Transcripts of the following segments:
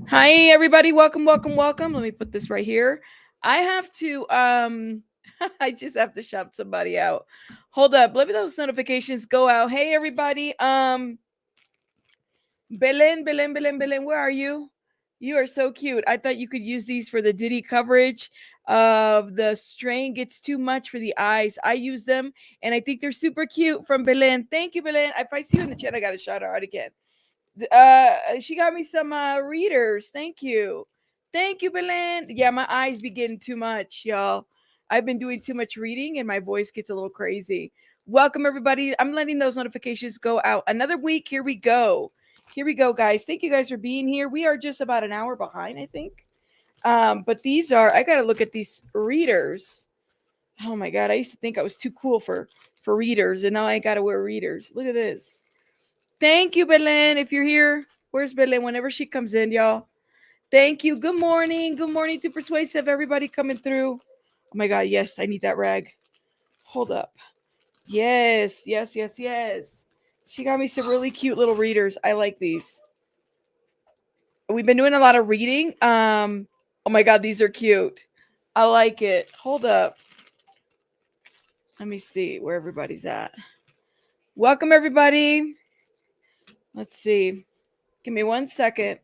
Hi everybody, welcome, welcome, welcome. Let me put this right here. I have to I just have to shout somebody out. Hold up, let me those notifications go out. Hey everybody, Belen, where are you? You are so cute. I thought you could use these for the Diddy coverage of the strain gets too much for the eyes. I use them and I think they're super cute from Belen. Thank you, Belen. If I see you in the chat, I gotta shout her out again. She got me some readers. Thank you, Belen. Yeah, my eyes be getting too much, y'all. I've been doing too much reading and my voice gets a little crazy. Welcome everybody. I'm letting those notifications go out. Another week. Here we go. Here we go, guys. Thank you guys for being here. We are just about an hour behind, I think. But these are, I gotta look at these readers. Oh my god, I used to think I was too cool for readers, and now I gotta wear readers. Look at this. Thank you, Belen. If you're here, where's Belen? Whenever she comes in, y'all. Thank you. Good morning. Good morning to Persuasive. Everybody coming through. Oh my God. Yes, I need that rag. Hold up. Yes. She got me some really cute little readers. I like these. We've been doing a lot of reading. Oh my God, these are cute. I like it. Hold up. Let me see where everybody's at. Welcome, everybody. Let's see. Give me 1 second.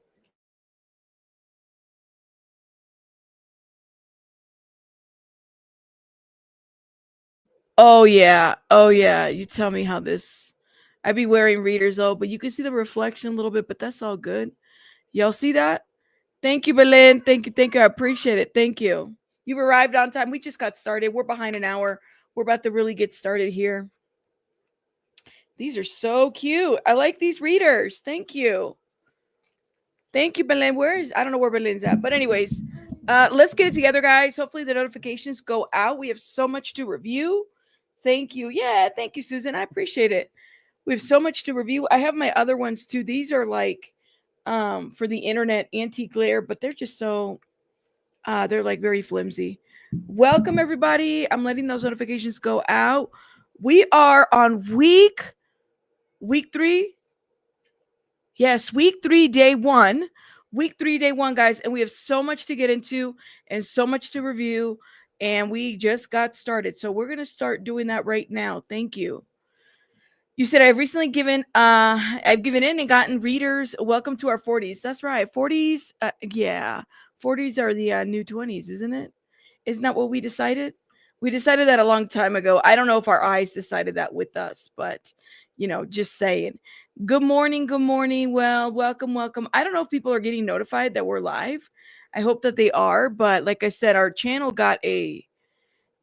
Oh yeah. Oh yeah. You tell me how this. I be wearing readers though, but you can see the reflection a little bit, but that's all good. Y'all see that? Thank you, Berlin. Thank you. I appreciate it. Thank you. You've arrived on time. We just got started. We're behind an hour. We're about to really get started here. These are so cute. I like these readers. Thank you. Thank you, Berlin. Where is I don't know where Berlin's at, but anyways, let's get it together, guys. Hopefully the notifications go out. We have so much to review. Thank you. Yeah, thank you, Susan. I appreciate it. We have so much to review. I have my other ones too. These are like for the internet anti-glare, but they're just so they're like very flimsy. Welcome everybody. I'm letting those notifications go out. We are on week 3. Yes, week 3, day 1. Week 3, day 1, guys, and we have so much to get into and so much to review, and we just got started. So we're going to start doing that right now. Thank you. You said I've given in and gotten readers. Welcome to our 40s. That's right. 40s, yeah. 40s are the new 20s, isn't it? Isn't that what we decided? We decided that a long time ago. I don't know if our eyes decided that with us, but just saying. Good morning, good morning. Well, welcome. I don't know if people are getting notified that we're live. I hope that they are, but like I said, our channel got a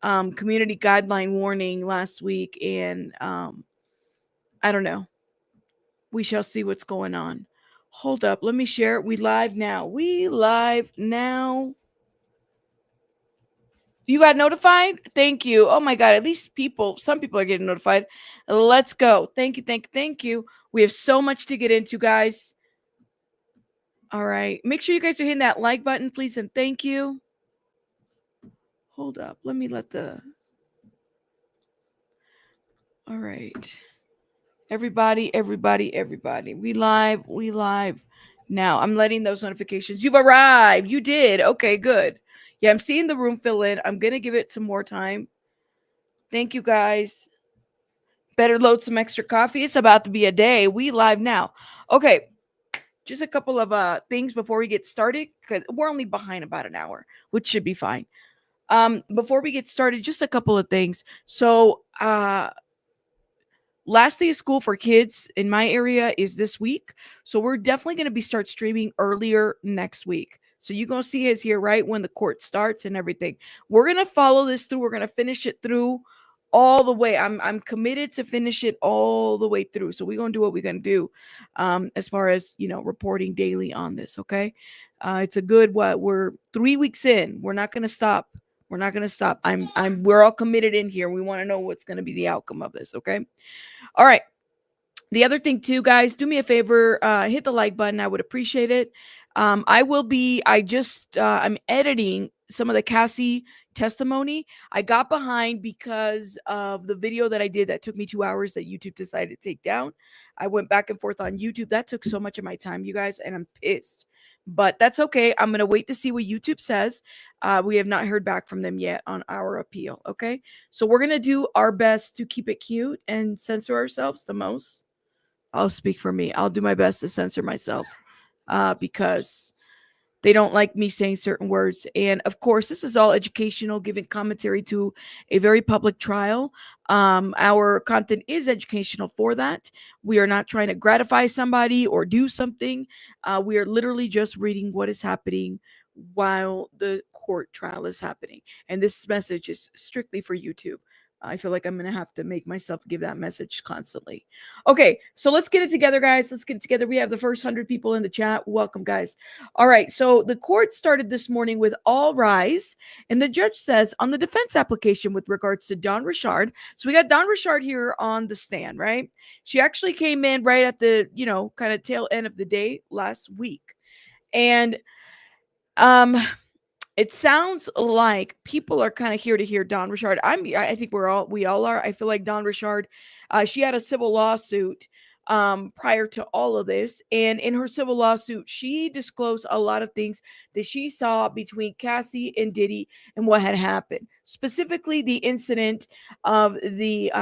community guideline warning last week, and I don't know. We shall see what's going on. Hold up. Let me share it. We live now. You got notified? Thank you. Oh my God. At least some people are getting notified. Let's go. Thank you. We have so much to get into, guys. All right. Make sure you guys are hitting that like button, please. And thank you. Hold up. Let me let the. All right. Everybody. We live. Now I'm letting those notifications. You've arrived. You did. Okay, good. Yeah, I'm seeing the room fill in. I'm going to give it some more time. Thank you, guys. Better load some extra coffee. It's about to be a day. We live now. Okay. Just a couple of things before we get started, because we're only behind about an hour, which should be fine. Before we get started, just a couple of things. So last day of school for kids in my area is this week. So we're definitely going to be start streaming earlier next week. So you're going to see us here right when the court starts and everything. We're going to follow this through. We're going to finish it through all the way. I'm committed to finish it all the way through. So we're going to do what we're going to do as far as, reporting daily on this. Okay. It's a good, we're 3 weeks in. We're not going to stop. We're all committed in here. We want to know what's going to be the outcome of this. Okay. All right. The other thing too, guys, do me a favor, hit the like button. I would appreciate it. I'm editing some of the Cassie testimony. I got behind because of the video that I did that took me 2 hours that YouTube decided to take down. I went back and forth on YouTube. That took so much of my time, you guys, and I'm pissed. But that's okay. I'm going to wait to see what YouTube says. We have not heard back from them yet on our appeal. Okay. So we're going to do our best to keep it cute and censor ourselves the most. I'll speak for me. I'll do my best to censor myself because they don't like me saying certain words. And of course, this is all educational, giving commentary to a very public trial. Our content is educational for that. We are not trying to gratify somebody or do something. We are literally just reading what is happening while the court trial is happening. And this message is strictly for YouTube. I feel like I'm going to have to make myself give that message constantly. Okay, so let's get it together, guys. Let's get it together. We have the first 100 people in the chat. Welcome, guys. All right, so the court started this morning with all rise, and the judge says on the defense application with regards to Don Richard. So we got Don Richard here on the stand, right? She actually came in right at the, kind of tail end of the day last week. And it sounds like people are kind of here to hear Don Richard. I think we all are. I feel like Don Richard, she had a civil lawsuit prior to all of this, and in her civil lawsuit, she disclosed a lot of things that she saw between Cassie and Diddy and what had happened. Specifically, the incident of the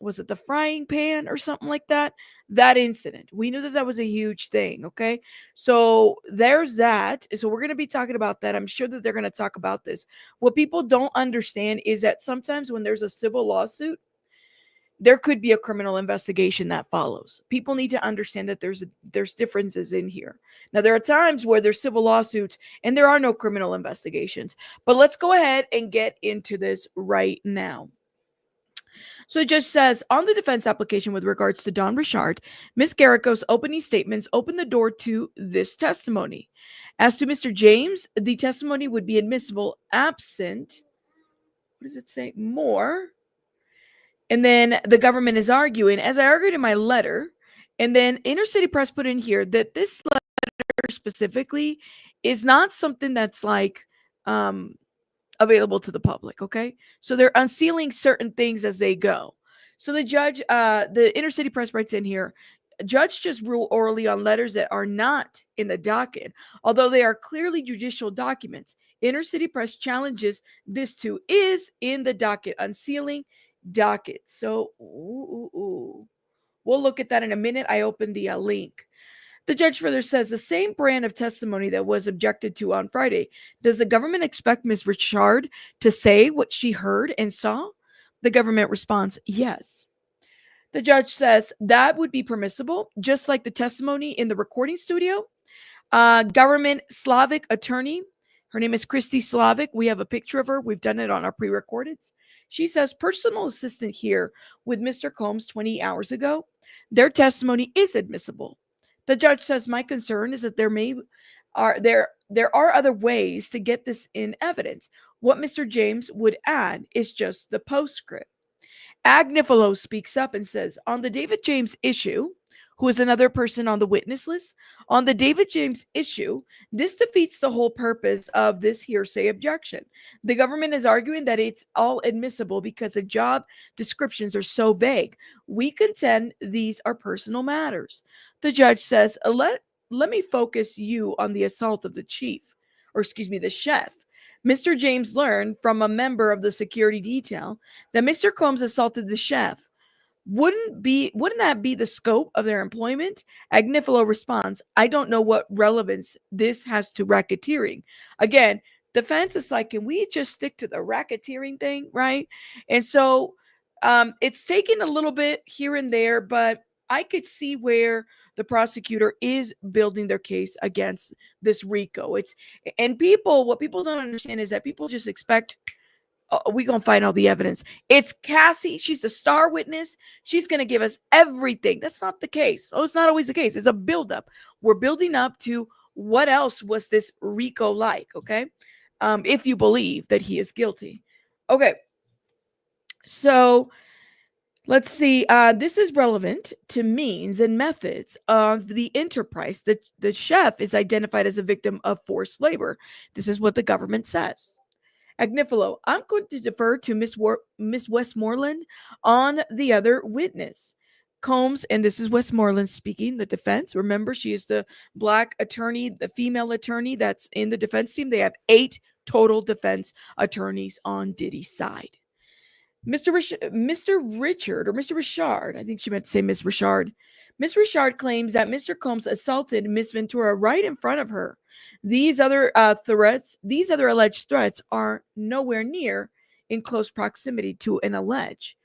was it the frying pan or something like that? That incident. We knew that that was a huge thing. Okay. So there's that. So we're going to be talking about that. I'm sure that they're going to talk about this. What people don't understand is that sometimes when there's a civil lawsuit, there could be a criminal investigation that follows. People need to understand that there's differences in here. Now there are times where there's civil lawsuits and there are no criminal investigations. But let's go ahead and get into this right now. So the judge says on the defense application with regards to Don Richard, Ms. Garrico's opening statements open the door to this testimony. As to Mr. James, the testimony would be admissible absent, what does it say? More. And then the government is arguing, as I argued in my letter, and then Inner City Press put in here that this letter specifically is not something that's like available to the public. Okay. So they're unsealing certain things as they go. So the judge, the Inner City Press writes in here, judge just ruled orally on letters that are not in the docket, although they are clearly judicial documents. Inner City Press challenges this too is in the docket, unsealing docket. So we'll look at that in a minute. I opened the link. The judge further says the same brand of testimony that was objected to on Friday. Does the government expect Ms. Richard to say what she heard and saw? The government responds, yes. The judge says that would be permissible, just like the testimony in the recording studio. Government Slavic attorney, her name is Christy Slavic. We have a picture of her. We've done it on our pre-recordeds. She says personal assistant here with Mr. Combs 20 hours ago. Their testimony is admissible. The judge says my concern is that there are other ways to get this in evidence. What Mr. James would add is just the postscript. Agnifilo speaks up and says, on the David James issue, who is another person on the witness list, on the David James issue, this defeats the whole purpose of this hearsay objection. The government is arguing that it's all admissible because the job descriptions are so vague. We contend these are personal matters. The judge says, let me focus you on the assault of the the chef. Mr. James learned from a member of the security detail that Mr. Combs assaulted the chef. Wouldn't that be the scope of their employment? Agnifilo responds, I don't know what relevance this has to racketeering. Again, defense is like, can we just stick to the racketeering thing, right? And so it's taken a little bit here and there, but I could see where the prosecutor is building their case against this RICO. What people don't understand is that people just expect, we gonna find all the evidence. It's Cassie. She's the star witness. She's gonna give us everything. That's not the case. Oh, it's not always the case. It's a buildup. We're building up to what else was this RICO like, okay? If you believe that he is guilty. Okay. So let's see. This is relevant to means and methods of the enterprise. The chef is identified as a victim of forced labor. This is what the government says. Agnifilo, I'm going to defer to Miss Westmoreland on the other witness. Combs, and this is Westmoreland speaking, the defense. Remember, she is the black attorney, the female attorney that's in the defense team. They have 8 total defense attorneys on Diddy's side. Mr. Richard, or Mr. Richard, I think she meant to say Miss Richard. Miss Richard claims that Mr. Combs assaulted Miss Ventura right in front of her. These other alleged threats are nowhere near in close proximity to an alleged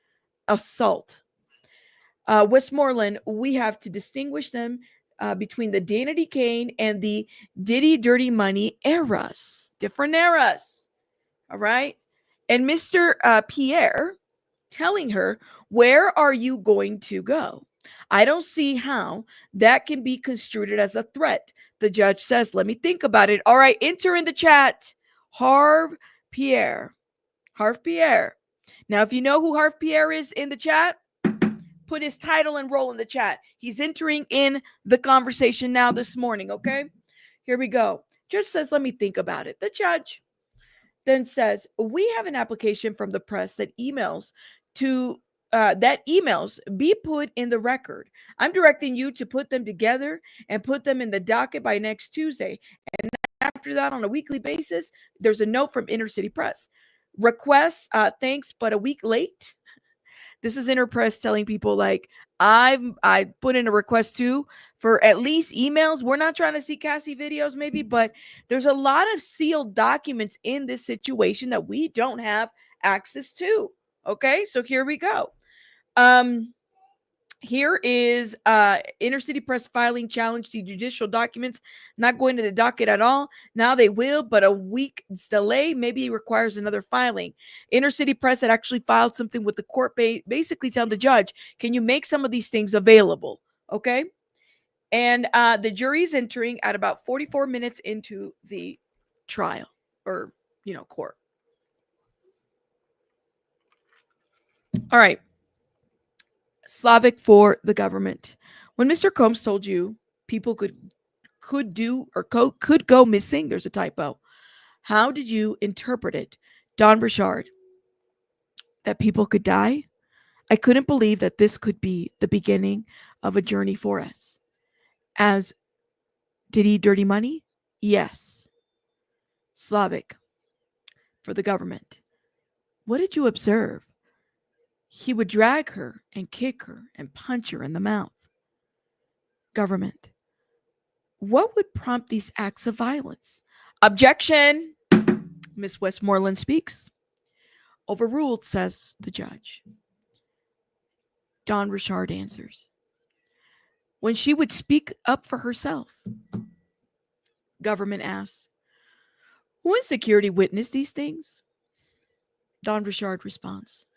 assault. Westmoreland, we have to distinguish them between the Danity Kane and the Diddy Dirty Money eras. Different eras. All right. And Mr. Pierre telling her, where are you going to go? I don't see how that can be construed as a threat. The judge says, let me think about it. All right, enter in the chat, Harv Pierre. Harv Pierre. Now, if you know who Harv Pierre is in the chat, put his title and role in the chat. He's entering in the conversation now this morning, okay? Here we go. Judge says, let me think about it. The judge then says, we have an application from the press that emails be put in the record. I'm directing you to put them together and put them in the docket by next Tuesday. And after that, on a weekly basis, there's a note from Inner City Press. Requests, thanks, but a week late. This is Inner Press telling people like, I put in a request too for at least emails. We're not trying to see Cassie videos maybe, but there's a lot of sealed documents in this situation that we don't have access to. Okay, so here we go. Here is Inner City Press filing challenge to judicial documents, not going to the docket at all. Now they will, but a week's delay maybe requires another filing. Inner City Press had actually filed something with the court, basically telling the judge, can you make some of these things available? Okay. And the jury's entering at about 44 minutes into the trial or, court. All right. Slavic for the government. When Mr. Combs told you people could go missing, there's a typo. How did you interpret it, Don Richard? That people could die? I couldn't believe that this could be the beginning of a journey for us. As did he dirty money? Yes. Slavic for the government. What did you observe? He would drag her and kick her and punch her in the mouth. Government. What would prompt these acts of violence? Objection. Miss Westmoreland speaks. Overruled, says the judge. Don Richard answers. When she would speak up for herself. Government asks, who in security witnessed these things? Don Richard responds,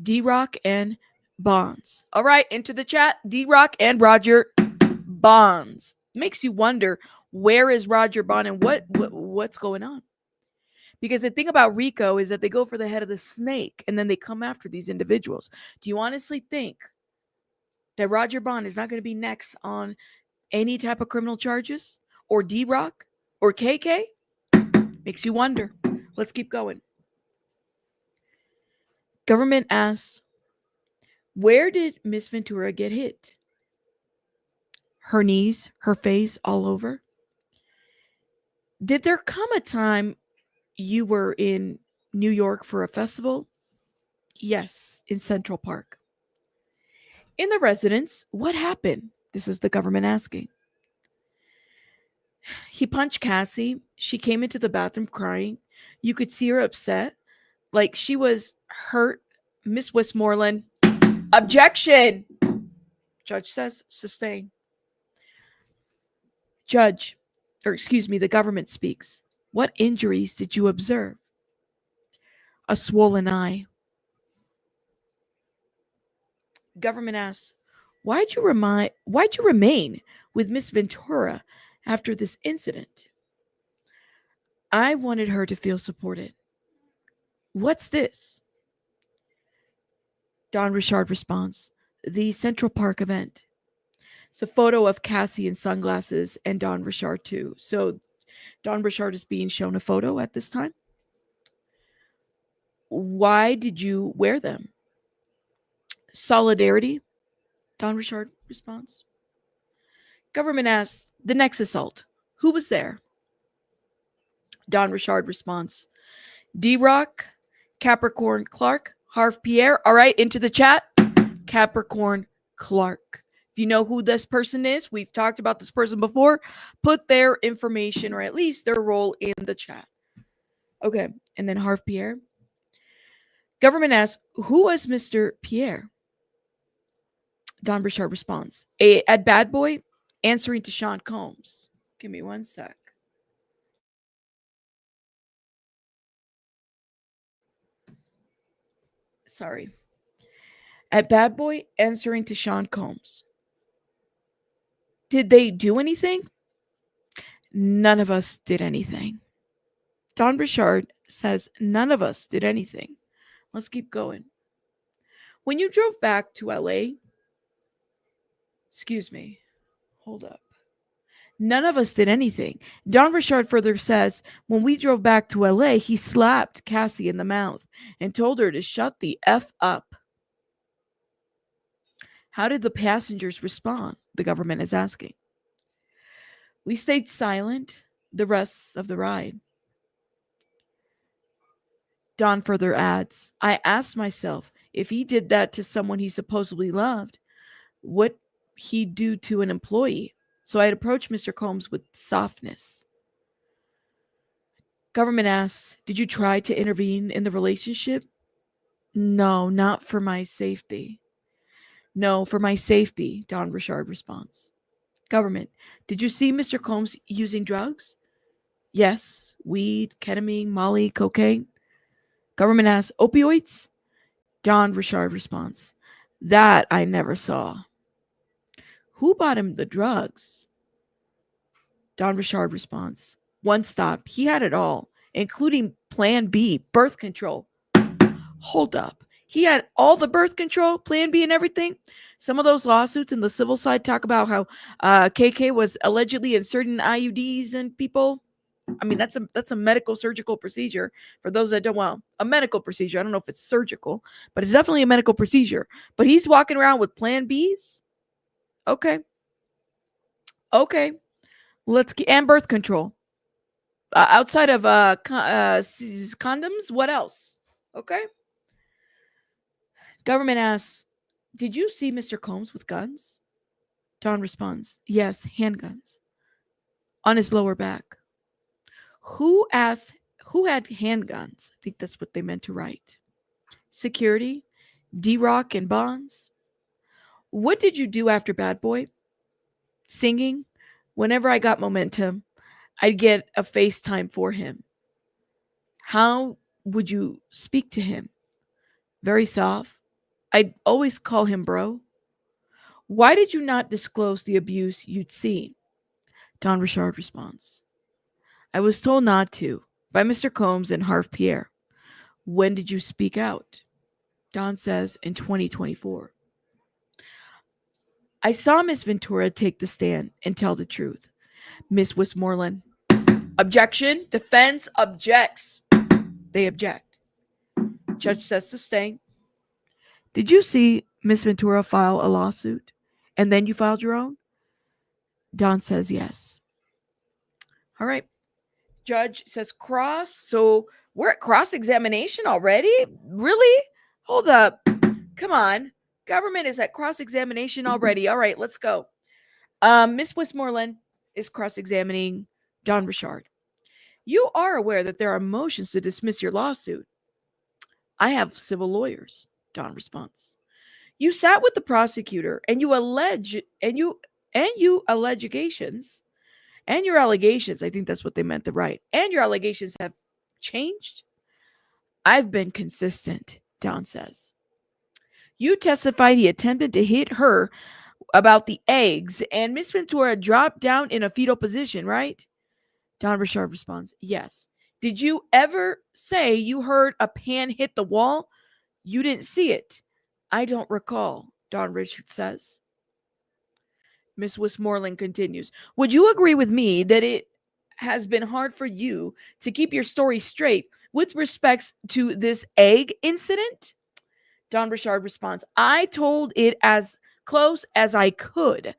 D-Rock and Bonds. All right, into the chat, D-Rock and Roger Bonds. Makes you wonder, where is Roger Bond and what's going on? Because the thing about RICO is that they go for the head of the snake and then they come after these individuals. Do you honestly think that Roger Bond is not going to be next on any type of criminal charges? Or D-Rock? Or KK? Makes you wonder. Let's keep going. Government asks, where did Miss Ventura get hit? Her knees, her face, all over. Did there come a time you were in New York for a festival? Yes, in Central Park. In the residence, what happened? This is the government asking. He punched Cassie. She came into the bathroom crying. You could see her upset, like she was hurt. Miss Westmoreland. Objection. Judge says sustain. The government speaks. What injuries did you observe? A swollen eye. Government asks, why'd you remain with Miss Ventura after this incident? I wanted her to feel supported. What's this? Don Richard responds, the Central Park event. It's a photo of Cassie in sunglasses and Don Richard too. So Don Richard is being shown a photo at this time. Why did you wear them? Solidarity. Don Richard responds. Government asks, the next assault, who was there? Don Richard responds, D-Rock, Capricorn Clark, Harv Pierre. All right, into the chat. Capricorn Clark. If you know who this person is, we've talked about this person before, put their information or at least their role in the chat. Okay, and then Harv Pierre. Government asks, who was Mr. Pierre? Don Richard responds, at Bad Boy, answering to Sean Combs. Give me one sec. Sorry. At Bad Boy, answering to Sean Combs. Did they do anything? None of us did anything. Don Richard says none of us did anything. Let's keep going. When you drove back to LA, excuse me, hold up. None of us did anything. Don Richard further says, when we drove back to LA, he slapped Cassie in the mouth and told her to shut the F up. How did the passengers respond? The government is asking. We stayed silent the rest of the ride. Don further adds, I asked myself if he did that to someone he supposedly loved, what he'd do to an employee. So I'd approach Mr. Combs with softness. Government asks, did you try to intervene in the relationship? No, not for my safety. No, for my safety, Don Richard responds. Government, did you see Mr. Combs using drugs? Yes, weed, ketamine, Molly, cocaine. Government asks, opioids? Don Richard responds, that I never saw. Who bought him the drugs? Don Richard responds, one stop, he had it all, including Plan B, birth control. Hold up. He had all the birth control, Plan B and everything. Some of those lawsuits in the civil side talk about how KK was allegedly inserting IUDs in people. I mean, that's a medical surgical procedure for those that don't, well, a medical procedure. I don't know if it's surgical, but it's definitely a medical procedure. But he's walking around with Plan Bs? Okay. Okay. Let's get, and birth control. Outside of condoms, what else? Okay. Government asks, did you see Mr. Combs with guns? Don responds, yes, handguns. On his lower back. Who had handguns? I think that's what they meant to write. Security? D-Rock and Bonds? What did you do after Bad Boy? Singing? Whenever I got momentum, I'd get a FaceTime for him. How would you speak to him? Very soft. I'd always call him bro. Why did you not disclose the abuse you'd seen? Don Richard responds, I was told not to by Mr. Combs and Harv Pierre. When did you speak out? Don says, in 2024. I saw Miss Ventura take the stand and tell the truth. Miss Westmoreland. Objection. Defense objects. They object. Judge says sustain. Did you see Miss Ventura file a lawsuit and then you filed your own? Don says yes. All right. Judge says cross. So we're at cross-examination already? Really? Hold up. Come on. Government is at cross-examination already. All right, let's go. Miss Westmoreland is cross-examining Don Richard. You are aware that there are motions to dismiss your lawsuit. I have civil lawyers, Don responds. You sat with the prosecutor and you allege allegations. And your allegations, I think that's what they meant to write. And your allegations have changed. I've been consistent, Don says. You testified he attempted to hit her about the eggs and Miss Ventura dropped down in a fetal position, right? Don Richard responds, yes. Did you ever say you heard a pan hit the wall? You didn't see it. I don't recall, Don Richard says. Miss Westmoreland continues, would you agree with me that it has been hard for you to keep your story straight with respects to this egg incident? Don Richard responds, I told it as close as I could.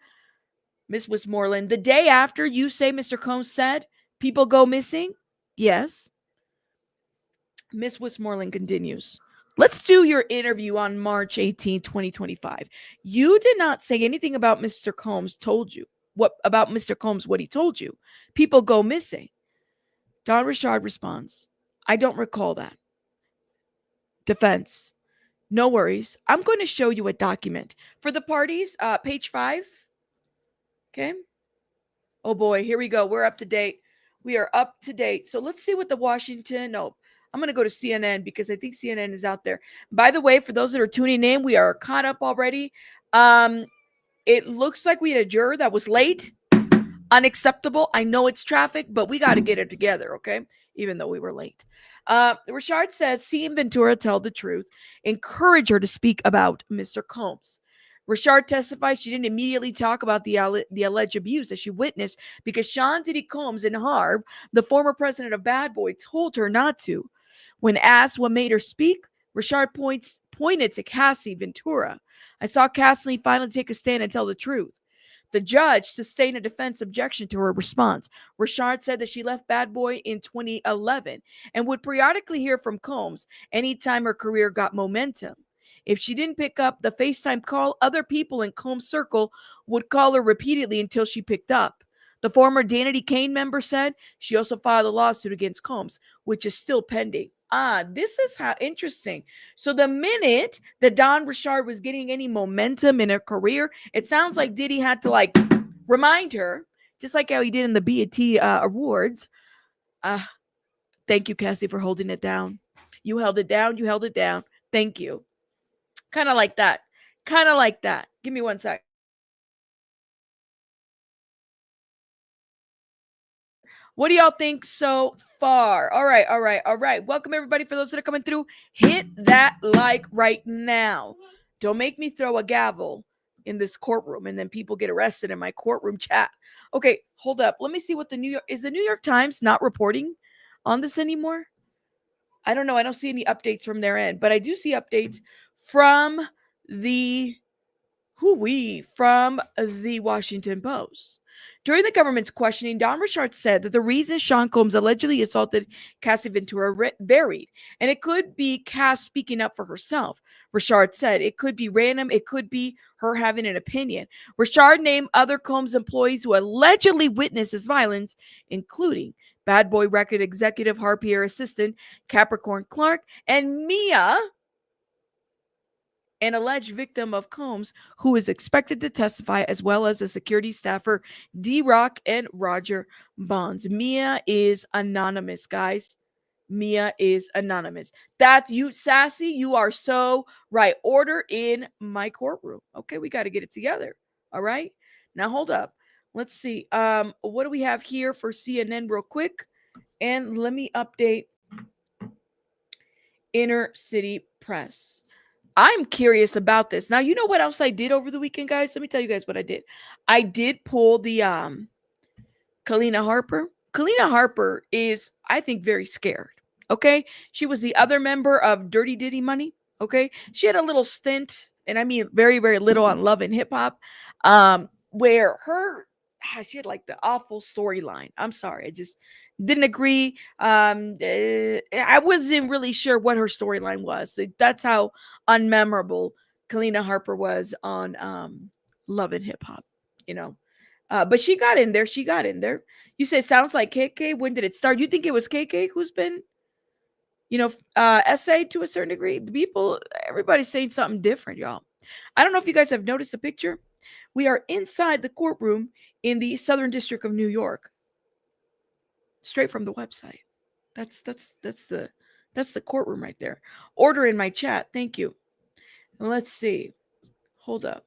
Miss Westmoreland, the day after you say Mr. Combs said people go missing? Yes. Miss Westmoreland continues. Let's do your interview on March 18, 2025. You did not say anything about Mr. Combs told you. What about Mr. Combs, what he told you? People go missing. Don Richard responds, I don't recall that. Defense. No worries. I'm going to show you a document. For the parties, page 5. Okay. Oh boy, here we go. We're up to date. We are up to date. So let's see what the Washington. No, I'm going to go to CNN because I think CNN is out there. By the way, for those that are tuning in, we are caught up already. It looks like we had a juror that was late. Unacceptable. I know it's traffic, but we got to get it together, okay? Even though we were late. Richard says, seeing Ventura tell the truth, encourage her to speak about Mr. Combs. Richard testified she didn't immediately talk about the alleged abuse that she witnessed because Sean Diddy Combs and Harb, the former president of Bad Boy, told her not to. When asked what made her speak, Richard pointed to Cassie Ventura. I saw Cassie finally take a stand and tell the truth. The judge sustained a defense objection to her response. Richard said that she left Bad Boy in 2011 and would periodically hear from Combs anytime her career got momentum. If she didn't pick up the FaceTime call, other people in Combs' circle would call her repeatedly until she picked up. The former Danity Kane member said she also filed a lawsuit against Combs, which is still pending. This is how interesting. So the minute that Don Richard was getting any momentum in her career, it sounds like Diddy had to remind her, just like how he did in the BET Awards. Thank you, Cassie, for holding it down. You held it down. You held it down. Thank you. Kind of like that. Kind of like that. Give me one sec. What do y'all think so far? All right. Welcome, everybody. For those that are coming through, hit that like right now. Don't make me throw a gavel in this courtroom and then people get arrested in my courtroom chat. Okay, hold up. Let me see what the New York Times not reporting on this anymore? I don't know. I don't see any updates from their end, but I do see updates from the Washington Post. During the government's questioning, Don Richard said that the reason Sean Combs allegedly assaulted Cassie Ventura varied, and it could be Cass speaking up for herself. Richard said it could be random, it could be her having an opinion. Richard named other Combs employees who allegedly witnessed his violence, including Bad Boy record executive Harper assistant Capricorn Clark and Mia, an alleged victim of Combs, who is expected to testify, as well as a security staffer, D-Rock and Roger Bonds. Mia is anonymous, guys. Mia is anonymous. That's you, Sassy. You are so right. Order in my courtroom. Okay, we got to get it together. All right. Now hold up. Let's see. What do we have here for CNN real quick? And let me update Inner City Press. I'm curious about this. Now, you know what else I did over the weekend, guys? Let me tell you guys what I did. I did pull the Kalena Harper. Kalena Harper is, I think, very scared. Okay? She was the other member of Dirty Diddy Money. Okay? She had a little stint, and I mean very, very little on Love and Hip Hop, where she had like the awful storyline. I'm sorry. I just didn't agree. I wasn't really sure what her storyline was. That's how unmemorable Kalena Harper was on Love and Hip Hop, you know. But she got in there. She got in there. You said sounds like KK. When did it start? You think it was KK who's been, essayed to a certain degree? The people, everybody's saying something different, y'all. I don't know if you guys have noticed a picture. We are inside the courtroom in the Southern District of New York. Straight from the website. That's the courtroom right there. Order in my chat. Thank you. Let's see. Hold up.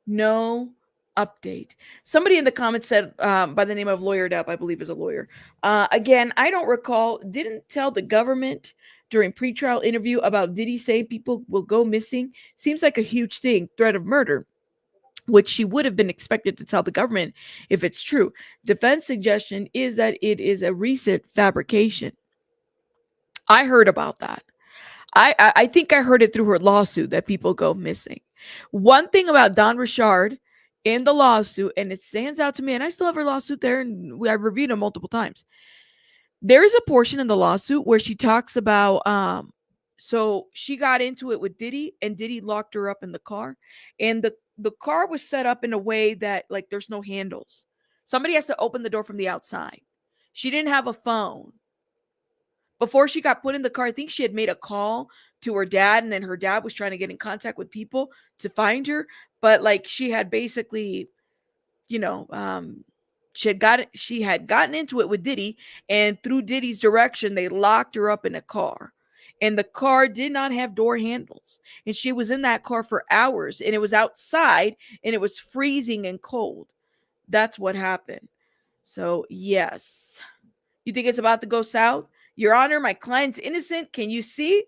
No update. Somebody in the comments said by the name of Lawyered Up, I believe is a lawyer. Again, I don't recall, didn't tell the government during pretrial interview about Diddy saying people will go missing. Seems like a huge thing, threat of murder, which she would have been expected to tell the government if it's true. Defense suggestion is that it is a recent fabrication. I heard about that. I think I heard it through her lawsuit that people go missing. One thing about Don Richard in the lawsuit, and it stands out to me, and I still have her lawsuit there, and I've reviewed it multiple times. There is a portion in the lawsuit where she talks about so she got into it with Diddy, and Diddy locked her up in the car, and the car was set up in a way that like there's no handles. Somebody has to open the door from the outside. She didn't have a phone. Before she got put in the car, I think she had made a call to her dad, and then her dad was trying to get in contact with people to find her, but like she had basically, you know, she had gotten into it with Diddy, and through Diddy's direction, they locked her up in a car. And the car did not have door handles. And she was in that car for hours, and it was outside, and it was freezing and cold. That's what happened. So, yes. You think it's about to go south? Your Honor, my client's innocent. Can you see?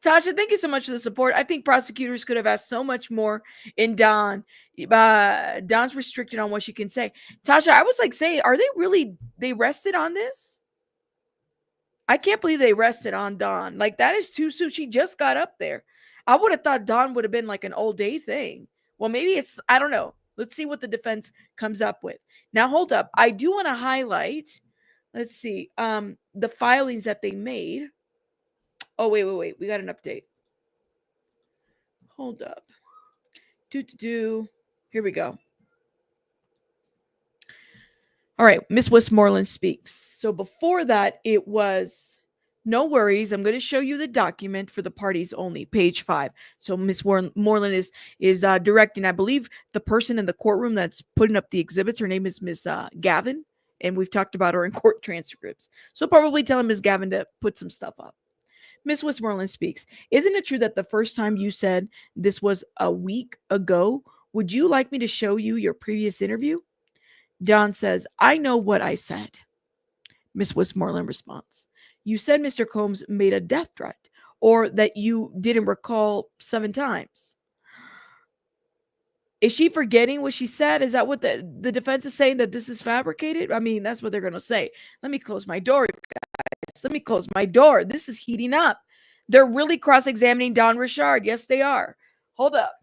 Tasha, thank you so much for the support. I think prosecutors could have asked so much more in Don. Don's restricted on what she can say. Tasha, I was like saying, are they rested on this? I can't believe they rested on Don. Like, that is too soon. She just got up there. I would have thought Don would have been like an all day thing. Well, maybe it's, I don't know. Let's see what the defense comes up with. Now, hold up. I do want to highlight, let's see, the filings that they made. Oh, wait. We got an update. Hold up. Here we go. All right. Miss Westmoreland speaks. So before that, it was no worries. I'm going to show you the document for the parties only, page 5. So Miss Moreland is directing, I believe, the person in the courtroom that's putting up the exhibits. Her name is Miss Gavin, and we've talked about her in court transcripts. So probably telling Miss Gavin to put some stuff up. Miss Westmoreland speaks. Isn't it true that the first time you said this was a week ago? Would you like me to show you your previous interview? Don says, I know what I said. Miss Westmoreland responds, you said Mr. Combs made a death threat, or that you didn't recall 7 times. Is she forgetting what she said? Is that what the defense is saying, that this is fabricated? I mean, that's what they're going to say. Let me close my door, guys. Let me close my door. This is heating up. They're really cross-examining Don Richard. Yes, they are. Hold up.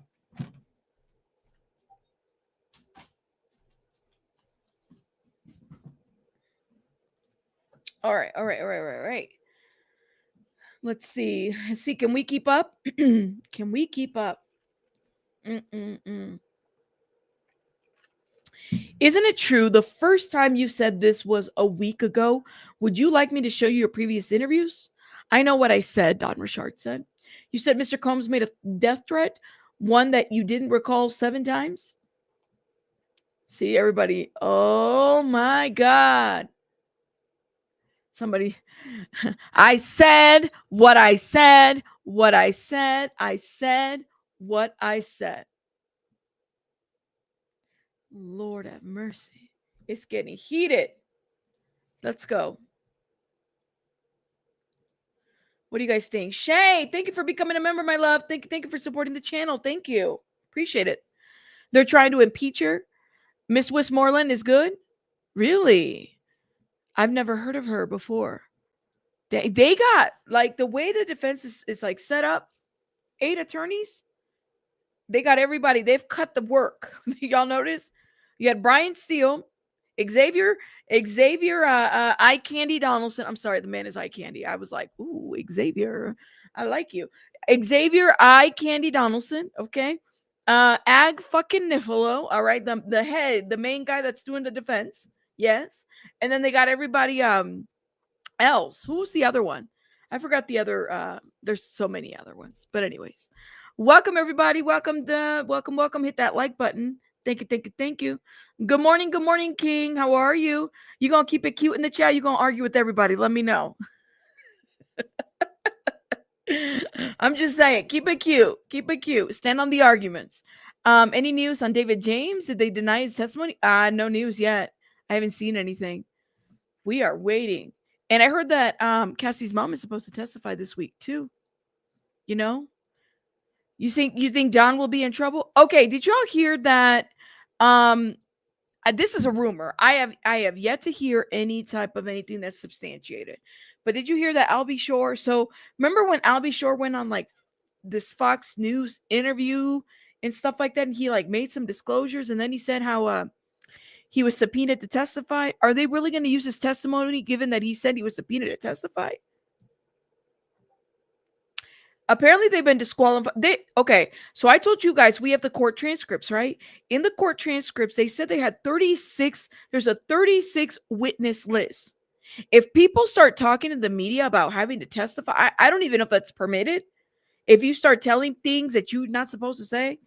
All right. Let's see. Can we keep up? Can we keep up? Isn't it true the first time you said this was a week ago? Would you like me to show you your previous interviews? I know what I said, Don Richard said. You said Mr. Combs made a death threat, one that you didn't recall 7 times? See, everybody. Oh, my God. Somebody, I said what I said, what I said, I said what I said. Lord have mercy. It's getting heated. Let's go. What do you guys think? Shay, thank you for becoming a member, my love. Thank you for supporting the channel. Thank you. Appreciate it. They're trying to impeach her. Miss Westmoreland is good? Really? I've never heard of her before. They got, like, the way the defense is like set up, 8 attorneys. They got everybody. They've cut the work. Y'all notice? You had Brian Steele, Xavier, Eye Candy Donaldson. I'm sorry, the man is Eye Candy. I was like, ooh, Xavier, I like you. Xavier Eye Candy Donaldson. Okay. Ag fucking Nifolo. All right. The head, the main guy that's doing the defense. Yes. And then they got everybody else. Who was the other one? I forgot the other. There's so many other ones. But anyways, welcome everybody. Welcome. Hit that like button. Thank you. Good morning, King. How are you? You gonna keep it cute in the chat? You gonna argue with everybody? Let me know. I'm just saying, keep it cute. Stand on the arguments. Any news on David James? Did they deny his testimony? No news yet. I haven't seen anything. We are waiting. And I heard that Cassie's mom is supposed to testify this week too. You know? You think Don will be in trouble? Okay, did y'all hear that? This is a rumor. I have yet to hear any type of anything that's substantiated. But did you hear that Albie Shore? So remember when Albie Shore went on like this Fox News interview and stuff like that, and he like made some disclosures, and then he said how he was subpoenaed to testify. Are they really going to use his testimony given that he said he was subpoenaed to testify? Apparently they've been disqualified. Okay, so I told you guys we have the court transcripts, right? In the court transcripts, they said they had 36. There's a 36 witness list. If people start talking to the media about having to testify, I don't even know if that's permitted. If you start telling things that you're not supposed to say,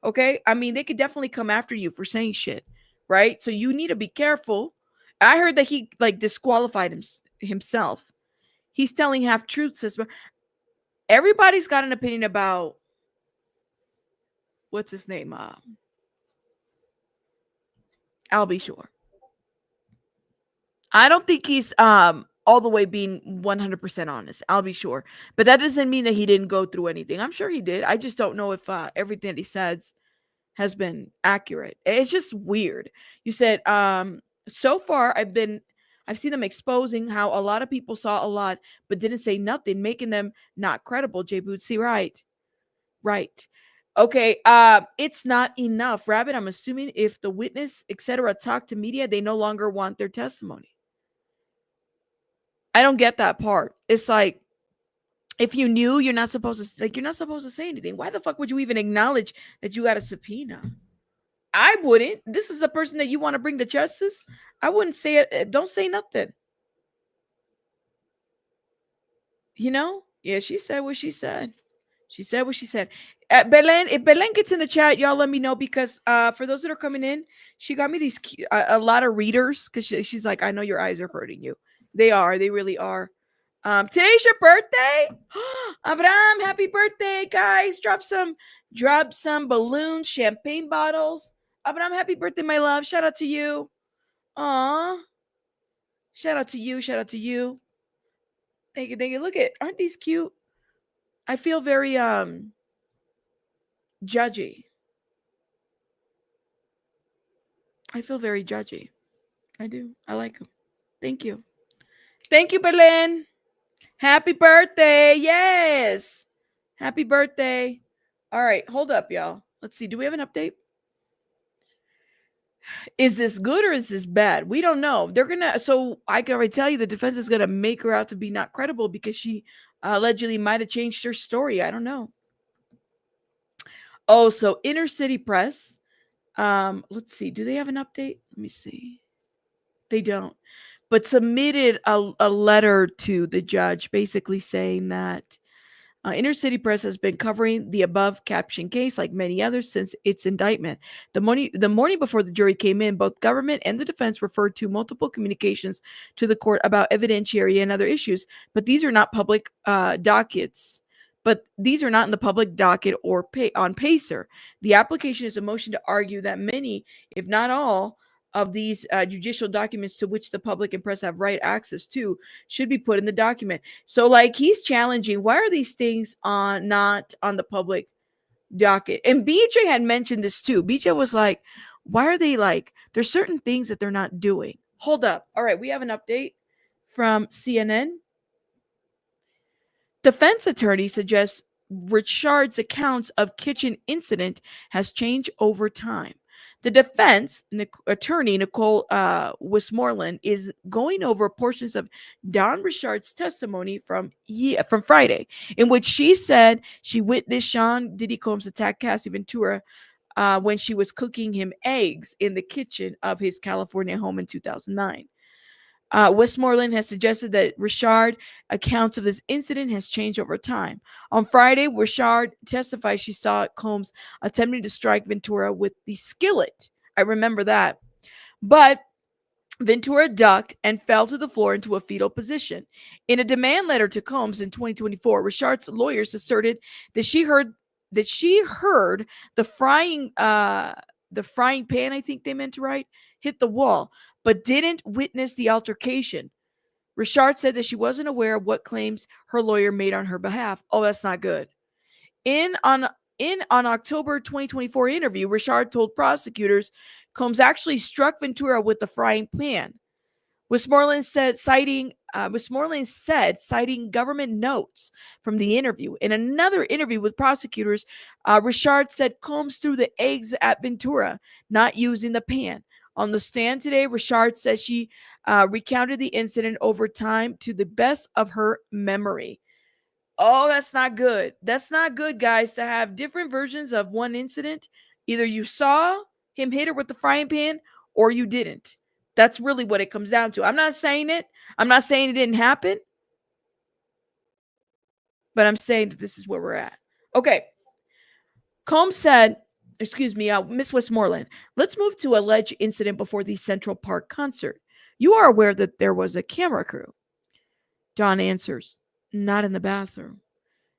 okay, I mean, they could definitely come after you for saying shit, right? So you need to be careful. I heard that he like disqualified himself. He's telling half truths. Everybody's got an opinion about what's his name, Albie Shore. I don't think he's all the way being 100% honest. I'll be sure. But that doesn't mean that he didn't go through anything. I'm sure he did. I just don't know if everything that he says has been accurate. It's just weird. You said so far I've seen them exposing how a lot of people saw a lot but didn't say nothing, making them not credible. J Bootsy, right. Okay, it's not enough. Rabbit, I'm assuming if the witness, etc., talk to media, they no longer want their testimony. I don't get that part. It's like, if you knew, you're not supposed to say anything. Why the fuck would you even acknowledge that you got a subpoena? I wouldn't. This is the person that you want to bring to justice. I wouldn't say it. Don't say nothing. You know? Yeah, she said what she said. She said what she said. Belen, if Belen gets in the chat, y'all let me know, because for those that are coming in, she got me these a lot of readers, because she's like, I know your eyes are hurting you. They are. They really are. Today's your birthday. Abraham, happy birthday, guys. Drop some balloons, champagne bottles. Abraham, happy birthday, my love. Shout out to you. Aw. Shout out to you. Thank you. Look at, aren't these cute? I feel very judgy. I feel very judgy. I do. I like them. Thank you. Thank you, Berlin. Happy birthday. Yes. Happy birthday. All right. Hold up, y'all. Let's see. Do we have an update? Is this good or is this bad? We don't know. So I can already tell you the defense is going to make her out to be not credible because she allegedly might have changed her story. I don't know. Oh, so Inner City Press. Let's see. Do they have an update? Let me see. They don't. But submitted a letter to the judge basically saying that Inner City Press has been covering the above captioned case like many others since its indictment. The morning before the jury came in, both government and the defense referred to multiple communications to the court about evidentiary and other issues, but these are not public dockets. But these are not in the public docket or on PACER. The application is a motion to argue that many, if not all, of these judicial documents to which the public and press have right access to should be put in the document. So like he's challenging, why are these things not on the public docket? And BJ had mentioned this too. BJ was like, why are they like, there's certain things that they're not doing. Hold up. All right, we have an update from CNN. Defense attorney suggests Richard's accounts of kitchen incident has changed over time. The defense attorney, Nicole Westmoreland, is going over portions of Don Richard's testimony from Friday, in which she said she witnessed Sean Diddy Combs attack Cassie Ventura when she was cooking him eggs in the kitchen of his California home in 2009. Westmoreland has suggested that Richard accounts of this incident has changed over time. On Friday, Richard testified she saw Combs attempting to strike Ventura with the skillet. I remember that. But Ventura ducked and fell to the floor into a fetal position. In a demand letter to Combs in 2024, Richard's lawyers asserted that she heard the frying pan, I think they meant to write, hit the wall, but didn't witness the altercation. Richard said that she wasn't aware of what claims her lawyer made on her behalf. Oh, that's not good. In on October 2024 interview, Richard told prosecutors Combs actually struck Ventura with the frying pan. Westmoreland said, citing Westmoreland said, citing government notes from the interview. In another interview with prosecutors, Richard said Combs threw the eggs at Ventura, not using the pan. On the stand today, Richard says she recounted the incident over time to the best of her memory. Oh, that's not good. That's not good, guys, to have different versions of one incident. Either you saw him hit her with the frying pan or you didn't. That's really what it comes down to. I'm not saying it. I'm not saying it didn't happen, but I'm saying that this is where we're at. Okay. Combs said, excuse me, Miss Westmoreland, let's move to alleged incident before the Central Park concert. You are aware that there was a camera crew. John answers, not in the bathroom.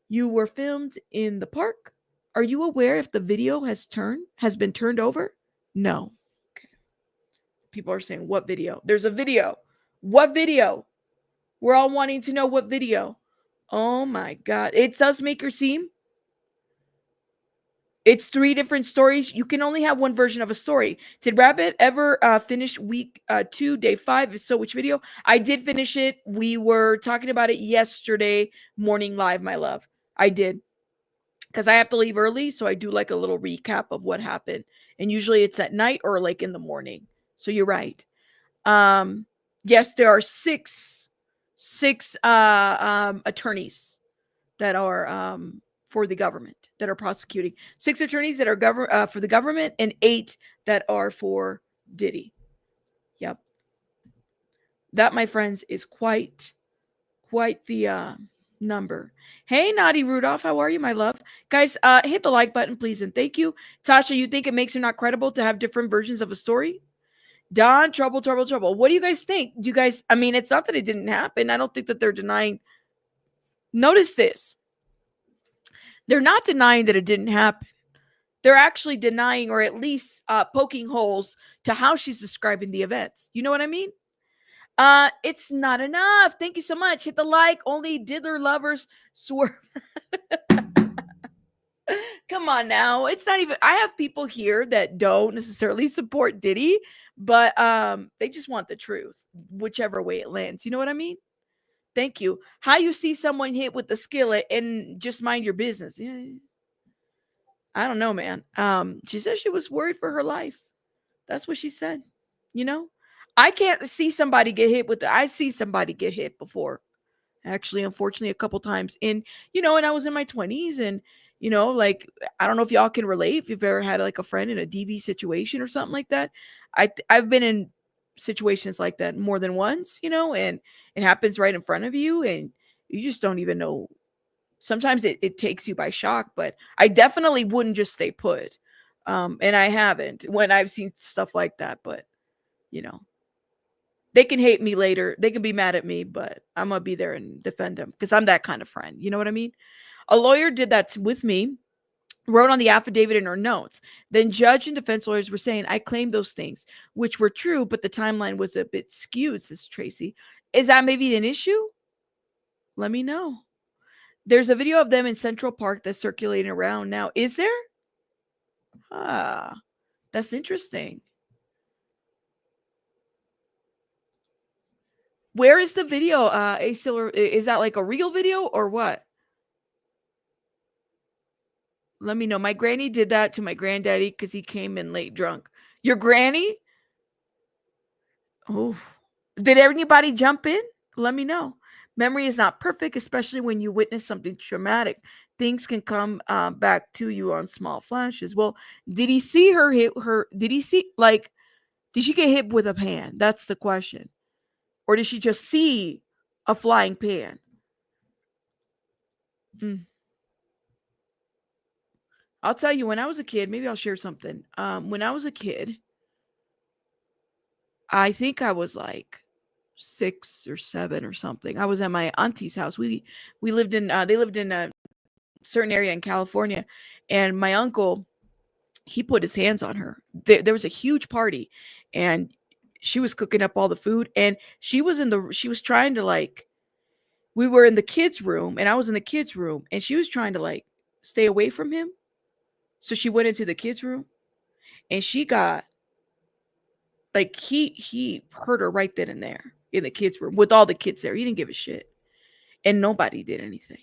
You were filmed in the park? Are you aware if the video has been turned over? No. Okay. People are saying, what video? There's a video. What video? We're all wanting to know what video. Oh my God. It does make her seem. It's 3 different stories. You can only have one version of a story. Did Rabbit ever finish week 2, day 5? If so, which video? I did finish it. We were talking about it yesterday morning live, my love. I did. Because I have to leave early, so I do like a little recap of what happened. And usually it's at night or like in the morning. So you're right. Yes, there are six attorneys that are for the government that are prosecuting. 6 attorneys that are for the government and 8 that are for Diddy. Yep. That, my friends, is quite the number. Hey, Naughty Rudolph, how are you, my love? Guys, hit the like button, please, and thank you. Tasha, you think it makes her not credible to have different versions of a story? Don, trouble. What do you guys think? Do you guys, I mean, it's not that it didn't happen. I don't think that they're denying. Notice this. They're not denying that it didn't happen. They're actually denying or at least poking holes to how she's describing the events. You know what I mean? It's not enough. Thank you so much. Hit the like. Only diddler lovers swerve. Come on now. It's not even, I have people here that don't necessarily support Diddy, but they just want the truth, whichever way it lands. You know what I mean? Thank you. How you see someone hit with the skillet and just mind your business. Yeah. I don't know, man. She said she was worried for her life. That's what she said. You know? I can't see somebody get hit with I see somebody get hit before. Actually, unfortunately, a couple times. And, and I was in my 20s and, like, I don't know if y'all can relate if you've ever had like a friend in a DV situation or something like that. I've been in situations like that more than once, and it happens right in front of you and you just don't even know. Sometimes it takes you by shock, but I definitely wouldn't just stay put. And I haven't when I've seen stuff like that, but they can hate me later. They can be mad at me, but I'm going to be there and defend them because I'm that kind of friend. You know what I mean? A lawyer did that with me, wrote on the affidavit in her notes. Then judge and defense lawyers were saying, I claimed those things, which were true, but the timeline was a bit skewed, says Tracy. Is that maybe an issue? Let me know. There's a video of them in Central Park that's circulating around now. Is there? That's interesting. Where is the video? Is that like a real video or what? Let me know. My granny did that to my granddaddy because he came in late drunk. Your granny? Oh, did anybody jump in? Let me know. Memory is not perfect, especially when you witness something traumatic. Things can come back to you on small flashes. Well, did he see her hit her? Did he see, like, did she get hit with a pan? That's the question. Or did she just see a flying pan? I'll tell you, when I was a kid, maybe I'll share something. When I was a kid, I think I was like 6 or 7 or something. I was at my auntie's house. We lived in they lived in a certain area in California, and my uncle, he put his hands on her. There was a huge party, and she was cooking up all the food, and she was trying to, like, we were in the kids' room, and I was in the kids' room, and she was trying to, like, stay away from him. So she went into the kids' room, and she got Like he hurt her right then and there in the kids' room with all the kids there. He didn't give a shit, and nobody did anything.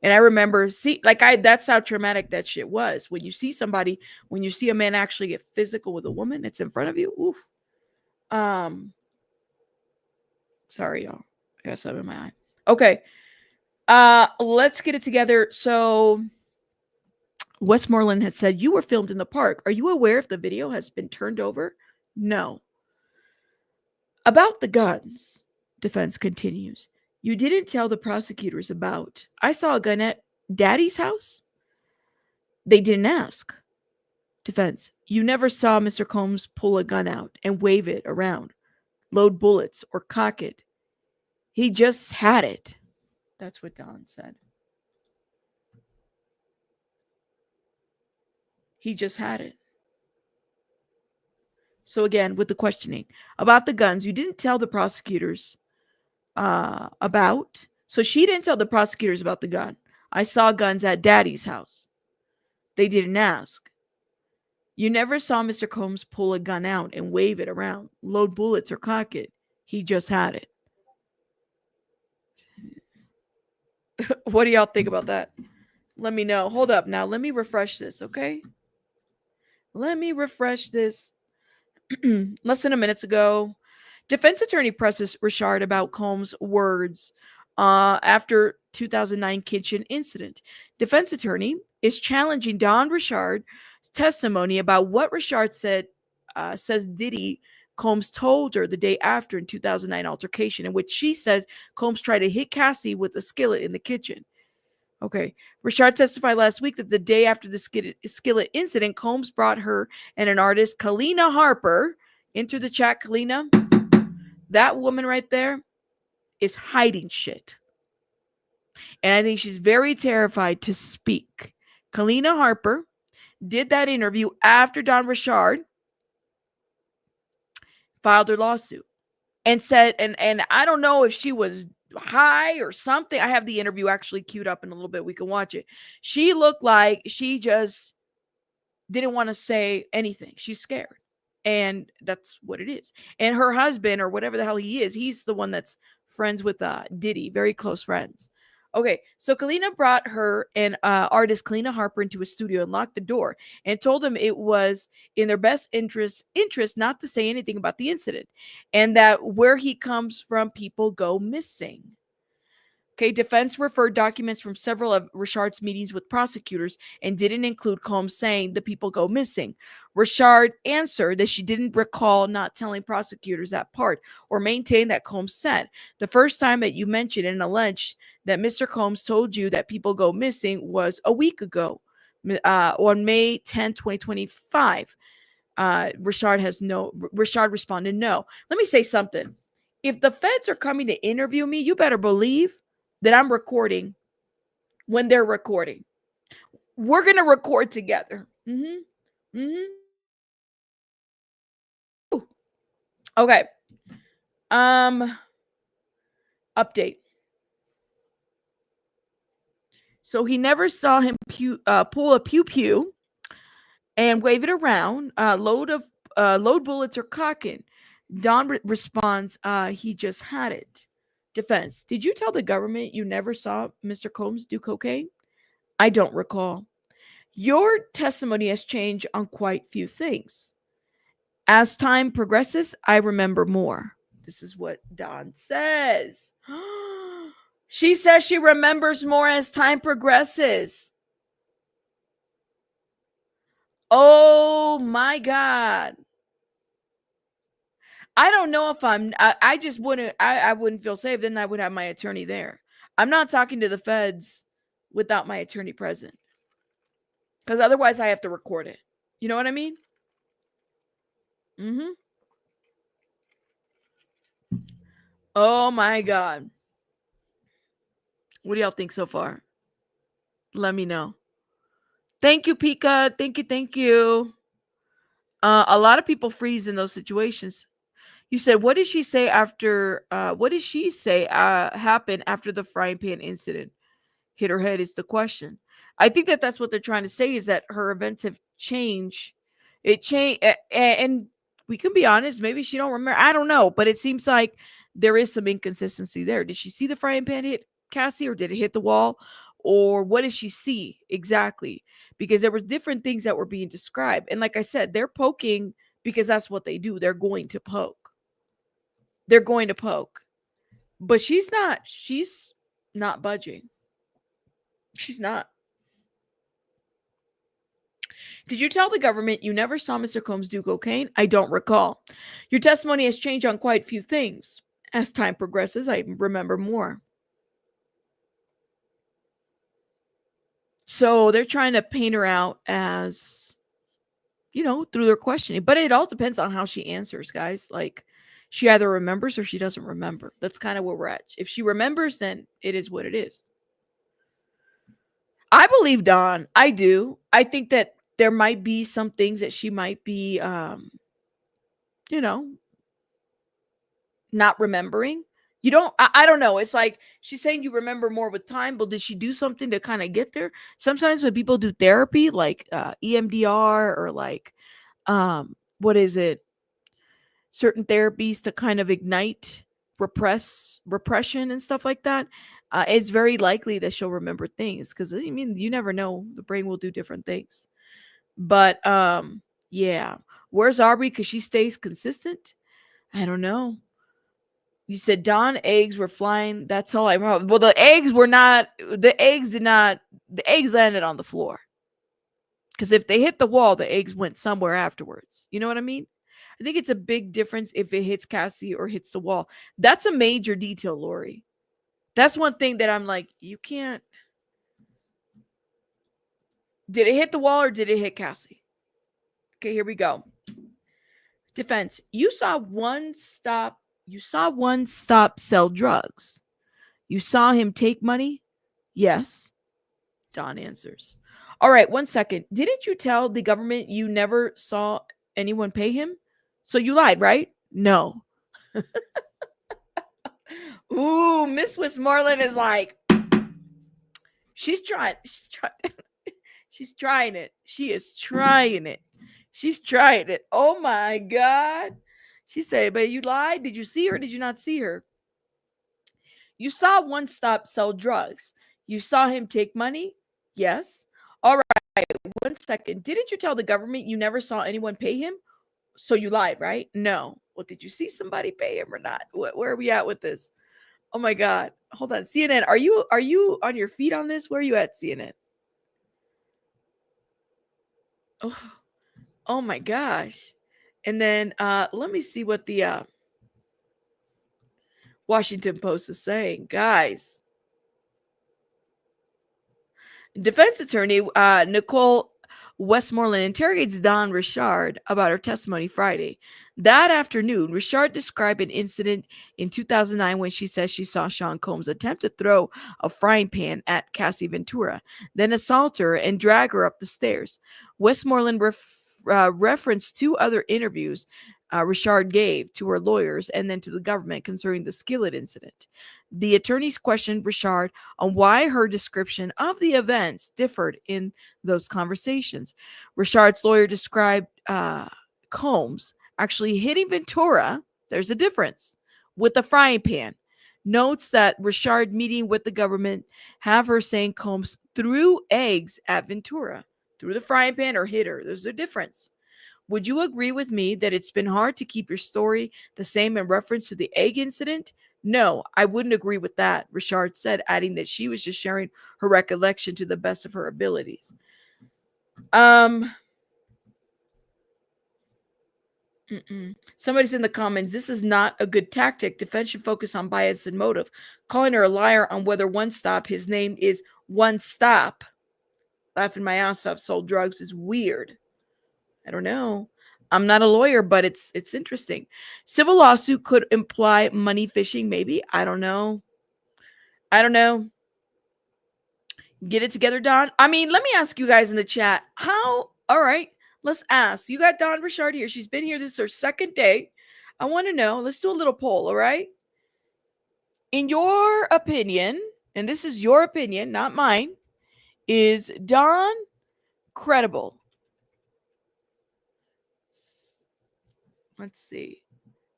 And I remember, that's how traumatic that shit was. When you see somebody, when you see a man actually get physical with a woman that's in front of you, oof. Sorry, y'all. I got something in my eye. Okay. Let's get it together. So Westmoreland had said, you were filmed in the park. Are you aware if the video has been turned over? No. About the guns, defense continues. You didn't tell the prosecutors about. I saw a gun at Daddy's house. They didn't ask. Defense. You never saw Mr. Combs pull a gun out and wave it around, load bullets, or cock it. He just had it. That's what Don said. He just had it. So again, with the questioning about the guns, you didn't tell the prosecutors about. So she didn't tell the prosecutors about the gun. I saw guns at Daddy's house. They didn't ask. You never saw Mr. Combs pull a gun out and wave it around, load bullets, or cock it. He just had it. What do y'all think about that? Let me know. Hold up now. Let me refresh this, okay? Let me refresh this. Less than a minute ago, defense attorney presses Richard about Combs' words after 2009 kitchen incident. Defense attorney is challenging Don Richard's testimony about what Richard said. Says Diddy Combs told her the day after in 2009 altercation, in which she said Combs tried to hit Cassie with a skillet in the kitchen. Okay. Richard testified last week that the day after the skillet incident, Combs brought her and an artist, Kalena Harper, into the chat. Kalena, that woman right there is hiding shit. And I think she's very terrified to speak. Kalena Harper did that interview after Don Richard filed her lawsuit and said, and I don't know if she was high or something. I have the interview actually queued up in a little bit. We can watch it. She looked like she just didn't want to say anything. She's scared. And that's what it is. And her husband, or whatever the hell he is, he's the one that's friends with Diddy, very close friends. Okay, so Kalena brought her and artist Kalena Harper into a studio and locked the door and told them it was in their best interest not to say anything about the incident, and that where he comes from, people go missing. Okay, defense referred documents from several of Richard's meetings with prosecutors and didn't include Combs saying the people go missing. Richard answered that she didn't recall not telling prosecutors that part or maintained that Combs said. The first time that you mentioned and alleged that Mr. Combs told you that people go missing was a week ago, on May 10, 2025. Richard responded no. Let me say something. If the feds are coming to interview me, you better believe that I'm recording when they're recording. We're going to record together. Okay. Update. So he never saw him pull a pew and wave it around, load bullets or cocking. Don responds, he just had it. Defense. Did you tell the government you never saw Mr. Combs do cocaine? I don't recall. Your testimony has changed on quite few things. As time progresses, I remember more. This is what Don says. She says she remembers more as time progresses. Oh my God. I don't know if I just wouldn't, I wouldn't feel safe. Then I would have my attorney there. I'm not talking to the feds without my attorney present. Because otherwise I have to record it. You know what I mean? Oh my God. What do y'all think so far? Let me know. Thank you, Pika. Thank you. A lot of people freeze in those situations. You said, what did she say after, happened after the frying pan incident hit her head is the question. I think that that's what they're trying to say, is that her events have changed. It changed. And we can be honest. Maybe she don't remember. I don't know, but it seems like there is some inconsistency there. Did she see the frying pan hit Cassie, or did it hit the wall, or what did she see exactly? Because there were different things that were being described, and like I said, they're poking because that's what they do. They're going to poke. They're going to poke, but she's not. She's not budging. She's not. Did you tell the government you never saw Mr. Combs do cocaine? I don't recall. Your testimony has changed on quite a few things. As time progresses, I remember more. So they're trying to paint her out as, through their questioning. But it all depends on how she answers, guys. Like, she either remembers or she doesn't remember. That's kind of where we're at. If she remembers, then it is what it is. I believe Dawn. I do. I think that there might be some things that she might be, not remembering. I don't know. It's like she's saying you remember more with time, but did she do something to kind of get there? Sometimes when people do therapy, like EMDR or like, what is it? Certain therapies to kind of ignite repression and stuff like that. It's very likely that she'll remember things because you never know. The brain will do different things. But yeah. Where's Aubrey? Because she stays consistent. I don't know. You said Dawn eggs were flying. That's all I remember. Well, the eggs landed on the floor. Because if they hit the wall, the eggs went somewhere afterwards. You know what I mean? I think it's a big difference if it hits Cassie or hits the wall. That's a major detail, Lori. That's one thing that I'm like, you can't. Did it hit the wall or did it hit Cassie? Okay, here we go. Defense. You saw one stop sell drugs. You saw him take money? Yes. Dawn answers. All right, 1 second. Didn't you tell the government you never saw anyone pay him? So you lied, right? No. Ooh, Miss Westmoreland is like, she's trying. She's trying it. She is trying it. She's trying it. Oh my God. She said, but you lied? Did you see her? Did you not see her? You saw one stop sell drugs. You saw him take money? Yes. All right. 1 second. Didn't you tell the government you never saw anyone pay him? So you lied, right? No. Well, did you see somebody pay him or not? Where are we at with this? Oh my God. Hold on. CNN, are you on your feet on this? Where are you at, CNN? Oh my gosh. And then let me see what the Washington Post is saying. Guys. Defense attorney Nicole Westmoreland interrogates Dawn Richard about her testimony Friday. That afternoon, Richard described an incident in 2009 when she says she saw Sean Combs attempt to throw a frying pan at Cassie Ventura, then assault her and drag her up the stairs. Westmoreland referenced two other interviews Richard gave to her lawyers and then to the government concerning the skillet incident. The attorneys questioned Richard on why her description of the events differed in those conversations. Richard's lawyer described Combs actually hitting Ventura, there's a difference, with the frying pan. Notes that Richard meeting with the government have her saying Combs threw eggs at Ventura, threw the frying pan or hit her. There's a difference. Would you agree with me that it's been hard to keep your story the same in reference to the egg incident? No, I wouldn't agree with that, Richard said, adding that she was just sharing her recollection to the best of her abilities. Somebody's in the comments, this is not a good tactic. Defense should focus on bias and motive. Calling her a liar on whether One Stop, his name is One Stop, laughing my ass off, sold drugs is weird. I don't know. I'm not a lawyer, but it's interesting. Civil lawsuit could imply money fishing, maybe. I don't know. Get it together, Don. I mean, let me ask you guys in the chat. All right, let's ask. You got Dawn Richard here. She's been here. This is her second day. I want to know. Let's do a little poll, all right? In your opinion, and this is your opinion, not mine, is Dawn credible? Let's see.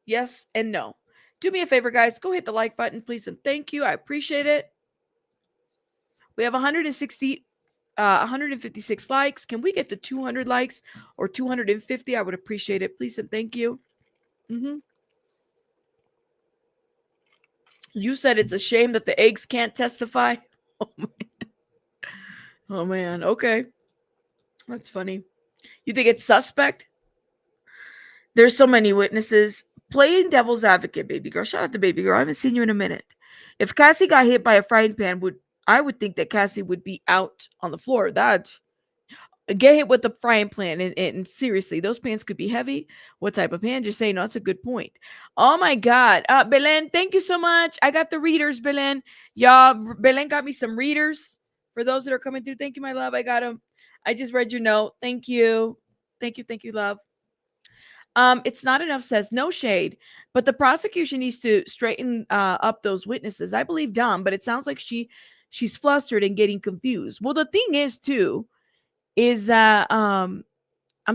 Yes and no. Do me a favor, guys. Go hit the like button, please, and thank you. I appreciate it. We have 156 likes. Can we get to 200 likes or 250? I would appreciate it, please, and thank you. You said it's a shame that the eggs can't testify. Oh man. Okay. That's funny. You think it's suspect? There's so many witnesses. Playing devil's advocate, baby girl. Shout out to baby girl. I haven't seen you in a minute. If Cassie got hit by a frying pan, I would think that Cassie would be out on the floor. That get hit with the frying pan, and seriously, those pans could be heavy. What type of pan? Just saying, no, that's a good point. Oh my God. Belen, thank you so much. I got the readers, Belen. Y'all, Belen got me some readers for those that are coming through. Thank you, my love. I got them. I just read your note. Thank you. Thank you, love. It's not enough, says no shade, but the prosecution needs to straighten up those witnesses. I believe Dom, but it sounds like she's flustered and getting confused. Well, the thing is too, is that I'm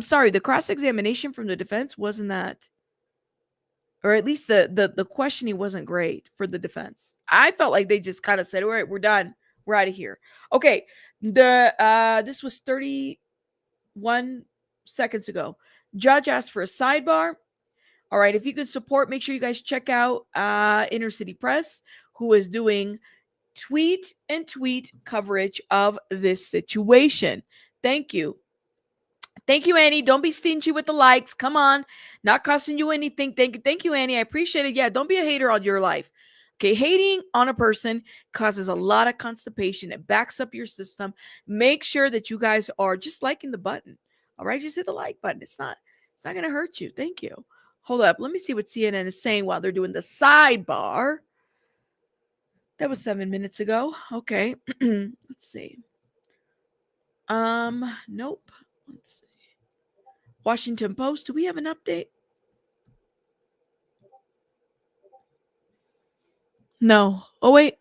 sorry, the cross-examination from the defense wasn't that, or at least the questioning wasn't great for the defense. I felt like they just kind of said, all right, we're done. We're out of here. Okay. This was 31 seconds ago. Judge asked for a sidebar. All right. If you could support, make sure you guys check out Inner City Press, who is doing tweet coverage of this situation. Thank you. Thank you, Annie. Don't be stingy with the likes. Come on. Not costing you anything. Thank you, Annie. I appreciate it. Yeah, don't be a hater on your life. Okay, hating on a person causes a lot of constipation. It backs up your system. Make sure that you guys are just liking the button. All right, just hit the like button. It's not going to hurt you. Thank you. Hold up. Let me see what CNN is saying while they're doing the sidebar. That was 7 minutes ago. Okay. Let's see. Nope. Let's see. Washington Post. Do we have an update? No. Oh, wait.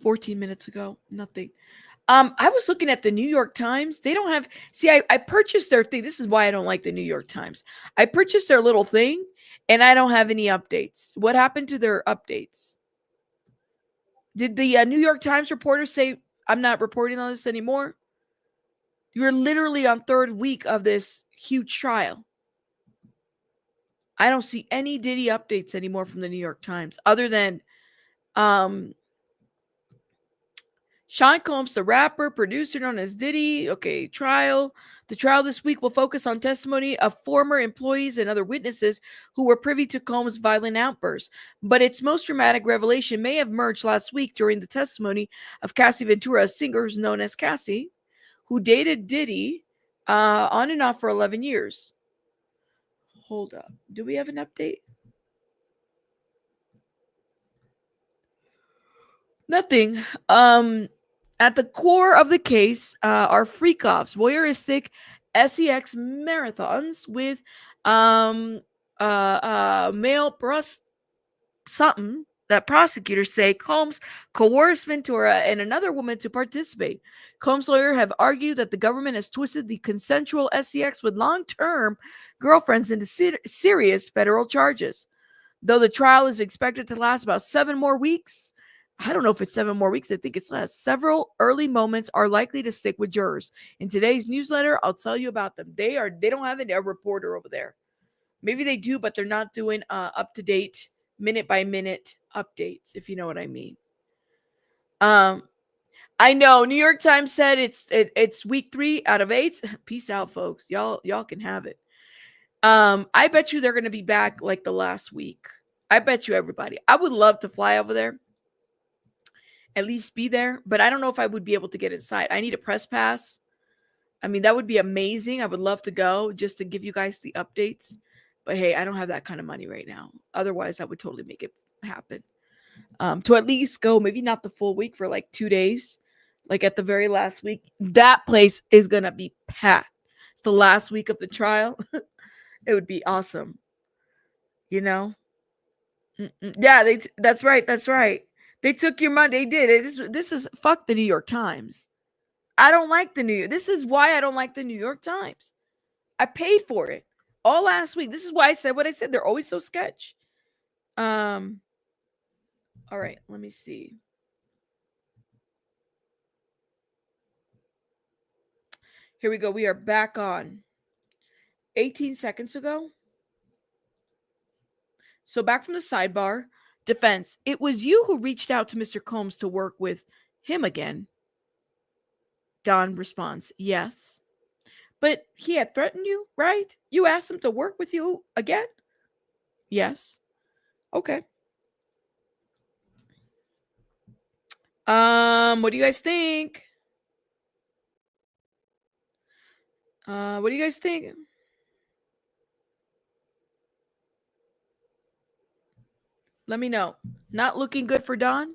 14 minutes ago. Nothing. I was looking at the New York Times. They don't have, see, I purchased their thing. This is why I don't like the New York Times. I purchased their little thing and I don't have any updates. What happened to their updates? Did the New York Times reporter say, I'm not reporting on this anymore? You're literally on third week of this huge trial. I don't see any Diddy updates anymore from the New York Times other than Sean Combs, the rapper, producer known as Diddy. Okay, trial. The trial this week will focus on testimony of former employees and other witnesses who were privy to Combs' violent outbursts. But its most dramatic revelation may have emerged last week during the testimony of Cassie Ventura, a singer who's known as Cassie, who dated Diddy on and off for 11 years. Hold up. Do we have an update? Nothing. At the core of the case are freak-offs, voyeuristic sex marathons with male something that prosecutors say Combs coerced Ventura and another woman to participate. Combs' lawyer have argued that the government has twisted the consensual sex with long-term girlfriends into serious federal charges. Though the trial is expected to last about 7 more weeks, I don't know if it's 7 more weeks. I think it's less. Several early moments are likely to stick with jurors. In today's newsletter, I'll tell you about them. They don't have a reporter over there. Maybe they do, but they're not doing up-to-date, minute-by-minute updates, if you know what I mean. I know New York Times said it's week 3 out of 8. Peace out, folks. Y'all can have it. I bet you they're going to be back like the last week. I bet you everybody. I would love to fly over there. At least be there, but I don't know if I would be able to get inside. I need a press pass. I mean, that would be amazing. I would love to go just to give you guys the updates. But hey, I don't have that kind of money right now. Otherwise, I would totally make it happen. To at least go, maybe not the full week, for like 2 days, like at the very last week. That place is going to be packed. It's the last week of the trial. It would be awesome. You know? Yeah, that's right. That's right. They took your money. They did. This is fuck the New York Times. I don't like the New York. This is why I don't like the New York Times. I paid for it all last week. This is why I said what I said. They're always so sketch. All right, let me see. Here we go. We are back on 18 seconds ago. So back from the sidebar. Defense. It was you who reached out to Mr. Combs to work with him again. Don responds, yes. But he had threatened you, right? You asked him to work with you again? Yes. Okay. What do you guys think? What do you guys think? Let me know. Not looking good for Don?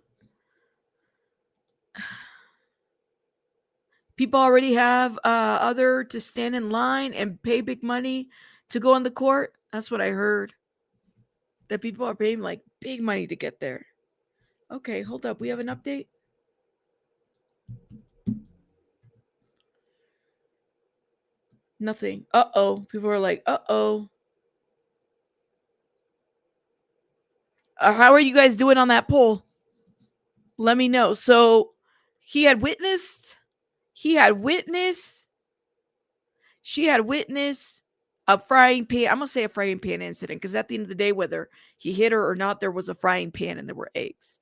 People already have other to stand in line and pay big money to go on the court. That's what I heard. That people are paying like big money to get there. Okay, hold up. We have an update. Nothing. Uh-oh. People are like, uh-oh. How are you guys doing on that poll? Let me know. So she had witnessed a frying pan. I'm going to say a frying pan incident because at the end of the day, whether he hit her or not, there was a frying pan and there were eggs.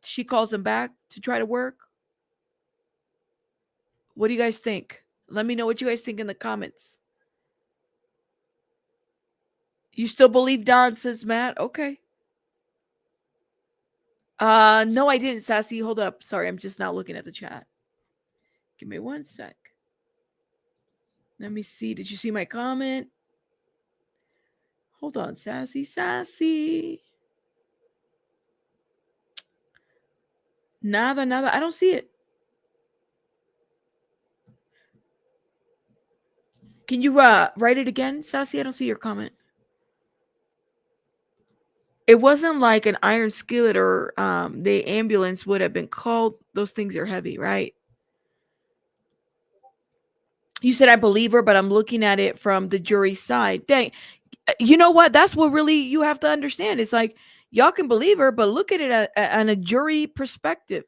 She calls him back to try to work. What do you guys think? Let me know what you guys think in the comments. You still believe Don, says Matt? Okay. No, I didn't, Sassy. Hold up. Sorry, I'm just now looking at the chat. Give me one sec. Let me see. Did you see my comment? Hold on, Sassy. Nada. I don't see it. Can you write it again, Sassy? I don't see your comment. It wasn't like an iron skillet or the ambulance would have been called. Those things are heavy, right? You said I believe her, but I'm looking at it from the jury side. Dang. You know what? That's what really you have to understand. It's like y'all can believe her, but look at it on a jury perspective.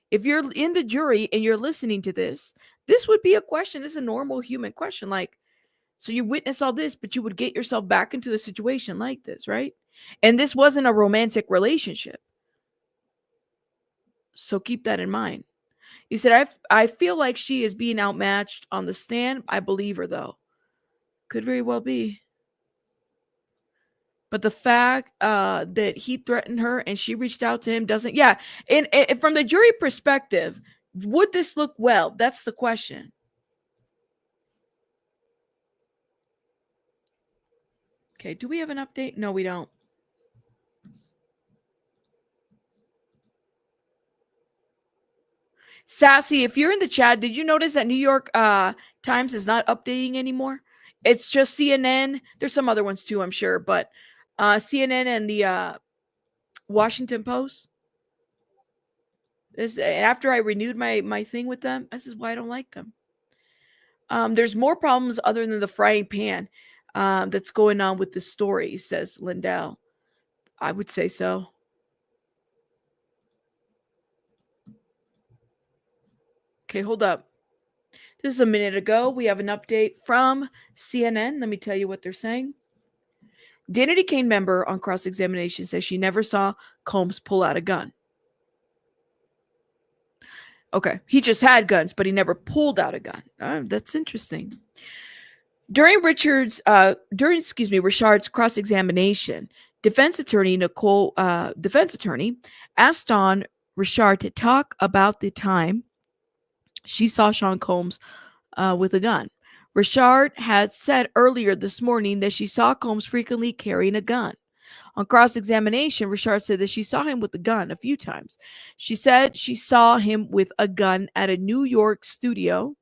If you're in the jury and you're listening to this would be a question. It's a normal human question. Like, so you witness all this, but you would get yourself back into a situation like this, right? And this wasn't a romantic relationship. So keep that in mind. You said, I feel like she is being outmatched on the stand. I believe her, though. Could very well be. But the fact that he threatened her and she reached out to him doesn't, yeah. And from the jury perspective, would this look well? That's the question. Okay, do we have an update? No, we don't. Sassy, if you're in the chat, did you notice that New York Times is not updating anymore? It's just CNN. There's some other ones too, I'm sure, but CNN and the Washington Post. After I renewed my thing with them, this is why I don't like them. There's more problems other than the frying pan that's going on with this story, says Lindell. I would say so. Okay, hold up. This is a minute ago. We have an update from CNN. Let me tell you what they're saying. Danity Kane member on cross-examination says she never saw Combs pull out a gun. Okay, he just had guns, but he never pulled out a gun. That's interesting. During Richard's cross-examination, defense attorney asked Dawn Richard to talk about the time she saw Sean Combs with a gun. Richard had said earlier this morning that she saw Combs frequently carrying a gun. On cross-examination, Richard said that she saw him with a gun a few times. She said she saw him with a gun at a New York studio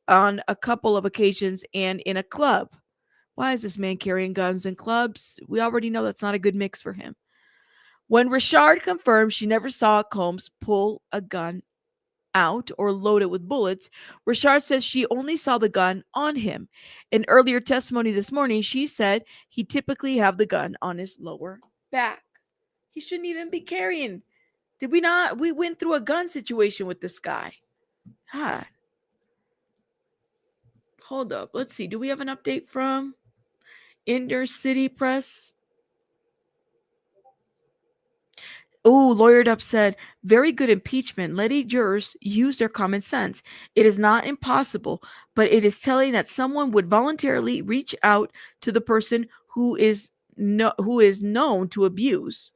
on a couple of occasions and in a club. Why is this man carrying guns in clubs? We already know that's not a good mix for him. When Richard confirmed she never saw Combs pull a gun out or loaded with bullets, Richard says she only saw the gun on him. In earlier testimony this morning, she said he typically have the gun on his lower back. He shouldn't even be carrying. Did we not? We went through a gun situation with this guy. God. Hold up. Let's see. Do we have an update from Inner City Press? Oh, Lawyered Up said, very good impeachment. Letting jurors use their common sense. It is not impossible, but it is telling that someone would voluntarily reach out to the person who is known to abuse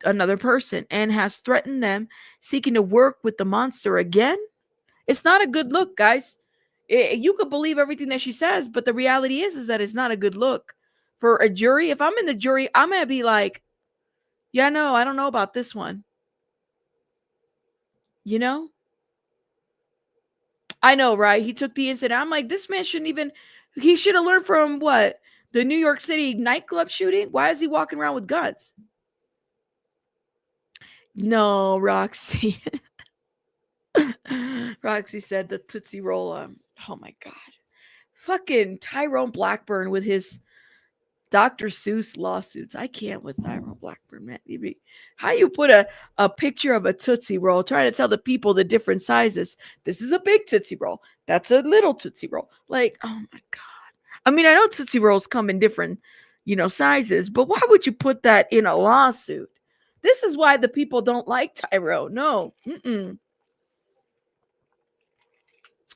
another person and has threatened them, seeking to work with the monster again. It's not a good look, guys. You could believe everything that she says, but the reality is that it's not a good look for a jury. If I'm in the jury, I'm gonna be like, yeah, no, I don't know about this one. You know? I know, right? He took the incident. I'm like, this man shouldn't even, he should have learned from what? The New York City nightclub shooting? Why is he walking around with guns? No, Roxy. Roxy said the Tootsie Roll. Oh my God. Fucking Tyrone Blackburn with his Dr. Seuss lawsuits. I can't with Tyrone Blackburn, man. How you put a picture of a Tootsie Roll, trying to tell the people the different sizes. This is a big Tootsie Roll. That's a little Tootsie Roll. Like, oh my God. I mean, I know Tootsie Rolls come in different, sizes, but why would you put that in a lawsuit? This is why the people don't like Tyrone. No.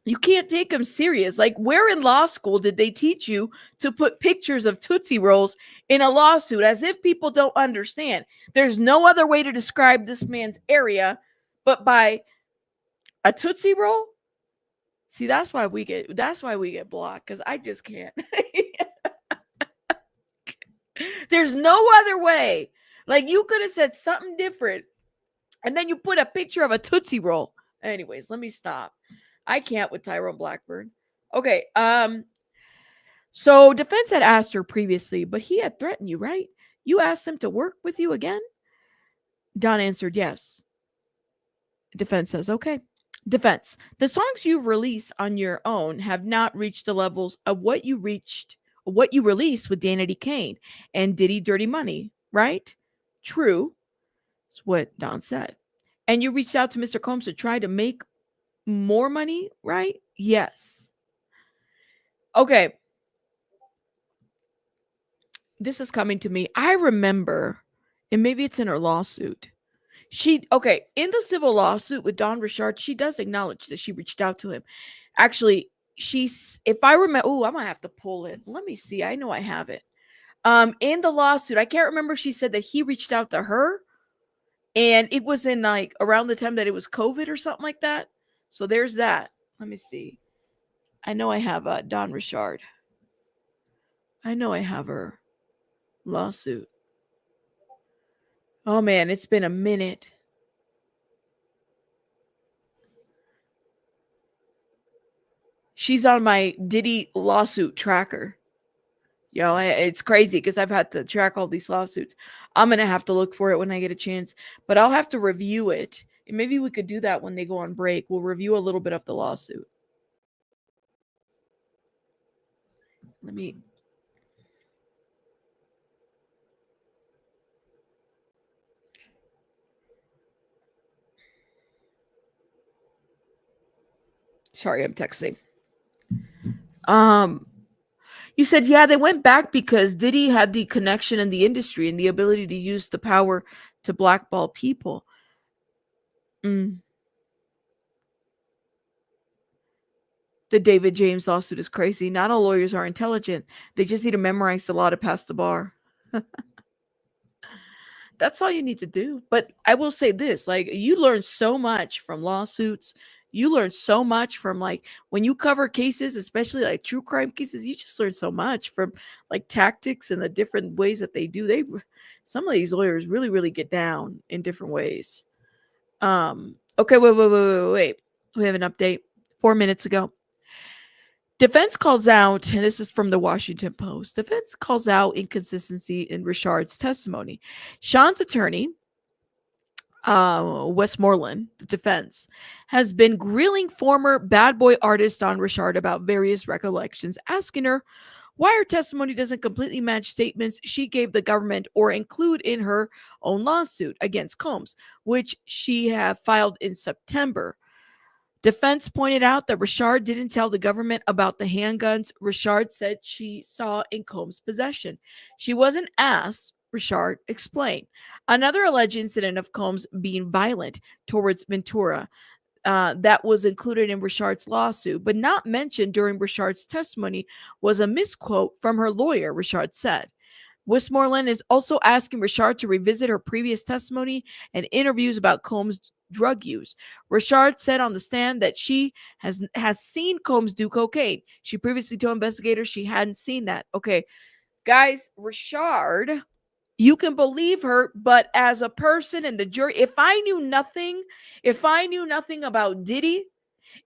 You can't take him serious. Like, where in law school did they teach you to put pictures of Tootsie Rolls in a lawsuit? As if people don't understand. There's no other way to describe this man's area but by a Tootsie Roll. See, that's why we get blocked, because I just can't. There's no other way. Like, you could have said something different, and then you put a picture of a Tootsie Roll. Anyways, let me stop. I can't with Tyrone Blackburn. Okay. So defense had asked her previously, but he had threatened you, right? You asked him to work with you again? Don answered yes. Defense says, okay. Defense, the songs you've released on your own have not reached the levels of what you released with Danity Kane and Diddy Dirty Money, right? True. That's what Don said. And you reached out to Mr. Combs to try to make more money, right? Yes. Okay. This is coming to me. I remember, and maybe it's in her lawsuit. In the civil lawsuit with Don Richard, she does acknowledge that she reached out to him. Actually, if I remember, I'm gonna have to pull it. Let me see. I know I have it. In the lawsuit, I can't remember if she said that he reached out to her, and it was in like around the time that it was COVID or something like that. So there's that. Let me see. I know I have Don Richard. I know I have her lawsuit. Oh man, it's been a minute. She's on my Diddy lawsuit tracker. It's crazy because I've had to track all these lawsuits. I'm going to have to look for it when I get a chance, but I'll have to review it. And maybe we could do that when they go on break. We'll review a little bit of the lawsuit. Sorry, I'm texting. You said, yeah, they went back because Diddy had the connection in the industry and the ability to use the power to blackball people. The David James lawsuit is crazy. Not all lawyers are intelligent. They just need to memorize the law to pass the bar. That's all you need to do. But I will say this, like, you learn so much from lawsuits. You learn so much from, like, when you cover cases, especially like true crime cases, you just learn so much from like tactics and the different ways that they do. Some of these lawyers really, really get down in different ways. Okay, wait. We have an update 4 minutes ago. Defense calls out, and this is from the Washington Post, defense calls out inconsistency in Richard's testimony. Sean's attorney Westmoreland, the defense, has been grilling former bad boy artist Don Richard about various recollections, asking her why her testimony doesn't completely match statements she gave the government or include in her own lawsuit against Combs, which she had filed in September. Defense pointed out that Richard didn't tell the government about the handguns Richard said she saw in Combs' possession. She wasn't asked, Richard explained. Another alleged incident of Combs being violent towards Ventura that was included in Richard's lawsuit, but not mentioned during Richard's testimony, was a misquote from her lawyer, Richard said. Westmoreland is also asking Richard to revisit her previous testimony and interviews about Combs' drug use. Richard said on the stand that she has seen Combs do cocaine. She previously told investigators she hadn't seen that. Okay, guys, Richard, you can believe her, but as a person in the jury, if I knew nothing about Diddy,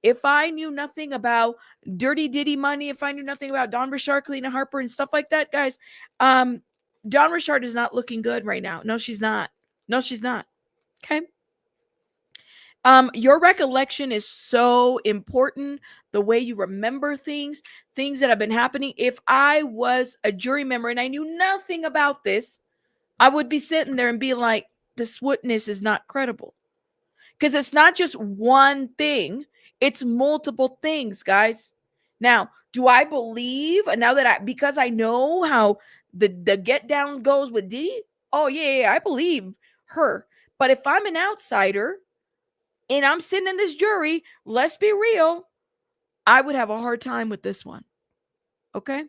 if I knew nothing about Dirty Diddy money, if I knew nothing about Don Richard, Kalena Harper, and stuff like that, guys, Don Richard is not looking good right now. No, she's not. No, she's not. Okay. Your recollection is so important. The way you remember things that have been happening. If I was a jury member and I knew nothing about this, I would be sitting there and be like, this witness is not credible. Because it's not just one thing, it's multiple things, guys. Now, do I believe now that because I know how the get down goes with Diddy? Oh, yeah, I believe her. But if I'm an outsider and I'm sitting in this jury, let's be real, I would have a hard time with this one. Okay?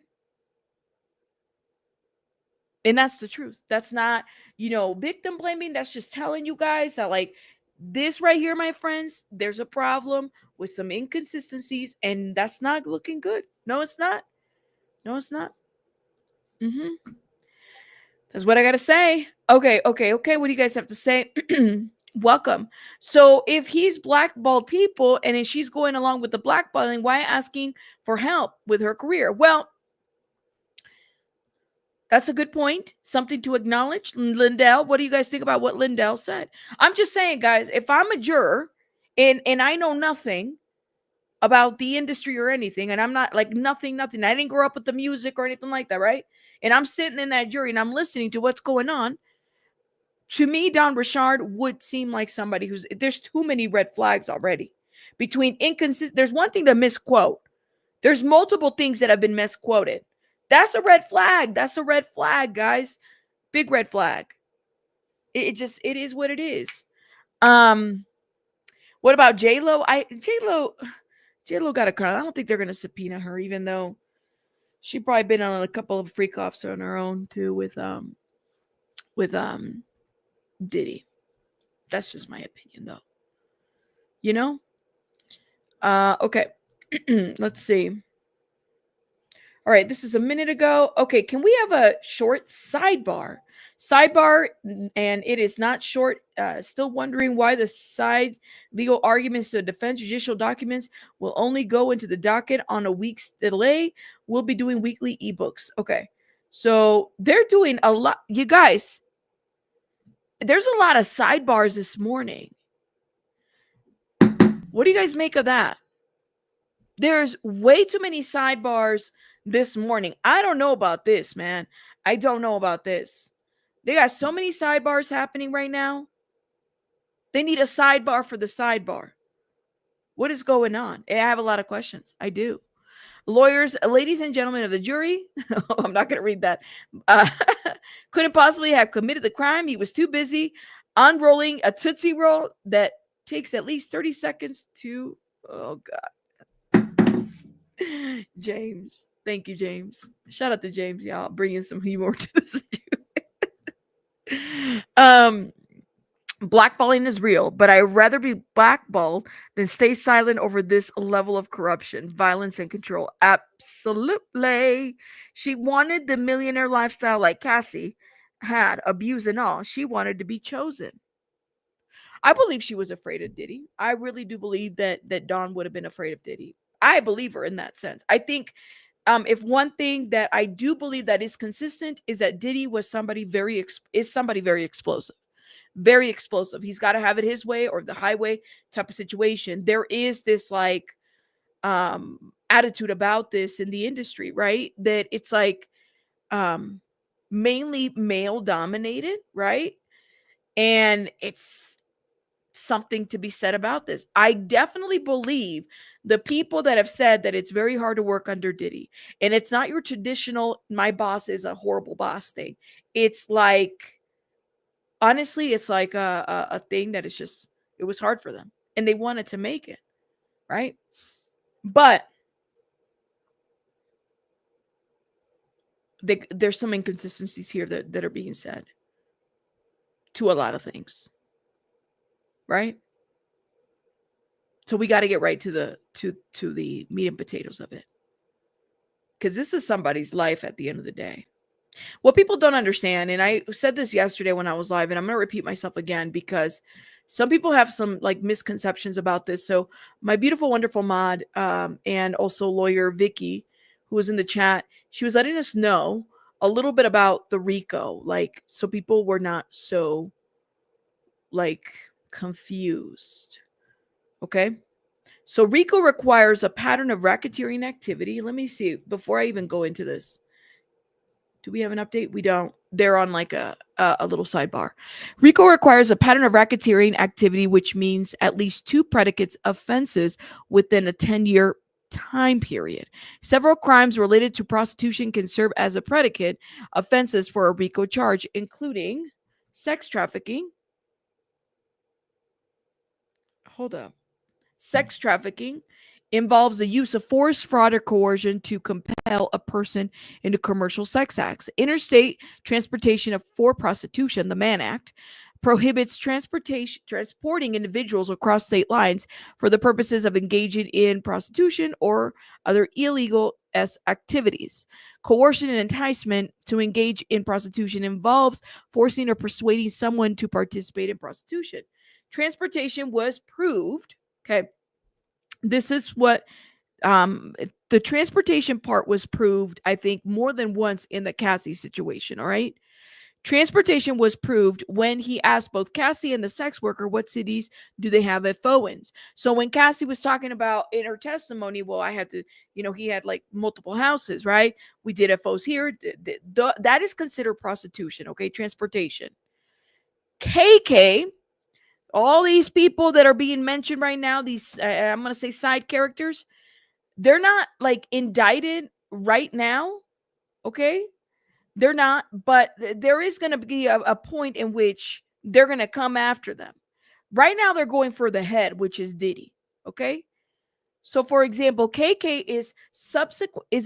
And that's the truth. That's not, victim blaming. That's just telling you guys that, like, this right here, my friends, there's a problem with some inconsistencies, and that's not looking good. No, it's not. No, it's not. That's what I got to say. Okay. What do you guys have to say? Welcome. So if he's blackballed people and if she's going along with the blackballing, why asking for help with her career? Well, that's a good point. Something to acknowledge. Lindell, what do you guys think about what Lindell said? I'm just saying, guys, if I'm a juror and I know nothing about the industry or anything, and I'm not like nothing, I didn't grow up with the music or anything like that, right? And I'm sitting in that jury and I'm listening to what's going on. To me, Don Richard would seem like somebody there's too many red flags already. Between inconsistent, there's one thing to misquote. There's multiple things that have been misquoted. That's a red flag. That's a red flag, guys. Big red flag. It is what it is. What about J-Lo? J-Lo got a crown. I don't think they're gonna subpoena her, even though she probably been on a couple of freak offs on her own too with Diddy. That's just my opinion, though. Okay. Let's see. All right, this is a minute ago. Okay, can we have a short sidebar? And it is not short. Still wondering why the side legal arguments to defense judicial documents will only go into the docket on a week's delay. We'll be doing weekly ebooks. Okay, so they're doing a lot. You guys, there's a lot of sidebars this morning. What do you guys make of that? There's way too many sidebars this morning. I don't know about this, man. I don't know about this. They got so many sidebars happening right now. They need a sidebar for the sidebar. What is going on? I have a lot of questions. I do. Lawyers, ladies and gentlemen of the jury, I'm not going to read that, couldn't possibly have committed the crime. He was too busy unrolling a Tootsie Roll that takes at least 30 seconds to, oh God. James. Thank you, James. Shout out to James, y'all. Bringing some humor to this. Blackballing is real, but I'd rather be blackballed than stay silent over this level of corruption, violence, and control. Absolutely. She wanted the millionaire lifestyle like Cassie had, abuse and all. She wanted to be chosen. I believe she was afraid of Diddy. I really do believe that Dawn would have been afraid of Diddy. I believe her in that sense. I think if one thing that I do believe that is consistent is that Diddy was somebody very explosive. very explosive. He's got to have it his way or the highway type of situation. There is this like attitude about this in the industry, right? That it's like um mainly male dominated, right? And it's something to be said about this. I definitely believe the people that have said that it's very hard to work under Diddy, and it's not your traditional my boss is a horrible boss thing. It's like honestly, it's like a thing that is just it was hard for them and they wanted to make it, right? But there's some inconsistencies here that are being said to a lot of things, right? So we got to get right to the meat and potatoes of it, because this is somebody's life at the end of the day. What people don't understand, and I said this yesterday when I was live, and I'm going to repeat myself again because some people have some like misconceptions about this. So my beautiful, wonderful mod, and also lawyer Vicky, who was in the chat, she was letting us know a little bit about the RICO, like so people were not so like confused. Okay. So RICO requires a pattern of racketeering activity. Let me see before I even go into this. Do we have an update? We don't. They're on like a little sidebar. RICO requires a pattern of racketeering activity, which means at least two predicates offenses within a 10-year time period. Several crimes related to prostitution can serve as a predicate offenses for a RICO charge, including sex trafficking. Hold up. Sex trafficking involves the use of force, fraud, or coercion to compel a person into commercial sex acts. Interstate transportation for prostitution, the Mann Act, prohibits transporting individuals across state lines for the purposes of engaging in prostitution or other illegal activities. Coercion and enticement to engage in prostitution involves forcing or persuading someone to participate in prostitution. Transportation was proved. Okay. This is what the transportation part was proved, I think, more than once in the Cassie situation. All right. Transportation was proved when he asked both Cassie and the sex worker what cities do they have FOINs. So when Cassie was talking about in her testimony, well, I had to, he had like multiple houses, right? We did FOs here. That is considered prostitution. Okay. Transportation. KK, all these people that are being mentioned right now, these I'm going to say side characters, they're not like indicted right now. Okay. They're not, but there is going to be a point in which they're going to come after them. Right now, they're going for the head, which is Diddy. Okay. So, for example, KK is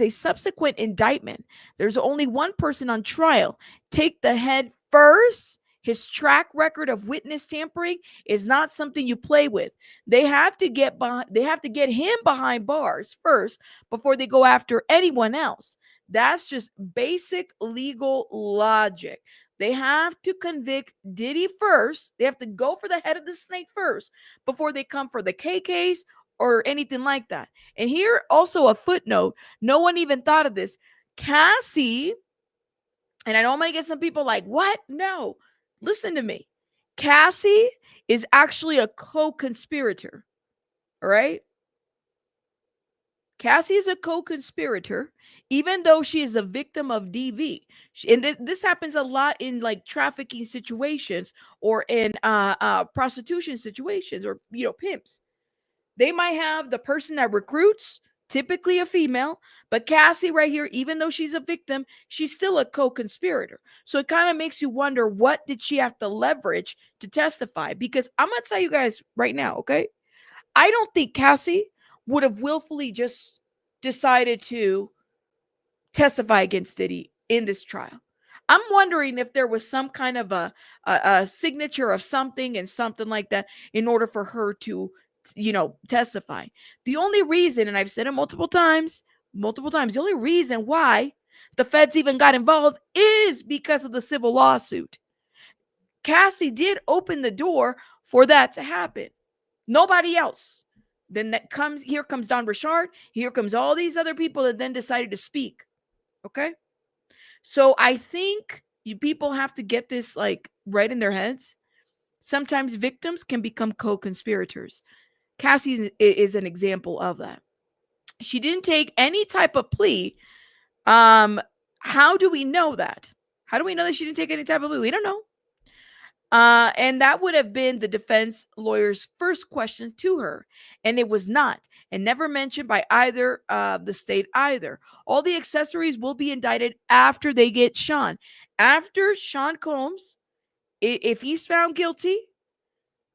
a subsequent indictment. There's only one person on trial. Take the head first. His track record of witness tampering is not something you play with. They have to get him behind bars first before they go after anyone else. That's just basic legal logic. They have to convict Diddy first. They have to go for the head of the snake first before they come for the KKs or anything like that. And here also a footnote. No one even thought of this. Cassie, and I know I'm going to get some people like, what? No, listen to me. Cassie is actually a co-conspirator. All right. Cassie is a co-conspirator, even though she is a victim of DV. And this happens a lot in like trafficking situations or in prostitution situations or, pimps. They might have the person that recruits, typically a female, but Cassie right here, even though she's a victim, she's still a co-conspirator. So it kind of makes you wonder, what did she have to leverage to testify? Because I'm going to tell you guys right now, okay? I don't think Cassie would have willfully just decided to testify against Diddy in this trial. I'm wondering if there was some kind of a signature of something and something like that in order for her to, testify. The only reason, and I've said it multiple times, the only reason why the feds even got involved is because of the civil lawsuit. Cassie did open the door for that to happen. Nobody else. Then here comes Don Richard. Here comes all these other people that then decided to speak. Okay. So I think people have to get this like right in their heads. Sometimes victims can become co-conspirators. Cassie is an example of that. She didn't take any type of plea. How do we know that? How do we know that she didn't take any type of plea? We don't know. And that would have been the defense lawyer's first question to her. And it was not, and never mentioned by either the state either. All the accessories will be indicted after they get Sean. After Sean Combs, if he's found guilty,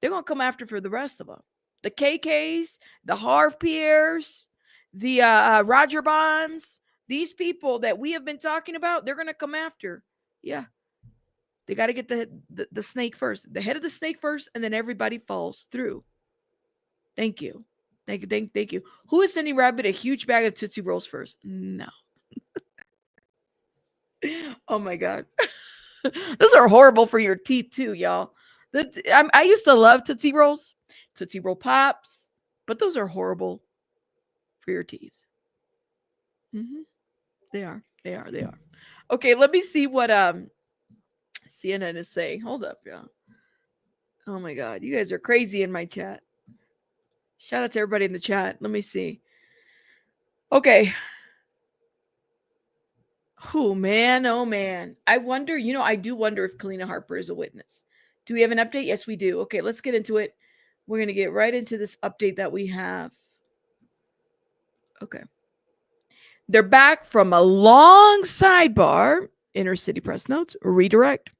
they're going to come after for the rest of them. The KKs, the Harv Pierres, the Roger Bonds, these people that we have been talking about, they're going to come after. Yeah. They got to get the snake first, the head of the snake first, and then everybody falls through. Thank you. Thank you. Who is sending Rabbit a huge bag of Tootsie Rolls first? No. Oh my God. Those are horrible for your teeth too, y'all. I used to love Tootsie Rolls, Tootsie Roll Pops, but those are horrible for your teeth. Mm-hmm. They are. Okay, let me see what CNN is saying. Hold up, y'all. Oh my God, you guys are crazy in my chat. Shout out to everybody in the chat. Let me see. Okay. Oh man. I wonder, I do wonder if Kalena Harper is a witness. Do we have an update? Yes, we do. Okay, let's get into it. We're going to get right into this update that we have. Okay. They're back from a long sidebar. Inner City Press Notes. Redirect.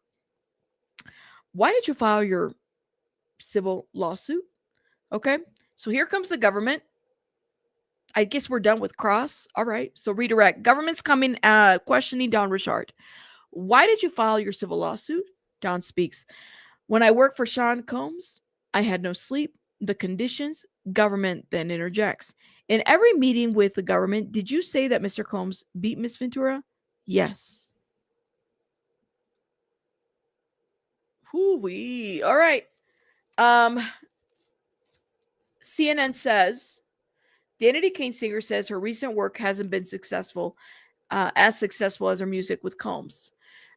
Why did you file your civil lawsuit? Okay. So here comes the government. I guess we're done with Cross. All right. So redirect. Government's coming questioning Don Richard. Why did you file your civil lawsuit? Don speaks. When I worked for Sean Combs, I had no sleep. The conditions, government then interjects. In every meeting with the government, did you say that Mr. Combs beat Miss Ventura? Yes. Hoo-wee. All right. CNN says, Danity Kane Singer says her recent work hasn't been successful, as successful as her music with Combs.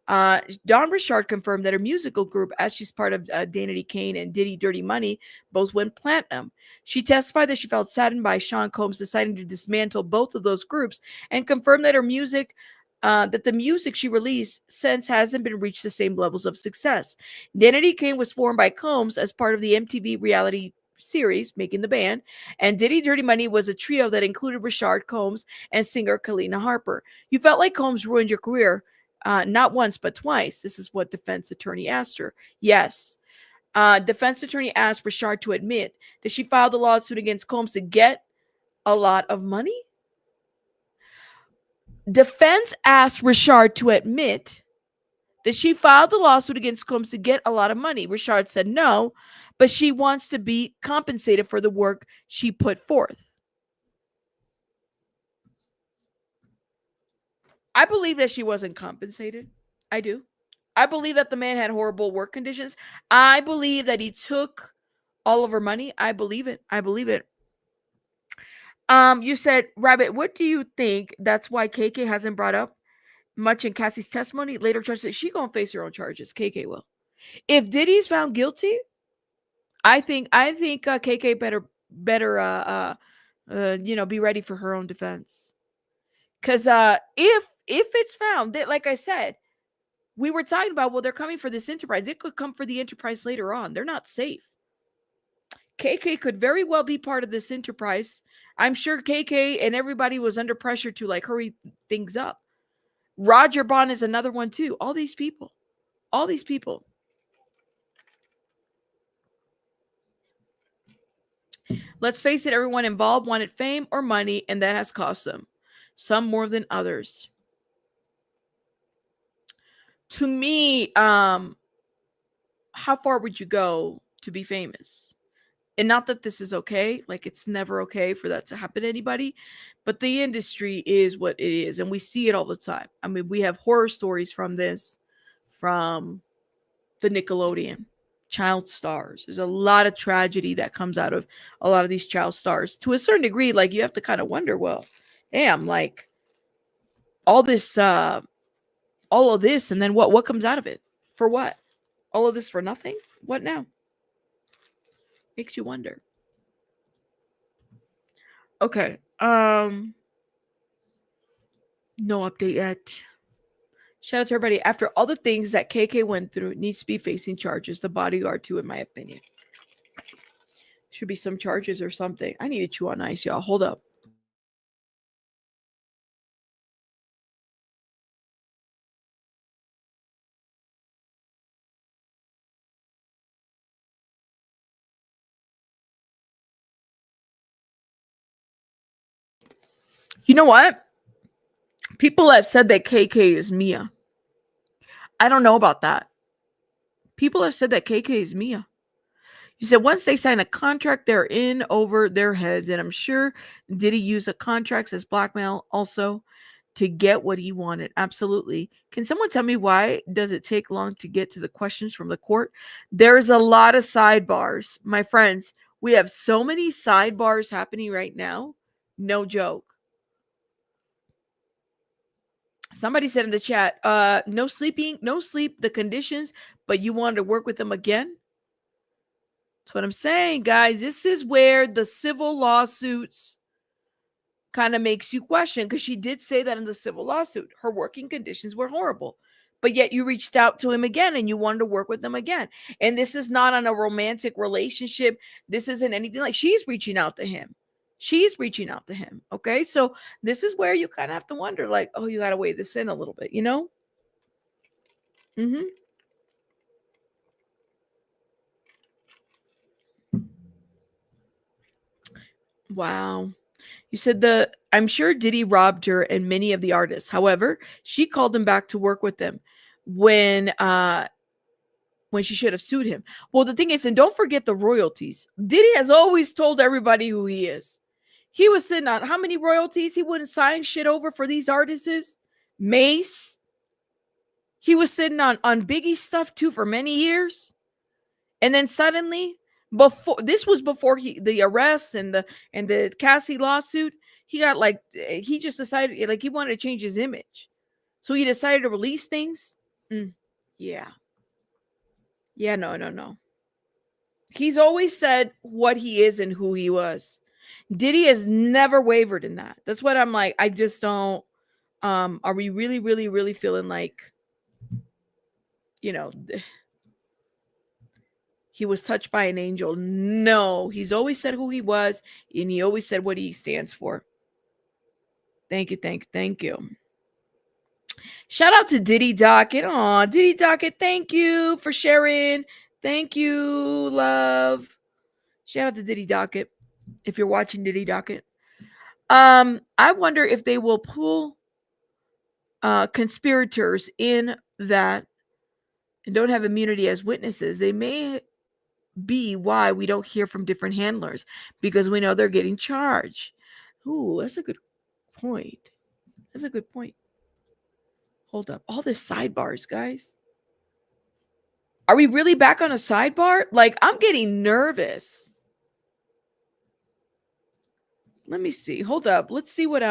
Dawn Richard confirmed that her musical group, as she's part of Danity Kane and Diddy Dirty Money, both went platinum. She testified that she felt saddened by Sean Combs deciding to dismantle both of those groups and confirmed that her music, that the music she released since hasn't been reached the same levels of success. Danity Kane was formed by Combs as part of the MTV reality series Making the Band, and Diddy Dirty Money was a trio that included Richard Combs and singer Kalena Harper. You felt like Combs ruined your career. Not once, but twice. This is what defense attorney asked her. Yes. Defense attorney asked Richard to admit that she filed a lawsuit against Combs to get a lot of money. Defense asked Richard to admit that she filed a lawsuit against Combs to get a lot of money. Richard said no, but she wants to be compensated for the work she put forth. I believe that she wasn't compensated. I do. I believe that the man had horrible work conditions. I believe that he took all of her money. I believe it. You said, Rabbit, what do you think? That's why KK hasn't brought up much in Cassie's testimony. Later charges, she gonna face her own charges. KK will. If Diddy's found guilty, I think KK better be ready for her own defense. Because if it's found that, like I said, we were talking about, well, they're coming for this enterprise. It could come for the enterprise later on. They're not safe. KK could very well be part of this enterprise. I'm sure KK and everybody was under pressure to hurry things up. Roger Bond is another one too. All these people. Let's face it, everyone involved wanted fame or money, and that has cost them. Some more than others. To me, how far would you go to be famous? And not that this is okay. It's never okay for that to happen to anybody. But the industry is what it is. And we see it all the time. I mean, we have horror stories from this, from the Nickelodeon. Child stars. There's a lot of tragedy that comes out of a lot of these child stars. To a certain degree, you have to kind of wonder, well, damn, all of this, and then what comes out of it? For what? All of this for nothing? What now? Makes you wonder. Okay. No update yet. Shout out to everybody. After all the things that KK went through, needs to be facing charges. The bodyguard too, in my opinion. Should be some charges or something. I need to chew on ice, y'all. Hold up. You know what? People have said that KK is Mia. I don't know about that. People have said that KK is Mia. You said once they sign a contract, they're in over their heads. And I'm sure Diddy use a contract as blackmail also to get what he wanted. Absolutely. Can someone tell me why does it take long to get to the questions from the court? There's a lot of sidebars. My friends, we have so many sidebars happening right now. No joke. Somebody said in the chat, no sleeping, no sleep, the conditions, but you wanted to work with them again? That's what I'm saying, guys. This is where the civil lawsuits kind of makes you question, because she did say that in the civil lawsuit. Her working conditions were horrible. But yet you reached out to him again and you wanted to work with him again. And this is not on a romantic relationship. This isn't anything like she's reaching out to him. She's reaching out to him. Okay. So this is where you kind of have to wonder, like, oh, you got to weigh this in a little bit, you know? Mm-hmm. Wow. You said I'm sure Diddy robbed her and many of the artists. However, she called him back to work with them when she should have sued him. Well, the thing is, and don't forget the royalties. Diddy has always told everybody who he is. He was sitting on how many royalties he wouldn't sign shit over for these artists? Mace. He was sitting on Biggie stuff too for many years. And then suddenly, before the arrests and the Cassie lawsuit, he got like, he just decided like he wanted to change his image. So he decided to release things. Yeah. Yeah, no. He's always said what he is and who he was. Diddy has never wavered in that. That's what I'm like. I just don't. Are we really, really, really feeling like, you know, he was touched by an angel? No, he's always said who he was, and he always said what he stands for. Thank you. Shout out to Diddy Docket. Aw, Diddy Docket, thank you for sharing. Thank you, love. Shout out to Diddy Docket. If you're watching Diddy Docket. I wonder if they will pull conspirators in that and don't have immunity as witnesses. They may be why we don't hear from different handlers, because we know they're getting charged. Ooh, that's a good point. That's a good point. Hold up. All this sidebars, guys. Are we really back on a sidebar? Like, I'm getting nervous. Let me see. Hold up. Let's see what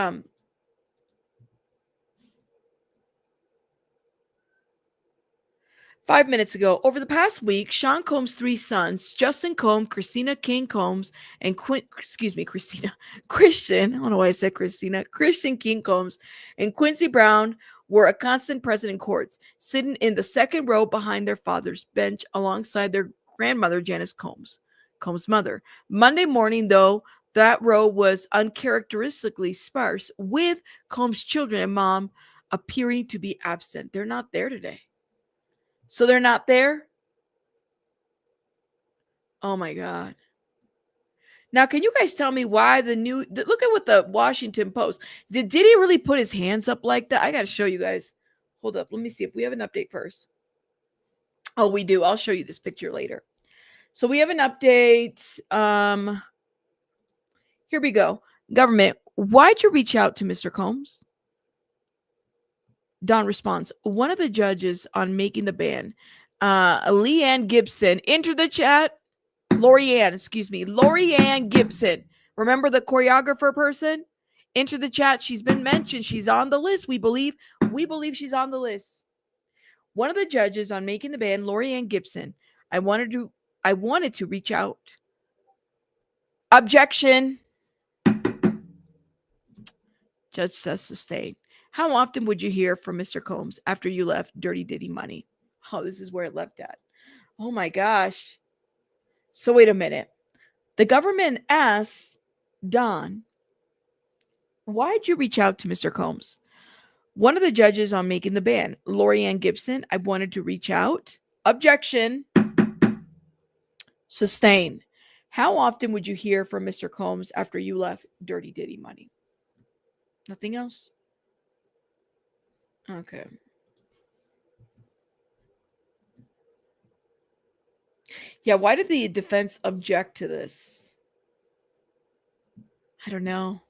5 minutes ago. Over the past week, Sean Combs' three sons, Justin Combs, Christina King Combs, and Christian. I don't know why I said Christina. Christian King Combs and Quincy Brown were a constant present in courts, sitting in the second row behind their father's bench alongside their grandmother, Janice Combs, Combs' mother. Monday morning, though, that row was uncharacteristically sparse, with Combs' children and mom appearing to be absent. They're not there today. So they're not there? Oh my God. Now, can you guys tell me why look at what the Washington Post, did he really put his hands up like that? I got to show you guys. Hold up. Let me see if we have an update first. Oh, we do. I'll show you this picture later. So we have an update. Here we go. Government, why'd you reach out to Mr. Combs? Don responds, one of the judges on making the ban, Leanne Gibson, enter the chat. Lorianne Gibson. Remember the choreographer person? Enter the chat. She's been mentioned. She's on the list. We believe she's on the list. One of the judges on making the ban, Lorianne Gibson. I wanted to reach out Objection. Judge says sustained. How often would you hear from Mr. Combs after you left Dirty Diddy Money? Oh, this is where it left at. Oh my gosh. So wait a minute. The government asks Don, why'd you reach out to Mr. Combs? One of the judges on making the ban, Lori Ann Gibson, I wanted to reach out. Objection. Sustained. How often would you hear from Mr. Combs after you left Dirty Diddy Money? Nothing else? Okay. Yeah, why did the defense object to this? I don't know.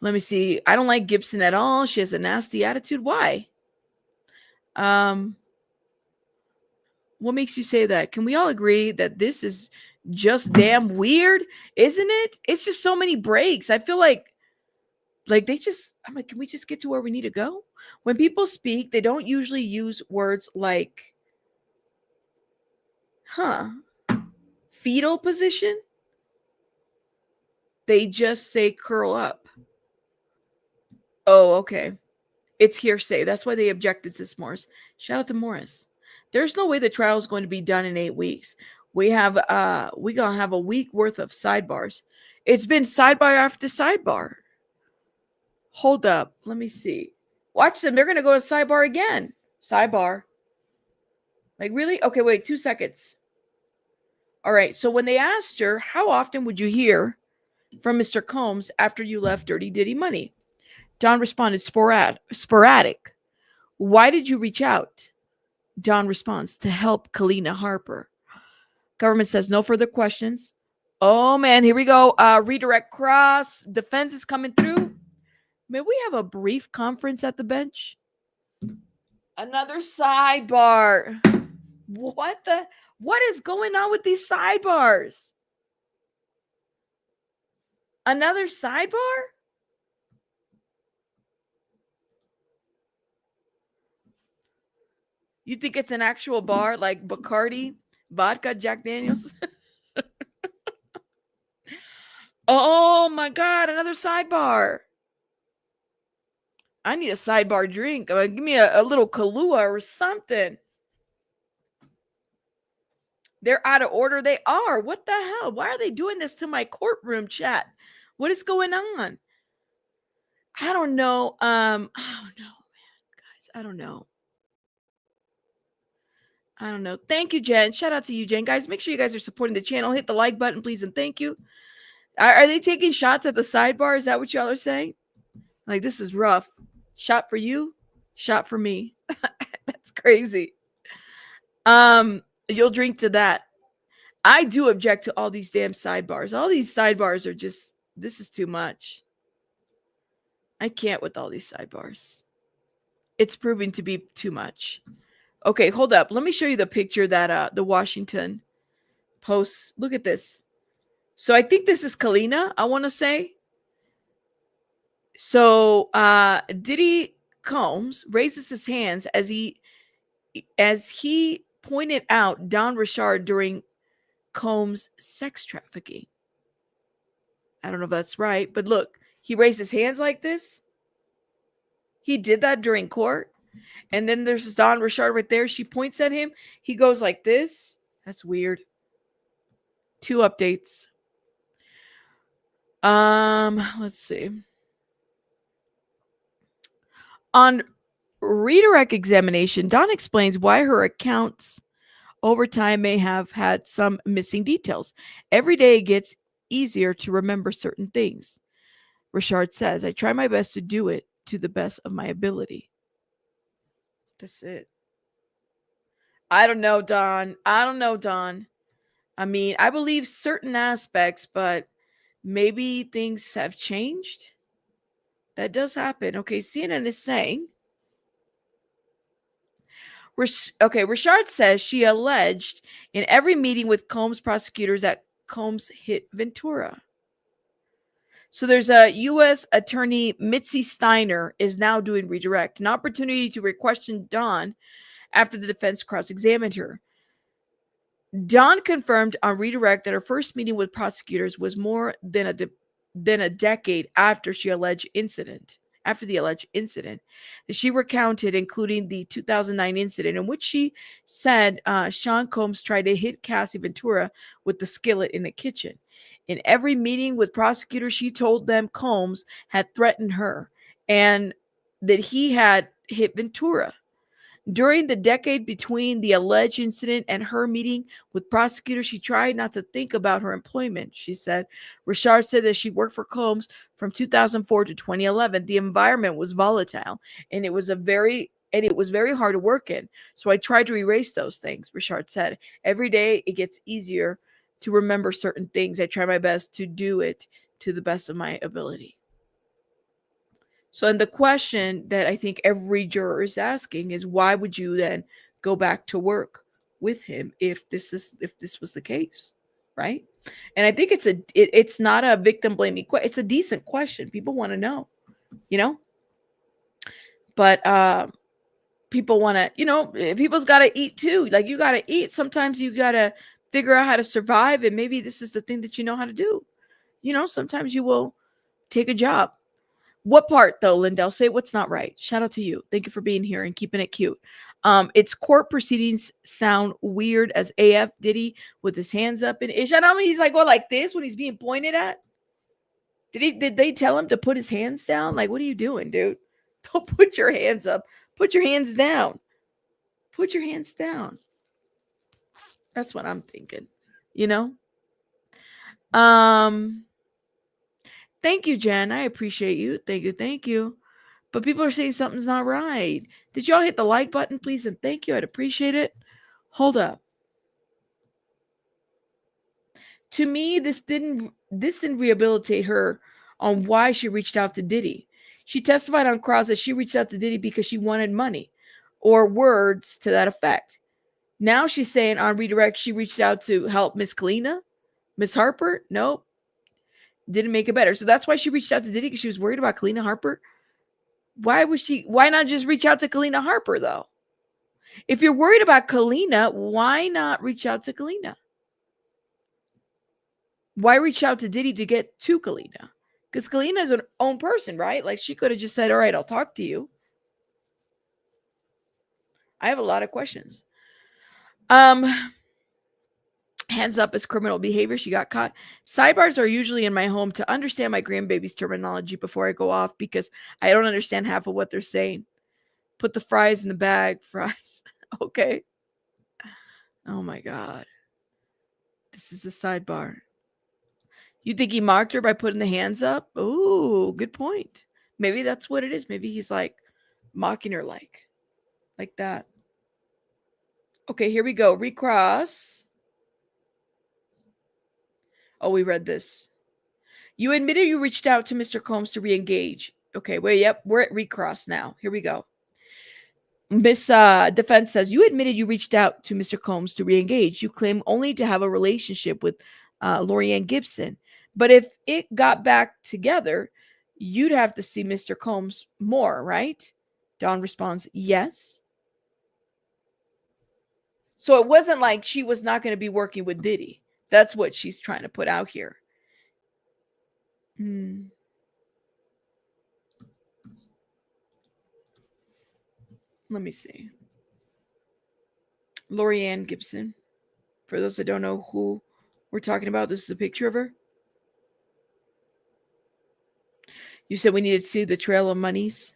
Let me see. I don't like Gibson at all. She has a nasty attitude. Why? What makes you say that? Can we all agree that this is just damn weird? Isn't it? It's just so many breaks. I feel like they just, I'm like, can we just get to where we need to go? When people speak, they don't usually use words like, fetal position. They just say curl up. Oh, okay. It's hearsay. That's why they objected to this, Morris. Shout out to Morris. There's no way the trial is going to be done in 8 weeks. We gonna have a week worth of sidebars. It's been sidebar after sidebar. Hold up. Let me see. Watch them. They're gonna go to sidebar again. Sidebar. Like, really? Okay, wait, 2 seconds. All right. So when they asked her, how often would you hear from Mr. Combs after you left Dirty Diddy Money? Don responded, sporadic. Why did you reach out? Don responds, to help Kalena Harper. Government says no further questions. Oh, man, here we go. Redirect cross. Defense is coming through. May we have a brief conference at the bench? Another sidebar. What is going on with these sidebars? Another sidebar? You think it's an actual bar like Bacardi, vodka, Jack Daniels? Oh my God, another sidebar. I need a sidebar drink. Give me a little Kahlua or something. They're out of order. They are. What the hell? Why are they doing this to my courtroom chat? What is going on? I don't know. I don't know, man. Guys, I don't know. I don't know. Thank you, Jen. Shout out to you, Jen. Guys, make sure you guys are supporting the channel. Hit the like button, please, and thank you. Are they taking shots at the sidebar? Is that what y'all are saying? Like, this is rough. Shot for you, shot for me. That's crazy. You'll drink to that. I do object to all these damn sidebars. All these sidebars are just, this is too much. I can't with all these sidebars. It's proving to be too much. Okay, hold up. Let me show you the picture that the Washington Post. Look at this. So I think this is Kalena, I want to say. So Diddy Combs raises his hands as he pointed out Don Richard during Combs' sex trafficking. I don't know if that's right, but look, he raised his hands like this. He did that during court. And then there's Don Richard right there. She points at him. He goes like this. That's weird. 2 updates. Let's see. On redirect examination, Dawn explains why her accounts over time may have had some missing details. Every day it gets easier to remember certain things. Richard says, I try my best to do it to the best of my ability. That's it. I don't know, Don. I mean, I believe certain aspects, but maybe things have changed. That does happen. Okay, CNN is saying. Richard says she alleged in every meeting with Combs prosecutors that Combs hit Ventura. So there's a U.S. attorney, Mitzi Steiner, is now doing redirect, an opportunity to re-question Dawn after the defense cross-examined her. Dawn confirmed on redirect that her first meeting with prosecutors was more than a decade after the alleged incident that she recounted, including the 2009 incident in which she said Sean Combs tried to hit Cassie Ventura with the skillet in the kitchen. In every meeting with prosecutors, she told them Combs had threatened her and that he had hit Ventura. During the decade between the alleged incident and her meeting with prosecutors, she tried not to think about her employment, she said. Richard said that she worked for Combs from 2004 to 2011. The environment was volatile and it was very hard to work in. So I tried to erase those things, Richard said. Every day it gets easier to remember certain things. I try my best to do it to the best of my ability. So, and the question that I think every juror is asking is, why would you then go back to work with him if this was the case, right? And I think it's not a victim blaming question. It's a decent question. People want to know, you know. But people want to, people's got to eat too. Like, you got to eat. Sometimes you got to figure out how to survive, and maybe this is the thing that you know how to do. Sometimes you will take a job. What part, though, Lindell? Say what's not right. Shout out to you. Thank you for being here and keeping it cute. Its court proceedings sound weird as AF. Diddy with his hands up in ish. I know he's like, well, like this when he's being pointed at. Did they tell him to put his hands down? Like, what are you doing, dude? Don't put your hands up. Put your hands down. Put your hands down. That's what I'm thinking. Thank you, Jen. I appreciate you. Thank you. But people are saying something's not right. Did y'all hit the like button, please? And thank you. I'd appreciate it. Hold up. To me, this didn't rehabilitate her on why she reached out to Diddy. She testified on cross that she reached out to Diddy because she wanted money, or words to that effect. Now she's saying on redirect she reached out to help Miss Kalena, Miss Harper. Nope. Didn't make it better. So that's why she reached out to Diddy, because she was worried about Kalena Harper. Why not just reach out to Kalena Harper, though? If you're worried about Kalena, why not reach out to Kalena? Why reach out to Diddy to get to Kalena? Because Kalena is her own person, right? Like, she could have just said, all right, I'll talk to you. I have a lot of questions. Hands up as criminal behavior. She got caught. Sidebars are usually in my home to understand my grandbaby's terminology before I go off, because I don't understand half of what they're saying. Put the fries in the bag. Fries. Okay. Oh my God. This is a sidebar. You think he mocked her by putting the hands up? Oh, good point. Maybe that's what it is. Maybe he's like mocking her like that. Okay, here we go. Recross. Oh, we read this. You admitted you reached out to Mr. Combs to re-engage. Okay, wait, yep, we're at recross now. Here we go. Miss Defense says, you admitted you reached out to Mr. Combs to re-engage. You claim only to have a relationship with Lorianne Gibson. But if it got back together, you'd have to see Mr. Combs more, right? Dawn responds, yes. So it wasn't like she was not going to be working with Diddy. That's what she's trying to put out here. Let me see. Lorianne Gibson. For those that don't know who we're talking about, this is a picture of her. You said we needed to see the trail of monies.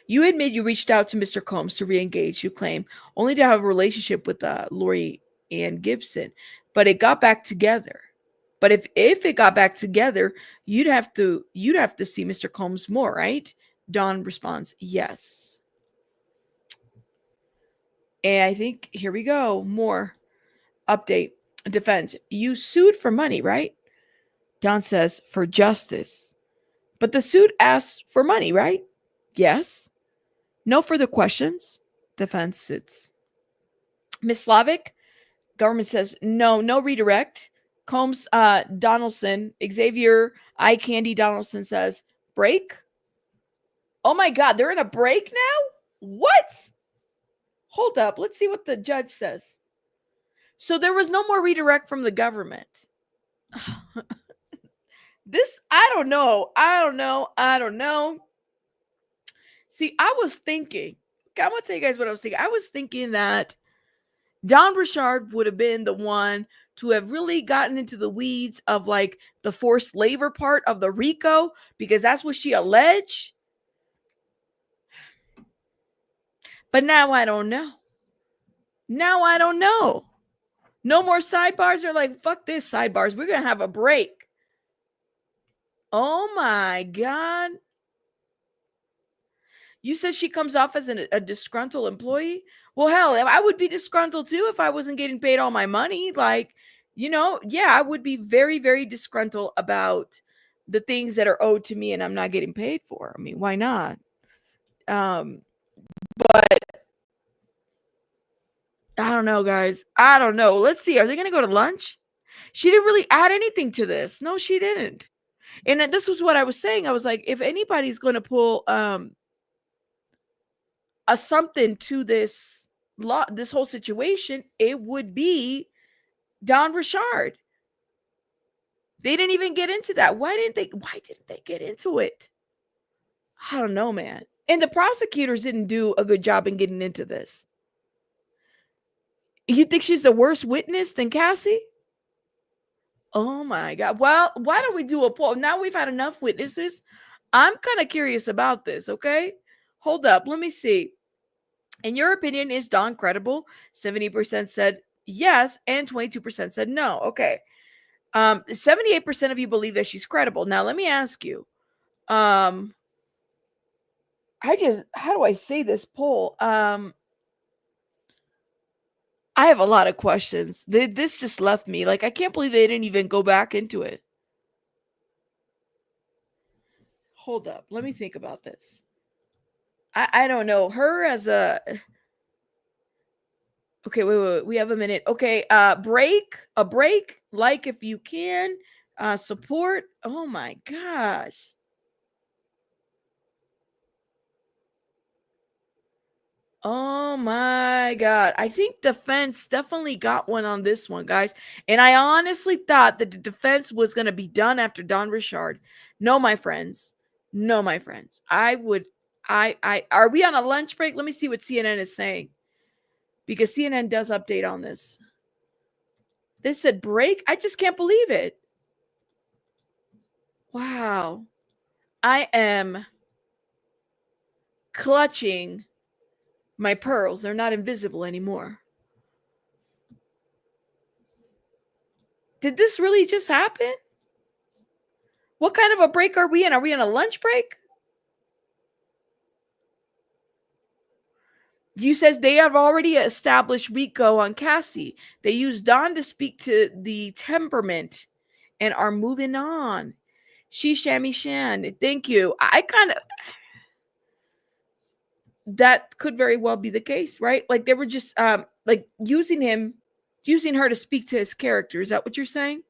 You admit you reached out to Mr. Combs to re-engage, you claim, only to have a relationship with Lorianne Gibson. But it got back together. But if it got back together, you'd have to see Mr. Combs more, right? Dawn responds, yes. And I think, here we go, more update. Defense, you sued for money, right? Dawn says, for justice. But the suit asks for money, right? Yes. No further questions. Defense sits. Miss Slavic, government says, no redirect. Combs, Donaldson, Xavier, Eye Candy Donaldson says, break? Oh my God, they're in a break now? What? Hold up. Let's see what the judge says. So there was no more redirect from the government. I don't know. I don't know. See, I was thinking, I'm going to tell you guys what I was thinking. I was thinking that Don Richard would have been the one to have really gotten into the weeds of like the forced labor part of the RICO, because that's what she alleged. But now I don't know. Now I don't know. No more sidebars. They're like, fuck this sidebars. We're going to have a break. Oh my God. You said she comes off as a disgruntled employee? Well, hell, I would be disgruntled too if I wasn't getting paid all my money. Like, yeah, I would be very, very disgruntled about the things that are owed to me and I'm not getting paid for. I mean, why not? But I don't know, guys. I don't know. Let's see. Are they going to go to lunch? She didn't really add anything to this. No, she didn't. And this was what I was saying. I was like, if anybody's going to pull a something to this whole situation, it would be Don Richard. They didn't even get into that. Why didn't they get into it? I don't know, man. And the prosecutors didn't do a good job in getting into this. You think she's the worst witness than Cassie? Oh my God. Well, why don't we do a poll? Now we've had enough witnesses. I'm kind of curious about this, okay? Hold up. Let me see. In your opinion, is Dawn credible? 70% said yes, and 22% said no. Okay. 78% of you believe that she's credible. Now, let me ask you. How do I say this poll? I have a lot of questions. This just left me. Like, I can't believe they didn't even go back into it. Hold up. Let me think about this. I don't know. Her as a... Okay, wait. We have a minute. Okay, a break. Like if you can. Support. Oh my gosh. Oh my God. I think defense definitely got one on this one, guys. And I honestly thought that the defense was going to be done after Don Richard. No, my friends. No, my friends. Are we on a lunch break? Let me see what CNN is saying, because CNN does update on this. They said break. I just can't believe it. Wow. I am clutching my pearls. They're not invisible anymore. Did this really just happen? What kind of a break are we in? Are we on a lunch break? You said they have already established RICO on Cassie. They used Don to speak to the temperament and are moving on. She Shammy Shan. Thank you. I kind of... That could very well be the case, right? Like they were just like using her to speak to his character. Is that what you're saying?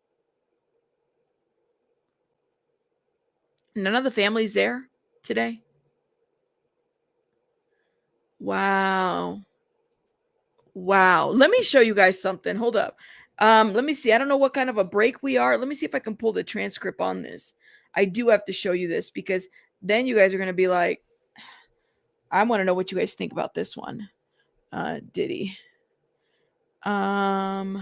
None of the family's there today? Wow. Let me show you guys something. Hold up. Let me see. I don't know what kind of a break we are. Let me see if I can pull the transcript on this. I do have to show you this, because then you guys are going to be like, I want to know what you guys think about this one. Diddy. Does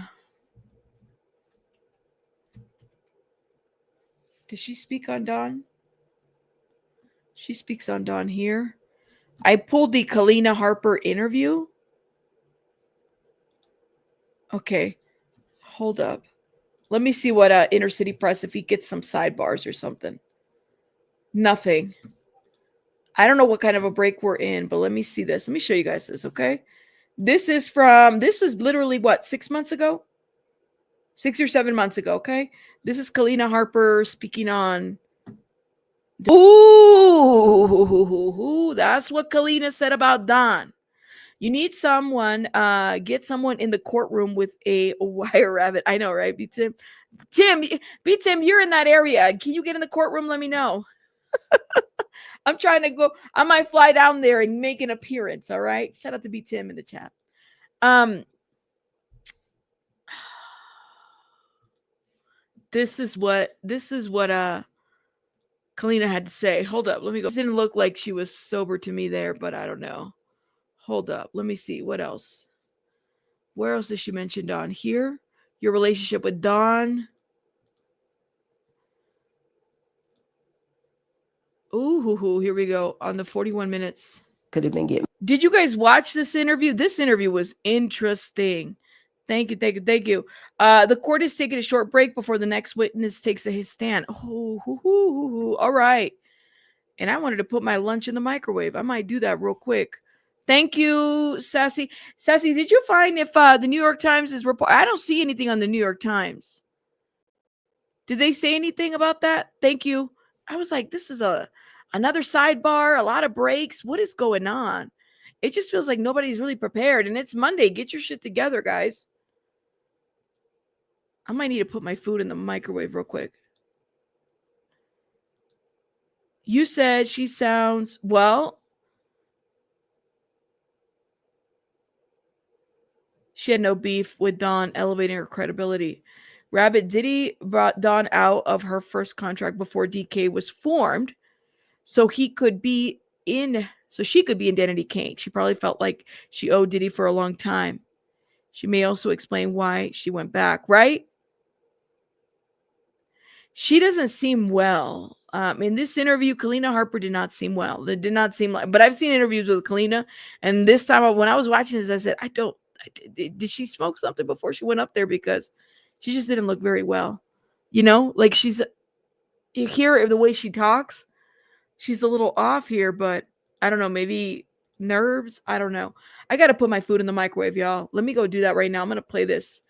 she speak on Don? She speaks on Don here. I pulled the Kalena Harper interview. Okay. Hold up. Let me see what Inner City Press, if he gets some sidebars or something. Nothing. I don't know what kind of a break we're in, but let me see this. Let me show you guys this, okay? This is literally what, 6 months ago? 6 or 7 months ago, okay? This is Kalena Harper speaking on... Ooh, that's what Kalena said about Don. You need someone, get someone in the courtroom with a wire rabbit. I know, right? Tim, you're in that area. Can you get in the courtroom? Let me know. I'm trying to go. I might fly down there and make an appearance. All right. Shout out to B Tim in the chat. This is what Kalena had to say. Hold up. Let me go. It didn't look like she was sober to me there, but I don't know. Hold up. Let me see. What else? Where else did she mention Don? Here? Your relationship with Don. Ooh, here we go. On the 41 minutes. Could have been getting. Did you guys watch this interview? This interview was interesting. Thank you. The court is taking a short break before the next witness takes his stand. All right. And I wanted to put my lunch in the microwave. I might do that real quick. Thank you, Sassy. Sassy, did you find if the New York Times is report? I don't see anything on the New York Times. Did they say anything about that? Thank you. I was like, this is another sidebar, a lot of breaks. What is going on? It just feels like nobody's really prepared, and it's Monday. Get your shit together, guys. I might need to put my food in the microwave real quick. You said she sounds, well, she had no beef with Dawn, elevating her credibility. Rabbit Diddy brought Dawn out of her first contract before DK was formed, so she could be in Danity Kane. She probably felt like she owed Diddy for a long time. She may also explain why she went back, right? She doesn't seem well. In this interview, Kalena Harper did not seem well. It did not seem like, but I've seen interviews with Kalena, and this time when I was watching this, I said, did she smoke something before she went up there? Because she just didn't look very well. You know, like you hear the way she talks, she's a little off here, but I don't know, maybe nerves. I don't know. I got to put my food in the microwave, y'all. Let me go do that right now. I'm going to play this.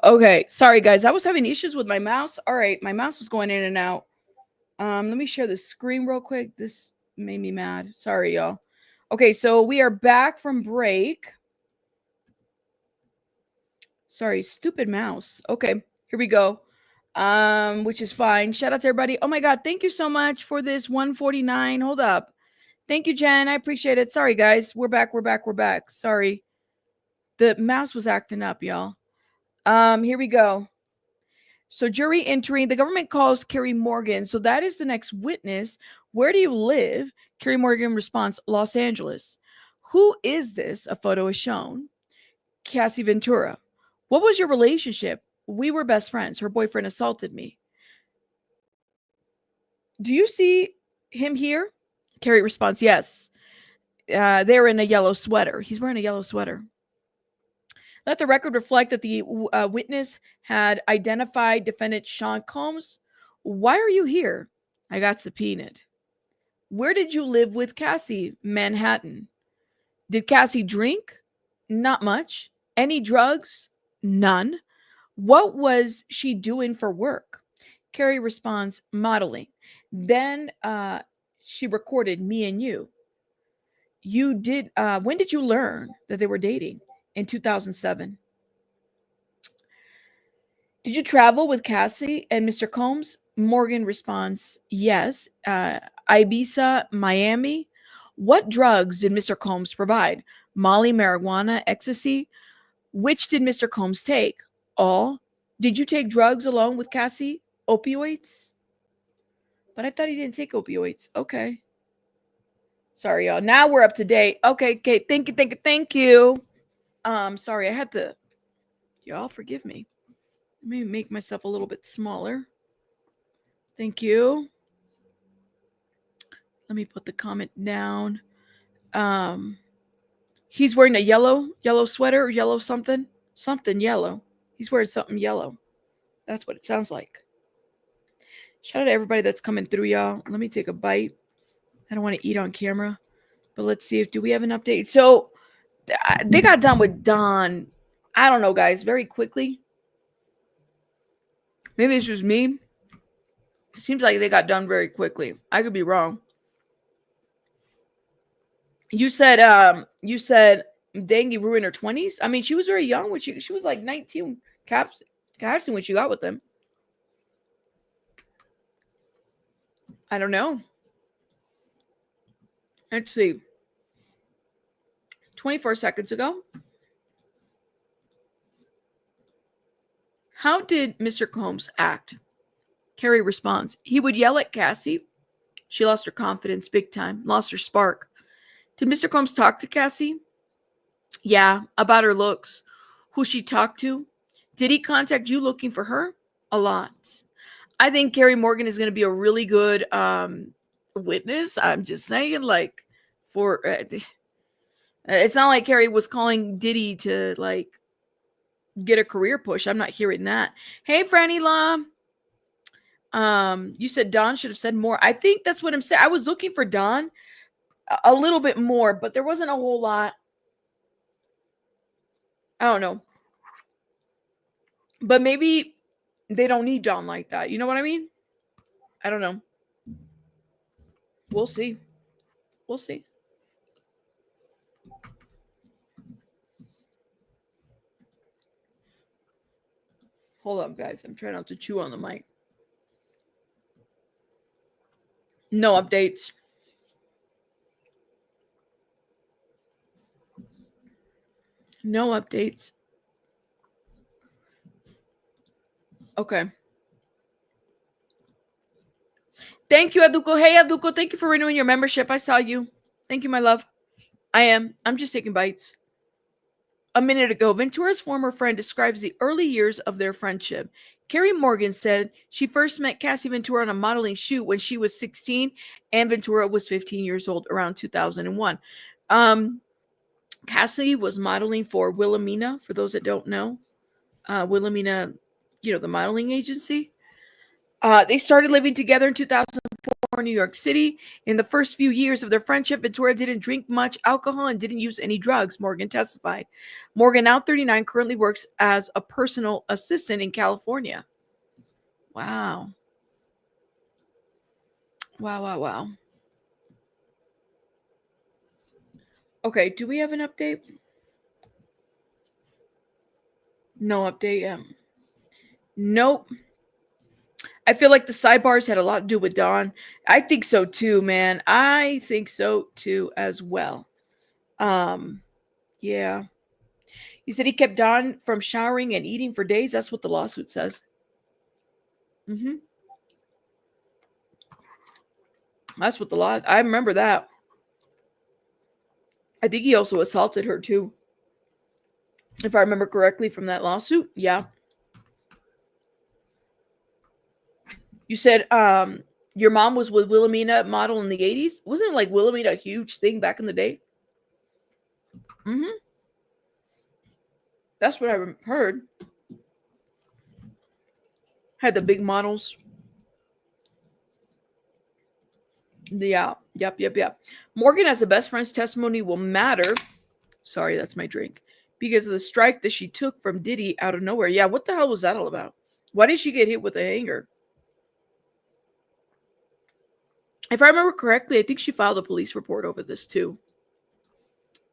Okay, sorry guys, I was having issues with my mouse. All right, my mouse was going in and out. Let me share the screen real quick. This made me mad. Sorry, y'all. Okay, so we are back from break. Sorry, stupid mouse. Okay, here we go. Which is fine. Shout out to everybody. Oh my god, thank you so much for this 149. Hold up. Thank you, Jen. I appreciate it. Sorry, guys. We're back. Sorry. The mouse was acting up, y'all. Here we go. So jury entering, the government calls Carrie Morgan. So that is the next witness. Where do you live? Carrie Morgan responds, Los Angeles. Who is this? A photo is shown. Cassie Ventura. What was your relationship? We were best friends. Her boyfriend assaulted me. Do you see him here? Carrie responds, yes. They're in a yellow sweater. He's wearing a yellow sweater. Let the record reflect that the witness had identified defendant Sean Combs. Why are you here? I got subpoenaed. Where did you live with Cassie? Manhattan. Did Cassie drink? Not much. Any drugs? None. What was she doing for work? Carrie responds, modeling. Then she recorded me and you. You did, when did you learn that they were dating? In 2007. Did you travel with Cassie and Mr. Combs? Morgan responds, yes. Ibiza, Miami. What drugs did Mr. Combs provide? Molly, marijuana, ecstasy? Which did Mr. Combs take? All. Did you take drugs along with Cassie? Opioids? But I thought he didn't take opioids. Okay. Sorry, y'all. Now we're up to date. Okay, okay. Thank you, thank you, thank you. Sorry, I had to. Y'all forgive me. Let me make myself a little bit smaller. Thank you. Let me put the comment down. He's wearing a yellow sweater or yellow something yellow. He's wearing something yellow. That's what it sounds like. Shout out to everybody that's coming through, y'all. Let me take a bite. I don't want to eat on camera, but let's see if do we have an update. So they got done with Don. I don't know, guys. Very quickly. Maybe it's just me. It seems like they got done very quickly. I could be wrong. You said Dangy ruined her 20s. I mean, she was very young when she was like 19 Cassie when she got with them. I don't know. Let's see. 24 seconds ago. How did Mr. Combs act? Carrie responds, he would yell at Cassie. She lost her confidence big time, lost her spark. Did Mr. Combs talk to Cassie? Yeah, about her looks. Who she talked to? Did he contact you looking for her? A lot. I think Carrie Morgan is going to be a really good witness. I'm just saying, like, for it's not like Carrie was calling Diddy to like get a career push. I'm not hearing that. Hey, Franny Law. You said Don should have said more. I think that's what I'm saying. I was looking for Don a little bit more, but there wasn't a whole lot. I don't know. But maybe they don't need Don like that. You know what I mean? I don't know. We'll see. We'll see. Hold up, guys. I'm trying not to chew on the mic. No updates. No updates. Okay. Thank you, Aduko. Hey, Aduko. Thank you for renewing your membership. I saw you. Thank you, my love. I'm just taking bites. A minute ago, Ventura's former friend describes the early years of their friendship. Carrie Morgan said she first met Cassie Ventura on a modeling shoot when she was 16 and Ventura was 15 years old around 2001. Cassie was modeling for Wilhelmina, for those that don't know. Wilhelmina, the modeling agency. They started living together in 2004 in New York City. In the first few years of their friendship, Ventura didn't drink much alcohol and didn't use any drugs, Morgan testified. Morgan, now 39, currently works as a personal assistant in California. Wow. Wow. Okay, do we have an update? No update. Nope. I feel like the sidebars had a lot to do with Don. I think so too, man. I think so too as well. Yeah. You said he kept Don from showering and eating for days. That's what the lawsuit says. That's what the law. I remember that. I think he also assaulted her too. If I remember correctly from that lawsuit. Yeah. You said your mom was with Wilhelmina model in the 80s. Wasn't like Wilhelmina a huge thing back in the day? That's what I heard. Had the big models. Yeah. Yep. Morgan as a best friend's testimony will matter. Sorry, that's my drink. because of the strike that she took from Diddy out of nowhere. Yeah, what the hell was that all about? Why did she get hit with a hanger? If I remember correctly, I think she filed a police report over this too.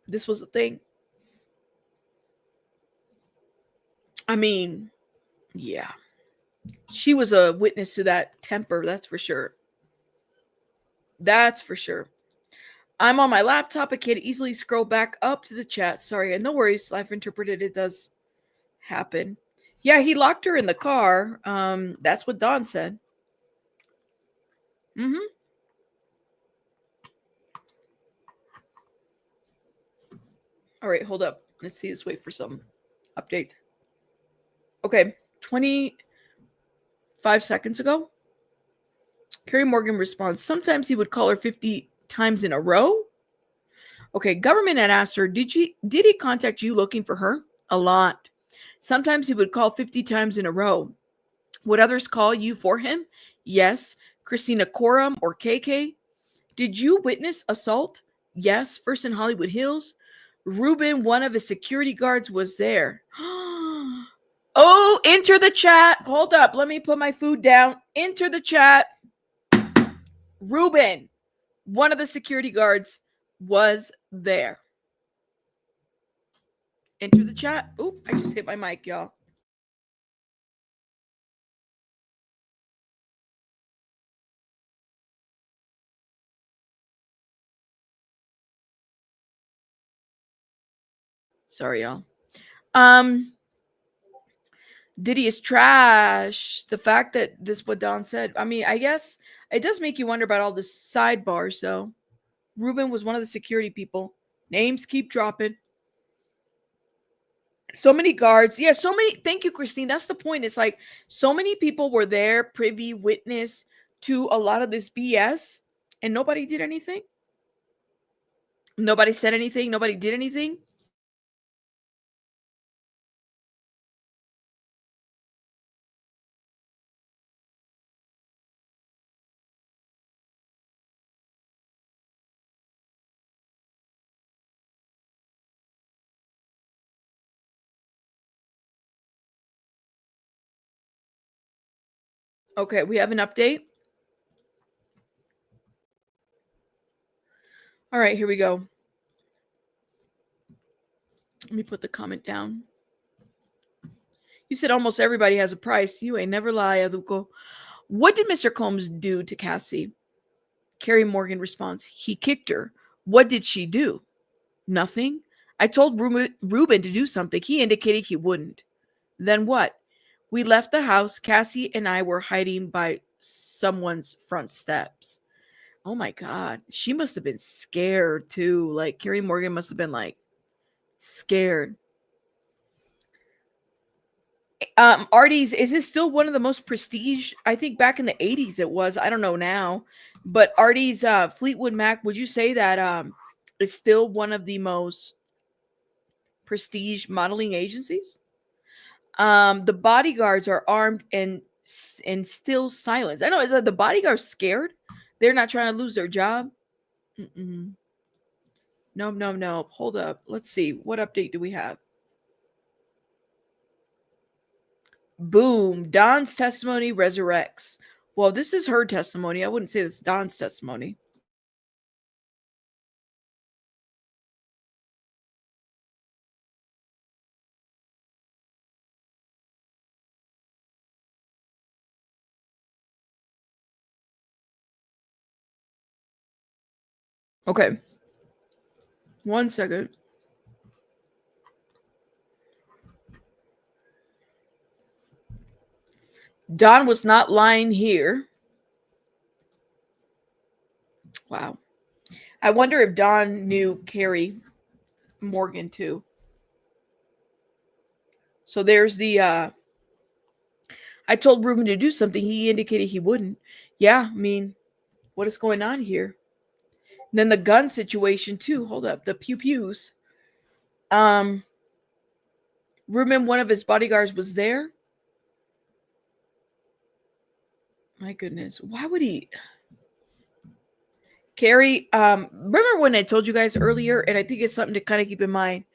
This was a thing. I mean, yeah. She was a witness to that temper, that's for sure. That's for sure. I'm on my laptop. I can't easily scroll back up to the chat. Sorry, no worries. I've interpreted it does happen. Yeah, he locked her in the car. That's what Don said. Mm-hmm. All right, hold up. Let's see. Let's wait for some updates. Okay, 25 seconds ago, Kerry Morgan responds. Sometimes he would call her 50 times in a row. Okay, government had asked her, did he contact you looking for her? A lot. Sometimes he would call 50 times in a row. Would others call you for him? Yes. Christina Coram or KK? Did you witness assault? Yes. First in Hollywood Hills. Ruben, one of his security guards, was there. Oh, enter the chat. Hold up. Let me put my food down. Enter the chat. Ruben, one of the security guards, was there. Enter the chat. Oop, I just hit my mic, y'all. Sorry, y'all. Diddy is trash. The fact that this what Don said. I mean, I guess it does make you wonder about all the sidebars, though. Ruben was one of the security people. Names keep dropping. So many guards. Yeah, so many. Thank you, Christine. That's the point. It's like so many people were there, privy witness to a lot of this BS, and nobody did anything. Nobody said anything. Nobody did anything. Okay, we have an update. All right, here we go. Let me put the comment down. You said almost everybody has a price. You ain't never lie, Aduko. What did Mr. Combs do to Cassie? Kerry Morgan responds, he kicked her. What did she do? Nothing. I told Ruben to do something. He indicated he wouldn't. Then what? We left the house. Cassie and I were hiding by someone's front steps. Oh my God. She must have been scared too. Like Kerry Morgan must have been like scared. Artie's, is this still one of the most prestige? I think back in the 80s it was. I don't know now. But Artie's Fleetwood Mac, would you say that is still one of the most prestige modeling agencies? The bodyguards are armed and still silent. I know, is that the bodyguards scared? They're not trying to lose their job? Mm-mm. No. Hold up. Let's see. What update do we have? Boom. Don's testimony resurrects. Well, this is her testimony. I wouldn't say this is Don's testimony. Okay. 1 second. Don was not lying here. Wow. I wonder if Don knew Kerry Morgan too. So there's the I told Ruben to do something. He indicated he wouldn't. Yeah, I mean, what is going on here? And then the gun situation too. Hold up. The pew-pews. Ruben, one of his bodyguards, was there. My goodness. Why would he? Kerry, remember when I told you guys earlier, and I think it's something to kind of keep in mind.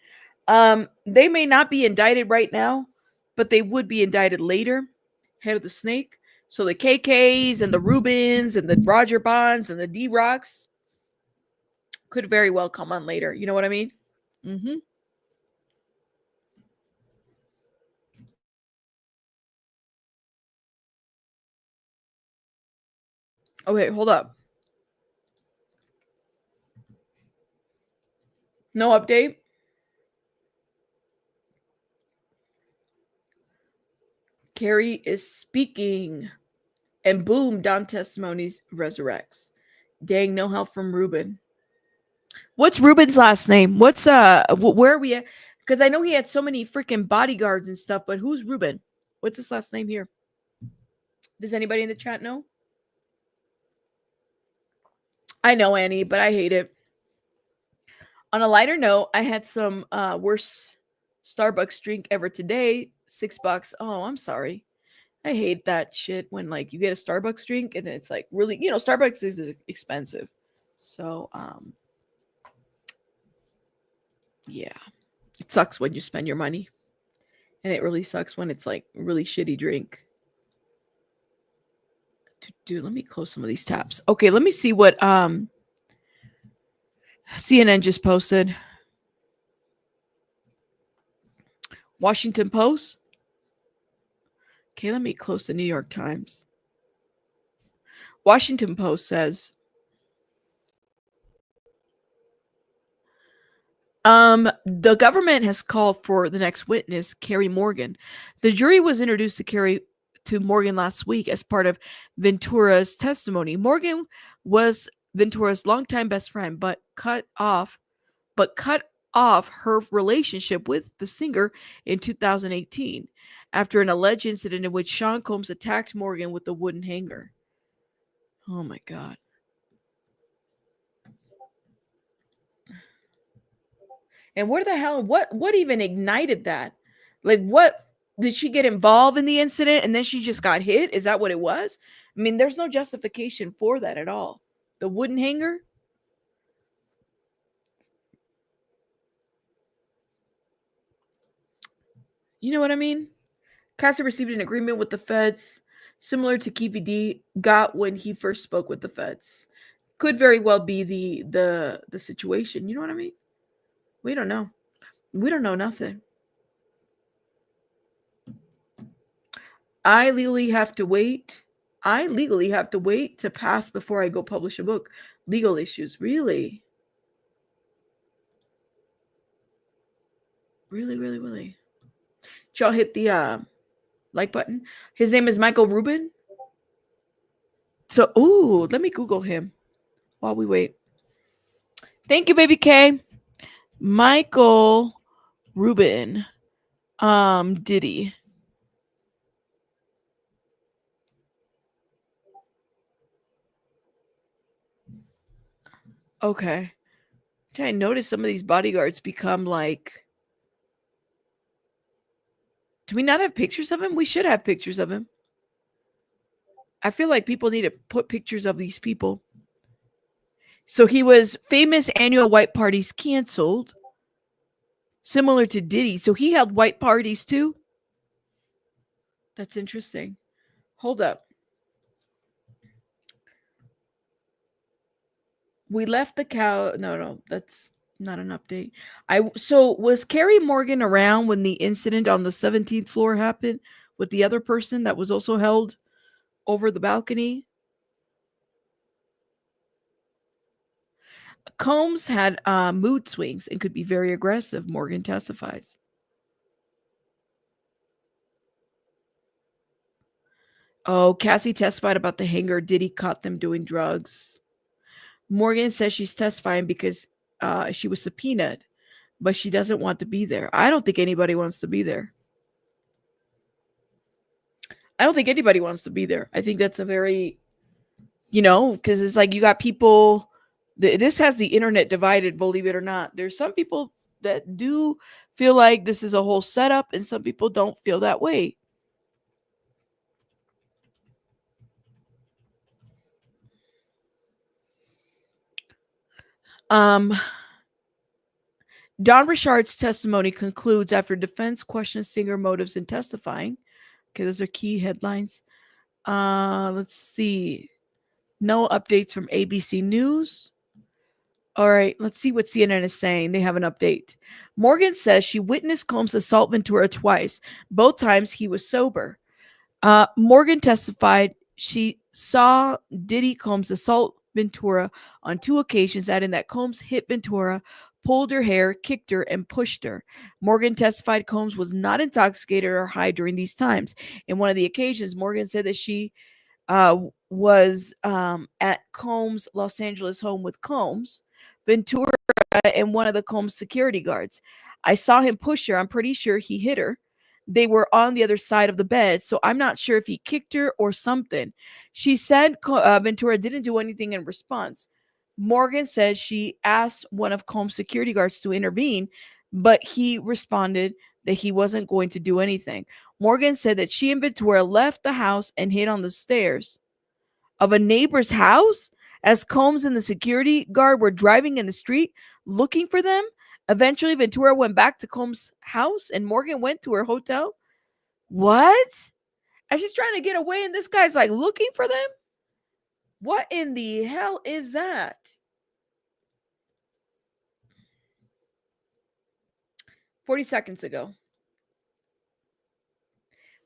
They may not be indicted right now, but they would be indicted later. Head of the snake. So the KKs and the Rubens and the Roger Bonds and the D Rocks could very well come on later. You know what I mean? Mm-hmm. Okay, hold up. No update. Carrie is speaking. And boom, Dom testimonies resurrects. Dang, no help from Ruben. What's Ruben's last name? What's where are we at? Because I know he had so many freaking bodyguards and stuff, but who's Ruben? What's his last name here? Does anybody in the chat know? I know Annie, but I hate it. On a lighter note, I had some worst Starbucks drink ever today. $6. Oh, I'm sorry. I hate that shit when like you get a Starbucks drink and it's like really, Starbucks is expensive. So yeah. It sucks when you spend your money. And it really sucks when it's like really shitty drink. Dude, let me close some of these tabs. Okay, let me see what CNN just posted. Washington Post. Okay, let me close the New York Times. Washington Post says the government has called for the next witness, Carrie Morgan. The jury was introduced to Morgan last week as part of Ventura's testimony. Morgan was Ventura's longtime best friend, but cut off her relationship with the singer in 2018 after an alleged incident in which Sean Combs attacked Morgan with a wooden hanger. Oh my God. And where the hell, what even ignited that? Like, what did she get involved in the incident and then she just got hit? Is that what it was? I mean, there's no justification for that at all. The wooden hanger? You know what I mean? Cassie received an agreement with the feds similar to KVD got when he first spoke with the feds. Could very well be the situation. You know what I mean? We don't know. We don't know nothing. I legally have to wait. I legally have to wait to pass before I go publish a book. Legal issues. Really? Really, really, really. Did y'all hit the like button? His name is Michael Rubin. So, ooh, let me Google him while we wait. Thank you, baby K. Michael Rubin. Diddy. Okay. I noticed some of these bodyguards become like. Do we not have pictures of him? We should have pictures of him. I feel like people need to put pictures of these people. So he was famous annual white parties canceled, similar to Diddy. So he held white parties too. That's interesting. Hold up. We left the cow. No, that's not an update. So was Carrie Morgan around when the incident on the 17th floor happened with the other person that was also held over the balcony? Combs had mood swings and could be very aggressive, Morgan testifies. Oh, Cassie testified about the hanger. Diddy caught them doing drugs. Morgan says she's testifying because she was subpoenaed, but she doesn't want to be there. I don't think anybody wants to be there. I don't think anybody wants to be there. I think that's a very, because it's like you got people. This has the internet divided, believe it or not. There's some people that do feel like this is a whole setup, and some people don't feel that way. Um, Don Richard's testimony concludes after defense questions Singer motives in testifying. Okay, those are key headlines. Let's see. No updates from ABC News. All right, let's see what CNN is saying. They have an update. Morgan says she witnessed Combs assault Ventura twice. Both times he was sober. Morgan testified she saw Diddy Combs assault Ventura on 2 occasions, adding that Combs hit Ventura, pulled her hair, kicked her, and pushed her. Morgan testified Combs was not intoxicated or high during these times. In one of the occasions, Morgan said that she was at Combs' Los Angeles home with Combs, Ventura, and one of the Combs security guards. I saw him push her. I'm pretty sure he hit her. They were on the other side of the bed, so I'm not sure if he kicked her or something. She said Ventura didn't do anything in response. Morgan says she asked one of Combs' security guards to intervene, but he responded that he wasn't going to do anything. Morgan said that she and Ventura left the house and hid on the stairs of a neighbor's house as Combs and the security guard were driving in the street looking for them. Eventually, Ventura went back to Combs' house and Morgan went to her hotel. What? And she's trying to get away, and this guy's like looking for them? What in the hell is that? "40 seconds ago.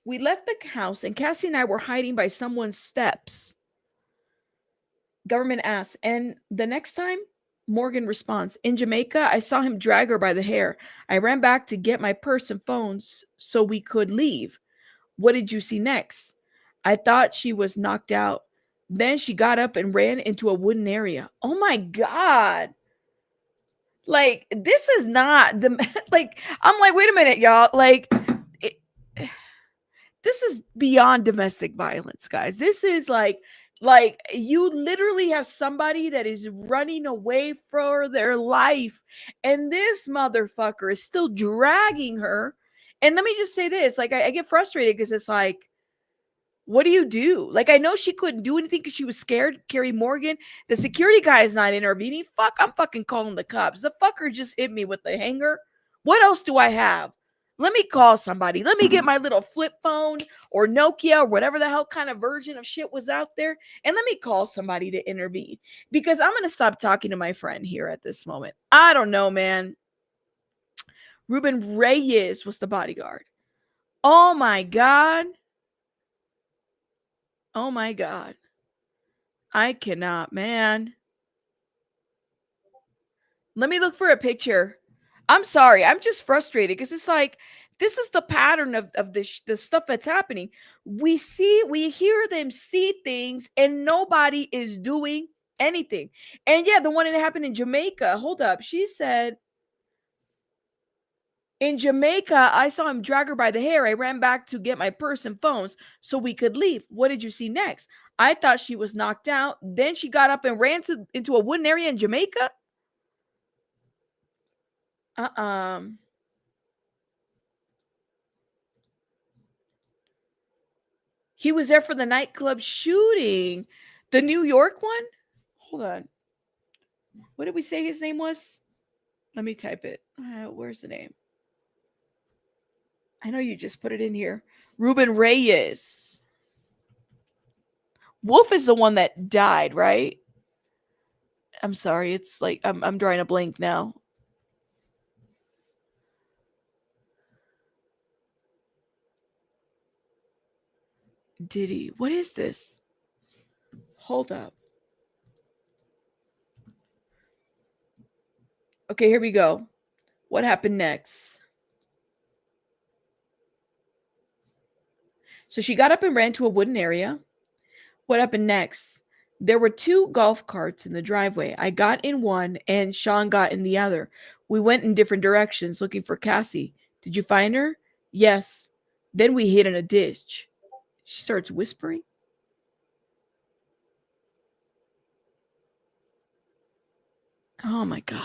We left the house and Cassie and I were hiding by someone's steps. Government asks, and the next time? Morgan responds, in Jamaica, I saw him drag her by the hair. I ran back to get my purse and phones so we could leave. What did you see next? I thought she was knocked out. Then she got up and ran into a wooden area. Oh my God. Like, this is not the, like, I'm like, wait a minute, y'all. Like, it, this is beyond domestic violence, guys. This is like you literally have somebody that is running away for their life, and this motherfucker is still dragging her. And let me just say this, like, I get frustrated because it's like, what do you do? Like, I know she couldn't do anything because she was scared. Carrie Morgan, the security guy is not intervening. Fuck, I'm fucking calling the cops. The fucker just hit me with the hanger. What else do I have? Let me call somebody. Let me get my little flip phone or Nokia or whatever the hell kind of version of shit was out there. And let me call somebody to intervene, because I'm going to stop talking to my friend here at this moment. I don't know, man. Ruben Reyes was the bodyguard. Oh my God. Oh my God. I cannot, man. Let me look for a picture. I'm sorry. I'm just frustrated because it's like, this is the pattern of the stuff that's happening. We hear them see things and nobody is doing anything. And yeah, the one that happened in Jamaica. Hold up. She said, in Jamaica, I saw him drag her by the hair. I ran back to get my purse and phones so we could leave. What did you see next? I thought she was knocked out. Then she got up and ran into a wooden area in Jamaica. He was there for the nightclub shooting. The New York one? Hold on. What did we say his name was? Let me type it. Where's the name? I know you just put it in here. Ruben Reyes. Wolf is the one that died, right? I'm sorry. It's like I'm drawing a blank now. Diddy. What is this? Hold up. Okay, here we go. What happened next? So she got up and ran to a wooden area. What happened next? There were 2 golf carts in the driveway. I got in one and Sean got in the other. We went in different directions looking for Cassie. Did you find her? Yes. Then we hid in a ditch. She starts whispering. Oh my God.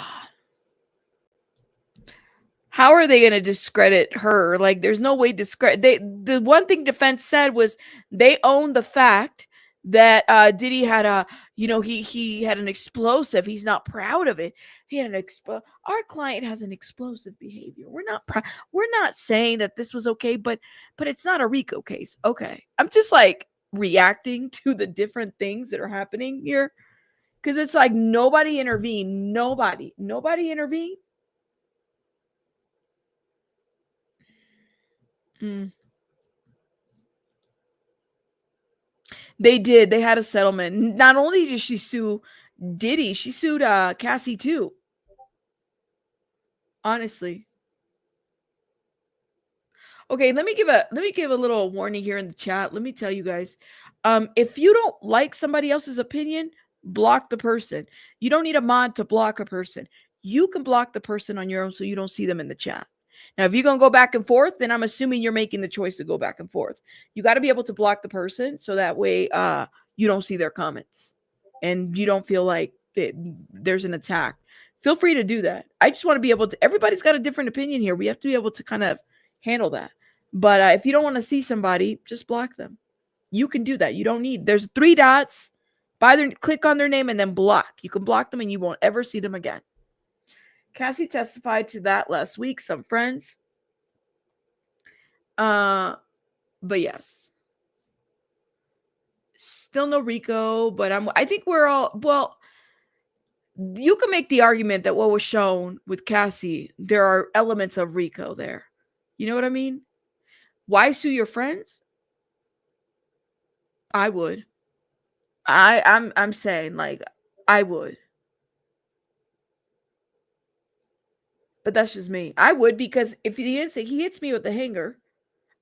How are they going to discredit her? Like, there's no way the one thing defense said was they own the fact that Diddy had he had an explosive. He's not proud of it. He had our client has an explosive behavior. We're not saying that this was okay, but it's not a RICO case. Okay. I'm just like reacting to the different things that are happening here, because it's like nobody intervened. Nobody intervened. Mm. They did. They had a settlement. Not only did she sue Diddy, she sued Cassie too. Honestly. Okay, let me give a little warning here in the chat. Let me tell you guys. If you don't like somebody else's opinion, block the person. You don't need a mod to block a person. You can block the person on your own so you don't see them in the chat. Now, if you're going to go back and forth, then I'm assuming you're making the choice to go back and forth. You got to be able to block the person so that way you don't see their comments and you don't feel like there's an attack. Feel free to do that. I just want to be able to, everybody's got a different opinion here. We have to be able to kind of handle that. But if you don't want to see somebody, just block them. You can do that. You don't need, there's 3 dots. Click on their name and then block. You can block them and you won't ever see them again. Cassie testified to that last week. Some friends. But yes. Still no RICO, but I think we're all, well, you can make the argument that what was shown with Cassie, there are elements of RICO there. You know what I mean? Why sue your friends? I would. I'm saying, like, I would. But that's just me. I would, because if he hits me with the hanger,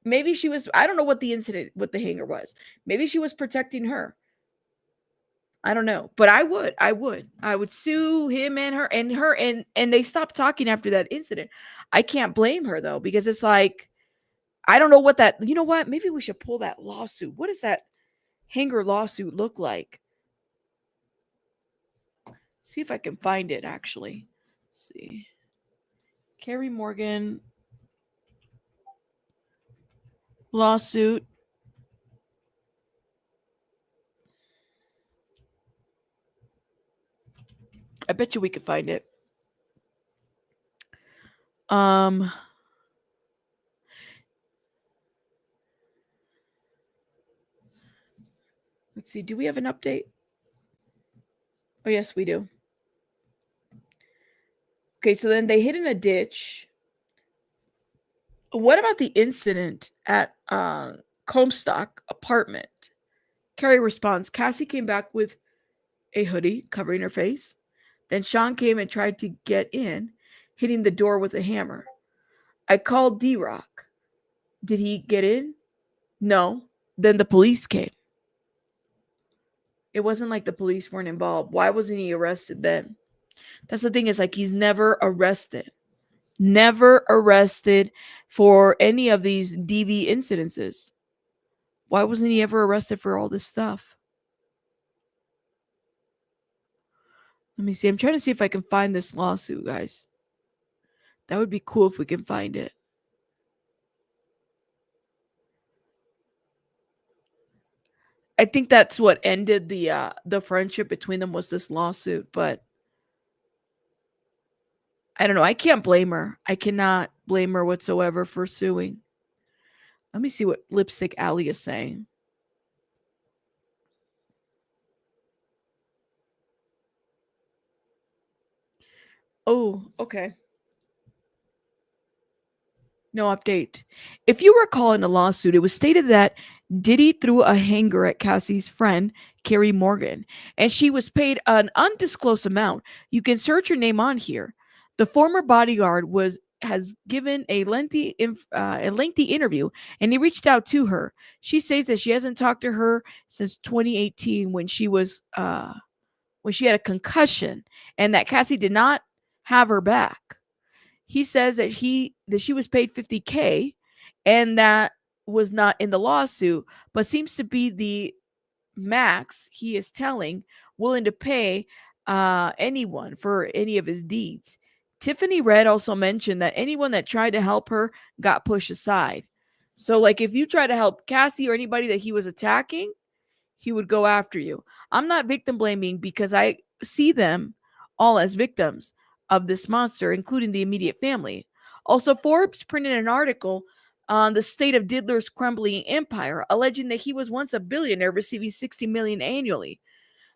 maybe she was, I don't know what the incident with the hanger was. Maybe she was protecting her. I don't know. But I would sue him and her and they stopped talking after that incident. I can't blame her though, because it's like, I don't know what that, you know what? Maybe we should pull that lawsuit. What does that hanger lawsuit look like? See if I can find it actually. Let's see. Carrie Morgan lawsuit. I bet you we could find it. Let's see. Do we have an update? Oh, yes, we do. Okay, so then they hid in a ditch. What about the incident at Comstock apartment? Carrie responds, Cassie came back with a hoodie covering her face. Then Sean came and tried to get in, hitting the door with a hammer. I called D-Rock. Did he get in? No. Then the police came. It wasn't like the police weren't involved. Why wasn't he arrested then? That's the thing, is like, he's never arrested. Never arrested for any of these DV incidences. Why wasn't he ever arrested for all this stuff? Let me see. I'm trying to see if I can find this lawsuit, guys. That would be cool if we can find it. I think that's what ended the friendship between them, was this lawsuit, but I don't know. I can't blame her. I cannot blame her whatsoever for suing. Let me see what Lipstick Alley is saying. Oh, okay. No update. If you recall in a lawsuit, it was stated that Diddy threw a hanger at Cassie's friend, Carrie Morgan, and she was paid an undisclosed amount. You can search her name on here. The former bodyguard has given a lengthy interview, and he reached out to her. She says that she hasn't talked to her since 2018 when she had a concussion, and that Cassie did not have her back. He says that she was paid $50K, and that was not in the lawsuit, but seems to be the max he is willing to pay anyone for any of his deeds. Tiffany Red also mentioned that anyone that tried to help her got pushed aside. So, like, if you try to help Cassie or anybody that he was attacking, he would go after you. I'm not victim blaming because I see them all as victims of this monster, including the immediate family. Also, Forbes printed an article on the state of Diddler's crumbling empire, alleging that he was once a billionaire receiving 60 million annually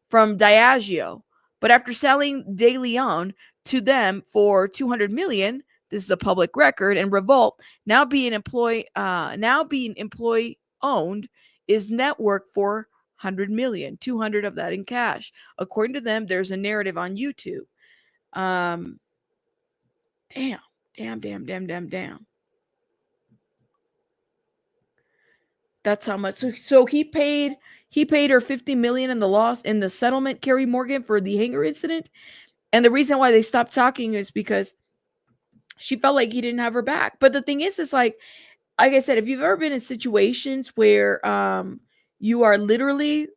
from Diageo. But after selling De Leon to them for 200 million, this is a public record, and Revolt now being employee owned is network for 100 million, 200 of that in cash. According to them, there's a narrative on YouTube. Damn. That's how much. So he paid her 50 million in the loss in the settlement, Kerry Morgan, for the hangar incident. And the reason why they stopped talking is because she felt like he didn't have her back. But the thing is like I said, if you've ever been in situations where you are literally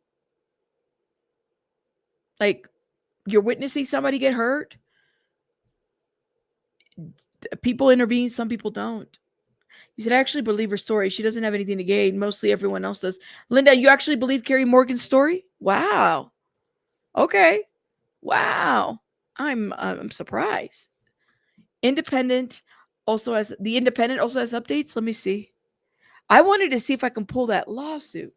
like you're witnessing somebody get hurt, people intervene, some people don't. You should actually believe her story. She doesn't have anything to gain. Mostly everyone else does. Linda, you actually believe Kerry Morgan's story? Wow. Okay. Wow. I'm surprised. The Independent also has updates. Let me see. I wanted to see if I can pull that lawsuit.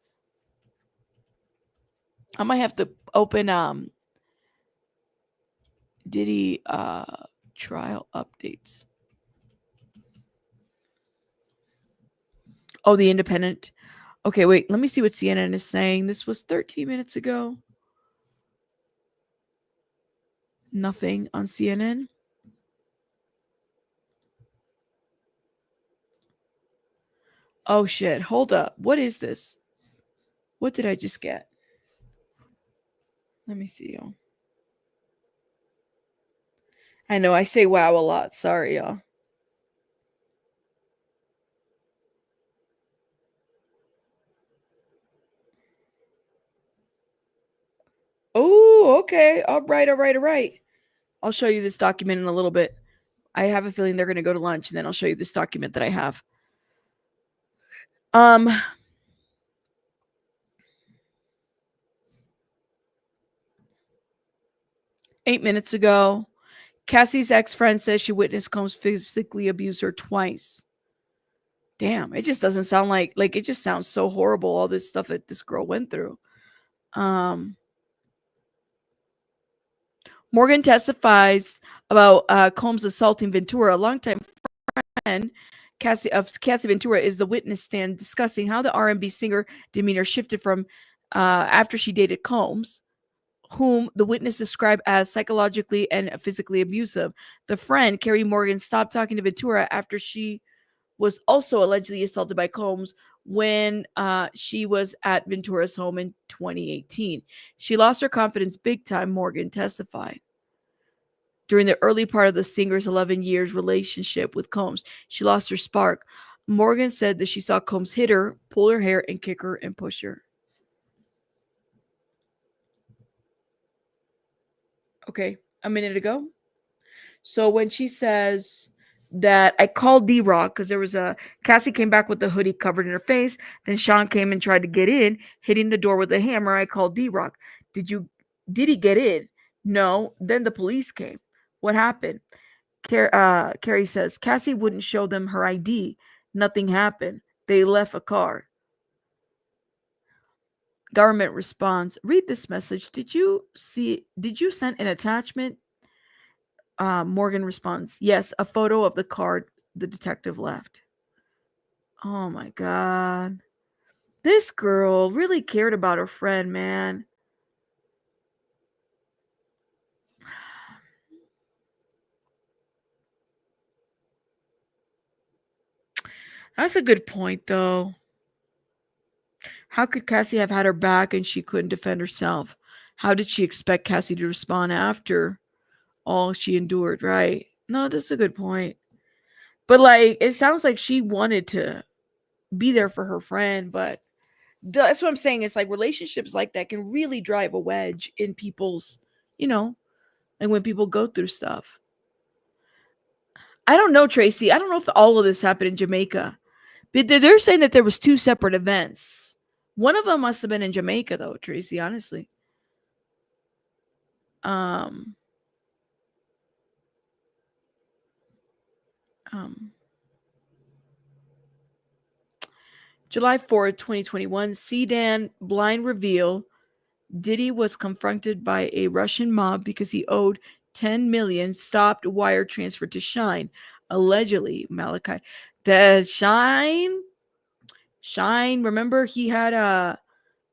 I might have to open Diddy trial updates. Oh, the Independent. Okay, wait. Let me see what CNN is saying. This was 13 minutes ago. Nothing on CNN. Oh shit. Hold up. What is this? What did I just get? Let me see, y'all. I know I say wow a lot. Sorry, y'all. Oh, okay. All right. I'll show you this document in a little bit. I have a feeling they're going to go to lunch, and then I'll show you this document that I have. 8 minutes ago, Cassie's ex-friend says she witnessed Combs physically abuse her twice. Damn, it just doesn't sound like it just sounds so horrible, all this stuff that this girl went through. Morgan testifies about Combs assaulting Ventura. A longtime friend, Cassie Ventura, is the witness stand discussing how the R&B singer demeanor shifted from after she dated Combs, whom the witness described as psychologically and physically abusive. The friend, Kerry Morgan, stopped talking to Ventura after she was also allegedly assaulted by Combs when she was at Ventura's home in 2018. She lost her confidence big time, Morgan testified. During the early part of the singer's 11 years relationship with Combs, she lost her spark. Morgan said that she saw Combs hit her, pull her hair, and kick her and push her. Okay, a minute ago. So when she says that I called D-Rock because there was Cassie came back with the hoodie covered in her face. Then Sean came and tried to get in, hitting the door with a hammer. I called D-Rock. Did he get in? No. Then the police came. What happened? Carrie says Cassie wouldn't show them her ID. Nothing happened. They left a card. Government responds, read this message. Did you send an attachment? Morgan responds, yes, a photo of the card the detective left. Oh my God. This girl really cared about her friend, man. That's a good point, though. How could Cassie have had her back and she couldn't defend herself? How did she expect Cassie to respond after all she endured, right? No, that's a good point. But it sounds like she wanted to be there for her friend, but that's what I'm saying. It's like relationships like that can really drive a wedge in people's, and when people go through stuff. I don't know, Tracy. I don't know if all of this happened in Jamaica. But they're saying that there was 2 separate events. One of them must have been in Jamaica, though, Tracy, honestly. Um, um, July 4th, 2021, CDAN blind reveal Diddy was confronted by a Russian mob because he owed 10 million stopped wire transfer to Shine. Allegedly, Malachi. The Shine, remember he had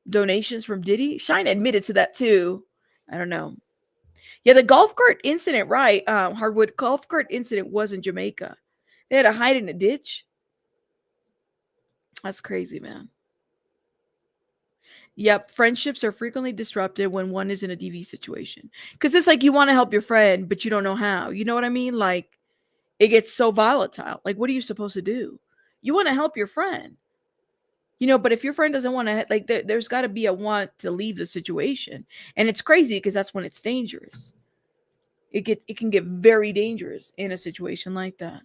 donations from Diddy? Shine admitted to that too. I don't know. Yeah, the golf cart incident, right? Hardwood golf cart incident was in Jamaica. They had to hide in a ditch. That's crazy, man. Yep, friendships are frequently disrupted when one is in a DV situation. Because it's like you want to help your friend, but you don't know how. You know what I mean? Like it gets so volatile. Like, what are you supposed to do? You want to help your friend, but if your friend doesn't want to, like, there's got to be a want to leave the situation. And it's crazy because that's when it's dangerous. It can get very dangerous in a situation like that.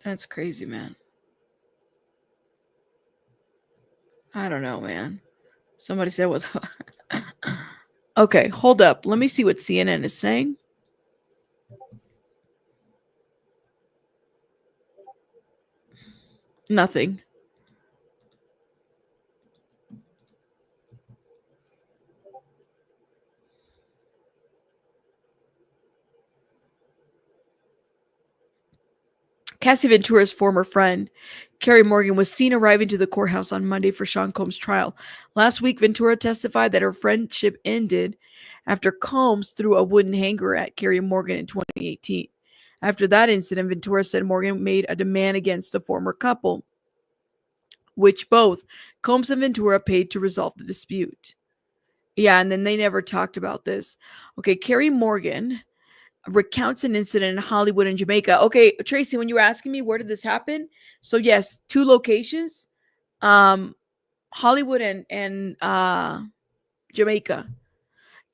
That's crazy, man. I don't know, man. Somebody said what? Okay, hold up. Let me see what CNN is saying. Nothing. Cassie Ventura's former friend, Carrie Morgan, was seen arriving to the courthouse on Monday for Sean Combs' trial. Last week, Ventura testified that her friendship ended after Combs threw a wooden hanger at Carrie Morgan in 2018. After that incident, Ventura said Morgan made a demand against the former couple, which both Combs and Ventura paid to resolve the dispute. Yeah, and then they never talked about this. Okay, Carrie Morgan recounts an incident in Hollywood and Jamaica. Okay, Tracy, when you were asking me where did this happen? So yes, two locations. Um Hollywood and Jamaica.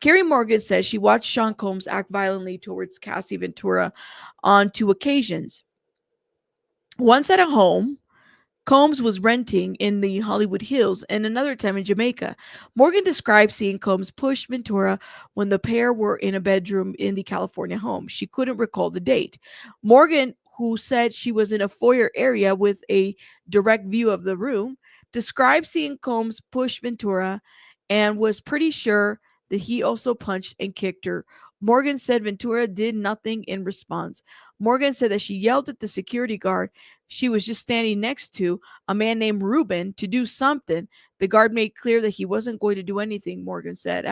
Carrie Morgan says she watched Sean Combs act violently towards Cassie Ventura on two occasions. Once at a home Combs was renting in the Hollywood Hills and another time in Jamaica. Morgan described seeing Combs push Ventura when the pair were in a bedroom in the California home. She couldn't recall the date. Morgan, who said she was in a foyer area with a direct view of the room, described seeing Combs push Ventura and was pretty sure that he also punched and kicked her. Morgan said Ventura did nothing in response. Morgan said that she yelled at the security guard she was just standing next to, a man named Ruben, to do something. The guard made clear that he wasn't going to do anything, Morgan said.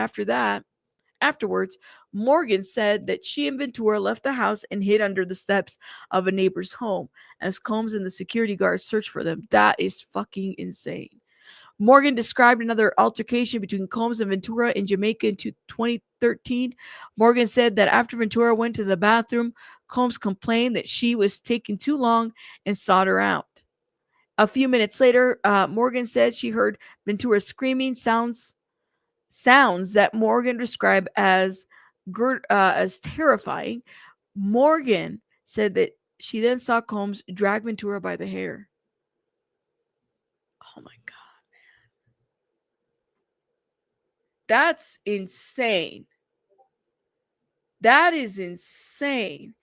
Afterwards, Morgan said that she and Ventura left the house and hid under the steps of a neighbor's home as Combs and the security guard searched for them. That is fucking insane. Morgan described another altercation between Combs and Ventura in Jamaica in 2013. Morgan said that after Ventura went to the bathroom, Combs complained that she was taking too long and sought her out. A few minutes later, Morgan said she heard Ventura screaming sounds that Morgan described as terrifying. Morgan said that she then saw Combs drag Ventura by the hair. Oh my God. That's insane. That is insane.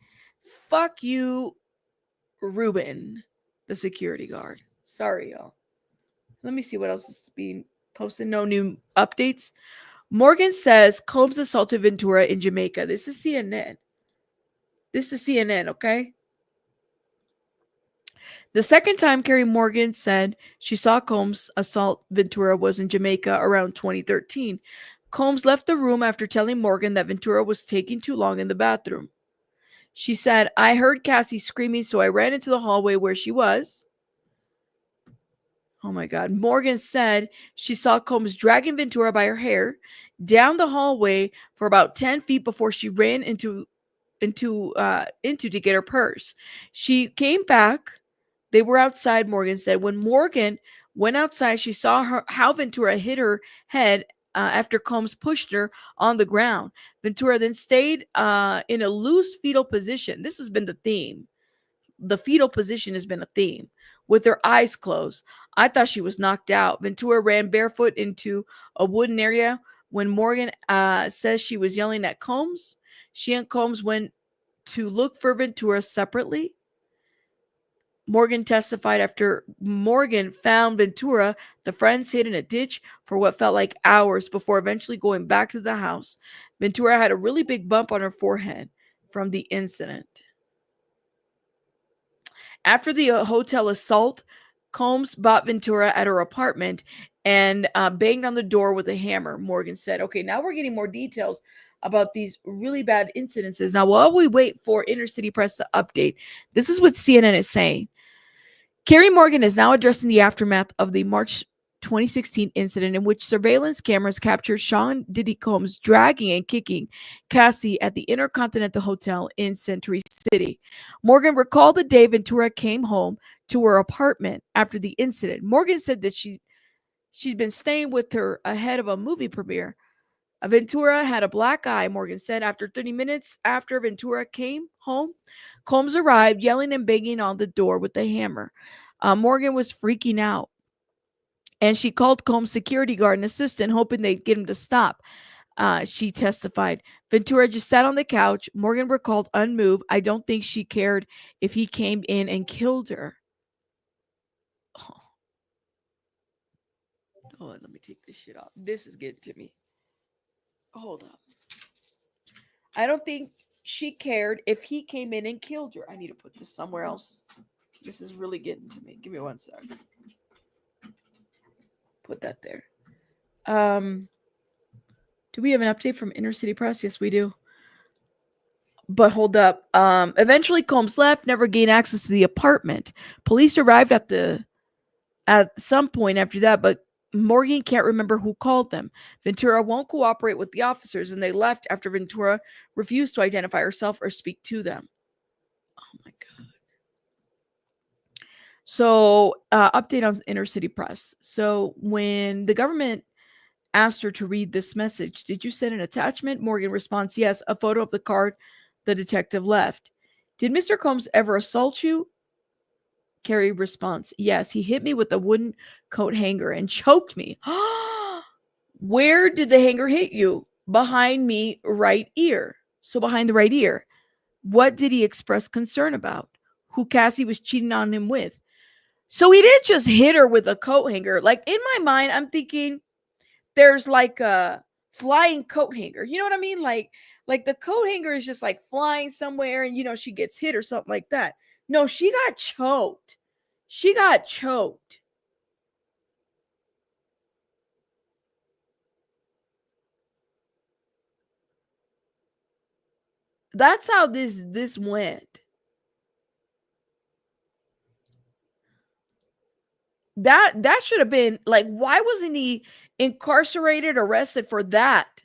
Fuck you, Ruben, the security guard. Sorry, y'all. Let me see what else is being posted. No new updates. Morgan says Combs assaulted Ventura in Jamaica. This is CNN. Okay? The second time Carrie Morgan said she saw Combs assault Ventura was in Jamaica around 2013. Combs left the room after telling Morgan that Ventura was taking too long in the bathroom. She said, I heard Cassie screaming, so I ran into the hallway where she was. Oh my God. Morgan said she saw Combs dragging Ventura by her hair down the hallway for about 10 feet before she ran into to get her purse. She came back. They were outside, Morgan said. When Morgan went outside, she saw how Ventura hit her head after Combs pushed her on the ground. Ventura then stayed in a loose fetal position. This has been the theme. the fetal position has been a theme. With her eyes closed, I thought she was knocked out. Ventura ran barefoot into a wooden area. When Morgan says she was yelling at Combs, she and Combs went to look for Ventura separately. Morgan testified after Morgan found Ventura, the friends hid in a ditch for what felt like hours before eventually going back to the house. Ventura had a really big bump on her forehead from the incident. After the hotel assault, Combs bought Ventura at her apartment and banged on the door with a hammer, Morgan said. Okay, now we're getting more details about these really bad incidences. Now, while we wait for Inner City Press to update, this is what CNN is saying. Kerry Morgan is now addressing the aftermath of the March 2016 incident in which surveillance cameras captured Sean Diddy Combs dragging and kicking Cassie at the Intercontinental Hotel in Century City. Morgan recalled the day Ventura came home to her apartment after the incident. Morgan said that she'd been staying with her ahead of a movie premiere. Ventura had a black eye, Morgan said. After 30 minutes after Ventura came home, Combs arrived, yelling and banging on the door with a hammer. Morgan was freaking out, and she called Combs' security guard and assistant, hoping they'd get him to stop. She testified. Ventura just sat on the couch. Morgan recalled unmoved. I don't think she cared if he came in and killed her. Oh, let me take this shit off. This is getting to me. Hold up. I don't think she cared if he came in and killed her. I need to put this somewhere else. This is really getting to me. Give me one sec. Put that there. Do we have an update from Inner City Press? Yes, we do. But hold up. Eventually Combs left, never gained access to the apartment. Police arrived at some point after that, but Morgan can't remember who called them. Ventura won't cooperate with the officers, and they left after Ventura refused to identify herself or speak to them. Oh my God. So, update on Inner City Press. So, when the government asked her to read this message, did you send an attachment? Morgan responds, yes, a photo of the card the detective left. Did Mr. Combs ever assault you? Carrie responds, yes, he hit me with a wooden coat hanger and choked me. Where did the hanger hit you? Behind me, right ear. So behind the right ear. What did he express concern about? Who Cassie was cheating on him with? So he didn't just hit her with a coat hanger. Like in my mind, I'm thinking there's like a flying coat hanger. You know what I mean? Like the coat hanger is just like flying somewhere and she gets hit or something like that. No, she got choked. She got choked. That's how this went. That should have been like, why wasn't he incarcerated, arrested for that?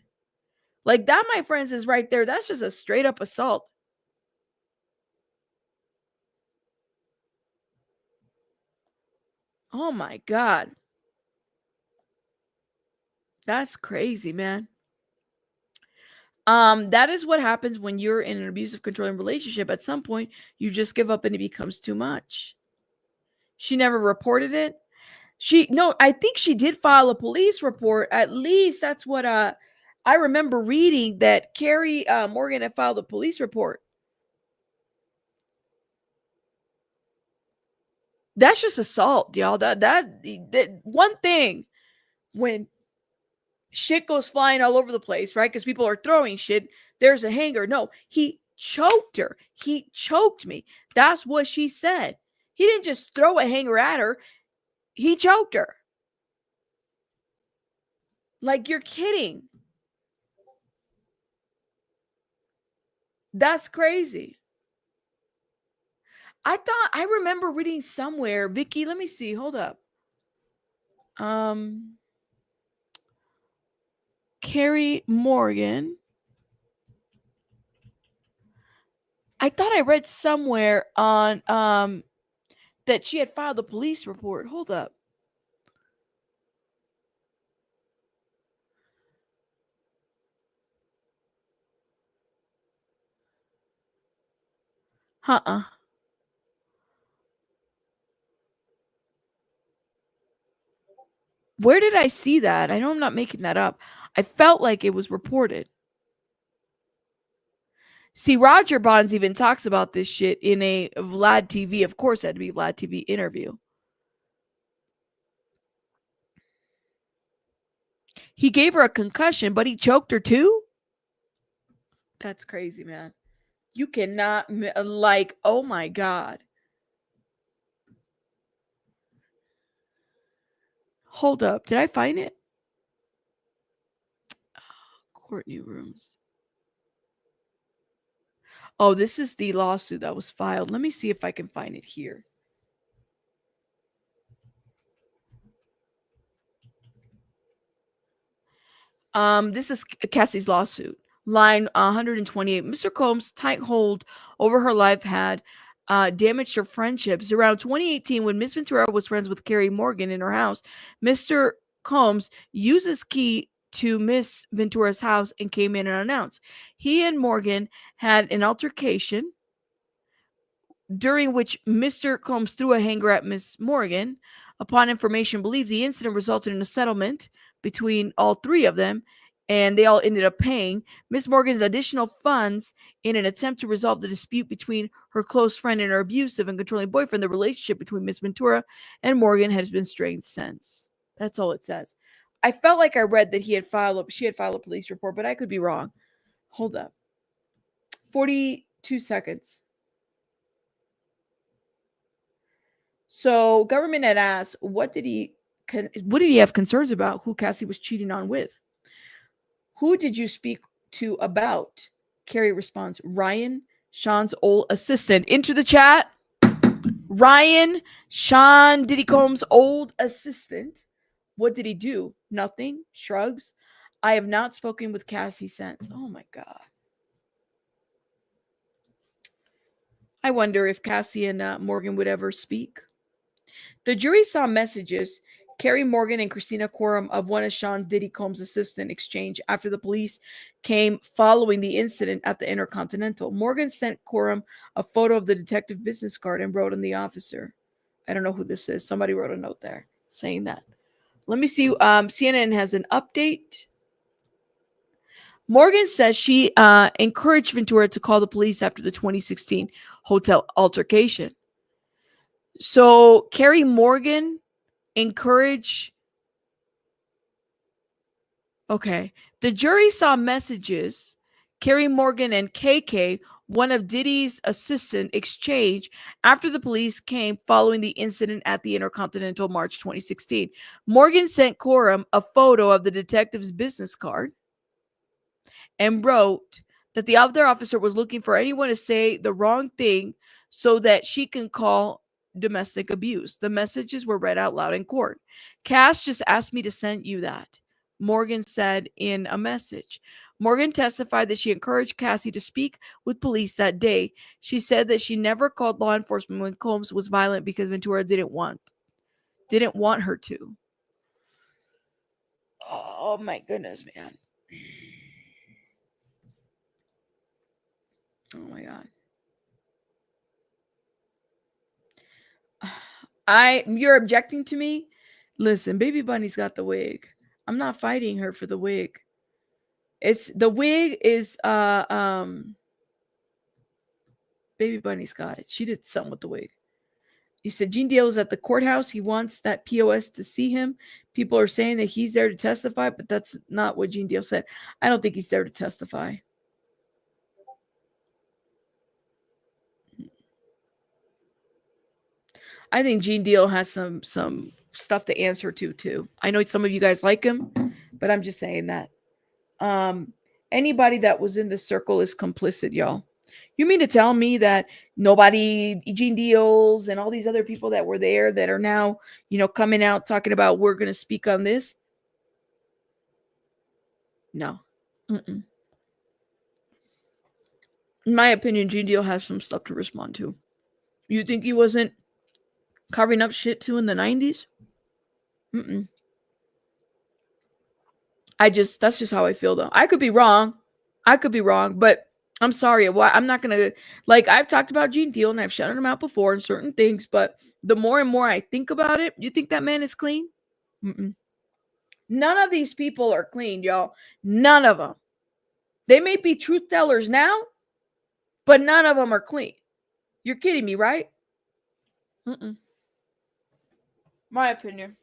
Like that, my friends, is right there. That's just a straight up assault. Oh my God. That's crazy, man. That is what happens when you're in an abusive, controlling relationship. At some point, you just give up and it becomes too much. She never reported it. No, I think she did file a police report. At least that's what I remember reading, that Carrie Morgan had filed a police report. That's just assault, y'all. That one thing when shit goes flying all over the place, right? Because people are throwing shit. There's a hanger. No, he choked her. He choked me. That's what she said. He didn't just throw a hanger at her. He choked her. Like, you're kidding. That's crazy. I remember reading somewhere, Vicky, let me see. Hold up. Um Carrie Morgan. I thought I read somewhere on that she had filed a police report. Hold up. Uh-uh. Where did I see that? I know I'm not making that up. I felt like it was reported. See, Roger Bonds even talks about this shit in a Vlad TV. Of course, it had to be Vlad TV interview. He gave her a concussion, but he choked her too? That's crazy, man. You cannot, like, oh my God. Hold up. Did I find it? Courtney rooms. Oh, this is the lawsuit that was filed. Let me see if I can find it here. This is Cassie's lawsuit. Line 128. Mr. Combs' tight hold over her life had damaged her friendships. Around 2018, when Miss Ventura was friends with Carrie Morgan in her house, Mr. Combs used his key to Miss Ventura's house and came in unannounced. He and Morgan had an altercation during which Mr. Combs threw a hanger at Miss Morgan. Upon information believed, the incident resulted in a settlement between all three of them, and they all ended up paying Miss Morgan's additional funds in an attempt to resolve the dispute between her close friend and her abusive and controlling boyfriend. The relationship between Miss Ventura and Morgan has been strained since. That's all it says. I felt like I read that she had filed a police report, but I could be wrong. Hold up. 42 seconds. So government had asked, what did he have concerns about? Who Cassie was cheating on with? Who did you speak to about? Carrie responds, Ryan, Sean's old assistant. Into the chat. Ryan, Sean Diddy Combs' old assistant. What did he do? Nothing. Shrugs. I have not spoken with Cassie since. Oh my God. I wonder if Cassie and Morgan would ever speak. The jury saw messages Carrie Morgan and Christina Quorum of one of Sean Diddy Combs' assistant exchange after the police came following the incident at the Intercontinental. Morgan sent Quorum a photo of the detective business card and wrote on the officer. I don't know who this is. Somebody wrote a note there saying that. Let me see. CNN has an update. Morgan says she encouraged Ventura to call the police after the 2016 hotel altercation. So Carrie Morgan encourage. Okay. The jury saw messages Carrie Morgan and KK, one of Diddy's assistant, exchange after the police came following the incident at the Intercontinental March 2016. Morgan sent Quorum a photo of the detective's business card and wrote that the other officer was looking for anyone to say the wrong thing so that she can call domestic abuse. The messages were read out loud in court. Cass just asked me to send you that, Morgan said in a message. Morgan testified that she encouraged Cassie to speak with police that day. She said that she never called law enforcement when Combs was violent because Ventura didn't want her to. Oh my goodness, man. Oh my God. You're objecting to me? Listen, Baby Bunny's got the wig. I'm not fighting her for the wig. It's the wig is Baby Bunny's got it. She did something with the wig. You said Gene Deal's at the courthouse. He wants that POS to see him. People are saying that he's there to testify, but that's not what Gene Deal said. I don't think he's there to testify. I think Gene Deal has some stuff to answer to too. I know some of you guys like him, but I'm just saying that. Anybody that was in the circle is complicit, y'all. You mean to tell me that nobody, Gene Deals and all these other people that were there that are now, coming out talking about we're going to speak on this? No. Mm-mm. In my opinion, Gene Deal has some stuff to respond to. You think he wasn't covering up shit too in the 90s? Mm-mm. That's just how I feel though. I could be wrong, but I'm sorry. I'm not gonna, I've talked about Gene Deal and I've shouted him out before in certain things, but the more and more I think about it, you think that man is clean? Mm-mm. None of these people are clean, y'all. None of them. They may be truth tellers now, but none of them are clean. You're kidding me, right? Mm-mm. My opinion.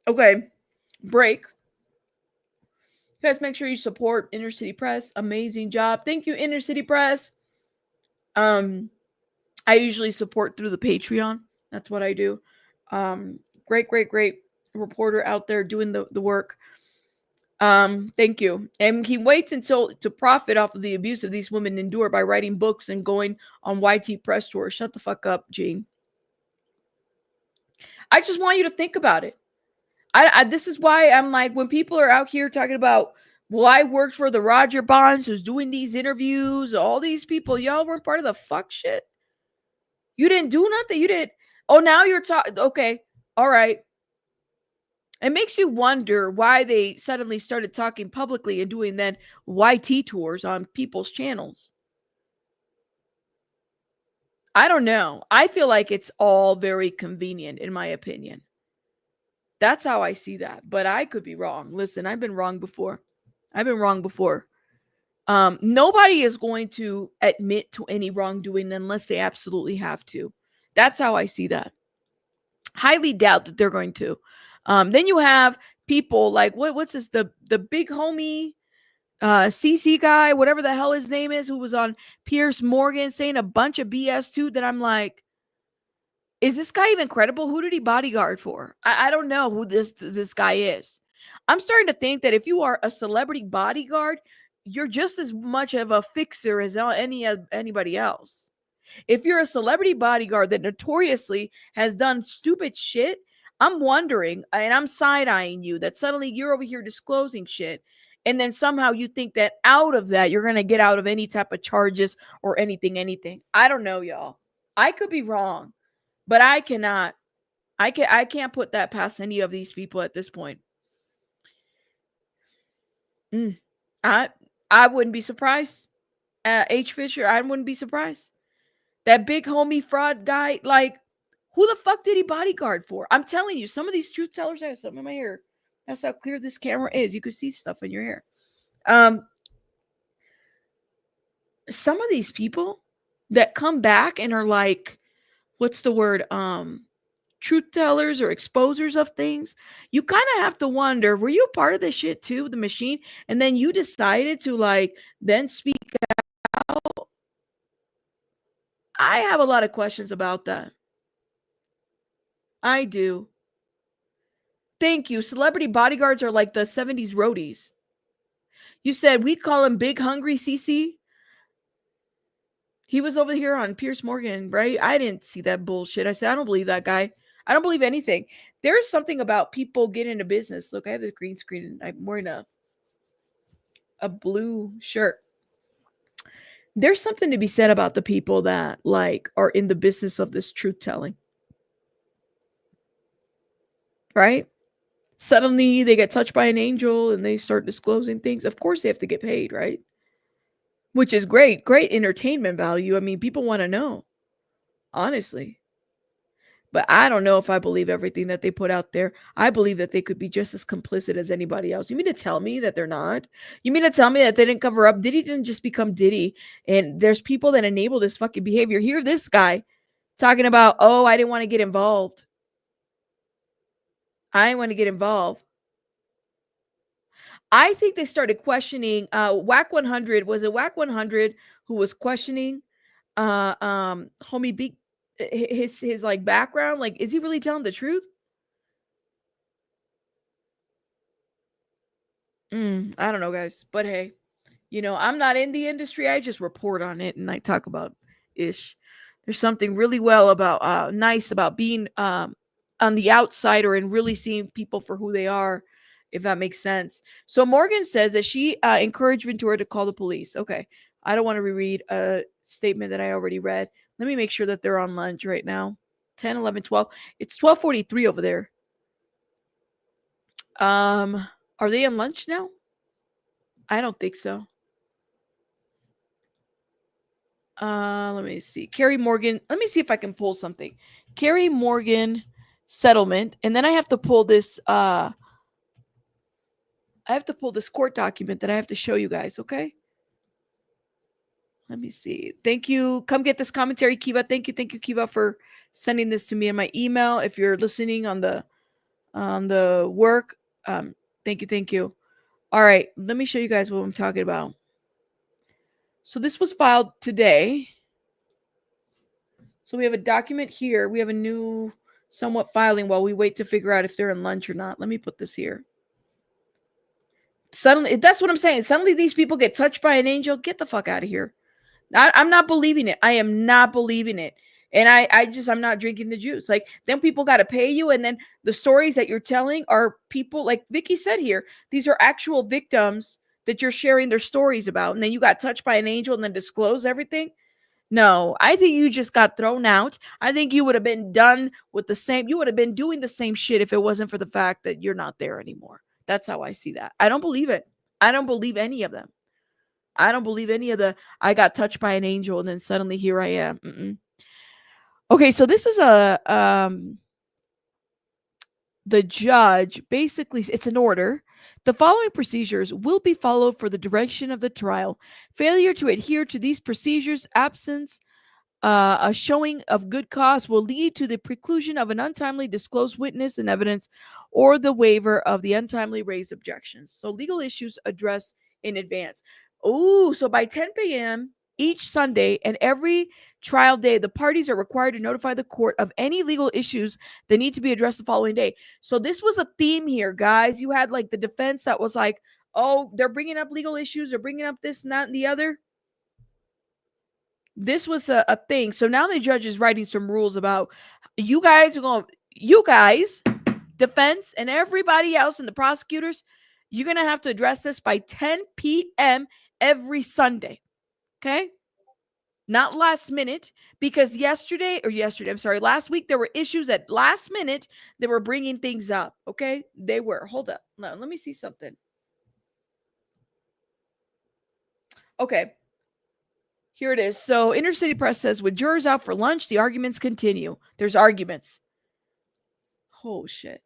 Okay, break. Guys, make sure you support Inner City Press. Amazing job. Thank you, Inner City Press. Um, I usually support through the Patreon. That's what I do. Great, great, great reporter out there doing the work. Thank you. And he waits until to profit off of the abuse of these women endure by writing books and going on YT press tours. Shut the fuck up, Gene. I just want you to think about it. This is why I'm like, when people are out here talking about, well, I worked for the Roger Bonds who's doing these interviews, all these people, y'all weren't part of the fuck shit. You didn't do nothing. You didn't. Oh, now you're talking. Okay. All right. It makes you wonder why they suddenly started talking publicly and doing then YT tours on people's channels. I don't know. I feel like it's all very convenient, in my opinion. That's how I see that. But I could be wrong. Listen, I've been wrong before. I've been wrong before. Nobody is going to admit to any wrongdoing unless they absolutely have to. That's how I see that. Highly doubt that they're going to. Then you have people like what's this, the big homie CC guy, whatever the hell his name is, who was on Piers Morgan saying a bunch of BS too, that I'm like, is this guy even credible? Who did he bodyguard for? I don't know who this guy is. I'm starting to think that if you are a celebrity bodyguard, you're just as much of a fixer as anybody else. If you're a celebrity bodyguard that notoriously has done stupid shit, I'm wondering, and I'm side-eyeing you, that suddenly you're over here disclosing shit, and then somehow you think that out of that you're going to get out of any type of charges or anything. I don't know, y'all. I could be wrong, but I cannot. I can't put that past any of these people at this point. Mm. I I wouldn't be surprised. H. Fisher, I wouldn't be surprised. That big homie fraud guy, like, who the fuck did he bodyguard for? I'm telling you, some of these truth tellers, I have something in my hair. That's how clear this camera is. You can see stuff in your hair. Some of these people that come back and are like, what's the word? Truth tellers or exposers of things. You kind of have to wonder, were you part of this shit too, the machine? And then you decided to like then speak out. I have a lot of questions about that. I do. Thank you. Celebrity bodyguards are like the 70s roadies. You said we call him Big Hungry CC. He was over here on Piers Morgan, right? I didn't see that bullshit. I said, I don't believe that guy. I don't believe anything. There's something about people getting into business. Look, I have the green screen and I'm wearing a blue shirt. There's something to be said about the people that like are in the business of this truth telling. Right? Suddenly they get touched by an angel and they start disclosing things. Of course they have to get paid, right? Which is great entertainment value. I mean, people want to know, honestly. But I don't know if I believe everything that they put out there. I believe that they could be just as complicit as anybody else. You mean to tell me that they're not? You mean to tell me that they didn't cover up? Diddy didn't just become Diddy, and there's people that enable this fucking behavior. Hear this guy talking about, oh, I didn't want to get involved. I didn't want to get involved. I think they started questioning Whack 100. Was it Whack 100 who was questioning homie big his like background? Like, is he really telling the truth? I don't know, guys. But hey, I'm not in the industry. I just report on it and I talk about ish. There's something really nice about being on the outsider and really seeing people for who they are, if that makes sense. So Morgan says that she encouraged Ventura to call the police. Okay. I don't want to reread a statement that I already read. Let me make sure that they're on lunch right now. 10, 11, 12. It's 12:43 over there. Are they on lunch now? I don't think so. Let me see. Carrie Morgan. Let me see if I can pull something. Carrie Morgan settlement, and then I have to pull this. I have to pull this court document that I have to show you guys. Okay. Let me see. Thank you. Come get this commentary, Kiva. Thank you, Kiva, for sending this to me in my email. If you're listening on the work, thank you. All right, let me show you guys what I'm talking about. So this was filed today. So we have a document here. We have a new somewhat filing while we wait to figure out if they're in lunch or not. Let me put this here. Suddenly, that's what I'm saying. Suddenly these people get touched by an angel. Get the fuck out of here. I'm not believing it. I am not believing it. And I'm not drinking the juice. Like, then people got to pay you. And then the stories that you're telling are people, like Vicky said here, these are actual victims that you're sharing their stories about. And then you got touched by an angel and then disclose everything. No, I think you just got thrown out. I think you would have been done with the same. You would have been doing the same shit if it wasn't for the fact that you're not there anymore. That's how I see that. I don't believe it. I don't believe any of them. I don't believe any of the I got touched by an angel and then suddenly here I am. Okay, so this is the judge basically, it's an order. The following procedures will be followed for the direction of the trial. Failure to adhere to these procedures, absence a showing of good cause will lead to the preclusion of an untimely disclosed witness and evidence or the waiver of the untimely raised objections. So legal issues addressed in advance. Oh, so by 10 p.m. each Sunday and every trial day, the parties are required to notify the court of any legal issues that need to be addressed the following day. So this was a theme here, guys. You had like the defense that was like, oh, they're bringing up legal issues, they're bringing up this and that and the other. This was a thing. So now the judge is writing some rules about you guys, defense, and everybody else and the prosecutors, you're going to have to address this by 10 p.m. every Sunday. Okay? Not last minute, because last week, there were issues at last minute that were bringing things up. Okay? They were. Hold up. Let me see something. Okay. Here it is. So Intercity Press says, with jurors out for lunch, the arguments continue. There's arguments. Oh, shit.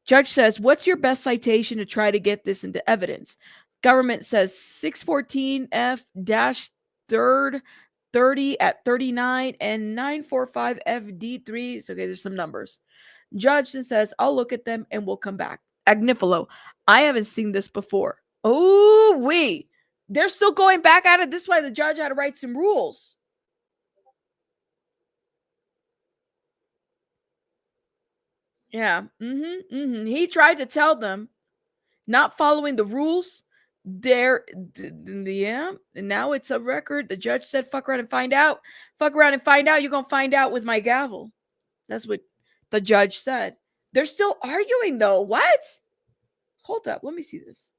Judge says, what's your best citation to try to get this into evidence? Government says 614F-3rd 30 at 39 and 945FD3. So, okay, there's some numbers. Judge then says, I'll look at them and we'll come back. Agnifilo, I haven't seen this before. Oh, wait. They're still going back at it. This is why the judge had to write some rules. Yeah. He tried to tell them not following the rules. Yeah. And now it's a record. The judge said, fuck around and find out. Fuck around and find out. You're going to find out with my gavel. That's what the judge said. They're still arguing, though. What? Hold up. Let me see this.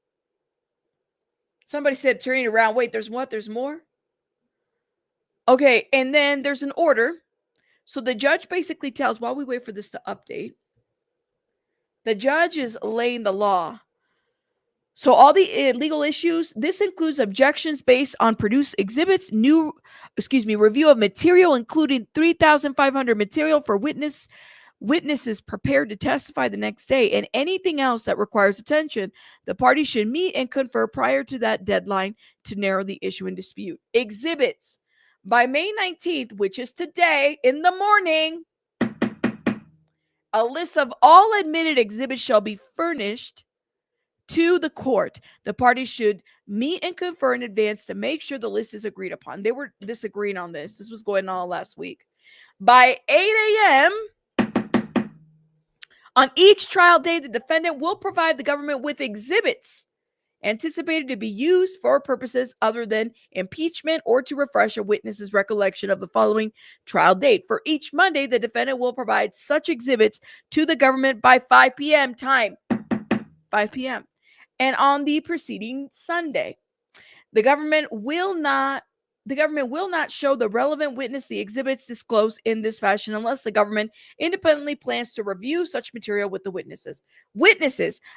Somebody said, turning around. Wait, there's what? There's more? Okay, and then there's an order. So the judge basically tells, while we wait for this to update, the judge is laying the law. So all the legal issues, this includes objections based on produced exhibits, review of material, including 3,500 material for witnesses prepared to testify the next day, and anything else that requires attention. The parties should meet and confer prior to that deadline to narrow the issue in dispute. Exhibits. By May 19th, which is today in the morning, a list of all admitted exhibits shall be furnished to the court. The parties should meet and confer in advance to make sure the list is agreed upon. They were disagreeing on this. This was going on last week. By 8 a.m., on each trial day, the defendant will provide the government with exhibits anticipated to be used for purposes other than impeachment or to refresh a witness's recollection of the following trial date. For each Monday, the defendant will provide such exhibits to the government by 5 p.m. time. 5 p.m. And on the preceding Sunday, the government will not show the relevant witness the exhibits disclosed in this fashion unless the government independently plans to review such material with the witnesses.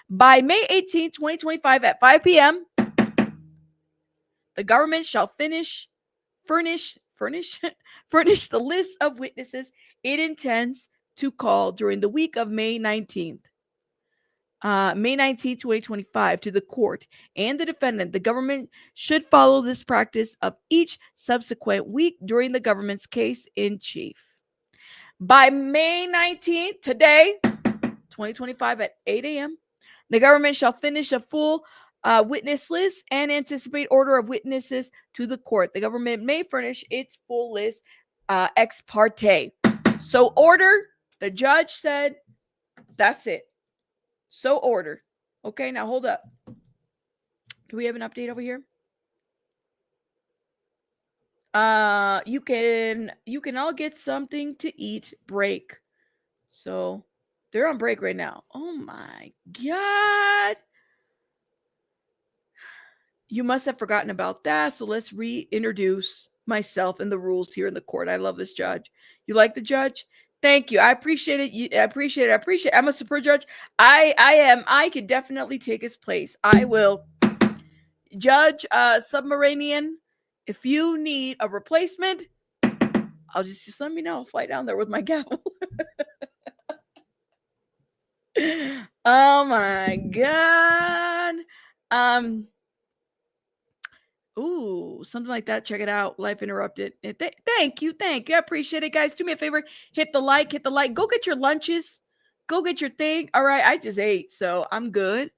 By May 18, 2025 at 5 p.m., the government shall furnish furnish the list of witnesses it intends to call during the week of May 19th. May 19th, 2025, to the court and the defendant. The government should follow this practice of each subsequent week during the government's case in chief. By May 19th, today, 2025 at 8 a.m., the government shall finish a full witness list and anticipate order of witnesses to the court. The government may furnish its full list ex parte. So ordered. The judge said, that's it. So ordered. Okay, now hold up. Do we have an update over here? You can all get something to eat. Break. So they're on break right now. Oh my God. You must have forgotten about that. So let's reintroduce myself and the rules here in the court. I love this judge. You like the judge? Thank you. I appreciate it. I appreciate it. I'm a super judge. I could definitely take his place. I will. Judge Submarinian, if you need a replacement, I'll just let me know. I'll fly down there with my gavel. Oh my God. Ooh, something like that. Check it out. Life Interrupted. Thank you. I appreciate it, guys. Do me a favor. Hit the like. Go get your lunches. Go get your thing. All right. I just ate, so I'm good.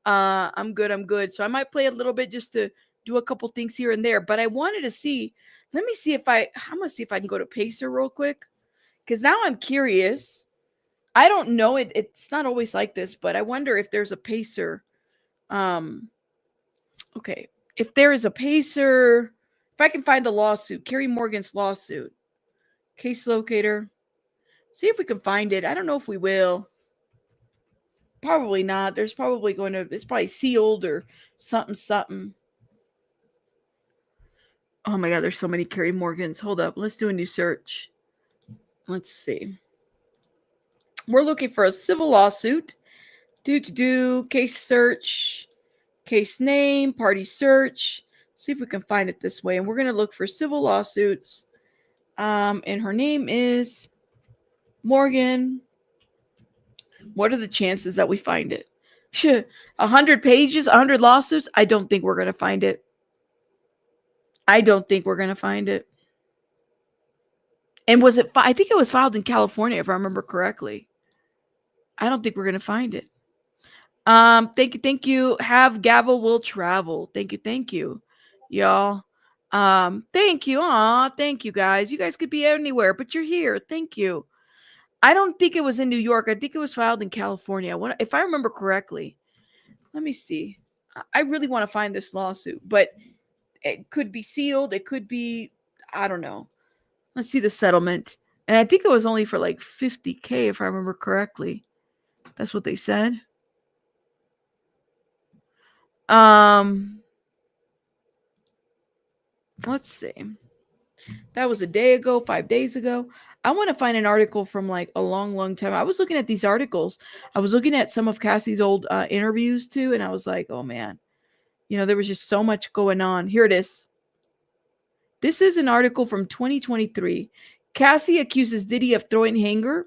I'm good. So I might play a little bit just to do a couple things here and there. But I wanted to see. Let me see I'm gonna see if I can go to Pacer real quick. Because now I'm curious. I don't know. It's not always like this, but I wonder if there's a Pacer. Okay. If there is a Pacer, if I can find the lawsuit, Kerry Morgan's lawsuit, case locator, see if we can find it. I don't know if we will. Probably not. It's probably sealed or something. Oh my God, there's so many Kerry Morgans. Hold up. Let's do a new search. Let's see. We're looking for a civil lawsuit. Case search. Case name, party search. See if we can find it this way. And we're going to look for civil lawsuits. And her name is Morgan. What are the chances that we find it? 100 pages, 100 lawsuits. I don't think we're going to find it. And was it? I think it was filed in California, if I remember correctly. I don't think we're going to find it. Thank you. Have gavel will travel. Thank you, y'all. Thank you. Aw, thank you, guys. You guys could be anywhere, but you're here. Thank you. I don't think it was in New York. I think it was filed in California. If I remember correctly. Let me see. I really want to find this lawsuit, but it could be sealed. It could be, I don't know. Let's see the settlement. And I think it was only for like $50,000, if I remember correctly. That's what they said. Let's see. That was a day ago, 5 days ago. I want to find an article from like a long time. I was looking at these articles. I was looking at some of Cassie's old interviews too, and I was like, oh man, there was just so much going on. Here it is. This is an article from 2023. Cassie accuses Diddy of throwing hanger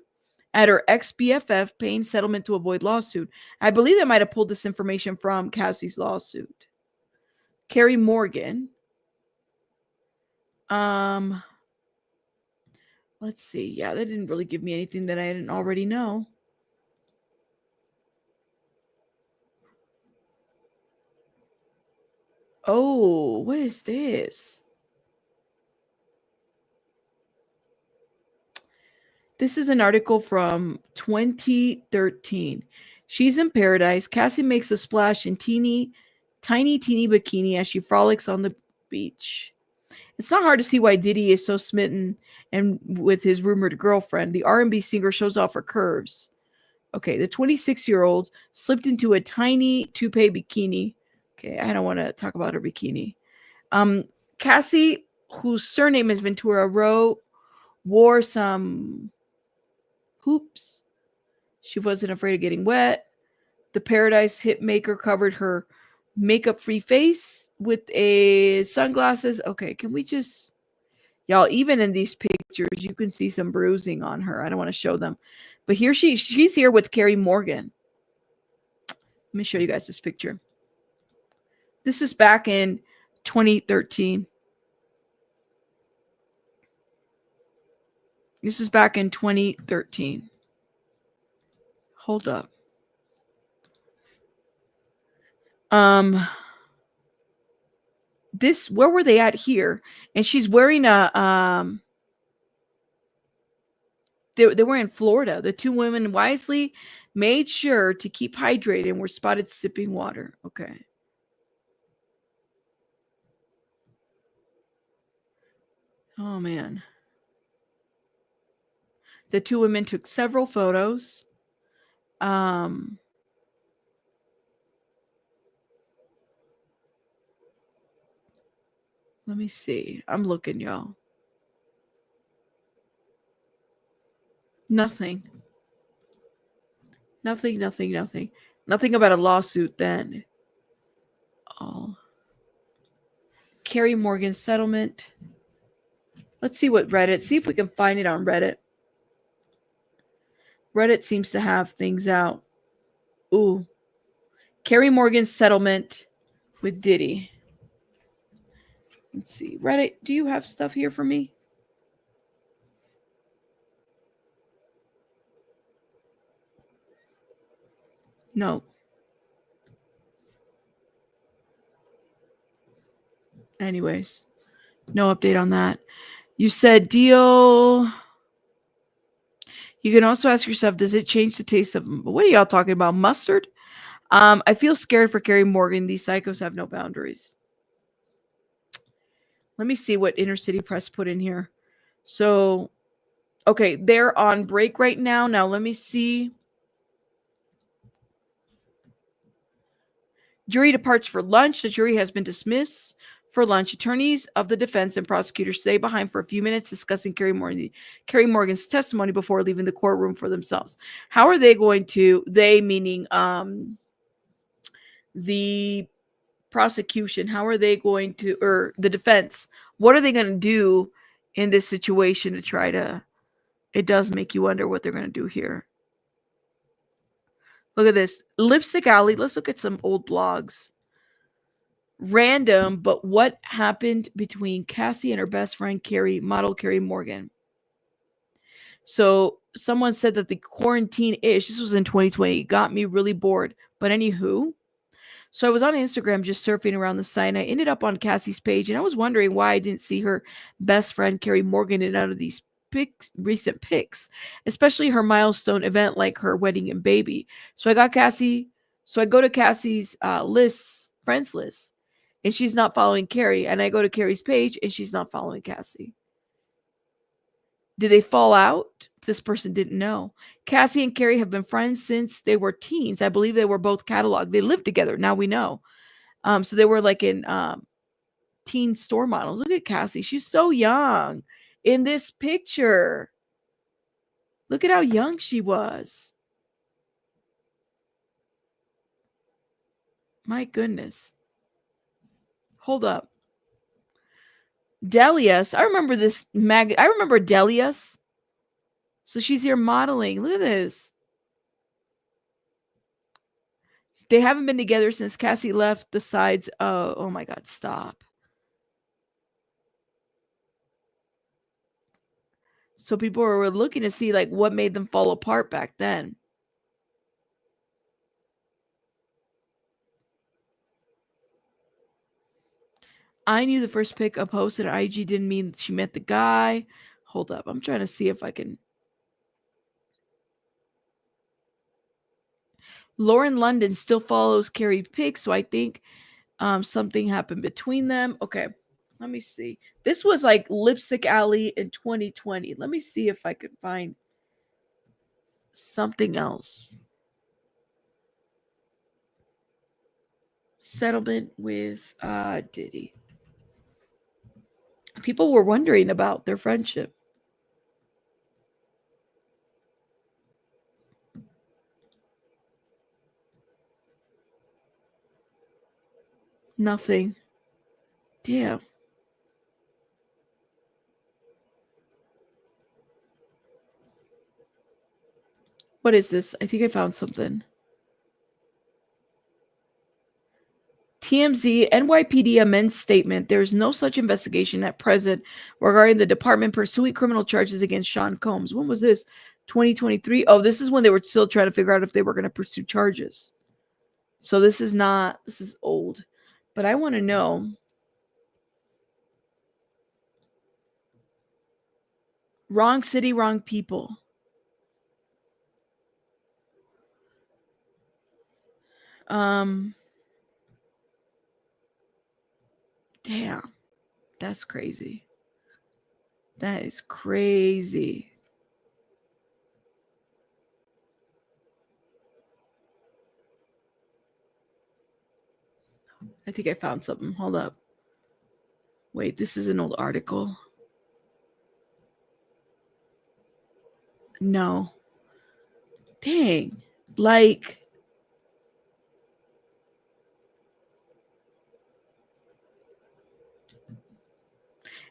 at her ex-BFF, paying settlement to avoid lawsuit. I believe I might have pulled this information from Cassie's lawsuit. Kerry Morgan. Let's see. Yeah, that didn't really give me anything that I didn't already know. Oh, what is this? This is an article from 2013. She's in paradise. Cassie makes a splash in tiny bikini as she frolics on the beach. It's not hard to see why Diddy is so smitten and with his rumored girlfriend. The R&B singer shows off her curves. Okay, the 26-year-old slipped into a tiny toupee bikini. Okay, I don't want to talk about her bikini. Cassie, whose surname is Ventura, wore some hoops. She wasn't afraid of getting wet. The Paradise hitmaker covered her makeup-free face with a sunglasses. Okay, can we just Y'all, even in these pictures, you can see some bruising on her. I don't want to show them. But here she's here with Carrie Morgan. Let me show you guys this picture. This is back in 2013. This is back in 2013. Hold up. This, where were they at here? And she's wearing a they were in Florida. The two women wisely made sure to keep hydrated and were spotted sipping water. Okay. Oh man. The two women took several photos. Let me see. I'm looking, y'all. Nothing. Nothing about a lawsuit then. Oh. Carrie Morgan settlement. Let's see what Reddit. See if we can find it on Reddit. Reddit seems to have things out. Ooh. Carrie Morgan's settlement with Diddy. Let's see. Reddit, do you have stuff here for me? No. Anyways, no update on that. You said deal. You can also ask yourself, does it change the taste of, what are y'all talking about? Mustard? I feel scared for Carrie Morgan. These psychos have no boundaries. Let me see what Inner City Press put in here. So, okay, they're on break right now. Now, let me see. Jury departs for lunch. The jury has been dismissed for lunch. Attorneys of the defense and prosecutors stay behind for a few minutes discussing Carrie Morgan's testimony before leaving the courtroom for themselves. How are they going to, they meaning the prosecution, how are they going to, or the defense, what are they going to do in this situation to try to, it does make you wonder what they're going to do here. Look at this. Lipstick Alley. Let's look at some old blogs. Random, but what happened between Cassie and her best friend, model Carrie Morgan? So someone said that the quarantine-ish, this was in 2020, got me really bored. But anywho, so I was on Instagram just surfing around the site, and I ended up on Cassie's page, and I was wondering why I didn't see her best friend, Carrie Morgan, in none of these recent pics, especially her milestone event like her wedding and baby. So I go to Cassie's friends list, and she's not following Carrie. And I go to Carrie's page, and she's not following Cassie. Did they fall out? This person didn't know. Cassie and Carrie have been friends since they were teens. I believe they were both cataloged. They lived together. Now we know. So they were like in teen store models. Look at Cassie. She's so young in this picture. Look at how young she was. My goodness. Hold up. Delius. I remember this I remember Delius. So she's here modeling. Look at this. They haven't been together since Cassie left the sides. Oh my God, stop. So people were looking to see like what made them fall apart back then. I knew the first pic up posted on IG didn't mean she met the guy. Hold up. I'm trying to see if I can. Lauren London still follows Carrie Pick, so I think something happened between them. Okay, let me see. This was like Lipstick Alley in 2020. Let me see if I could find something else. Settlement with Diddy. People were wondering about their friendship. Nothing. Damn. What is this? I think I found something. TMZ, NYPD amends statement. There is no such investigation at present regarding the department pursuing criminal charges against Sean Combs. When was this? 2023. Oh, this is when they were still trying to figure out if they were going to pursue charges. So this is not, this is old. But I want to know. Wrong city, wrong people. Damn. That's crazy. That is crazy. I think I found something. Hold up. Wait, this is an old article. No. Dang. Like,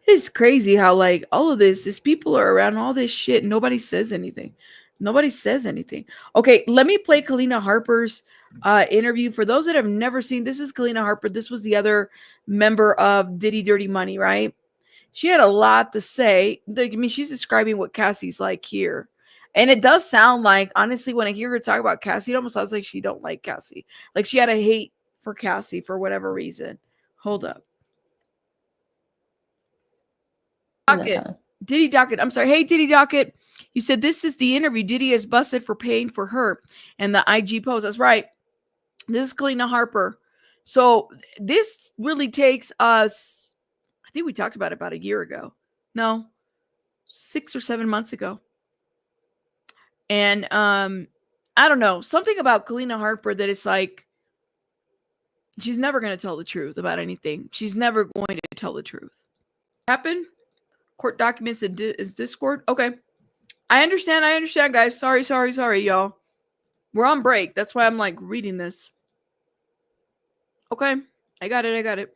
it's crazy how, like, all of this people are around all this shit. Nobody says anything. Nobody says anything. Okay, let me play Kalena Harper's interview. For those that have never seen, this is Kalena Harper. This was the other member of Diddy Dirty Money, right? She had a lot to say. I mean, she's describing what Cassie's like here. And it does sound like, honestly, when I hear her talk about Cassie, it almost sounds like she don't like Cassie. Like she had a hate for Cassie for whatever reason. Hold up. Docket. Diddy Docket. I'm sorry. Hey, Diddy Docket. You said this is the interview. Diddy is busted for paying for her and the IG post. That's right. This is Kalena Harper. So this really takes us, I think we talked about a year ago. No, 6 or 7 months ago. And I don't know, something about Kalena Harper that is like, she's never going to tell the truth about anything. She's never going to tell the truth. Happened? Court documents is Discord? Okay. I understand, guys. Sorry, y'all. We're on break. That's why I'm like reading this. Okay. I got it.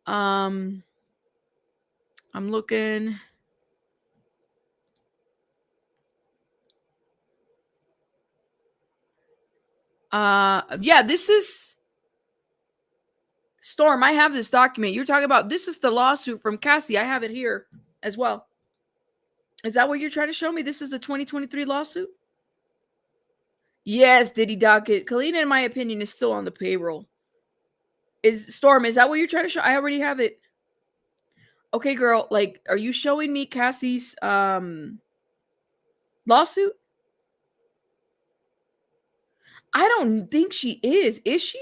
I'm looking. Yeah, this is Storm. I have this document. You're talking about, this is the lawsuit from Cassie. I have it here as well. Is that what you're trying to show me? This is a 2023 lawsuit? Yes, Diddy Docket. Kalena, in my opinion, is still on the payroll. Is Storm, is that what you're trying to show? I already have it. Okay, girl, like, are you showing me Cassie's lawsuit? I don't think she is. Is she,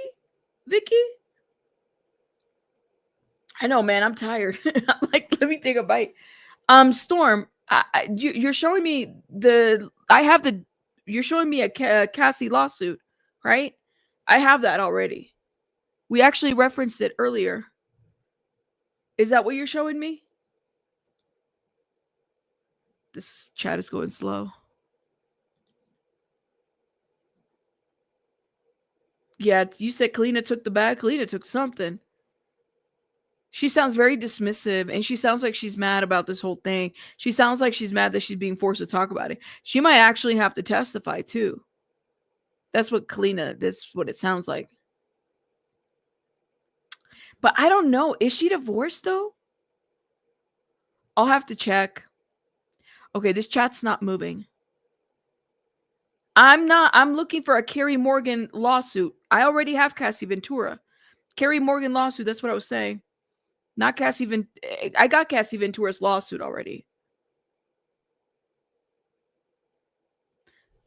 Vicky? I know, man. I'm tired. I'm like, let me take a bite. Storm, you're showing me you're showing me a Cassie lawsuit, right? I have that already. We actually referenced it earlier. Is that what you're showing me? This chat is going slow. Yeah, you said Kalena took the bag. Kalena took something. She sounds very dismissive, and she sounds like she's mad about this whole thing. She sounds like she's mad that she's being forced to talk about it. She might actually have to testify too. That's what it sounds like. But I don't know. Is she divorced though? I'll have to check. Okay, this chat's not moving. I'm looking for a Carrie Morgan lawsuit. I already have Cassie Ventura. Carrie Morgan lawsuit, that's what I was saying. Not Cassie I got Cassie Ventura's lawsuit already.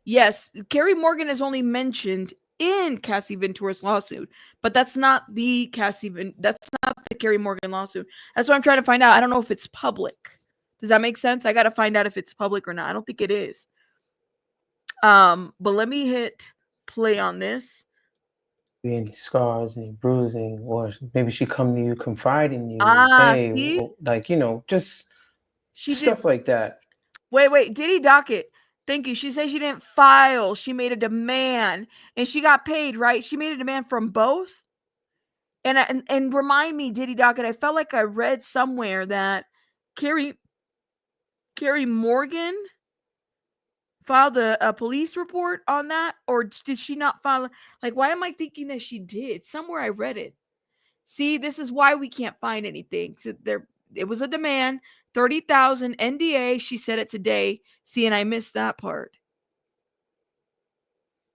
Yes, Carrie Morgan is only mentioned in Cassie Ventura's lawsuit, but that's not the Carrie Morgan lawsuit. That's what I'm trying to find out. I don't know if it's public. Does that make sense? I got to find out if it's public or not. I don't think it is. But let me hit play on this. Any scars, any bruising, or maybe she come to you, confide in you. Hey, see? like, just stuff like that. Wait, Diddy Docket. Thank you. She said she didn't file. She made a demand, and she got paid, right? She made a demand from both. And remind me, Diddy Docket, I felt like I read somewhere that Carrie Morgan filed a police report on that, or did she not file? Like, why am I thinking that she did? Somewhere I read it. See, this is why we can't find anything. So it was a demand, 30,000 NDA. She said it today. See, and I missed that part.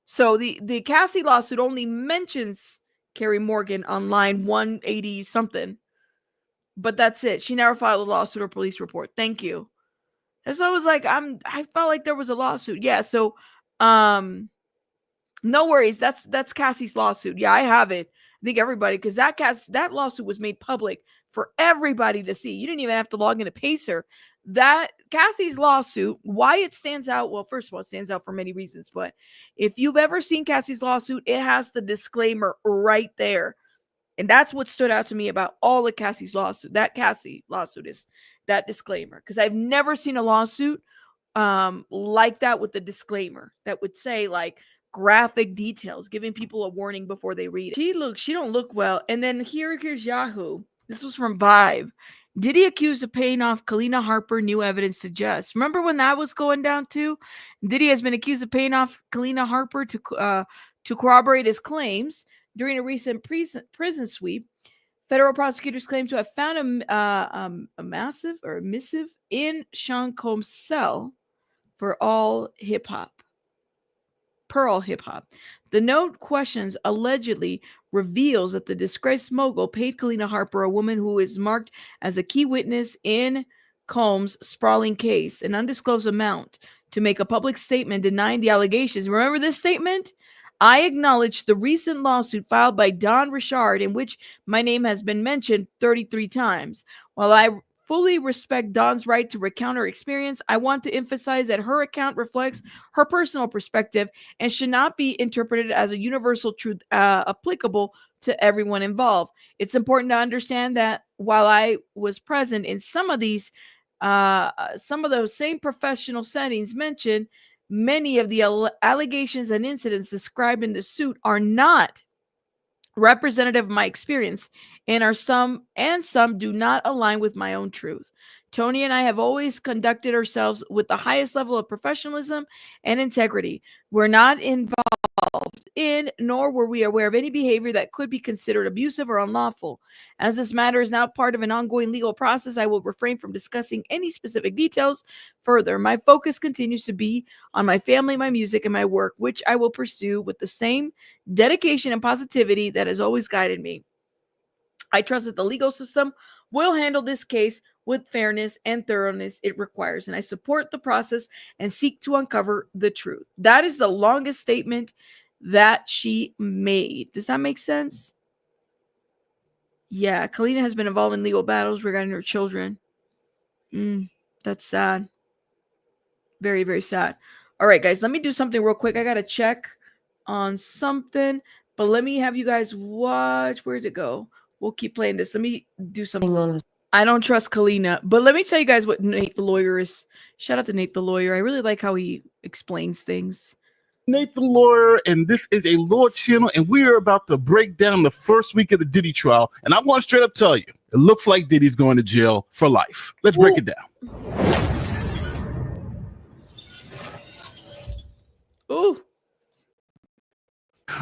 So the Cassie lawsuit only mentions Carrie Morgan on line 180 something, but that's it. She never filed a lawsuit or police report. Thank you. And so I was like, I felt like there was a lawsuit. Yeah. So, no worries. That's Cassie's lawsuit. Yeah, I have it. I think everybody, because that lawsuit was made public for everybody to see. You didn't even have to log into Pacer. That Cassie's lawsuit, why it stands out? Well, first of all, it stands out for many reasons. But if you've ever seen Cassie's lawsuit, it has the disclaimer right there. And that's what stood out to me about all of Cassie's lawsuit. That Cassie lawsuit is that disclaimer. Because I've never seen a lawsuit like that with the disclaimer that would say like graphic details, giving people a warning before they read it. She don't look well. And then here's Yahoo. This was from Vibe. Diddy accused of paying off Kalena Harper, new evidence suggests. Remember when that was going down too? Diddy has been accused of paying off Kalena Harper to corroborate his claims during a recent prison sweep. Federal prosecutors claim to have found a missive in Sean Combs' cell for Pearl Hip Hop. The note questions allegedly reveals that the disgraced mogul paid Kalena Harper, a woman who is marked as a key witness in Combs' sprawling case, an undisclosed amount to make a public statement denying the allegations. Remember this statement? I acknowledge the recent lawsuit filed by Don Richard, in which my name has been mentioned 33 times. While I fully respect Don's right to recount her experience, I want to emphasize that her account reflects her personal perspective and should not be interpreted as a universal truth applicable to everyone involved. It's important to understand that while I was present in some of those same professional settings mentioned, many of the allegations and incidents described in the suit are not representative of my experience and some do not align with my own truth. Tony and I have always conducted ourselves with the highest level of professionalism and integrity. We're not involved in, nor were we aware of any behavior that could be considered abusive or unlawful. As this matter is now part of an ongoing legal process, I will refrain from discussing any specific details further. My focus continues to be on my family, my music, and my work, which I will pursue with the same dedication and positivity that has always guided me. I trust that the legal system will handle this case with fairness and thoroughness it requires, and I support the process and seek to uncover the truth. That is the longest statement that she made. Does that make sense? Yeah, Kalena has been involved in legal battles regarding her children. That's sad. Very, very sad. All right, guys, let me do something real quick. I got to check on something, but let me have you guys watch. Where'd it go? We'll keep playing this. Let me do something. I don't trust Kalena, but let me tell you guys what Nate the lawyer is. Shout out to Nate the lawyer. I really like how he explains things. Nate the lawyer, and this is a law channel, and we are about to break down the first week of the Diddy trial. And I'm going to straight up tell you, it looks like Diddy's going to jail for life. Let's break it down. Ooh.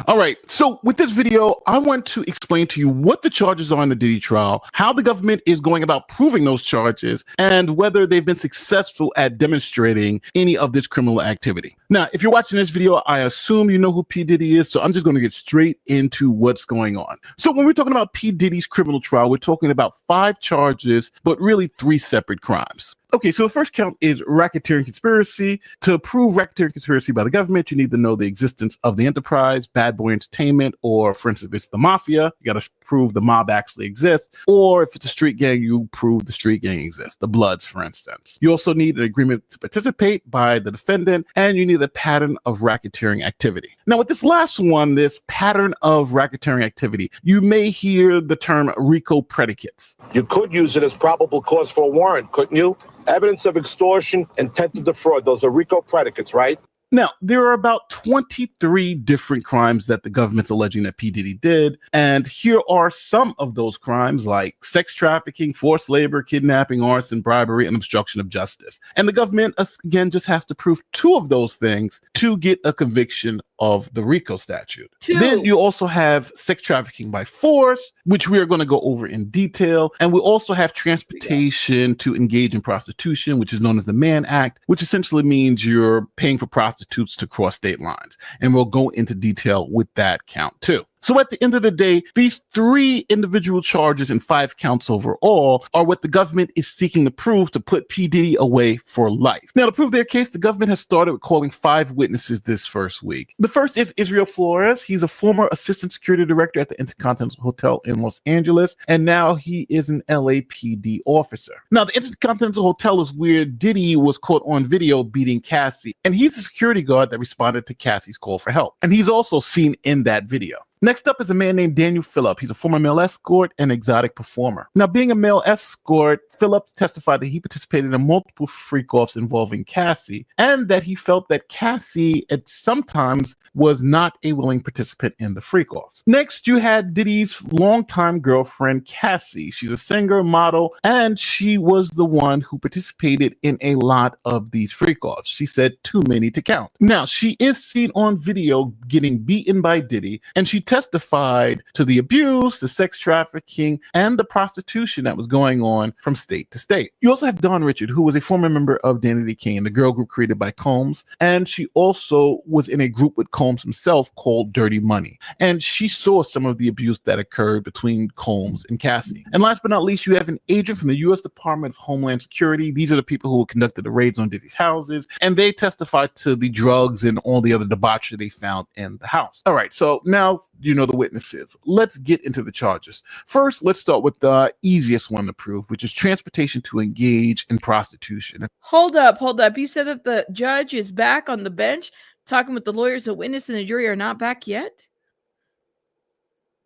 All right, so with this video, I want to explain to you what the charges are in the Diddy trial, how the government is going about proving those charges, and whether they've been successful at demonstrating any of this criminal activity. Now, if you're watching this video, I assume you know who P. Diddy is, so I'm just going to get straight into what's going on. So when we're talking about P. Diddy's criminal trial, we're talking about 5 charges, but really 3 separate crimes. Okay, so the first count is racketeering conspiracy. To prove racketeering conspiracy by the government, you need to know the existence of the enterprise, Bad Boy Entertainment, or for instance, if it's the mafia, you got to prove the mob actually exists. Or if it's a street gang, you prove the street gang exists, the Bloods, for instance. You also need an agreement to participate by the defendant, and you need a pattern of racketeering activity. Now, with this last one, this pattern of racketeering activity, you may hear the term RICO predicates. You could use it as probable cause for a warrant, couldn't you? Evidence of extortion, intent to defraud. Those are RICO predicates, right? Now, there are about 23 different crimes that the government's alleging that P. Diddy did. And here are some of those crimes, like sex trafficking, forced labor, kidnapping, arson, bribery, and obstruction of justice. And the government, again, just has to prove 2 of those things to get a conviction of the RICO statute. 2. Then you also have sex trafficking by force, which we are going to go over in detail. And we also have transportation to engage in prostitution, which is known as the Mann Act, which essentially means you're paying for prostitutes to cross state lines. And we'll go into detail with that count too. So at the end of the day, these 3 individual charges and 5 counts overall are what the government is seeking to prove to put P. Diddy away for life. Now, to prove their case, the government has started with calling 5 witnesses this first week. The first is Israel Flores. He's a former assistant security director at the Intercontinental Hotel in Los Angeles, and now he is an LAPD officer. Now, the Intercontinental Hotel is where Diddy was caught on video beating Cassie, and he's the security guard that responded to Cassie's call for help. And he's also seen in that video. Next up is a man named Daniel Phillip. He's a former male escort and exotic performer. Now, being a male escort, Phillip testified that he participated in multiple freak-offs involving Cassie, and that he felt that Cassie at sometimes was not a willing participant in the freak-offs. Next, you had Diddy's longtime girlfriend, Cassie. She's a singer, model, and she was the one who participated in a lot of these freak-offs. She said too many to count. Now, she is seen on video getting beaten by Diddy, and she testified to the abuse, the sex trafficking, and the prostitution that was going on from state to state. You also have Dawn Richard, who was a former member of Danity Kane, the girl group created by Combs, and she also was in a group with Combs himself called Dirty Money, and she saw some of the abuse that occurred between Combs and Cassie. And last but not least, you have an agent from the U.S. Department of Homeland Security. These are the people who conducted the raids on Diddy's houses, and they testified to the drugs and all the other debauchery they found in the house. All right, so now you know the witnesses. Let's get into the charges. First, let's start with the easiest one to prove, which is transportation to engage in prostitution. Hold up. You said that the judge is back on the bench talking with the lawyers, the witness, and the jury are not back yet?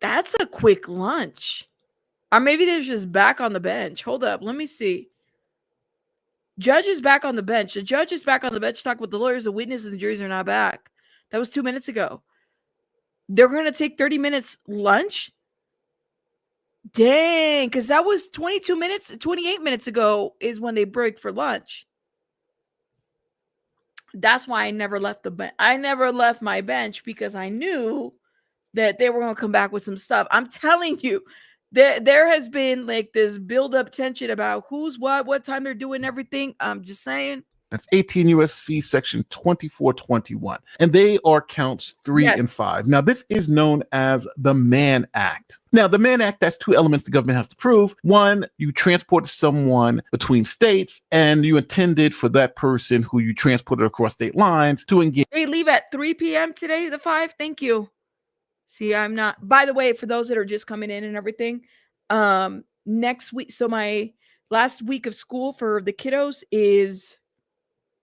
That's a quick lunch. Or maybe they're just back on the bench. Hold up. Let me see. Judge is back on the bench. The judge is back on the bench talking with the lawyers, the witnesses, and the juries are not back. That was 2 minutes ago. They're going to take 30 minutes lunch? Dang, because that was 28 minutes ago is when they break for lunch. That's why I never left the bench. I never left my bench because I knew that they were going to come back with some stuff. I'm telling you, there has been like this build-up tension about who's what time they're doing everything. I'm just saying. That's 18 U.S.C. section 2421. And they are counts 3 and 5. Now, this is known as the Mann Act. Now, the Mann Act, that's 2 elements the government has to prove. One, you transport someone between states, and you intended for that person who you transported across state lines to engage. They leave at 3 p.m. today, the 5. Thank you. See, I'm not. By the way, for those that are just coming in and everything, next week, so my last week of school for the kiddos is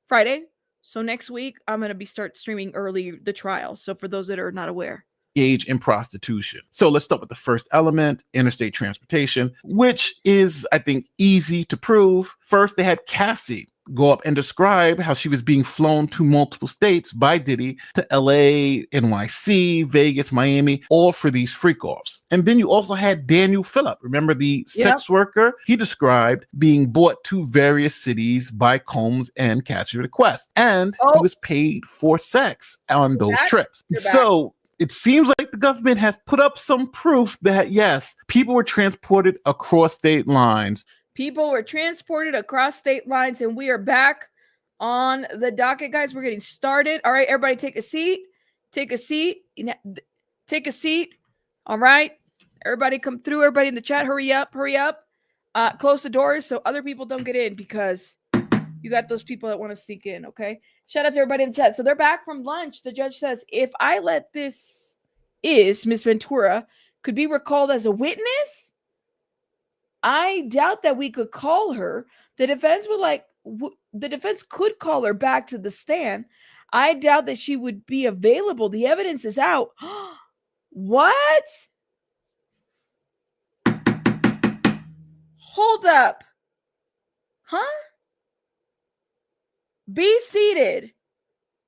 Friday. So next week, I'm going to start streaming early the trial. So for those that are not aware. Engage in prostitution. So let's start with the first element, interstate transportation, which is, I think, easy to prove. First, they had Cassie go up and describe how she was being flown to multiple states by Diddy to LA, NYC, Vegas, Miami, all for these freak-offs. And then you also had Daniel Phillip. Remember the sex worker? He described being brought to various cities by Combs and Cassie request. And he was paid for sex on those trips. So it seems like the government has put up some proof that, yes, people were transported across state lines. People were transported across state lines, and we are back on the docket, guys. We're getting started. All right, everybody take a seat. Take a seat. Take a seat. All right. Everybody come through. Everybody in the chat, hurry up. Hurry up. Close the doors so other people don't get in because you got those people that want to sneak in, okay? Shout out to everybody in the chat. So they're back from lunch. The judge says, if I let this Miss Ventura could be recalled as a witness, I doubt that we could call her. The defense the defense could call her back to the stand. I doubt that she would be available. The evidence is out. What? Hold up. Huh? Be seated.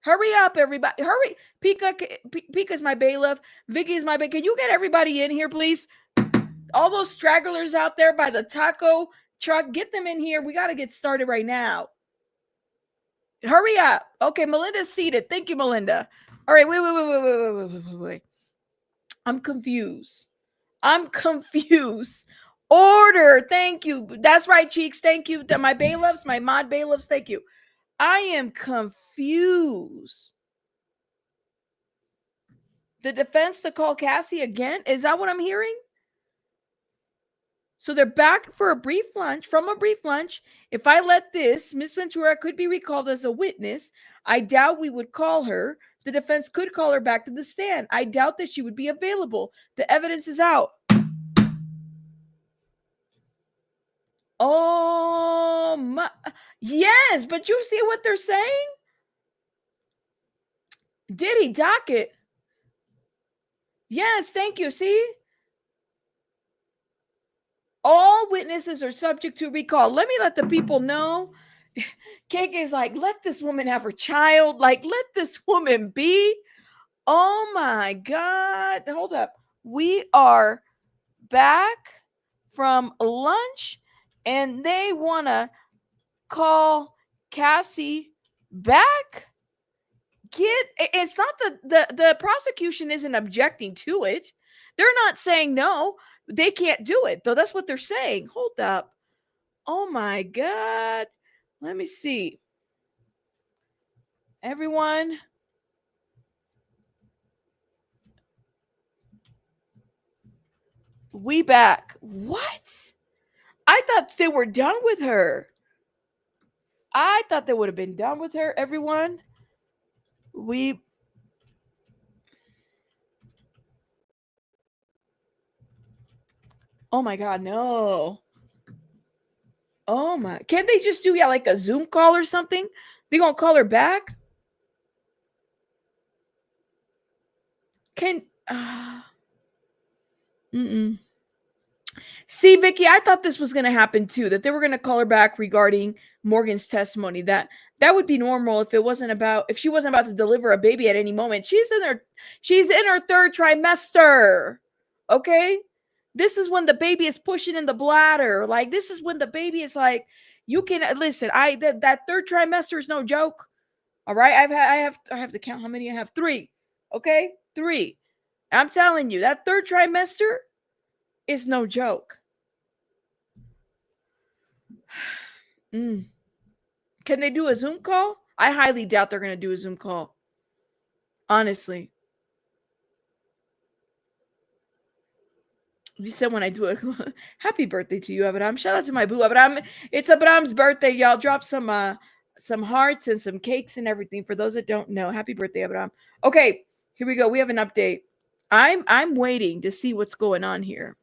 Hurry up, everybody. Hurry. Pika's my bailiff. Vicky's my bailiff. Can you get everybody in here, please? All those stragglers out there by the taco truck, get them in here. We got to get started right now. Hurry up. Okay, Melinda's seated. Thank you, Melinda. All right, wait. I'm confused. Order. Thank you. That's right, Cheeks. Thank you. My bailiffs, my mod bailiffs. Thank you. I am confused. The defense to call Cassie again? Is that what I'm hearing? So they're back for a brief lunch. If I let this, Miss Ventura could be recalled as a witness. I doubt we would call her. The defense could call her back to the stand. I doubt that she would be available. The evidence is out. Oh my, yes, but you see what they're saying? Diddy docket. Yes, thank you. See? All witnesses are subject to recall. Let me let the people know. KK is like, let this woman have her child. Like, let this woman be. Oh my God. Hold up. We are back from lunch and they want to call Cassie back. It's not the prosecution isn't objecting to it. They're not saying no, they can't do it, though. That's what they're saying. Hold up. Oh my God. Let me see. Everyone. We back. What? I thought they were done with her. I thought they would have been done with her, everyone. Oh my God, no. Oh my. Can't they just do like a Zoom call or something? They gonna call her back? See, Vicky, I thought this was going to happen too, that they were going to call her back regarding Morgan's testimony. That would be normal if she wasn't about to deliver a baby at any moment. She's in her third trimester. Okay? This is when the baby is pushing in the bladder. Like, this is when the baby is like, you can listen, that third trimester is no joke. All right? I have to count how many I have. 3. Okay? 3. I'm telling you, that third trimester is no joke. Can they do a Zoom call? I highly doubt they're going to do a Zoom call. Honestly. You said when I do a happy birthday to you, Abraham. Shout out to my boo, Abraham. It's Abraham's birthday. Y'all drop some hearts and some cakes and everything. For those that don't know, happy birthday, Abraham. Okay, here we go. We have an update. I'm waiting to see what's going on here.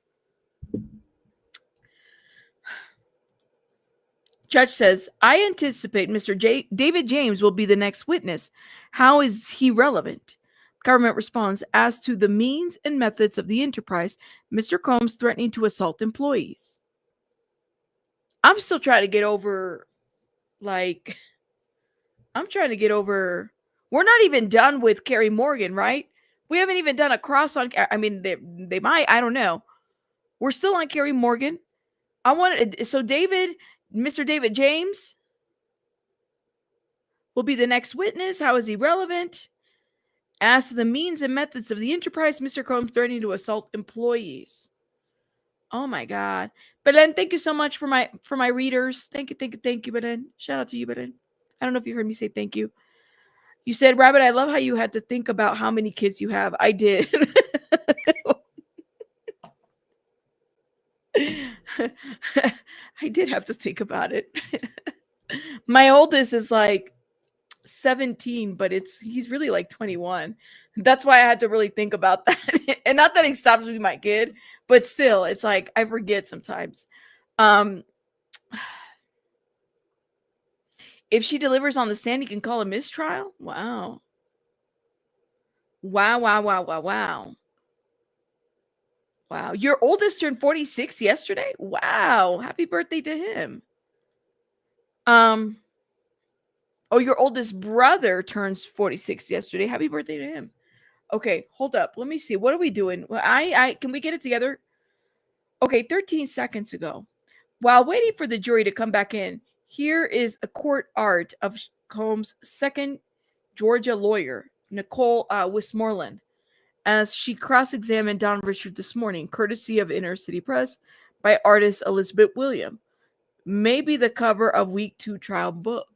Judge says, I anticipate Mr. David James will be the next witness. How is he relevant? Government responds, as to the means and methods of the enterprise, Mr. Combs threatening to assault employees. I'm still trying to get over, we're not even done with Carrie Morgan, right? We haven't even done a cross on, they might, I don't know. We're still on Carrie Morgan. Mr. David James will be the next witness. How is he relevant? As to the means and methods of the enterprise, Mr. Combs threatening to assault employees. Oh my God. Belen, thank you so much for my readers. Thank you, Belen. Shout out to you, Belen. I don't know if you heard me say thank you. You said, Rabbit, I love how you had to think about how many kids you have. I did. I did have to think about it. My oldest is like 17, but he's really like 21. That's why I had to really think about that. And not that he stops being my kid, but still, it's like I forget sometimes. If she delivers on the stand, he can call a mistrial. Wow. Wow. Your oldest turned 46 yesterday? Wow. Happy birthday to him. Oh, your oldest brother turns 46 yesterday. Happy birthday to him. Okay, hold up. Let me see. What are we doing? Well, I can we get it together? Okay, 13 seconds ago. While waiting for the jury to come back in, here is a court art of Combs' second Georgia lawyer, Nicole Westmoreland, as she cross-examined Don Richard this morning, courtesy of Inner City Press, by artist Elizabeth William. Maybe the cover of Week 2 trial book.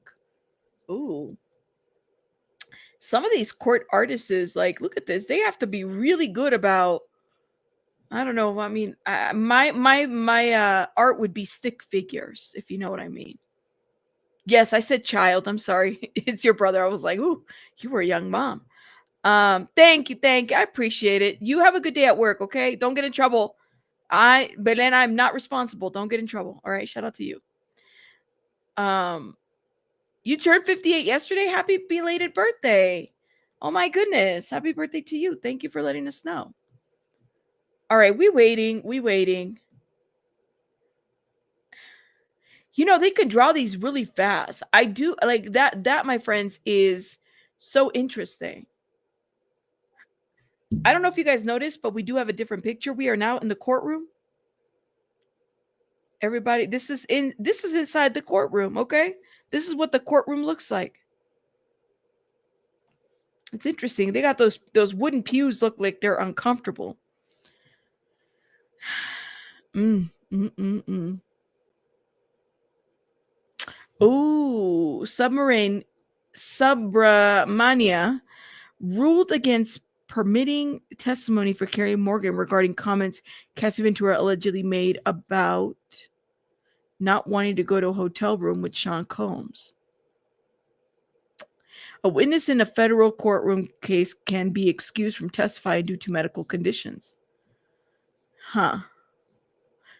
Ooh. Some of these court artists, like, look at this. They have to be really good about, I don't know. I mean, my art would be stick figures, if you know what I mean. Yes, I said child. I'm sorry. It's your brother. I was like, ooh, you were a young mom. Thank you. I appreciate it. You have a good day at work, okay? Don't get in trouble. Belen, I'm not responsible. Don't get in trouble. All right. Shout out to you. You turned 58 yesterday. Happy belated birthday. Oh my goodness. Happy birthday to you. Thank you for letting us know. All right, we waiting. You know, they could draw these really fast. I do like that, my friends, is so interesting. I don't know if you guys noticed, but we do have a different picture. We are now in the courtroom. Everybody, this is inside the courtroom, okay? This is what the courtroom looks like. It's interesting. They got those wooden pews look like they're uncomfortable. Ooh, Subramania ruled against permitting testimony for Carrie Morgan regarding comments Cassie Ventura allegedly made about not wanting to go to a hotel room with Sean Combs. A witness in a federal courtroom case can be excused from testifying due to medical conditions.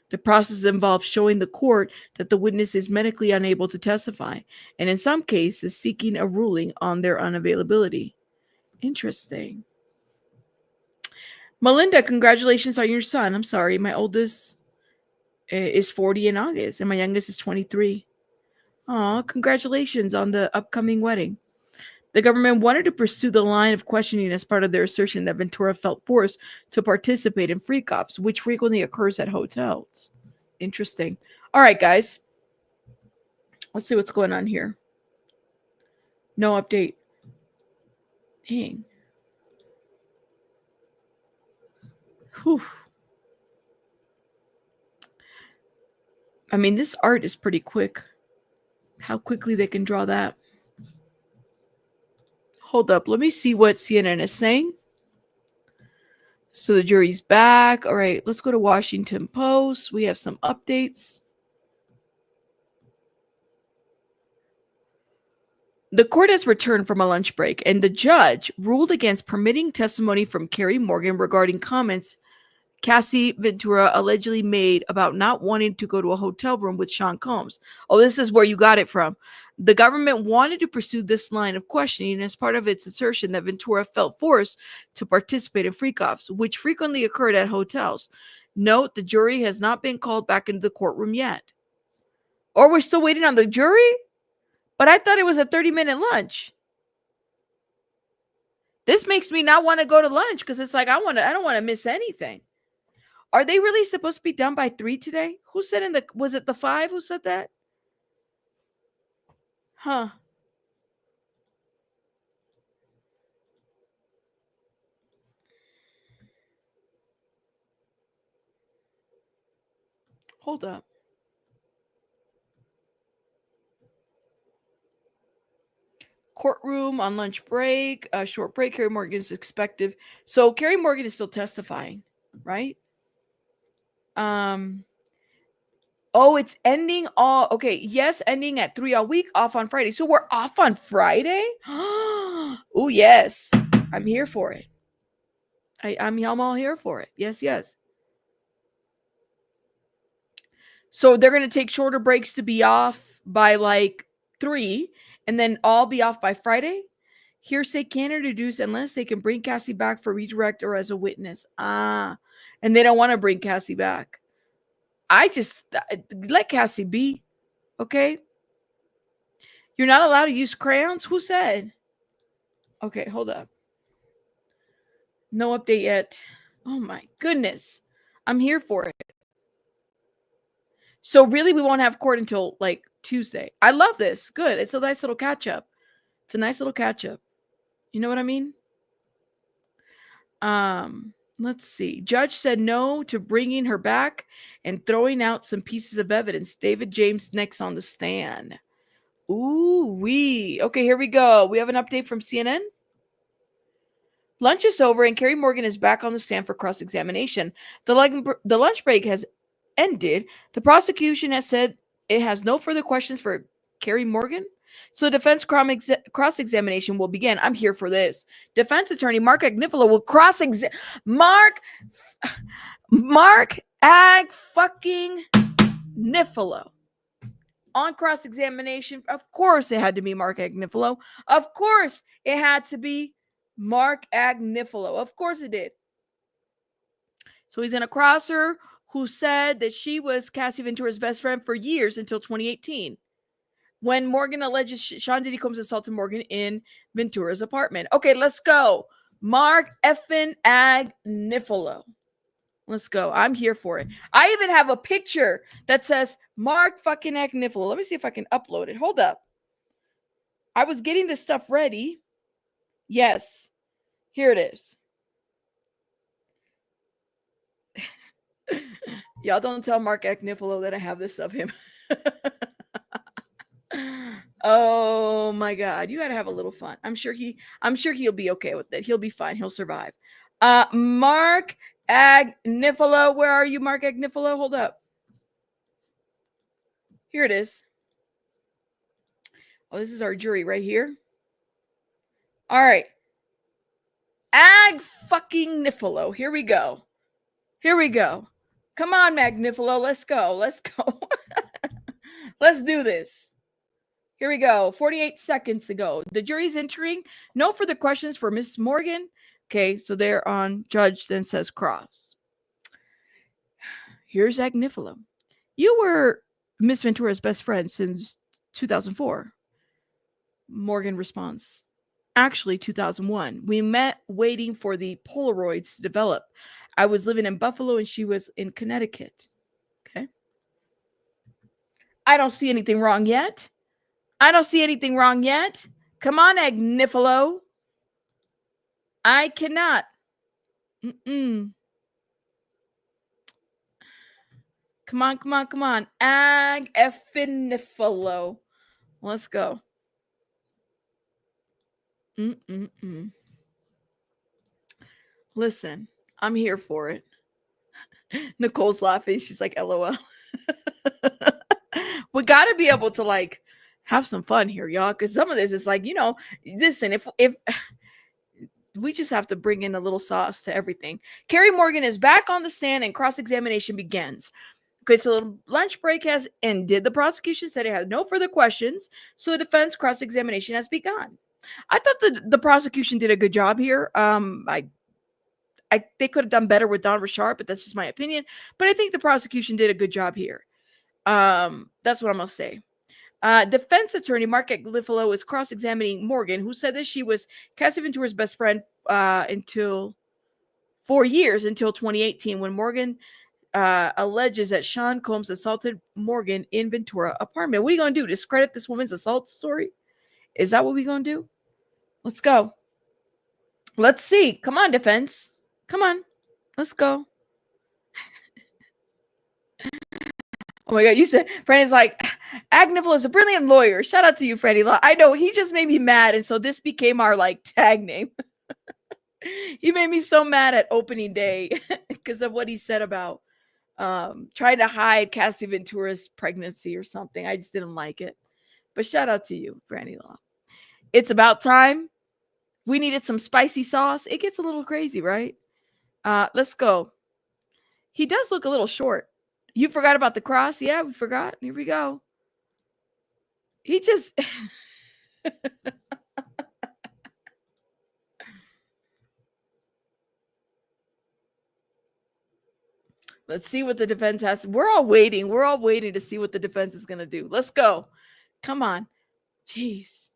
The process involves showing the court that the witness is medically unable to testify, and in some cases, seeking a ruling on their unavailability. Interesting. Melinda, congratulations on your son. I'm sorry, my oldest is 40 in August, and my youngest is 23. Aw, congratulations on the upcoming wedding. The government wanted to pursue the line of questioning as part of their assertion that Ventura felt forced to participate in freak-offs, which frequently occurs at hotels. Interesting. All right, guys. Let's see what's going on here. No update. Dang. Whew. I mean, this art is pretty quick. How quickly they can draw that. Hold up. Let me see what CNN is saying. So the jury's back. All right, let's go to Washington Post. We have some updates. The court has returned from a lunch break, and the judge ruled against permitting testimony from Carrie Morgan regarding comments Cassie Ventura allegedly made about not wanting to go to a hotel room with Sean Combs. Oh, this is where you got it from. The government wanted to pursue this line of questioning as part of its assertion that Ventura felt forced to participate in freak-offs, which frequently occurred at hotels. Note, the jury has not been called back into the courtroom yet. Or we're still waiting on the jury? But I thought it was a 30-minute lunch. This makes me not want to go to lunch because it's like I don't want to miss anything. Are they really supposed to be done by 3 today? Who said was it the 5 who said that? Huh. Hold up. Courtroom on lunch break, short break. Carrie Morgan is expected. So Carrie Morgan is still testifying, right? Oh, it's ending all okay. Yes, ending at 3 all week, off on Friday. So we're off on Friday? Oh, yes. I'm here for it. I'm all here for it. Yes. So they're gonna take shorter breaks to be off by like 3, and then all be off by Friday. Hearsay can't introduce unless they can bring Cassie back for redirect or as a witness. And they don't want to bring Cassie back. I just let Cassie be, okay? You're not allowed to use crayons? Who said? Okay, hold up. No update yet. Oh my goodness. I'm here for it. So really, we won't have court until like Tuesday. I love this. Good. It's a nice little catch up. It's a nice little catch up. You know what I mean? Let's see. Judge said no to bringing her back and throwing out some pieces of evidence. David James next on the stand. Ooh wee. Okay, here we go. We have an update from CNN. Lunch is over and Carrie Morgan is back on the stand for cross-examination. The lunch break has ended. The prosecution has said it has no further questions for Carrie Morgan. So the defense cross-examination will begin. I'm here for this. Defense attorney Mark Agnifilo will cross-examine Mark Ag fucking Nifilo on cross-examination. Of course it had to be Mark Agnifilo. Of course it had to be Mark Agnifilo. Of course it did. So he's going to cross her, who said that she was Cassie Ventura's best friend for years until 2018. When Morgan alleges Sean Diddy Combs assaulted Morgan in Ventura's apartment. Okay, let's go. Mark effing Agnifilo. Let's go. I'm here for it. I even have a picture that says Mark fucking Agnifilo. Let me see if I can upload it. Hold up. I was getting this stuff ready. Yes. Here it is. Y'all don't tell Mark Agnifilo that I have this of him. Oh my God. You gotta have a little fun. I'm sure he'll be okay with it. He'll be fine. He'll survive. Mark Agnifilo. Where are you, Mark Agnifilo? Hold up. Here it is. Oh, this is our jury right here. All right. Ag fucking Nifilo. Here we go. Here we go. Come on, Magnifilo. Let's go. Let's go. Let's do this. Here we go. 48 seconds ago. The jury's entering. No further questions for Miss Morgan. Okay, so they're on. Judge then says cross. Here's Agnifilo. You were Miss Ventura's best friend since 2004. Morgan responds. Actually, 2001. We met waiting for the Polaroids to develop. I was living in Buffalo and she was in Connecticut. Okay. I don't see anything wrong yet. I don't see anything wrong yet. Come on, Agnifilo. I cannot. Come on, come on, come on. Ag-effinifilo. Let's go. Listen, I'm here for it. Nicole's laughing. She's like, LOL. We got to be able to like have some fun here, y'all. Because some of this is like, you know, listen, if we just have to bring in a little sauce to everything. Carrie Morgan is back on the stand and cross-examination begins. Okay, so the lunch break has ended. The prosecution said it had no further questions. So the defense cross-examination has begun. I thought the prosecution did a good job here. They could have done better with Don Richard, but that's just my opinion. But I think the prosecution did a good job here. That's what I'm going to say. Defense attorney Mark Agnifilo is cross-examining Morgan, who said that she was Cassie Ventura's best friend until 4 years, until 2018, when Morgan alleges that Sean Combs assaulted Morgan in Ventura apartment. What are you going to do? Discredit this woman's assault story? Is that what we're going to do? Let's go. Let's see. Come on, defense. Come on. Let's go. Oh my God. You said, Franny's like, Agnifilo is a brilliant lawyer. Shout out to you, Franny Law. I know he just made me mad. And so this became our like tag name. He made me so mad at opening day because of what he said about trying to hide Cassie Ventura's pregnancy or something. I just didn't like it. But shout out to you, Franny Law. It's about time. We needed some spicy sauce. It gets a little crazy, right? Let's go. He does look a little short. You forgot about the cross? Yeah, we forgot. Here we go. He just... Let's see what the defense has. We're all waiting. We're all waiting to see what the defense is going to do. Let's go. Come on. Jeez.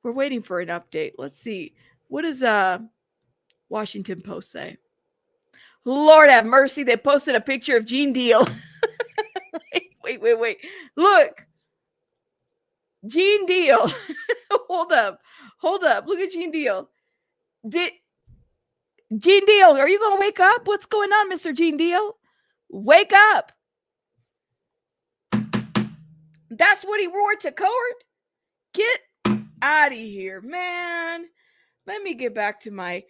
We're waiting for an update. Let's see. What does Washington Post say? Lord have mercy. They posted a picture of Gene Deal. wait. Look. Gene Deal. Hold up. Look at Gene Deal. Gene Deal, are you going to wake up? What's going on, Mr. Gene Deal? Wake up. That's what he wore to court? Get out of here, man. Let me get back to my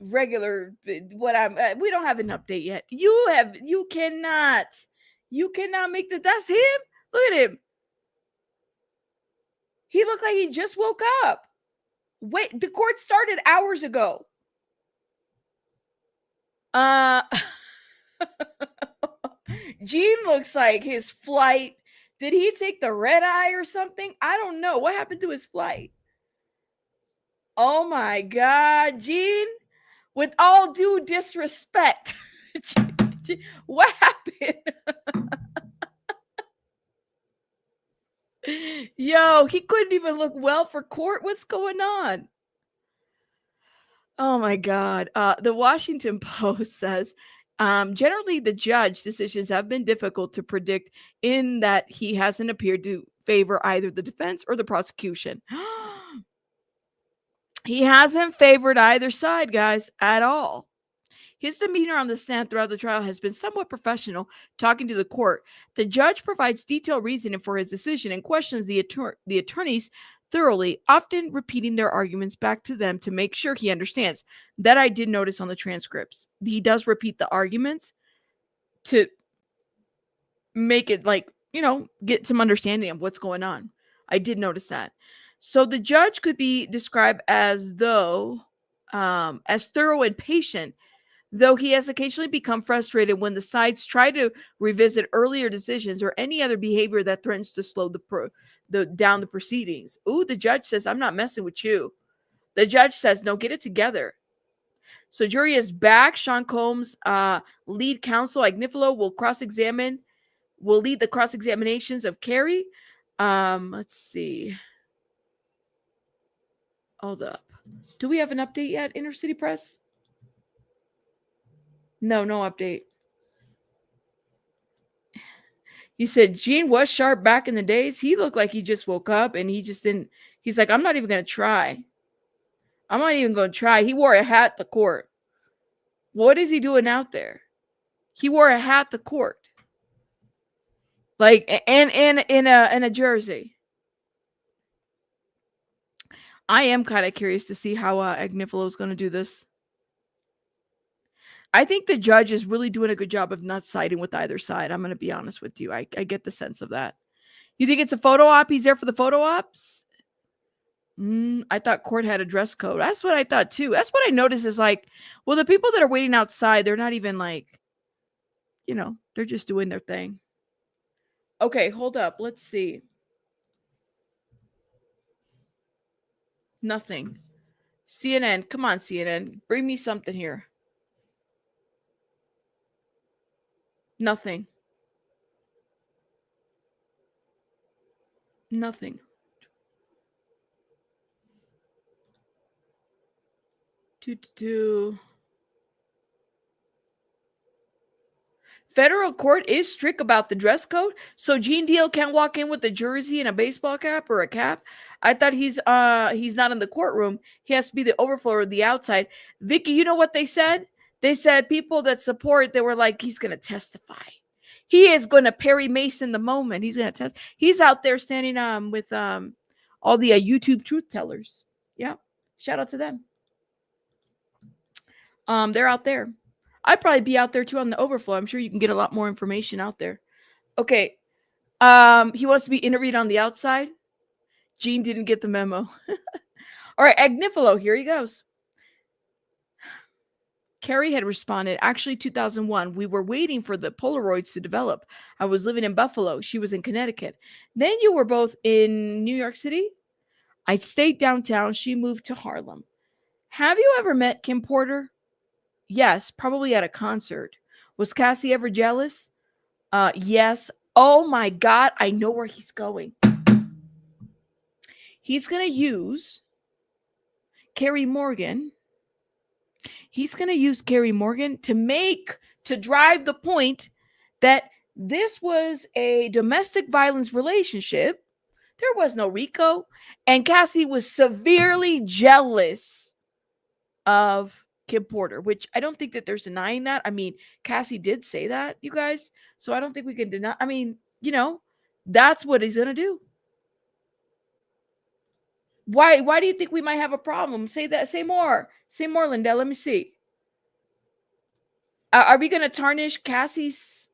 regular we don't have an update yet. You cannot make that's him. Look at him. He looked like he just woke up. Wait, the court started hours ago. Gene looks like his flight. Did he take the red eye or something? I don't know. What happened to his flight? Oh my God, Gene. With all due disrespect, what happened? Yo, he couldn't even look well for court. What's going on? Oh my God. The Washington Post says, generally the judge decisions have been difficult to predict in that he hasn't appeared to favor either the defense or the prosecution. He hasn't favored either side, guys, at all. His demeanor on the stand throughout the trial has been somewhat professional, talking to the court. The judge provides detailed reasoning for his decision and questions the attorneys thoroughly, often repeating their arguments back to them to make sure he understands. That I did notice on the transcripts. He does repeat the arguments to make it get some understanding of what's going on. I did notice that. So the judge could be described as thorough and patient, though he has occasionally become frustrated when the sides try to revisit earlier decisions or any other behavior that threatens to slow down the proceedings. Ooh, the judge says, I'm not messing with you. The judge says, no, get it together. So jury is back. Sean Combs, lead counsel Agnifilo, will lead the cross-examinations of Carrie. Let's see. Hold up. Do we have an update yet, Inner City Press? No update. You said Gene was sharp back in the days. He looked like he just woke up and he just didn't. He's like, I'm not even going to try. I'm not even going to try. He wore a hat to court. What is he doing out there? He wore a hat to court. Like, and in a jersey. I am kind of curious to see how Agnifilo is going to do this. I think the judge is really doing a good job of not siding with either side. I'm going to be honest with you. I get the sense of that. You think it's a photo op? He's there for the photo ops? I thought court had a dress code. That's what I thought too. That's what I noticed is like, well, the people that are waiting outside, they're not even like, they're just doing their thing. Okay, hold up. Let's see. Nothing. CNN. Come on, CNN. Bring me something here. Nothing. Nothing. Federal court is strict about the dress code, so Gene Deal can't walk in with a jersey and a baseball cap or a cap. I thought he's not in the courtroom. He has to be the overflow or the outside. Vicky, you know what they said? They said people that support, they were like, he's going to testify. He is going to Perry Mason the moment. He's going to test. He's out there standing with all the YouTube truth tellers. Yeah. Shout out to them. They're out there. I'd probably be out there too on the overflow. I'm sure you can get a lot more information out there. Okay. He wants to be interviewed on the outside. Gene didn't get the memo. All right, Agnifilo, here he goes. Carrie had responded, actually 2001, we were waiting for the Polaroids to develop. I was living in Buffalo. She was in Connecticut. Then you were both in New York City. I stayed downtown. She moved to Harlem. Have you ever met Kim Porter? Yes, probably at a concert. Was Cassie ever jealous? Yes. Oh my God, I know where he's going. he's going to use Carrie Morgan. He's going to use Carrie Morgan to drive the point that this was a domestic violence relationship. There was no RICO. And Cassie was severely jealous of Kim Porter, which I don't think that there's denying that. I mean, Cassie did say that, you guys. So I don't think we can deny. I mean, that's what he's going to do. Why do you think we might have a problem? Say that. Say more. Say more, Lindell. Let me see. Are we going to tarnish Cassie's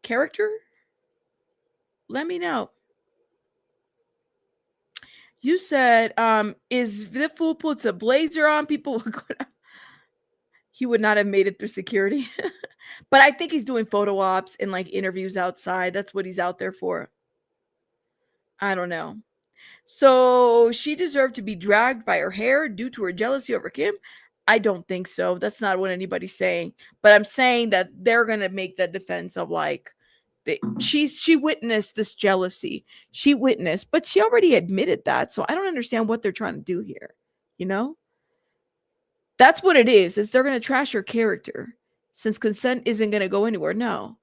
character? Let me know. You said, is the fool puts a blazer on, people will go down. He would not have made it through security. But I think he's doing photo ops and like interviews outside. That's what he's out there for. I don't know. So she deserved to be dragged by her hair due to her jealousy over Kim. I don't think so. That's not what anybody's saying. But I'm saying that they're going to make that defense of like, she witnessed this jealousy. She witnessed, but she already admitted that. So I don't understand what they're trying to do here. That's what it is they're going to trash her character since consent isn't going to go anywhere. No,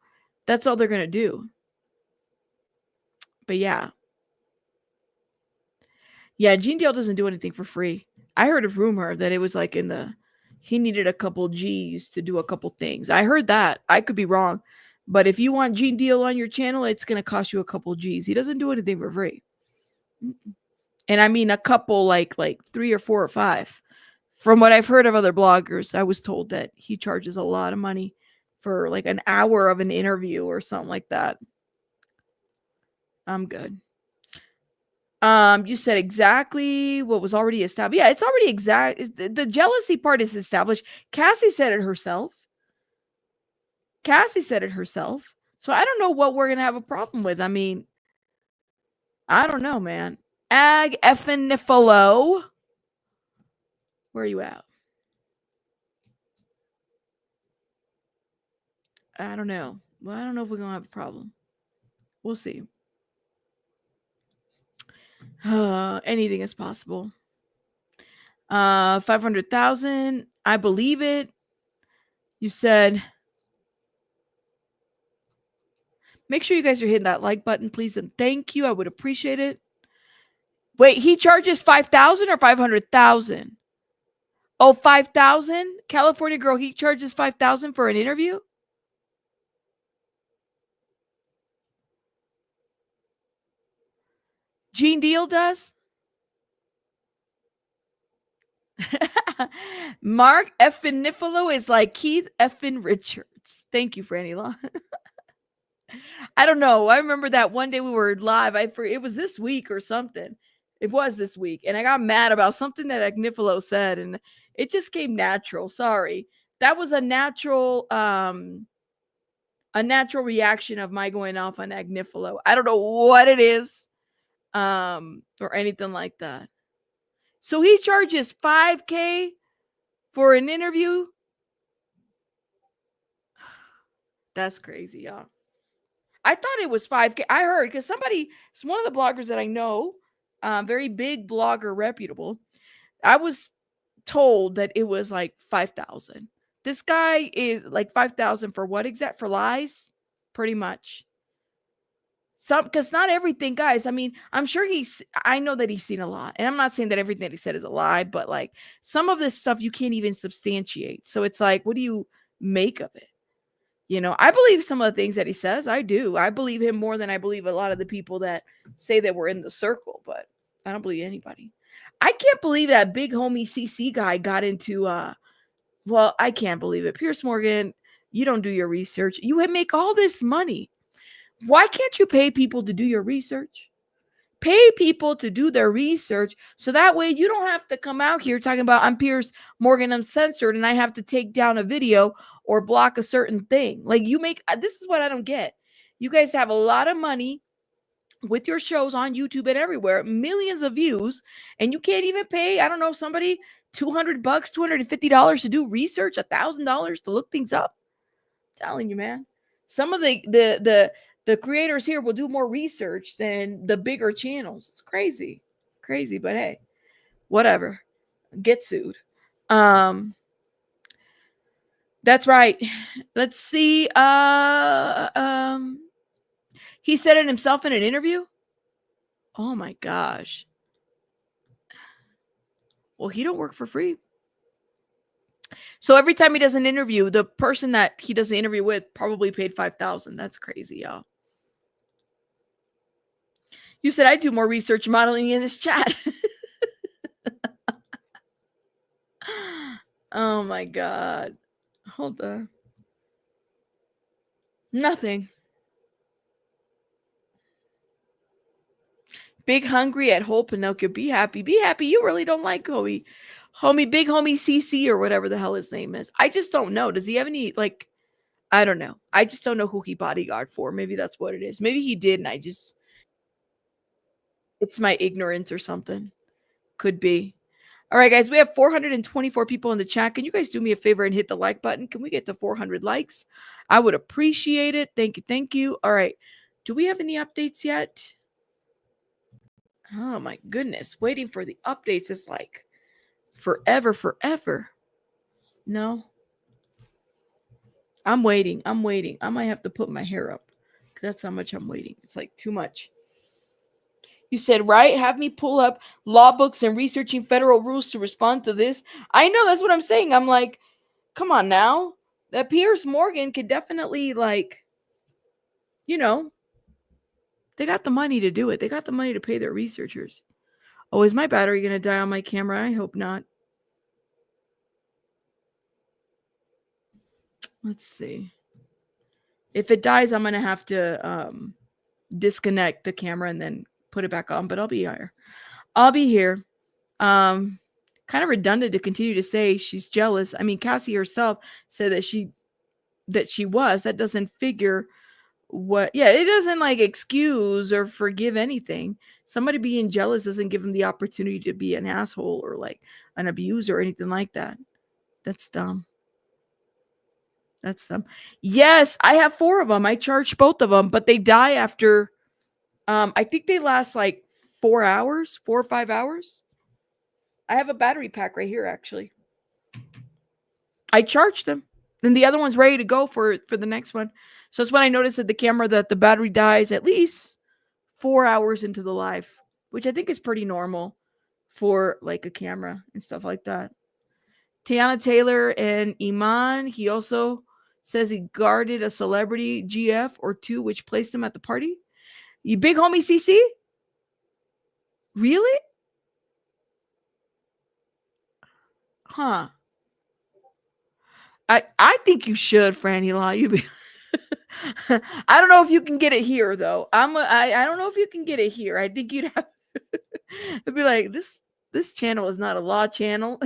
that's all they're going to do. But yeah, Gene Deal doesn't do anything for free. I heard a rumor that it was like he needed a couple G's to do a couple things. I heard that. I could be wrong. But if you want Gene Deal on your channel, it's going to cost you a couple G's. He doesn't do anything for free. And I mean a couple, like 3 or 4 or 5. From what I've heard of other bloggers, I was told that he charges a lot of money for like an hour of an interview or something like that. I'm good. You said exactly what was already established. Yeah, it's already exact. The jealousy part is established. Cassie said it herself. So I don't know what we're going to have a problem with. I mean, I don't know, man. Ag effing Nifalo. Where are you at? I don't know. Well, I don't know if we're going to have a problem. We'll see. Anything is possible. 500,000. I believe it. You said, make sure you guys are hitting that like button, please. And thank you. I would appreciate it. Wait, he charges 5,000 or 500,000? Oh, 5,000? California girl, he charges 5,000 for an interview? Gene Deal does? Mark effin Nifalo is like Keith effin Richards. Thank you, Franny Law. I don't know. I remember that one day we were live. It was this week or something. It was this week. And I got mad about something that Agnifilo said. And it just came natural. Sorry. That was a natural reaction of my going off on Agnifilo. I don't know what it is. Or anything like that. So he charges $5,000 for an interview. That's crazy, y'all. I thought it was $5,000. I heard because it's one of the bloggers that I know, very big blogger, reputable. I was told that it was like 5,000. This guy is like 5,000 for what exact? For lies, pretty much. Because not everything, guys. I mean, I'm sure I know that he's seen a lot, and I'm not saying that everything that he said is a lie, but like some of this stuff you can't even substantiate. So it's like, what do you make of it? I believe some of the things that he says. I do. I believe him more than I believe a lot of the people that say that we're in the circle, but I don't believe anybody. I can't believe that big homie CC guy got into, well, I can't believe it. Pierce Morgan, you don't do your research. You make all this money. Why can't you pay people to do your research? Pay people to do their research so that way you don't have to come out here talking about I'm Pierce Morgan Uncensored and I have to take down a video or block a certain thing. Like this is what I don't get. You guys have a lot of money with your shows on YouTube and everywhere, millions of views, and you can't even pay, I don't know, somebody $200, $250 to do research, $1,000 to look things up. I'm telling you, man. Some of the The creators here will do more research than the bigger channels. It's crazy. Crazy, but hey, whatever. Get sued. That's right. Let's see. He said it himself in an interview. Oh my gosh. Well, he don't work for free. So every time he does an interview, the person that he does the interview with probably paid $5,000. That's crazy, y'all. You said I do more research modeling in this chat. Oh my God. Hold on. Nothing. Big hungry at whole Pinocchio. Be happy. Be happy. You really don't like Big homie CC or whatever the hell his name is. I just don't know. Does he have any, like, I don't know. I just don't know who he bodyguard for. Maybe that's what it is. Maybe he did and it's my ignorance or something. Could be. All right, guys, we have 424 people in the chat. Can you guys do me a favor and hit the like button? Can we get to 400 likes? I would appreciate it. Thank you. Thank you. All right. Do we have any updates yet? Oh, my goodness. Waiting for the updates is like forever. No. I'm waiting. I might have to put my hair up. That's how much I'm waiting. It's like too much. You said, right? Have me pull up law books and researching federal rules to respond to this. I know, that's what I'm saying. I'm like, come on now. That Piers Morgan could definitely, like, you know, they got the money to do it. They got the money to pay their researchers. Oh, is my battery going to die on my camera? I hope not. Let's see. If it dies, I'm going to have to disconnect the camera and then put it back on, but I'll be here. Kind of redundant to continue to say she's jealous. I mean, Cassie herself said that she was. That doesn't figure what. Yeah, it doesn't like excuse or forgive anything. Somebody being jealous doesn't give them the opportunity to be an asshole or like an abuser or anything like that. That's dumb. That's dumb. Yes, I have 4 of them. I charged both of them, but they die after. I think they last like 4 hours, 4 or 5 hours. I have a battery pack right here, actually. I charged them. Then the other one's ready to go for the next one. So it's when I noticed at the camera that the battery dies at least 4 hours into the live, which I think is pretty normal for like a camera and stuff like that. Tiana Taylor and Iman, he also says he guarded a celebrity GF or 2, which placed him at the party. You big homie CC? Really? Huh. I think you should, Franny Law. You be I don't know if you can get it here though. I don't know if you can get it here. I think you'd have to be like, this channel is not a law channel.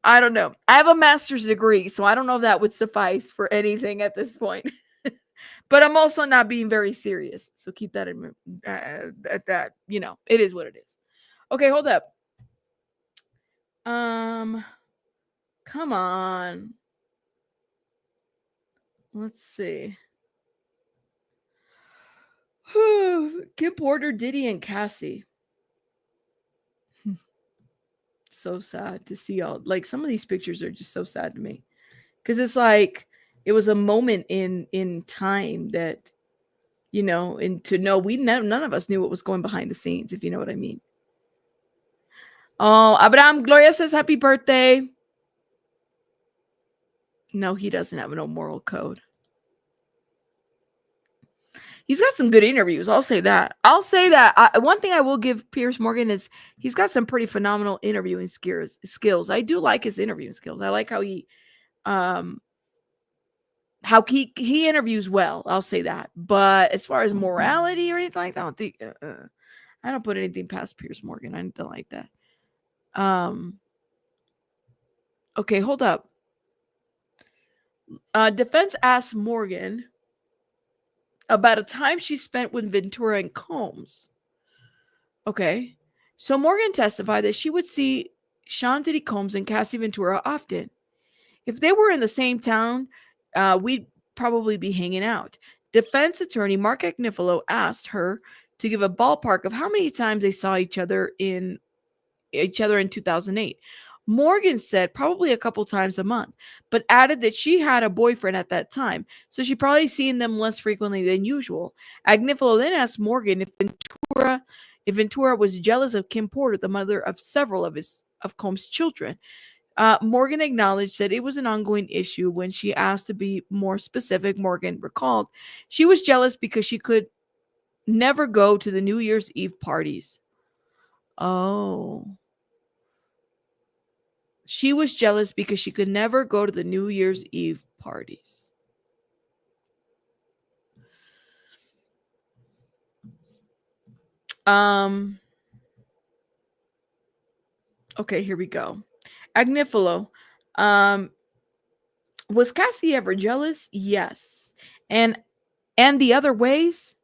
I don't know. I have a master's degree, so I don't know if that would suffice for anything at this point. But I'm also not being very serious. So keep that in at that, you know, it is what it is. Okay, hold up. Come on. Let's see. Kim Porter, Diddy, and Cassie. So sad to see all, like, some of these pictures are just so sad to me. Because it's like it was a moment in time that, you know, and to know none of us knew what was going behind the scenes, if you know what I mean. Oh, Abraham Gloria says happy birthday. No, he doesn't have no moral code. He's got some good interviews. I'll say that. One thing I will give Piers Morgan is he's got some pretty phenomenal interviewing skills. I do like his interviewing skills. I like how he interviews well. I'll say that. But as far as morality or anything like that, I don't think I don't put anything past Piers Morgan. Anything like that. Okay, hold up. Defense asked Morgan about a time she spent with Ventura and Combs. Okay. So Morgan testified that she would see Sean Diddy Combs and Cassie Ventura often. If they were in the same town, we'd probably be hanging out. Defense attorney Mark Agnifilo asked her to give a ballpark of how many times they saw each other in 2008. Morgan said probably a couple times a month, but added that she had a boyfriend at that time, so she probably seen them less frequently than usual. Agnifilo then asked Morgan if Ventura was jealous of Kim Porter, the mother of several of Combs' children. Morgan acknowledged that it was an ongoing issue. When she asked to be more specific, Morgan recalled she was jealous because she could never go to the New Year's Eve parties. Oh. She was jealous because she could never go to the New Year's Eve parties. Okay, here we go. Agnifilo. Was Cassie ever jealous? Yes. And the other ways?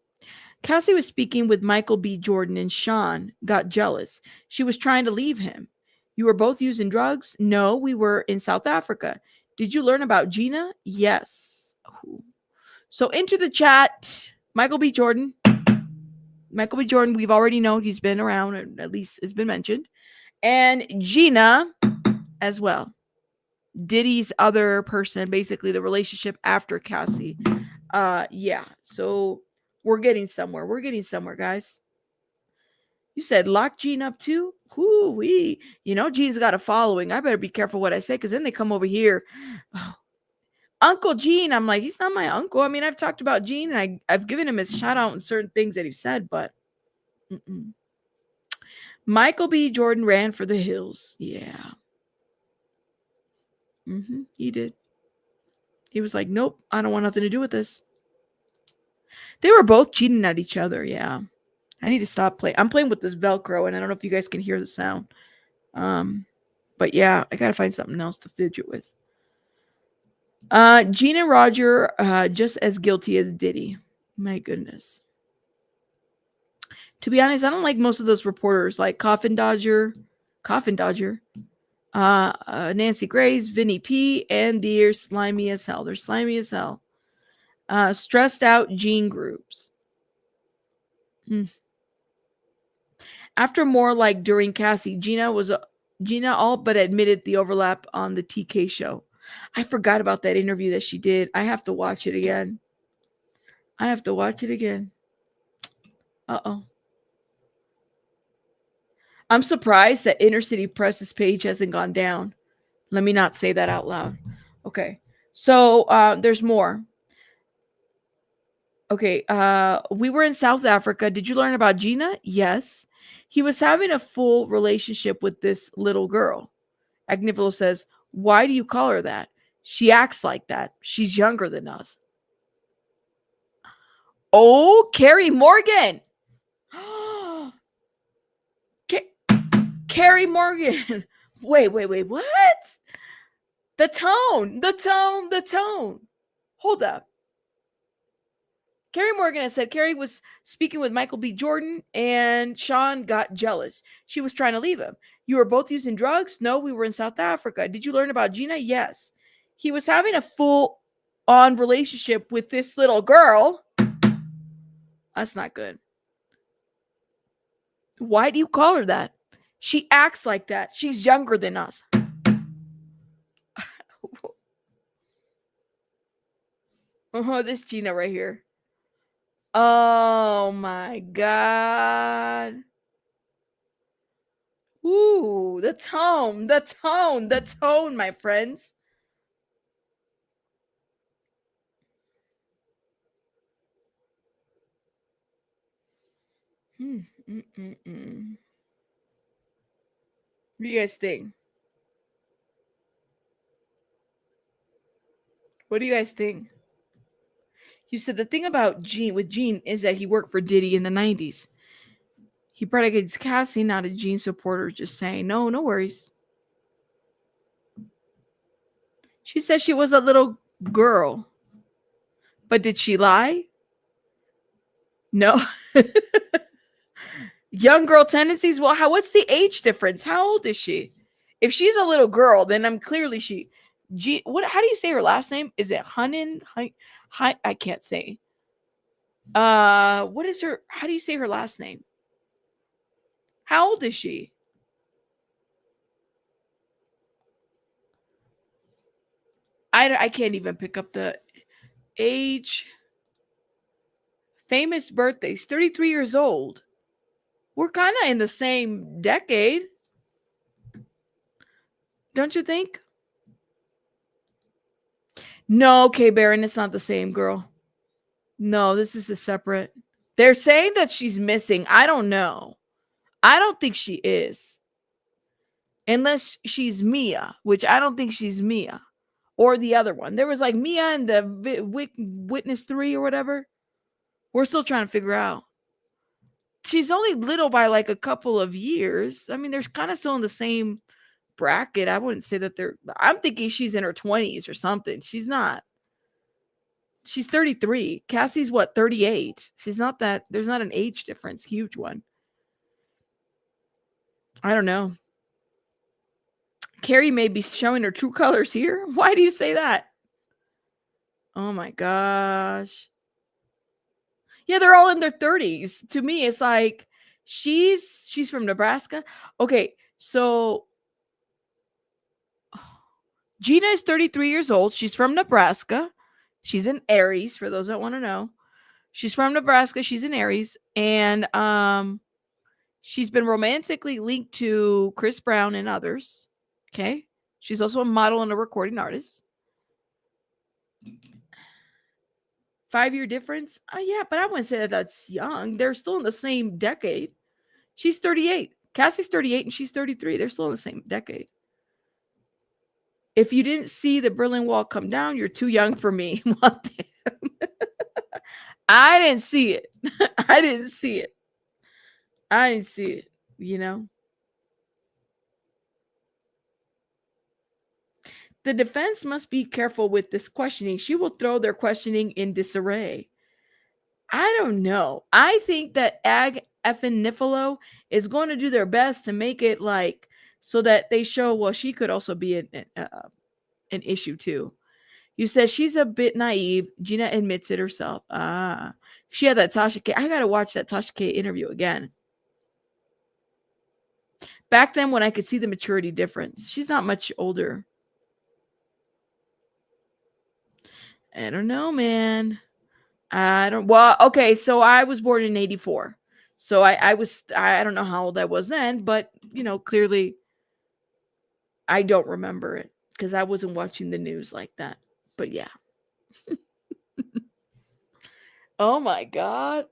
Cassie was speaking with Michael B. Jordan, and Sean got jealous. She was trying to leave him. You were both using drugs? No, we were in South Africa. Did you learn about Gina? Yes. So enter the chat. Michael B. Jordan. Michael B. Jordan, we've already known he's been around, or at least it's been mentioned. And Gina as well. Diddy's other person, basically the relationship after Cassie. Yeah. So we're getting somewhere. We're getting somewhere, guys. You said lock Gene up too? Whoo-wee. You know, Gene's got a following. I better be careful what I say, because then they come over here. Oh, Uncle Gene. I'm like, he's not my uncle. I mean, I've talked about Gene, and I've given him his shout out in certain things that he said, but Michael B. Jordan ran for the hills. Yeah. He did. He was like, nope, I don't want nothing to do with this. They were both cheating at each other. Yeah. I need to stop playing. I'm playing with this Velcro, and I don't know if you guys can hear the sound. But yeah, I got to find something else to fidget with. Gene and Roger, just as guilty as Diddy. My goodness. To be honest, I don't like most of those reporters, like Coffin Dodger, Nancy Grace, Vinny P, and they're slimy as hell. They're slimy as hell. Stressed out Gene groups. After more like during Cassie, Gina all but admitted the overlap on the TK show. I forgot about that interview that she did. I have to watch it again. Uh-oh. I'm surprised that Inner City Press's page hasn't gone down. Let me not say that out loud. Okay. So there's more. Okay. We were in South Africa. Did you learn about Gina? Yes. He was having a full relationship with this little girl. Agnifilo says, why do you call her that? She acts like that. She's younger than us. Oh, Carrie Morgan. Carrie Morgan. Wait. What? The tone. Hold up. Carrie Morgan has said Carrie was speaking with Michael B. Jordan and Sean got jealous. She was trying to leave him. You were both using drugs? No, we were in South Africa. Did you learn about Gina? Yes. He was having a full-on relationship with this little girl. That's not good. Why do you call her that? She acts like that. She's younger than us. This Gina right here. Oh my God. Ooh, the tone, my friends. What do you guys think? What do you guys think? You said the thing about Gene is that he worked for Diddy in the 90s. He brought against Cassie, not a Gene supporter, just saying, no worries. She said she was a little girl. But did she lie? No. Young girl tendencies? Well, what's the age difference? How old is she? If she's a little girl, then I'm clearly she. What? How do you say her last name? Is it Hunin? I can't say. What is her? How do you say her last name? How old is she? I can't even pick up the age. Famous birthdays. 33 years old. We're kind of in the same decade. Don't you think? No, okay, Baron, it's not the same girl. No, this is a separate. They're saying that she's missing. I don't know. I don't think she is. Unless she's Mia, which I don't think she's Mia. Or the other one. There was like Mia and the Witness 3 or whatever. We're still trying to figure out. She's only little by like a couple of years. I mean, they're kind of still in the same bracket. I wouldn't say that I'm thinking she's in her 20s or something. She's not. She's 33. Cassie's what, 38? She's not that. There's not an age difference. Huge one. I don't know. Carrie may be showing her true colors here. Why do you say that? Oh my gosh. Yeah, they're all in their 30s. To me, it's like she's from Nebraska. Okay, so Gina is 33 years old. She's from Nebraska. She's in Aries, for those that want to know. She's from Nebraska. She's in Aries. And she's been romantically linked to Chris Brown and others. Okay. She's also a model and a recording artist. 5-year difference? Oh, yeah, but I wouldn't say that that's young. They're still in the same decade. She's 38. Cassie's 38 and she's 33. They're still in the same decade. If you didn't see the Berlin Wall come down, you're too young for me. Well, damn. I didn't see it. I didn't see it. I didn't see it, you know? The defense must be careful with this questioning. She will throw their questioning in disarray. I don't know. I think that Ag effing Nifolo is going to do their best to make it like so that they show, well, she could also be an issue too. You said she's a bit naive. Gina admits it herself. She had that Tasha K. I got to watch that Tasha K interview again. Back then when I could see the maturity difference. She's not much older. I don't know, man. Well, okay, so I was born in 84. So I don't know how old I was then, but, you know, clearly I don't remember it because I wasn't watching the news like that. But yeah. Oh my God.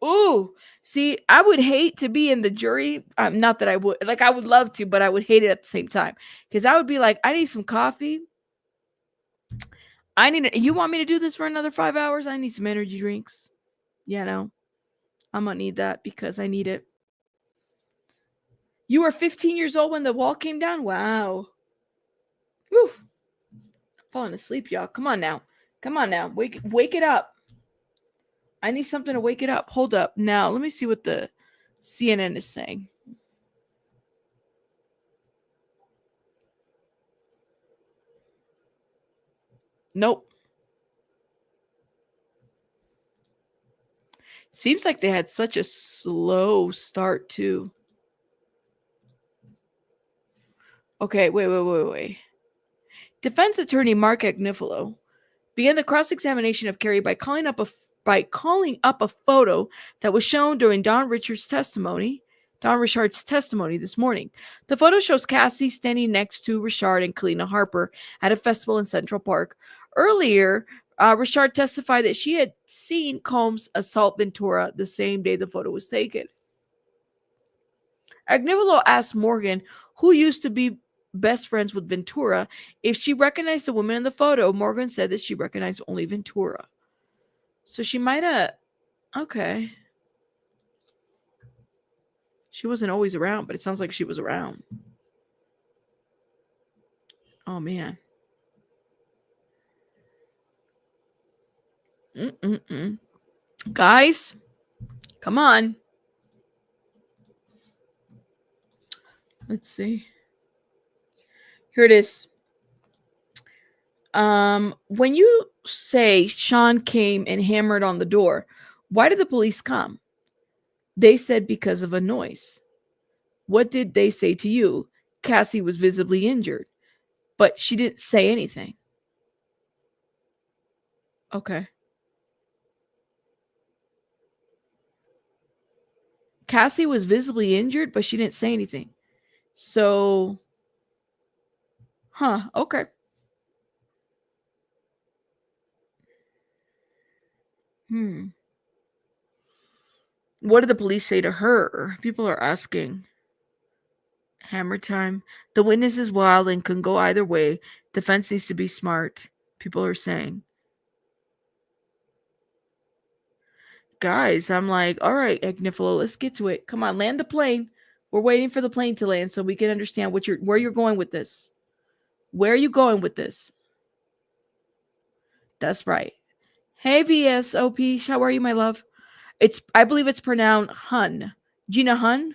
Ooh, see, I would hate to be in the jury. Not that I would, like, I would love to, but I would hate it at the same time because I would be like, I need some coffee. You want me to do this for another 5 hours? I need some energy drinks. You know, I'm gonna need that because I need it. You were 15 years old when the wall came down? Wow. Whew. I'm falling asleep, y'all. Come on now. Come on now. Wake it up. I need something to wake it up. Hold up. Now, let me see what the CNN is saying. Nope. Seems like they had such a slow start, too. Okay, wait. Defense attorney Mark Agnifilo began the cross-examination of Carrie by calling up a photo that was shown during Don Richard's testimony this morning. The photo shows Cassie standing next to Richard and Kalena Harper at a festival in Central Park. Earlier, Richard testified that she had seen Combs assault Ventura the same day the photo was taken. Agnifilo asked Morgan, who used to be best friends with Ventura, if she recognized the woman in the photo. Morgan said that she recognized only Ventura. So she might have... Okay. She wasn't always around, but it sounds like she was around. Oh, man. Guys, come on. Let's see. Here it is. When you say Sean came and hammered on the door, why did the police come? They said because of a noise. What did they say to you? Cassie was visibly injured, but she didn't say anything. Okay. Cassie was visibly injured, but she didn't say anything. So, okay. What did the police say to her? People are asking. Hammer time. The witness is wild and can go either way. Defense needs to be smart. People are saying. Guys, I'm like, all right, Agnifilo, let's get to it. Come on, land the plane. We're waiting for the plane to land so we can understand where you're going with this. Where are you going with this? That's right. Hey, VSOP, how are you, my love? I believe it's pronounced Hun. Gina Hun?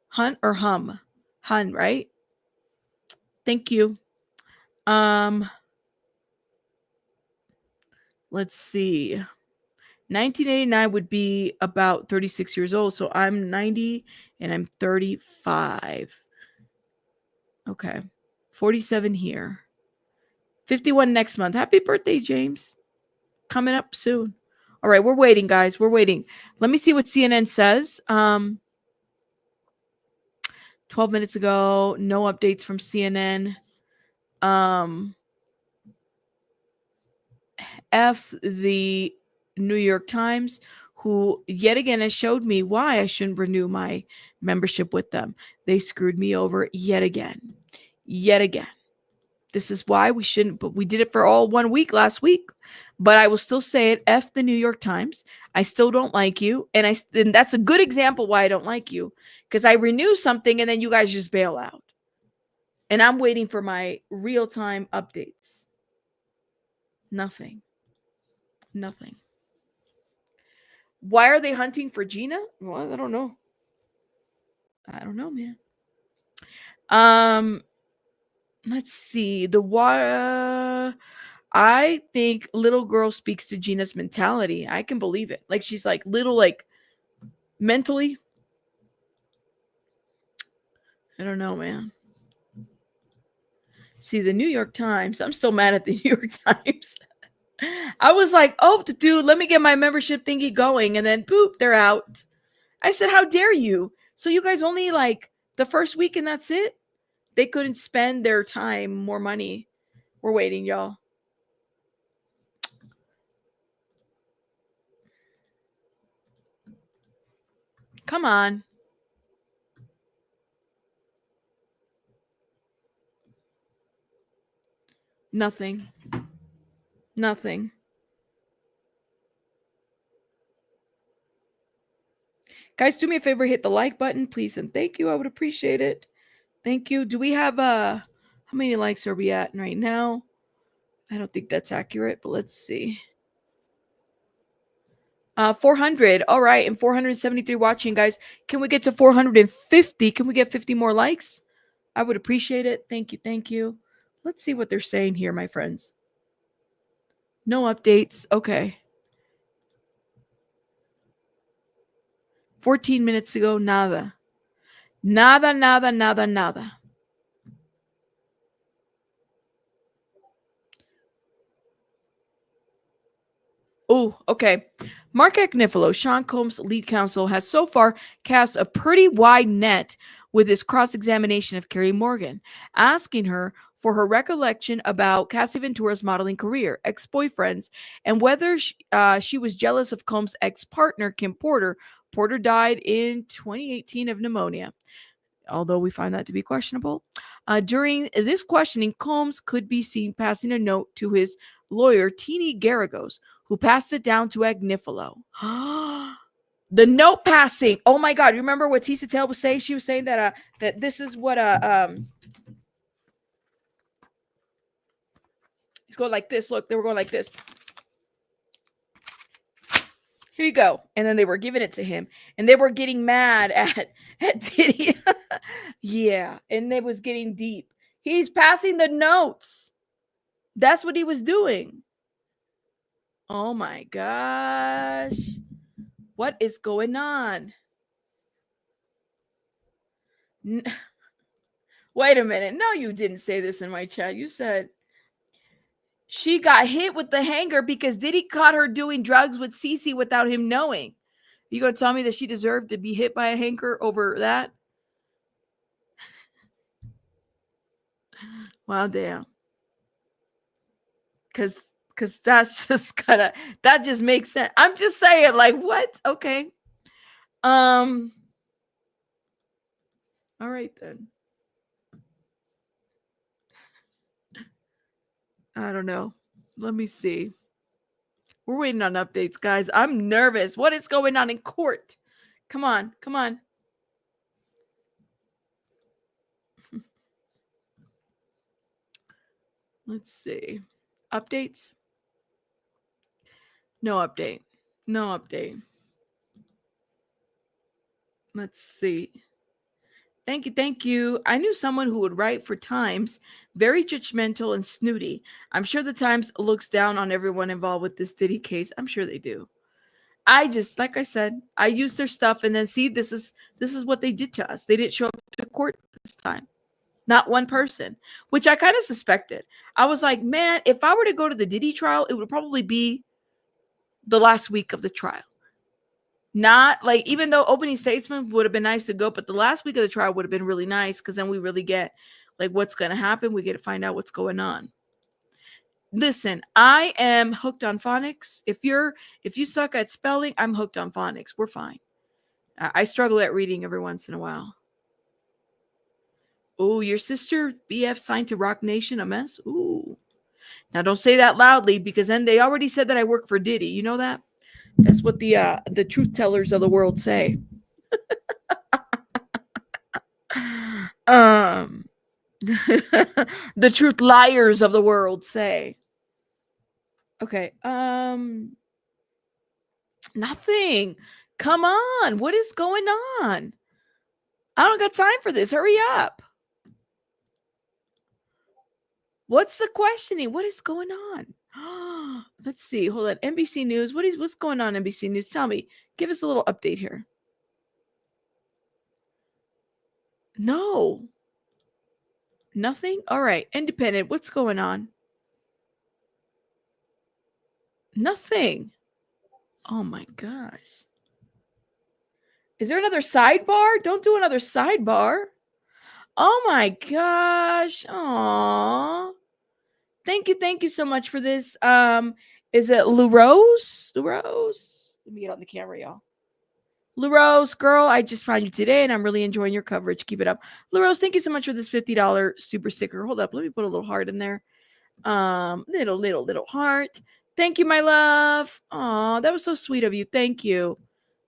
Hun or Hum? Hun, right? Thank you. Let's see. 1989 would be about 36 years old. So I'm 90 and I'm 35. Okay. 47 here. 51 next month. Happy birthday, James. Coming up soon. All right, we're waiting, guys. We're waiting. Let me see what CNN says. 12 minutes ago, no updates from CNN. F the New York Times, who yet again has showed me why I shouldn't renew my membership with them. They screwed me over yet again. Yet again. This is why we shouldn't, but we did it for all 1 week last week. But I will still say it. F the New York Times. I still don't like you. And that's a good example why I don't like you. Because I renew something and then you guys just bail out. And I'm waiting for my real-time updates. Nothing. Why are they hunting for Gina? Well, I don't know. Man. Let's see. I think little girl speaks to Gina's mentality. I can believe it. Like she's like little, like mentally. I don't know, man. See, the New York Times. I'm still mad at the New York Times. I was like, oh, dude, let me get my membership thingy going. And then, boop, they're out. I said, how dare you? So you guys only like the first week and that's it? They couldn't spend their time, more money. We're waiting, y'all. Come on. Nothing. Guys, do me a favor, hit the like button, please, and thank you. I would appreciate it. Thank you. Do we have how many likes are we at right now? I don't think that's accurate, but let's see. 400. All right, and 473 watching, guys. Can we get to 450? Can we get 50 more likes? I would appreciate it. Thank you. Let's see what they're saying here, my friends. No updates. Okay. 14 minutes ago, nada. Nada. Oh, okay. Mark Agnifilo, Sean Combs' lead counsel, has so far cast a pretty wide net with his cross-examination of Carrie Morgan, asking her for her recollection about Cassie Ventura's modeling career, ex-boyfriends, and whether she was jealous of Combs' ex-partner, Kim Porter. Porter died in 2018 of pneumonia, although we find that to be questionable. During this questioning, Combs could be seen passing a note to his lawyer, Teeny Garagos, who passed it down to Agnifilo. The note passing. Oh my God. You remember what Tisa Tail was saying? She was saying that that this is what go like this. Look, they were going like this. Here you go. And then they were giving it to him. And they were getting mad at Diddy. Yeah. And it was getting deep. He's passing the notes. That's what he was doing. Oh my gosh. What is going on? Wait a minute. No, you didn't say this in my chat. You said she got hit with the hanger because Diddy caught her doing drugs with Cece without him knowing. You gonna tell me that she deserved to be hit by a hanger over that? Well, damn. Cause that's just that just makes sense. I'm just saying, like, what? Okay. All right then. I don't know. Let me see. We're waiting on updates, guys. I'm nervous. What is going on in court? Come on. Come on. Let's see. Updates? No update. No update. Let's see. Thank you. Thank you. I knew someone who would write for Times, very judgmental and snooty. I'm sure the Times looks down on everyone involved with this Diddy case. I'm sure they do. I just, like I said, I used their stuff and then see, this is what they did to us. They didn't show up to court this time. Not one person, which I kind of suspected. I was like, man, if I were to go to the Diddy trial, it would probably be the last week of the trial. Not like, even though opening statement would have been nice to go, but the last week of the trial would have been really nice because then we really get like what's going to happen. We get to find out what's going on. Listen, I am hooked on phonics. If you suck at spelling, I'm hooked on phonics. We're fine. I struggle at reading every once in a while. Oh, your sister BF signed to Rock Nation, a mess? Ooh. Now don't say that loudly because then they already said that I work for Diddy. You know that? That's what the truth tellers of the world say. The truth liars of the world say. Okay. Nothing. Come on. What is going on? I don't got time for this. Hurry up. What's the questioning? What is going on? Let's see. Hold on. NBC News. What's going on, NBC News? Tell me. Give us a little update here. No. Nothing? All right. Independent. What's going on? Nothing. Oh my gosh. Is there another sidebar? Don't do another sidebar. Oh my gosh. Aww. Thank you so much for this. Is it Lou Rose? Lou Rose? Let me get on the camera, y'all. Lou Rose, girl, I just found you today and I'm really enjoying your coverage. Keep it up. Lou Rose, thank you so much for this $50 super sticker. Hold up. Let me put a little heart in there. Little heart. Thank you, my love. Oh, that was so sweet of you. Thank you.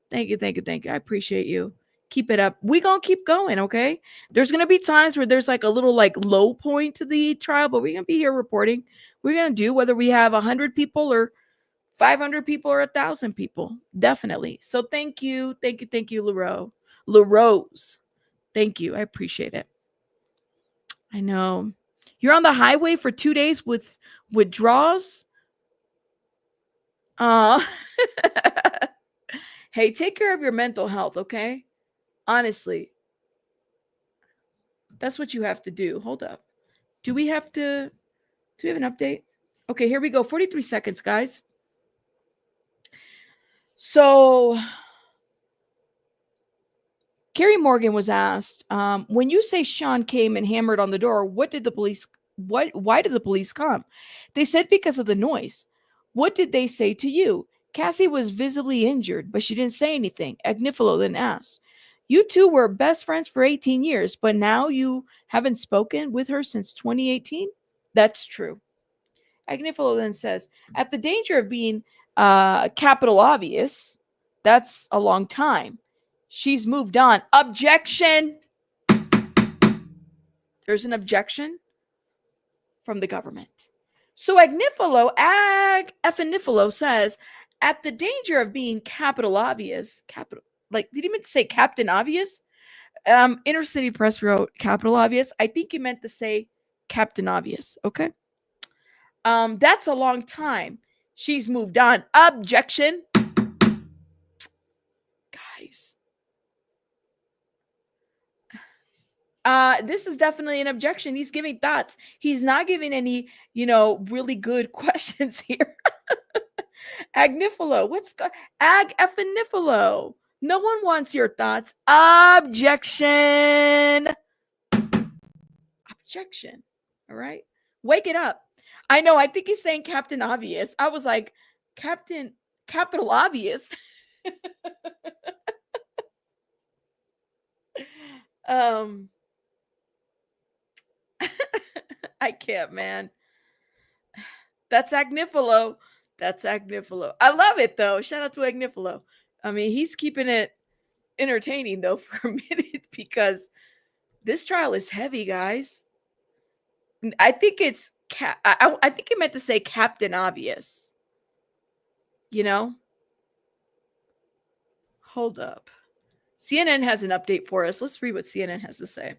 Thank you. I appreciate you. Keep it up. We gonna keep going, okay? There's gonna be times where there's like a little like low point to the trial, but we're gonna be here reporting. We're gonna do whether we have 100 people or 500 people or 1,000 people. Definitely. So thank you, Lou Rose. Thank you. I appreciate it. I know. You're on the highway for 2 days with withdrawals. Hey, take care of your mental health, okay? Honestly. That's what you have to do. Hold up. Do we have an update? Okay, here we go. 43 seconds, guys. So Carrie Morgan was asked, when you say Sean came and hammered on the door, why did the police come? They said because of the noise. What did they say to you? Cassie was visibly injured, but she didn't say anything. Agnifilo then asked, you two were best friends for 18 years, but now you haven't spoken with her since 2018? That's true. Agnifilo then says, at the danger of being capital obvious, that's a long time. She's moved on. Objection. There's an objection from the government. So Agnifilo says, at the danger of being capital obvious, did he mean to say Captain Obvious? Inner City Press wrote capital obvious. I think he meant to say Captain Obvious. Okay. That's a long time. She's moved on. Objection. Guys. This is definitely an objection. He's giving thoughts. He's not giving any, really good questions here. Agnifilo. Ag-effinifilo. No one wants your thoughts. Objection. Objection. All right. Wake it up. I know. I think he's saying Captain Obvious. I was like, Captain Capital Obvious. I can't, man. That's Agnifilo. That's Agnifilo. I love it, though. Shout out to Agnifilo. I mean, he's keeping it entertaining, though, for a minute, because this trial is heavy, guys. I think it's I think he meant to say Captain Obvious. Hold up. CNN has an update for us. Let's read what CNN has to say.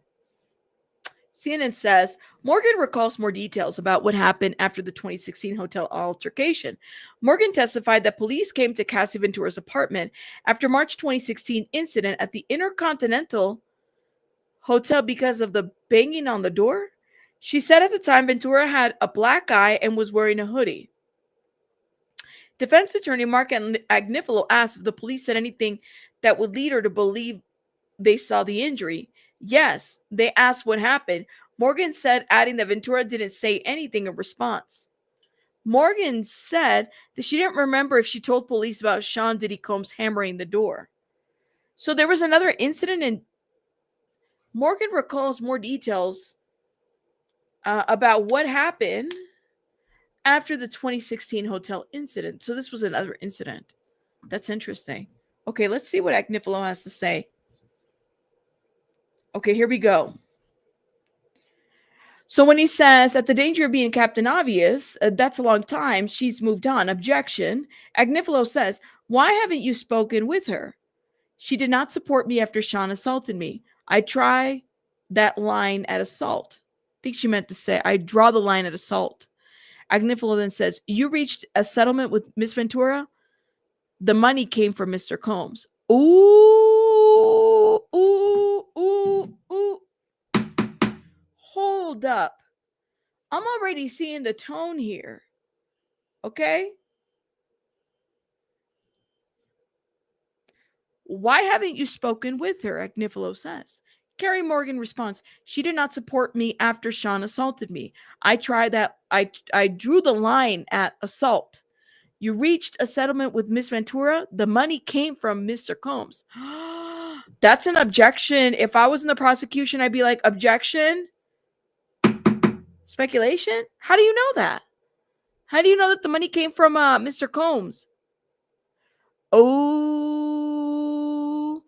CNN says, Morgan recalls more details about what happened after the 2016 hotel altercation. Morgan testified that police came to Cassie Ventura's apartment after March 2016 incident at the Intercontinental Hotel because of the banging on the door. She said at the time Ventura had a black eye and was wearing a hoodie. Defense attorney Mark Agnifilo asked if the police said anything that would lead her to believe they saw the injury. Yes, they asked what happened. Morgan said, adding that Ventura didn't say anything in response. Morgan said that she didn't remember if she told police about Sean Diddy Combs hammering the door. So there was another incident, and Morgan recalls more details about what happened after the 2016 hotel incident. So this was another incident. That's interesting. Okay, let's see what Agnifilo has to say. Okay, here we go. So when he says, at the danger of being Captain Obvious, that's a long time, she's moved on. Objection. Agnifilo says, why haven't you spoken with her? She did not support me after Sean assaulted me. I try that line at assault. I think she meant to say, I draw the line at assault. Agnifilo then says, you reached a settlement with Miss Ventura? The money came from Mr. Combs. Ooh, ooh, ooh, ooh. Hold up. I'm already seeing the tone here. Okay? Why haven't you spoken with her? Agnifilo says. Carrie Morgan responds, she did not support me after Sean assaulted me. I tried that. I drew the line at assault. You reached a settlement with Miss Ventura. The money came from Mr. Combs. That's an objection. If I was in the prosecution, I'd be like, objection? Speculation? How do you know that? How do you know that the money came from Mr. Combs? Oh,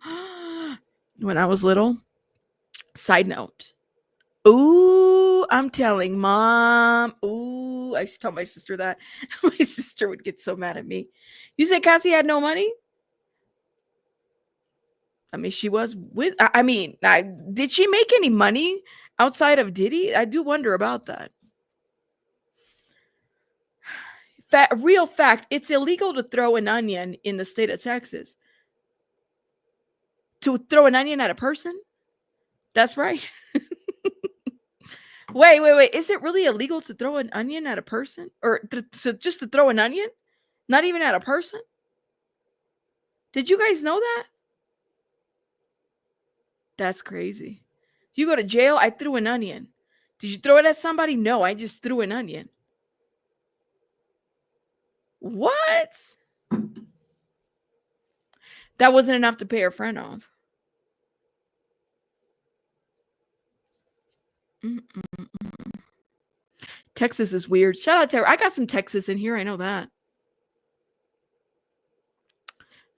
when I was little. Side note. Ooh, I'm telling mom. Ooh, I used to tell my sister that. My sister would get so mad at me. You said Cassie had no money? I mean, she was with, did she make any money outside of Diddy? I do wonder about that. Real fact, it's illegal to throw an onion in the state of Texas. To throw an onion at a person? That's right. Wait. Is it really illegal to throw an onion at a person? Or just to throw an onion? Not even at a person? Did you guys know that? That's crazy. You go to jail, I threw an onion. Did you throw it at somebody? No, I just threw an onion. What? That wasn't enough to pay her friend off. Texas is weird. Shout out to her. I got some Texas in here. I know that.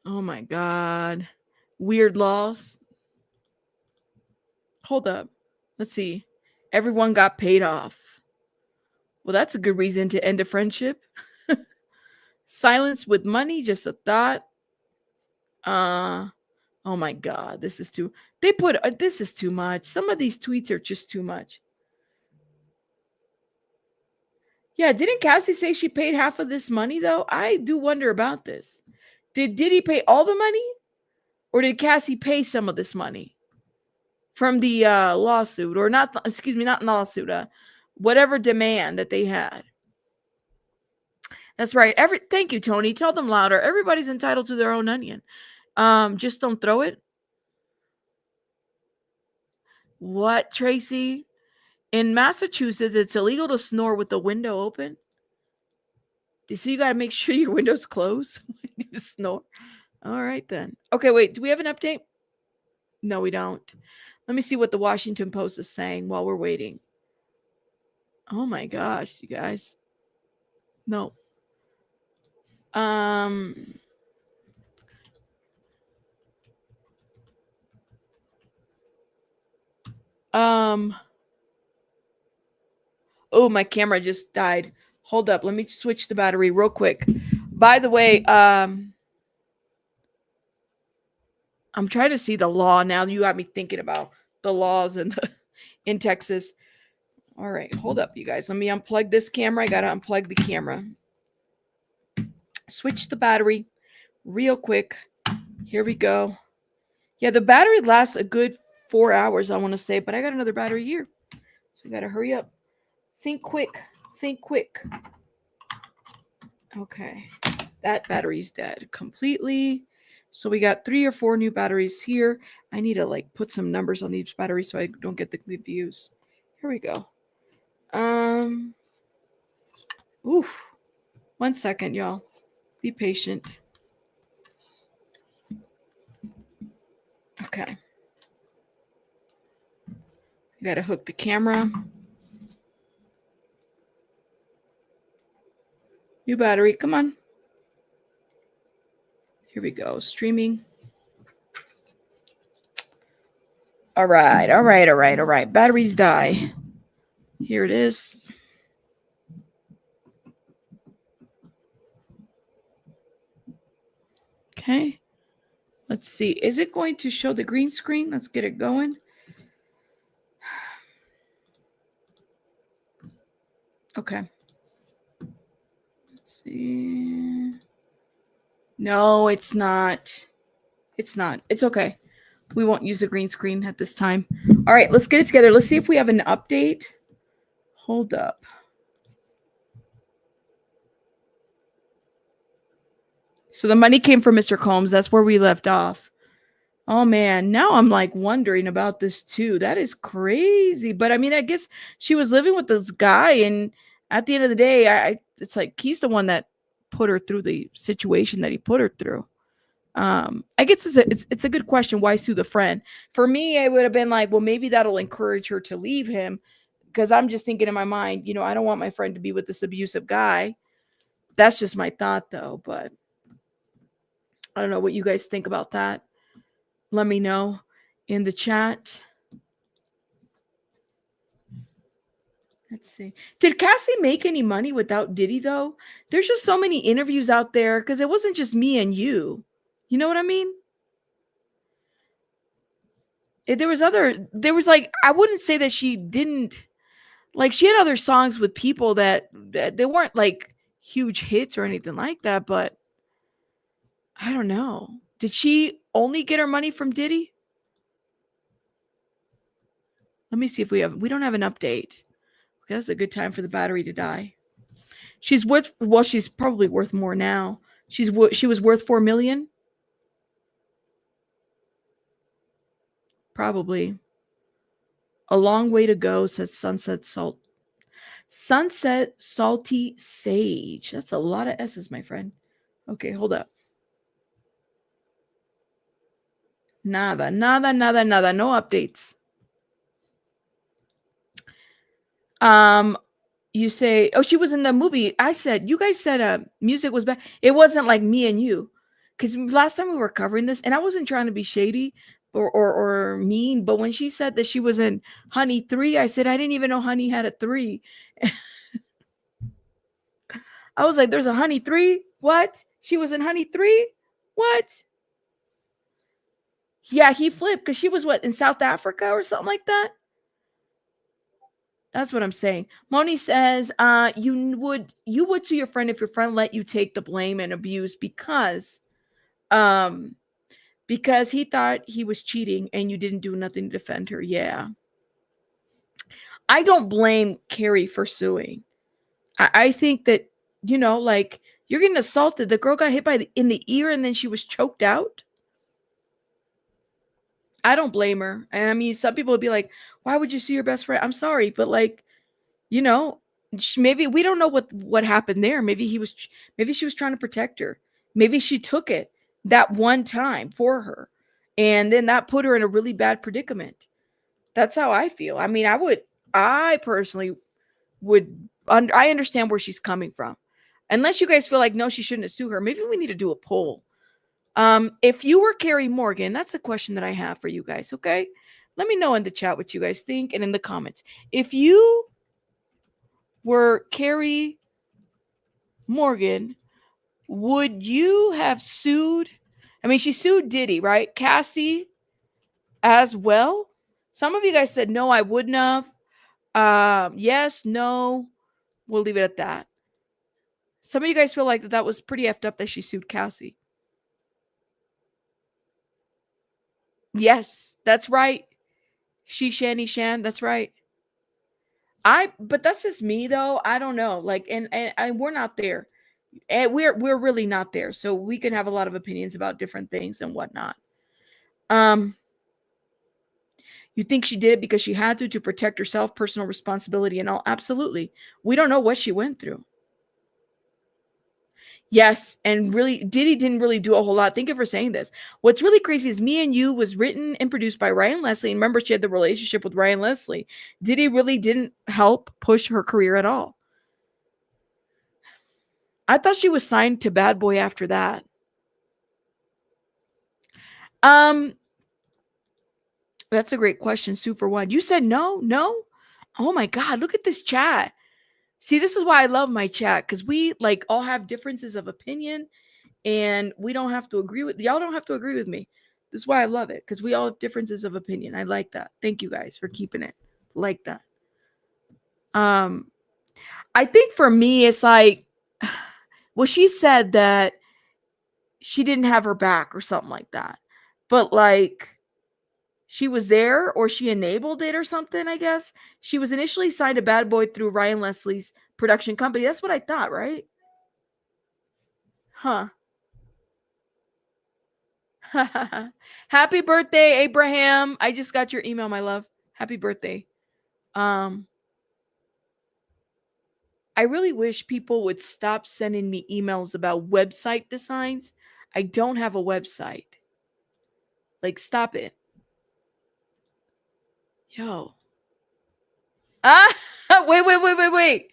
Oh my God. Weird laws. Hold up. Let's see. Everyone got paid off. Well, that's a good reason to end a friendship. Silence with money, just a thought. Oh my God. This is too. This is too much. Some of these tweets are just too much. Yeah, didn't Cassie say she paid half of this money, though? I do wonder about this. Did Diddy pay all the money? Or did Cassie pay some of this money from the lawsuit? Or not, excuse me, not lawsuit, whatever demand that they had. That's right. Thank you, Tony. Tell them louder. Everybody's entitled to their own onion. Just don't throw it. What, Tracy? In Massachusetts, it's illegal to snore with the window open. So you got to make sure your window's closed when you snore. All right, then. Okay, wait. Do we have an update? No, we don't. Let me see what the Washington Post is saying while we're waiting. Oh, my gosh, you guys. No. Oh, my camera just died. Hold up. Let me switch the battery real quick. By the way, I'm trying to see the law now. You got me thinking about the laws in Texas. All right, hold up, you guys. Let me unplug this camera. I got to unplug the camera. Switch the battery real quick. Here we go. Yeah, the battery lasts a good 4 hours, I want to say, but I got another battery here. So we got to hurry up. Think quick. Think quick. Okay. That battery's dead completely. So we got 3 or 4 new batteries here. I need to put some numbers on these batteries so I don't get the views. Here we go. Oof. 1 second, y'all. Be patient. Okay. I gotta hook the camera. New battery, come on. Here we go, streaming. All right. Batteries die. Here it is. Okay. Let's see. Is it going to show the green screen? Let's get it going. Okay. Let's see. No, it's not. It's not. It's okay. We won't use the green screen at this time. All right, let's get it together. Let's see if we have an update. Hold up. So the money came from Mr. Combs. That's where we left off. Oh, man. Now I'm wondering about this too. That is crazy. But I mean, I guess she was living with this guy. And at the end of the day, it's he's the one that put her through the situation that he put her through. I guess it's a good question. Why sue the friend? For me, I would have been well, maybe that'll encourage her to leave him, because I'm just thinking in my mind, I don't want my friend to be with this abusive guy. That's just my thought, though. But I don't know what you guys think about that. Let me know in the chat. Let's see. Did Cassie make any money without Diddy, though? There's just so many interviews out there, because it wasn't just me and you. You know what I mean? There was I wouldn't say that she didn't, she had other songs with people that they weren't huge hits or anything like that, but I don't know. Did she only get her money from Diddy? Let me see if we don't have an update. Okay, that's a good time for the battery to die. She's probably worth more now. She was worth $4 million. Probably. A long way to go, says Sunset Salty Sage. That's a lot of S's, my friend. Okay, hold up. Nada. No updates. You say, oh, she was in the movie. You guys said music was bad. It wasn't like Me and You. Because last time we were covering this, and I wasn't trying to be shady or mean, but when she said that she was in Honey 3, I said, I didn't even know Honey had a 3. I was like, there's a Honey 3? What? She was in Honey 3? What? Yeah, he flipped because she was in South Africa or something like that? That's what I'm saying. Moni says, you would to your friend if your friend let you take the blame and abuse because he thought he was cheating and you didn't do nothing to defend her. Yeah. I don't blame Carrie for suing. I think that, like, you're getting assaulted. The girl got hit in the ear and then she was choked out. I don't blame her. I mean, some people would be like, why would you sue your best friend? I'm sorry, but like, maybe we don't know what happened there. Maybe she was trying to protect her. Maybe she took it that one time for her. And then that put her in a really bad predicament. That's how I feel. I mean, I personally would, I understand where she's coming from. Unless you guys feel like, no, she shouldn't sue her. Maybe we need to do a poll. If you were Carrie Morgan, that's a question that I have for you guys. Okay. Let me know in the chat what you guys think and in the comments. If you were Carrie Morgan, would you have sued? I mean, she sued Diddy, right? Cassie as well. Some of you guys said, no, I wouldn't have. Yes, no. We'll leave it at that. Some of you guys feel like that was pretty effed up that she sued Cassie. Yes, that's right. Shanny Shan, that's right. But that's just me though. I don't know. Like, and we're not there. And we're really not there. So we can have a lot of opinions about different things and whatnot. You think she did it because she had to protect herself, personal responsibility and all? Absolutely. We don't know what she went through. Yes, and really, Diddy didn't really do a whole lot. Thank you for saying this. What's really crazy is Me and You was written and produced by Ryan Leslie. And remember, she had the relationship with Ryan Leslie. Diddy really didn't help push her career at all. I thought she was signed to Bad Boy after that. That's a great question, Sue for one. You said no? Oh my God, look at this chat. See, this is why I love my chat, because we like all have differences of opinion and we don't have to agree with y'all. Don't have to agree with me. This is why I love it, because we all have differences of opinion. I like that. Thank you guys for keeping it like that. I think for me, it's like, well, she said that she didn't have her back or something like that, but like she was there or she enabled it or something. I guess she was initially signed to Bad Boy through Ryan Leslie's production company. That's what I thought, right? Huh. Happy birthday, Abraham. I just got your email, my love. Happy birthday. I really wish people would stop sending me emails about website designs. I don't have a website. Like, stop it. Yo. Wait.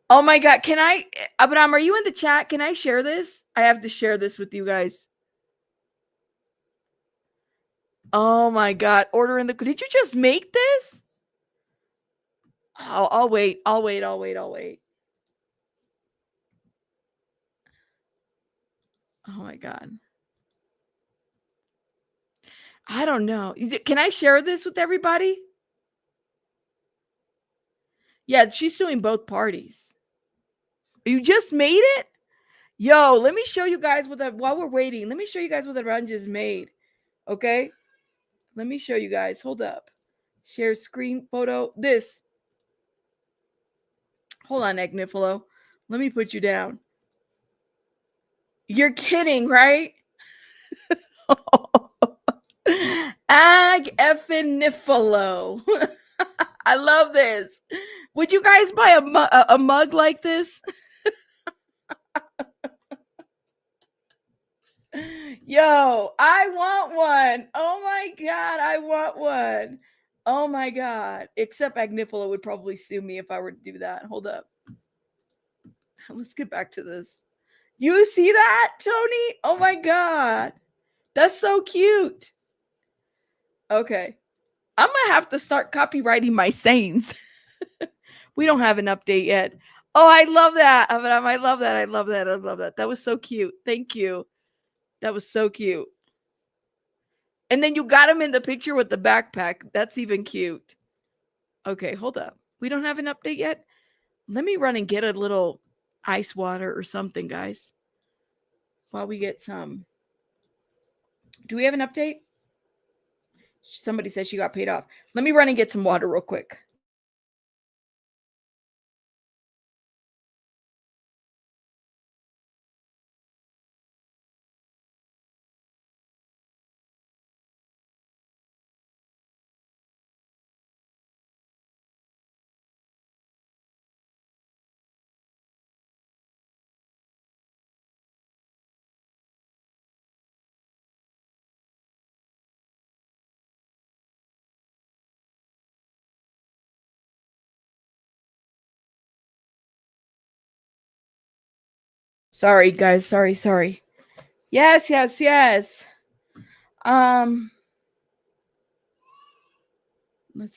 Oh my God. Can I, Abraham, are you in the chat? Can I share this? I have to share this with you guys. Oh my God. Order in the, did you just make this? Oh, I'll wait. Oh my God. I don't know. Can I share this with everybody? Yeah, she's suing both parties. You just made it? Yo, let me show you guys while we're waiting. Let me show you guys what the run just made. Okay? Let me show you guys. Hold up. Share screen photo. This. Hold on, Agnifilo. Let me put you down. You're kidding, right? Agnifilo. I love this. Would you guys buy a mug like this? Yo, I want one. Oh my God, I want one. Oh my God. Except Agnifilo would probably sue me if I were to do that. Hold up. Let's get back to this. You see that, Tony? Oh my God. That's so cute. Okay. I'm going to have to start copywriting my sayings. We don't have an update yet. Oh, I love that. I love that. That was so cute. Thank you. That was so cute. And then you got him in the picture with the backpack. That's even cute. Okay, hold up. We don't have an update yet? Let me run and get a little ice water or something, guys. While we get some. Do we have an update? Somebody said she got paid off. Let me run and get some water real quick. Sorry, guys. Sorry. Yes. Let's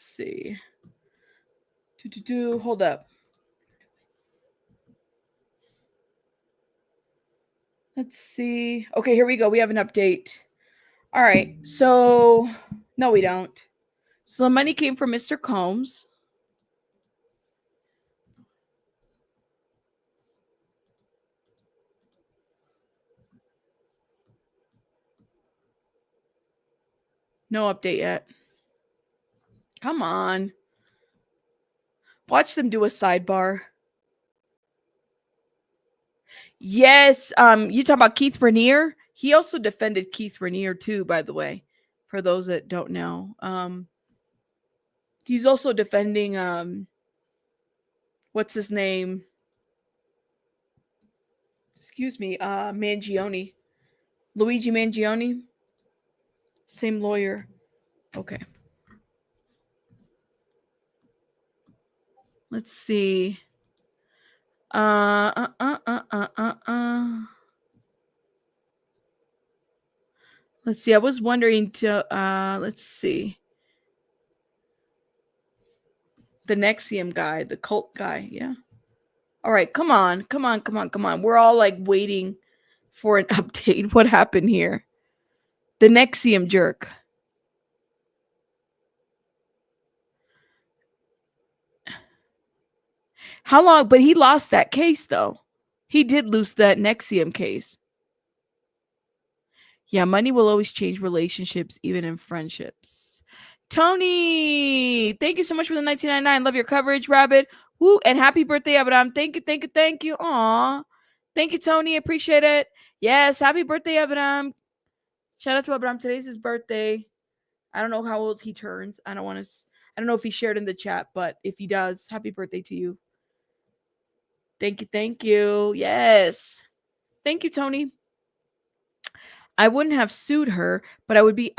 see. Hold up. Let's see. Okay, here we go. We have an update. All right. So, no, we don't. So the money came from Mr. Combs. No update yet. Come on. Watch them do a sidebar. Yes. You talk about Keith Raniere? He also defended Keith Raniere too, by the way, for those that don't know. He's also defending what's his name? Excuse me, Mangione. Luigi Mangione. Same lawyer. Okay. Let's see. Let's see. I was wondering to let's see. The Nexium guy, the cult guy, yeah. All right, come on. We're all like waiting for an update. What happened here? The Nexium jerk. How long? But he lost that case though. He did lose that Nexium case. Yeah, money will always change relationships, even in friendships. Tony, thank you so much for the 1999. Love your coverage, Rabbit. Woo, and happy birthday, Abraham. Thank you. Aw. Thank you, Tony. Appreciate it. Yes, happy birthday, Abraham. Shout out to Abraham. Today's his birthday. I don't know how old he turns. I don't know if he shared in the chat, but if he does, happy birthday to you. Thank you. Yes. Thank you, Tony. I wouldn't have sued her, but I would be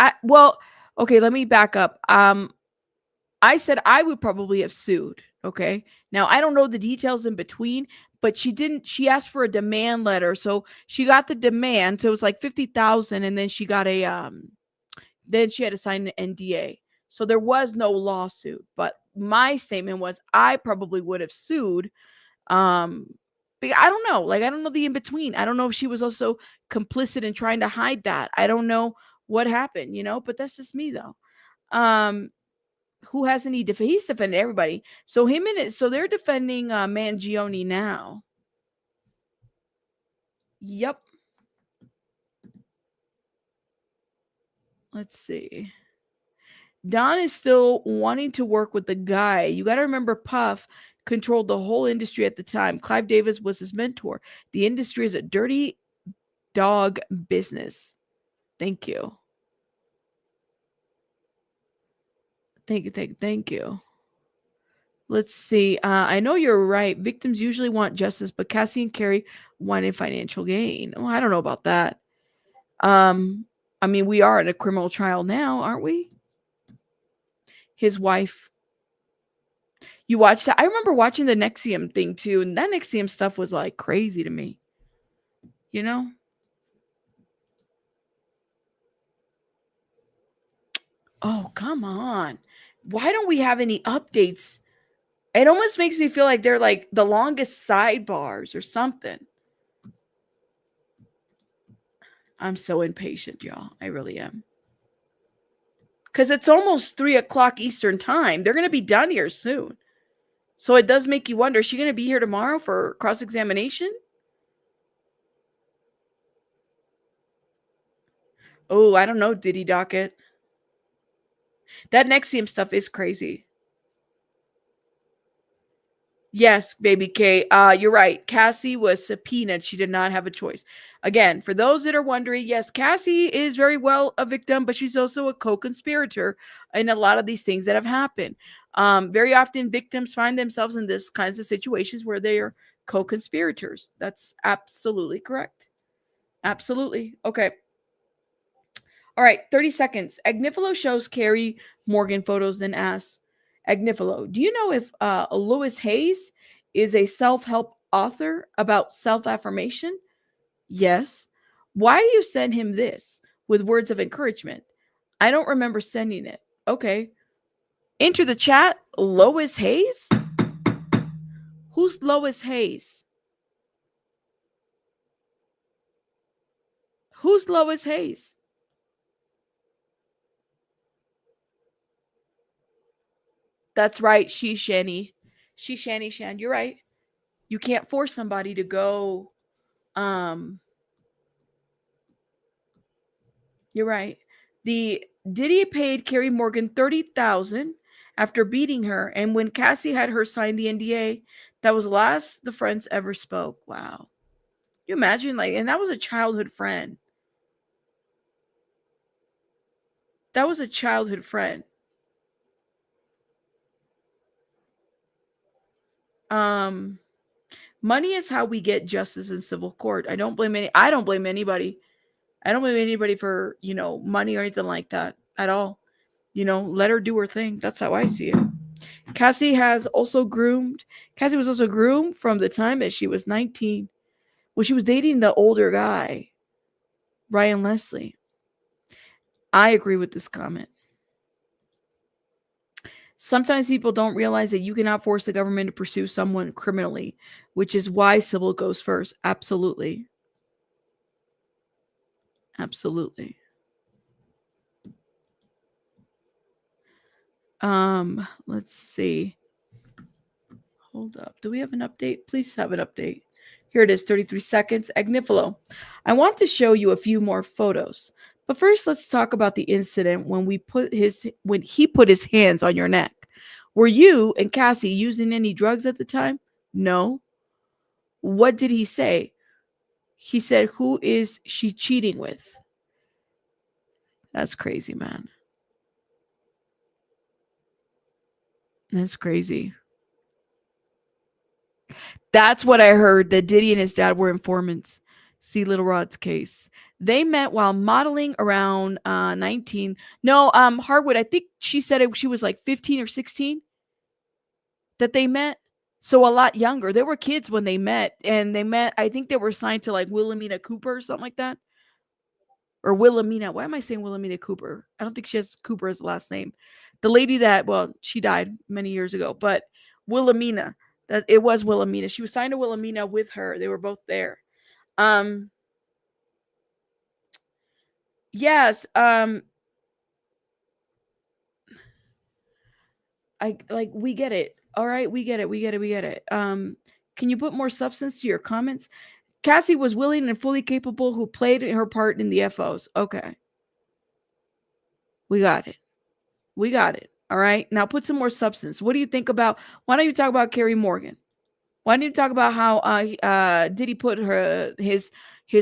okay, let me back up. I said I would probably have sued, okay? Now, I don't know the details in between, but she asked for a demand letter. So, she got the demand, so it was like 50,000 and then she got then she had to sign an NDA. So there was no lawsuit, but my statement was I probably would have sued. But I don't know. Like, I don't know the in between. I don't know if she was also complicit in trying to hide that. I don't know what happened, but that's just me though. Who hasn't he defended? He's defended everybody. So so they're defending Mangione now. Yep. Let's see. Don is still wanting to work with the guy. You got to remember, Puff controlled the whole industry at the time. Clive Davis was his mentor. The industry is a dirty dog business. Thank you. Thank you. Let's see. I know you're right. Victims usually want justice, but Cassie and Carrie wanted financial gain. Oh, I don't know about that. I mean, we are in a criminal trial now, aren't we? His wife. You watched that? I remember watching the Nexium thing too, and that Nexium stuff was like crazy to me. Oh, come on. Why don't we have any updates? It almost makes me feel like they're like the longest sidebars or something. I'm so impatient, y'all. I really am. because it's almost 3:00 Eastern time. They're going to be done here soon. So it does make you wonder, is she going to be here tomorrow for cross-examination? Oh, I don't know, Diddy docket. That Nexium stuff is crazy. Yes, baby K. You're right. Cassie was subpoenaed. She did not have a choice. Again, for those that are wondering, yes, Cassie is very well a victim, but she's also a co-conspirator in a lot of these things that have happened. Very often victims find themselves in this kinds of situations where they are co-conspirators. That's absolutely correct. Absolutely. Okay. All right, 30 seconds. Agnifilo shows Carrie Morgan photos, then asks, Agnifilo, do you know if Louis Hayes is a self-help author about self-affirmation? Yes. Why do you send him this with words of encouragement? I don't remember sending it. Okay. Enter the chat, Lois Hayes? Who's Lois Hayes? Who's Lois Hayes? That's right. She's Shani. She's Shani Shan. You're right. You can't force somebody to go. You're right. The Diddy paid Carrie Morgan $30,000 after beating her, and when Cassie had her sign the NDA, that was the last the friends ever spoke. Wow. You imagine, like, and that was a childhood friend. That was a childhood friend. Money is how we get justice in civil court. I don't blame anybody. I don't blame anybody for, money or anything like that at all. Let her do her thing. That's how I see it. Cassie was also groomed from the time that she was 19. Well, she was dating the older guy, Ryan Leslie. I agree with this comment. Sometimes people don't realize that you cannot force the government to pursue someone criminally, which is why civil goes first. Absolutely. Absolutely. Let's see. Hold up. Do we have an update? Please have an update. Here it is, 33 seconds. Agnifilo. I want to show you a few more photos. But first, let's talk about the incident when he put his hands on your neck. Were you and Cassie using any drugs at the time? No. What did he say? He said, who is she cheating with? That's crazy, man. That's crazy. That's what I heard, that Diddy and his dad were informants. See Little Rod's case. They met while modeling around 19. No, Harwood, I think she said she was like 15 or 16 that they met. So a lot younger. They were kids when they met. And I think they were signed to like Wilhelmina Cooper or something like that. Or Wilhelmina. Why am I saying Wilhelmina Cooper? I don't think she has Cooper as the last name. The lady that, well, she died many years ago. But Wilhelmina. That it was Wilhelmina. She was signed to Wilhelmina with her. They were both there. Yes. We get it. All right, we get it. Can you put more substance to your comments? Cassie was willing and fully capable, who played her part in the FOs. Okay. We got it. All right. Now put some more substance. What do you think about, why don't you talk about Carrie Morgan? Why don't you talk about how Diddy put his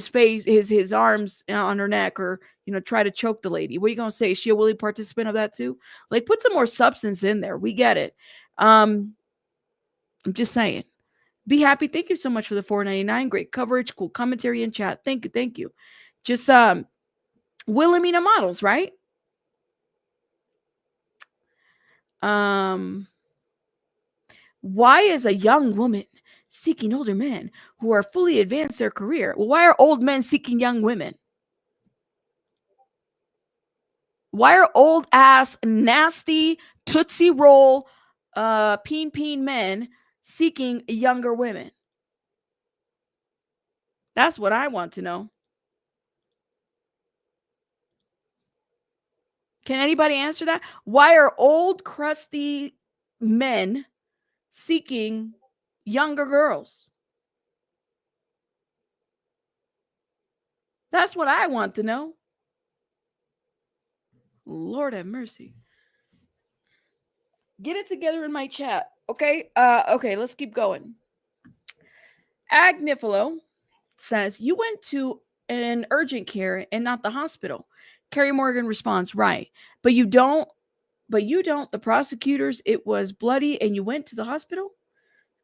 face, his arms on her neck, or try to choke the lady? What are you gonna say? Is she a willing participant of that too? Like, put some more substance in there. We get it. I'm just saying. Be happy. Thank you so much for the $4.99. Great coverage, cool commentary in chat. Thank you. Just Wilhelmina models, right? Why is a young woman seeking older men who are fully advanced their career? Well, why are old men seeking young women? Why are old ass, nasty, Tootsie Roll, peen men seeking younger women? That's what I want to know. Can anybody answer that? Why are old, crusty men seeking younger girls? That's what I want to know. Lord have mercy. Get it together in my chat. Okay. Okay, let's keep going. Agnifilo says, you went to an urgent care and not the hospital. Carrie Morgan responds, right. But you don't. The prosecutors, it was bloody and you went to the hospital?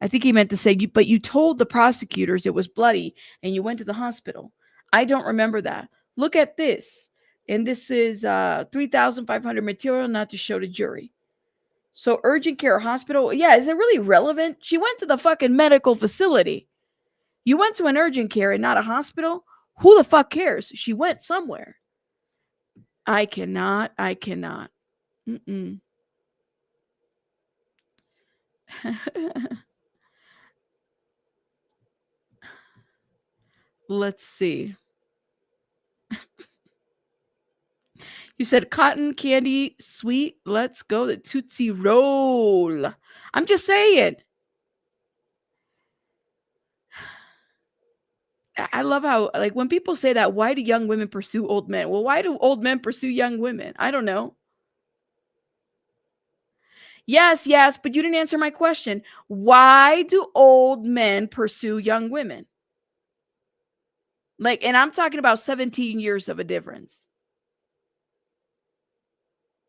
I think he meant to say, but you told the prosecutors it was bloody and you went to the hospital. I don't remember that. Look at this. And this is 3,500 material not to show to jury. So urgent care hospital. Yeah, is it really relevant? She went to the fucking medical facility. You went to an urgent care and not a hospital? Who the fuck cares? She went somewhere. I cannot. Mm-mm. Let's see. You said cotton candy sweet. Let's go the Tootsie Roll. I'm just saying. I love how, like, when people say that, why do young women pursue old men? Well, why do old men pursue young women? I don't know. Yes, but you didn't answer my question. Why do old men pursue young women? Like, and I'm talking about 17 years of a difference.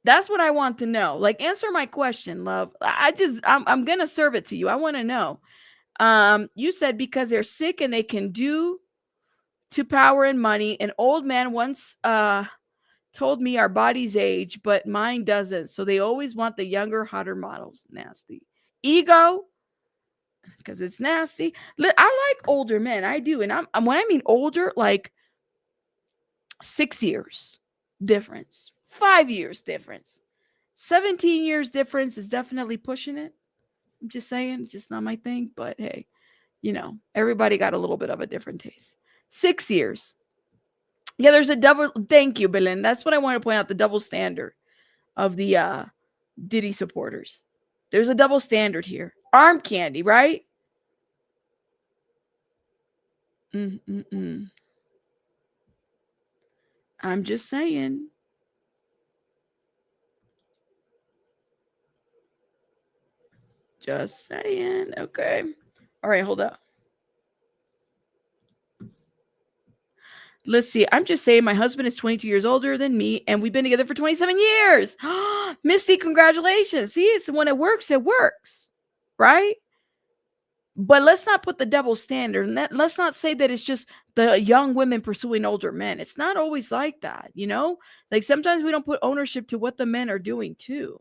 That's what I want to know. Like, answer my question, love. I'm going to serve it to you. I want to know. You said because they're sick and they can do to power and money. An old man once told me our bodies age, but mine doesn't. So they always want the younger, hotter models. Nasty. Ego, because it's nasty. I like older men. I do. And I'm when I mean older, like 6 years difference, 5 years difference, 17 years difference is definitely pushing it. I'm just saying, it's just not my thing. But hey, you know, everybody got a little bit of a different taste. 6 years. Yeah, there's a double. Thank you, Belen. That's what I want to point out, the double standard of the Diddy supporters. There's a double standard here. Arm candy, right? I'm just saying. Just saying. Okay. All right, hold up. Let's see. I'm just saying my husband is 22 years older than me, and we've been together for 27 years. Misty, congratulations. See, it's when it works, right? But let's not put the double standard. And let's not say that it's just the young women pursuing older men. It's not always like that, you know? Like sometimes we don't put ownership to what the men are doing too.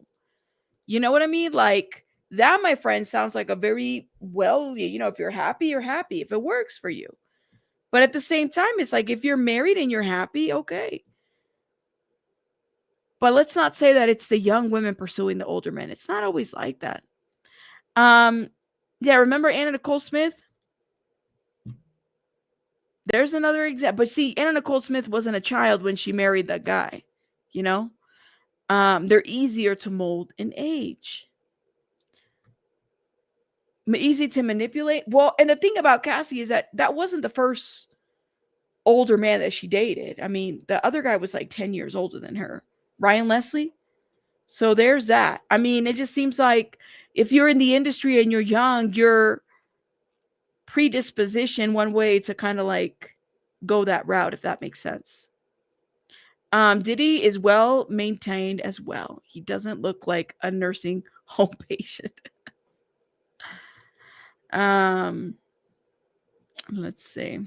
You know what I mean? Like that, my friend, sounds like a very, well, you know, if you're happy, you're happy. If it works for you. But at the same time, it's like if you're married and you're happy, okay. But let's not say that it's the young women pursuing the older men. It's not always like that. Yeah, remember Anna Nicole Smith? There's another example. But see, Anna Nicole Smith wasn't a child when she married that guy, you know? They're easier to mold in age. Easy to manipulate. Well, and the thing about Cassie is that wasn't the first older man that she dated. I mean, the other guy was like 10 years older than her. Ryan Leslie. So there's that. I mean, it just seems like if you're in the industry and you're young, your predisposition one way to kind of like go that route, if that makes sense. Diddy is well maintained as well. He doesn't look like a nursing home patient. Let's see.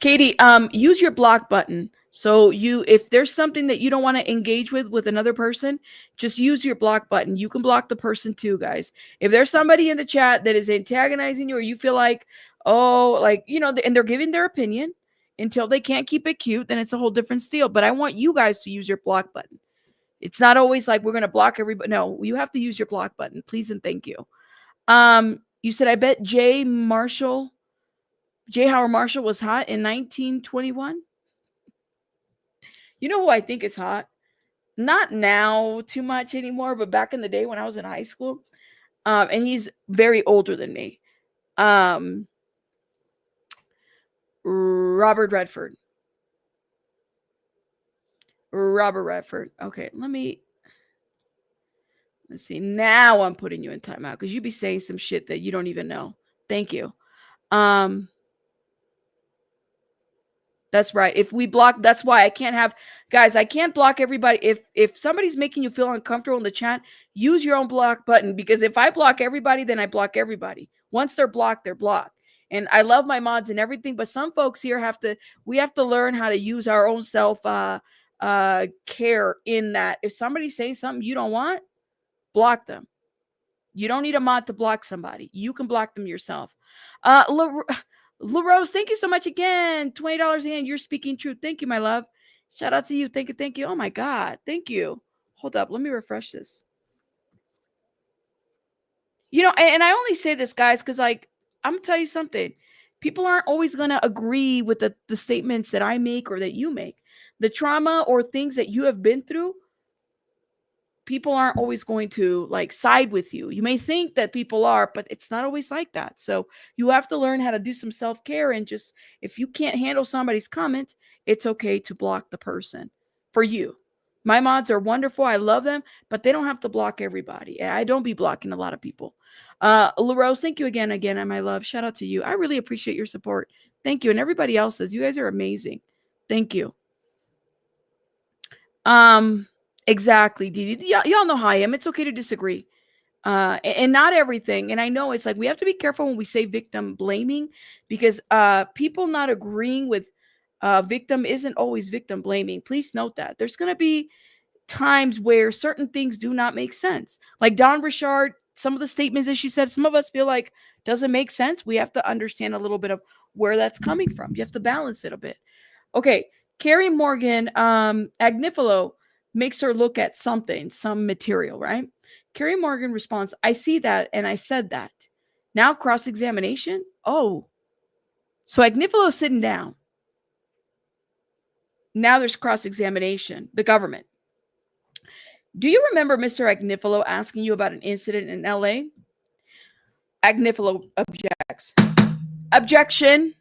Katie, use your block button. So if there's something that you don't want to engage with another person, just use your block button. You can block the person too, guys. If there's somebody in the chat that is antagonizing you, or you feel like, oh, like, you know, and they're giving their opinion until they can't keep it cute, then it's a whole different deal. But I want you guys to use your block button. It's not always like we're going to block everybody. No, you have to use your block button. Please and thank you. You said, I bet Jay Marshall J. Howard Marshall was hot in 1921. You know who I think is hot? Not now too much anymore, but back in the day when I was in high school. And he's very older than me. Robert Redford. Okay, let's see. Now I'm putting you in timeout because you be saying some shit that you don't even know. Thank you. That's right. If we block, that's why I can't have, guys, I can't block everybody. If somebody's making you feel uncomfortable in the chat, use your own block button, because if I block everybody, then I block everybody. Once they're blocked, they're blocked. And I love my mods and everything, but some folks here we have to learn how to use our own self care in that. If somebody's saying something you don't want, block them. You don't need a mod to block somebody. You can block them yourself. LaRose, thank you so much again. $20 again. You're speaking truth. Thank you, my love. Shout out to you. Thank you. Thank you. Oh my God. Thank you. Hold up. Let me refresh this. You know, and I only say this, guys, because like, I'm going to tell you something. People aren't always going to agree with the statements that I make or that you make. The trauma or things that you have been through, people aren't always going to like side with you. You may think that people are, but it's not always like that. So you have to learn how to do some self-care, and just, if you can't handle somebody's comment, it's okay to block the person for you. My mods are wonderful. I love them, but they don't have to block everybody. I don't be blocking a lot of people. LaRose, thank you again, and my love. Shout out to you. I really appreciate your support. Thank you. And everybody else's. You guys are amazing. Thank you. Exactly, Didi. Y'all know how I am. It's okay to disagree. And not everything. And I know it's like we have to be careful when we say victim blaming, because people not agreeing with victim isn't always victim blaming. Please note that. There's going to be times where certain things do not make sense. Like Don Richard, some of the statements that she said, some of us feel like doesn't make sense. We have to understand a little bit of where that's coming from. You have to balance it a bit. Okay. Carrie Morgan, Agnifilo makes her look at something, some material, right? Carrie Morgan responds, I see that, and I said that. Now cross-examination? Oh. So Agnifilo's sitting down. Now there's cross-examination, the government. Do you remember Mr. Agnifilo asking you about an incident in LA? Agnifilo objects. Objection.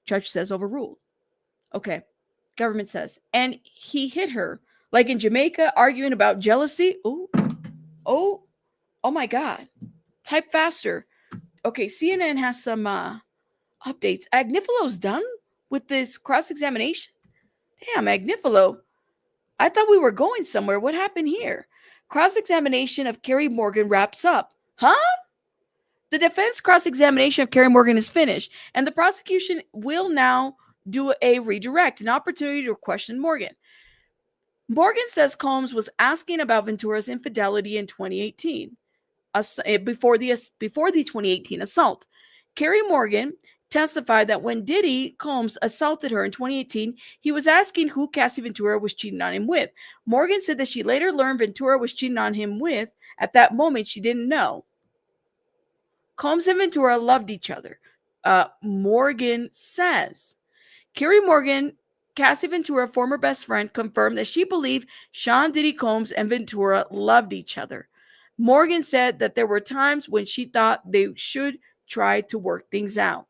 Judge says overruled. Okay. Government says, and he hit her like in Jamaica, arguing about jealousy. Oh my God. Type faster. Okay, CNN has some updates. Agnifilo's done with this cross-examination. Damn, Agnifilo. I thought we were going somewhere. What happened here? Cross-examination of Carrie Morgan wraps up. Huh? The defense cross-examination of Carrie Morgan is finished, and the prosecution will now do a redirect, an opportunity to question Morgan. Morgan says Combs was asking about Ventura's infidelity in 2018, before the 2018 assault. Carrie Morgan testified that when Diddy Combs assaulted her in 2018, he was asking who Cassie Ventura was cheating on him with. Morgan said that she later learned Ventura was cheating on him with. At that moment, she didn't know. Combs and Ventura loved each other. Morgan says. Carrie Morgan, Cassie Ventura, former best friend, confirmed that she believed Sean Diddy Combs and Ventura loved each other. Morgan said that there were times when she thought they should try to work things out.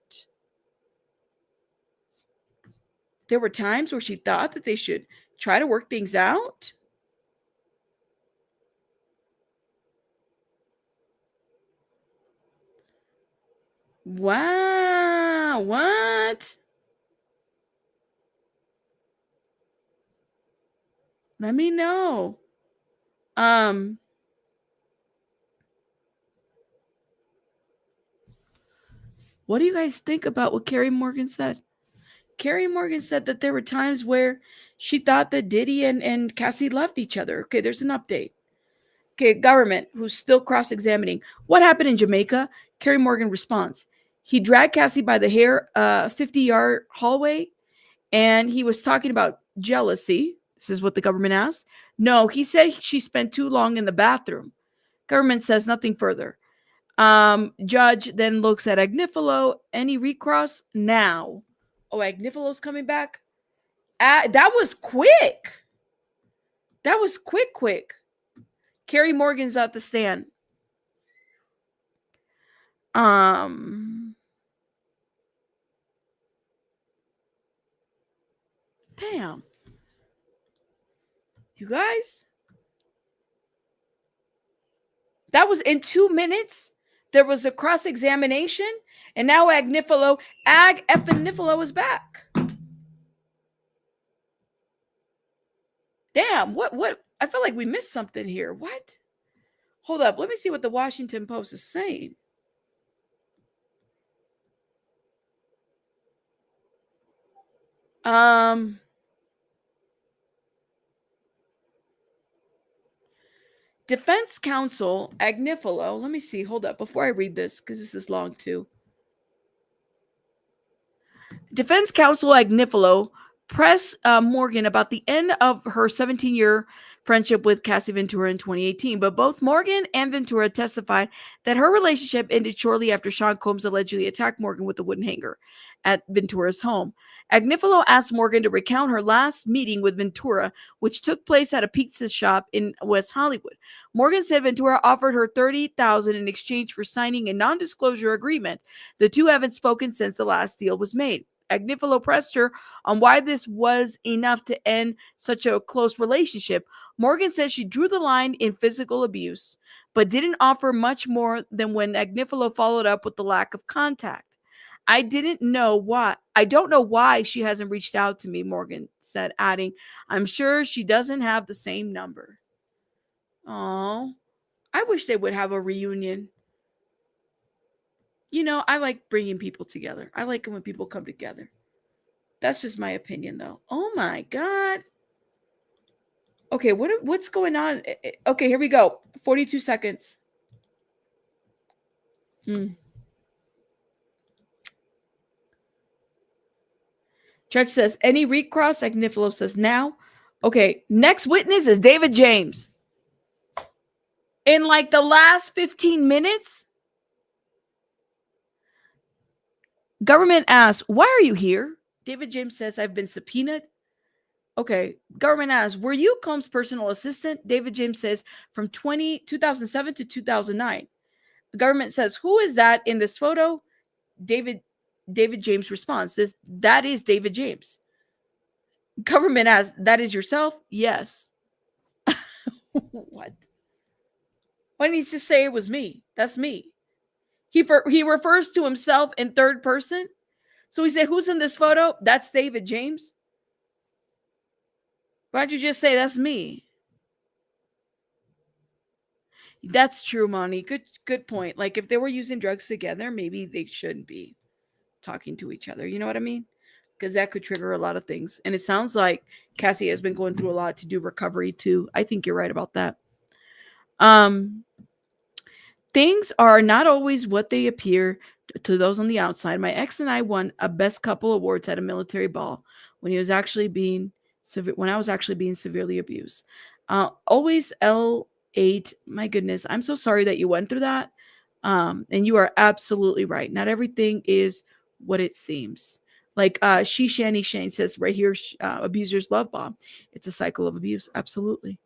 There were times where she thought that they should try to work things out? Wow. What? Let me know. What do you guys think about what Carrie Morgan said? Carrie Morgan said that there were times where she thought that Diddy and Cassie loved each other. Okay, there's an update. Okay, government, who's still cross-examining. What happened in Jamaica? Carrie Morgan responds. He dragged Cassie by the hair, 50-yard hallway, and he was talking about jealousy. This is what the government asked. No, he said she spent too long in the bathroom. Government says nothing further. Judge then looks at Agnifilo. Any recross? Now. Oh, Agnifilo's coming back? That was quick. That was quick. Carrie Morgan's at the stand. Damn. You guys? That was in 2 minutes. There was a cross-examination, and now Agnifilo is back. Damn, what? I feel like we missed something here. What? Hold up. Let me see what the Washington Post is saying. Defense counsel Agnifilo. Let me see. Hold up. Before I read this, because this is long too. Defense counsel Agnifilo pressed Morgan about the end of her 17-year friendship with Cassie Ventura in 2018, but both Morgan and Ventura testified that her relationship ended shortly after Sean Combs allegedly attacked Morgan with a wooden hanger at Ventura's home. Agnifilo asked Morgan to recount her last meeting with Ventura, which took place at a pizza shop in West Hollywood. Morgan said Ventura offered her $30,000 in exchange for signing a non-disclosure agreement. The two haven't spoken since the last deal was made. Agnifilo pressed her on why this was enough to end such a close relationship. Morgan said she drew the line in physical abuse, but didn't offer much more than when Agnifilo followed up with the lack of contact. I don't know why she hasn't reached out to me, Morgan said, adding, I'm sure she doesn't have the same number. Oh, I wish they would have a reunion. You know, I like bringing people together. I like it when people come together. That's just my opinion, though. Oh, my God. Okay, what's going on? Okay, here we go. 42 seconds. Judge says, any recross? Agnifilo says, now. Okay, next witness is David James. In like the last 15 minutes, government asks, why are you here? David James says, I've been subpoenaed. Okay, government asks, were you Combs' personal assistant? David James says, from 2007 to 2009. The government says, who is that in this photo? David James responds, that is David James. Government asks, that is yourself? Yes. What? Why didn't he just say it was me? That's me. He refers to himself in third person. So he said, who's in this photo? That's David James. Why don't you just say that's me? That's true, Monty. Good point. Like if they were using drugs together, maybe they shouldn't be talking to each other. You know what I mean? Because that could trigger a lot of things. And it sounds like Cassie has been going through a lot to do recovery too. I think you're right about that. Things are not always what they appear to those on the outside. My ex and I won a best couple awards at a military ball when I was actually being severely abused. Always L8. My goodness, I'm so sorry that you went through that. And you are absolutely right. Not everything is what it seems. Like Shani Shane says right here, abusers love bomb. It's a cycle of abuse. Absolutely.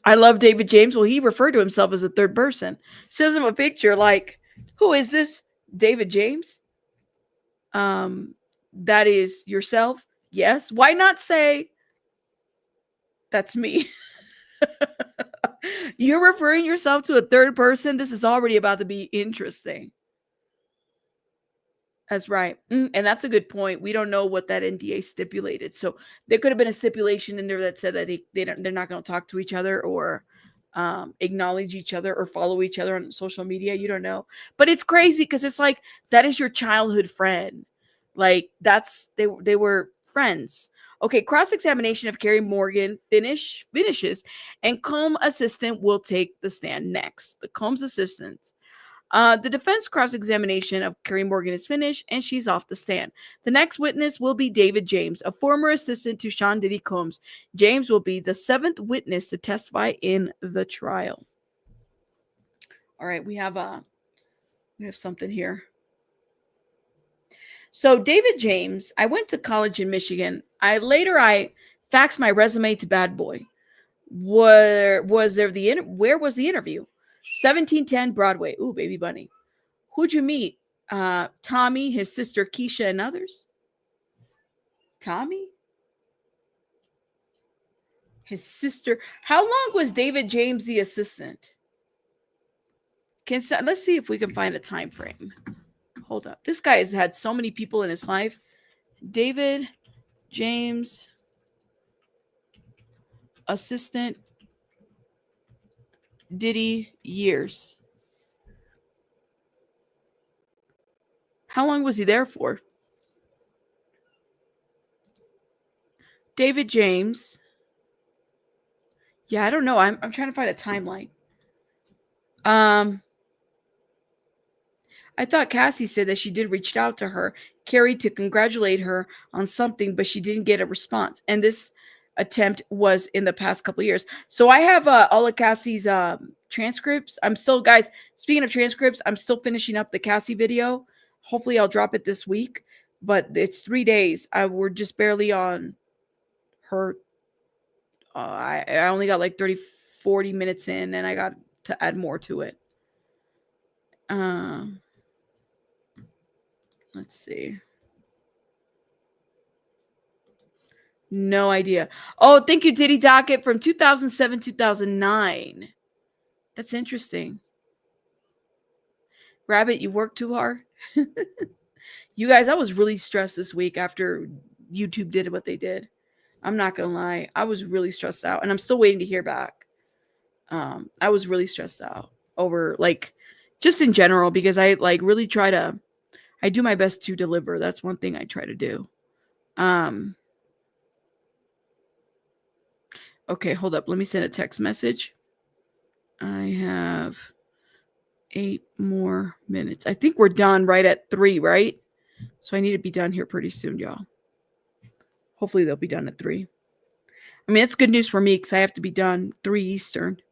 I love David James. Well, he referred to himself as a third person. Sends him a picture like, who is this? David James? That is yourself? Yes. Why not say, that's me? You're referring yourself to a third person? This is already about to be interesting. That's right. And that's a good point. We don't know what that NDA stipulated. So there could have been a stipulation in there that said that they're not going to talk to each other or acknowledge each other or follow each other on social media. You don't know. But it's crazy because it's like, that is your childhood friend. Like they were friends. Okay, cross-examination of Carrie Morgan finishes, and Combs assistant will take the stand next. The Combs assistant. The defense cross-examination of Carrie Morgan is finished, and she's off the stand. The next witness will be David James, a former assistant to Sean Diddy Combs. James will be the 7th witness to testify in the trial. All right, we have something here. So David James, I went to college in Michigan. I faxed my resume to Bad Boy. Where was the interview? 1710 Broadway. Ooh, Baby Bunny. Who'd you meet? Tommy, his sister Keisha, and others. Tommy? His sister. How long was David James the assistant? Let's see if we can find a time frame. Hold up. This guy has had so many people in his life. David James, assistant, Diddy, years. How long was he there for? David James. Yeah, I don't know. I'm trying to find a timeline. I thought Cassie said that she did reach out to her, Carrie, to congratulate her on something, but she didn't get a response. And this attempt was in the past couple of years. So I have all of Cassie's transcripts. I'm still, guys, speaking of transcripts, I'm still finishing up the Cassie video. Hopefully I'll drop it this week, but it's 3 days. We're just barely on her. I only got like 40 minutes in, and I got to add more to it. Let's see. No idea. Oh, thank you, Diddy Docket, from 2007, 2009. That's interesting. Rabbit, you work too hard. You guys, I was really stressed this week after YouTube did what they did. I'm not going to lie. I was really stressed out, and I'm still waiting to hear back. I was really stressed out over, like, just in general, because I, like, really I do my best to deliver. That's one thing I try to do. Okay, hold up. Let me send a text message. I have 8 more minutes. I think we're done right at 3, right? So I need to be done here pretty soon, y'all. Hopefully they'll be done at 3. I mean, it's good news for me because I have to be done 3 Eastern.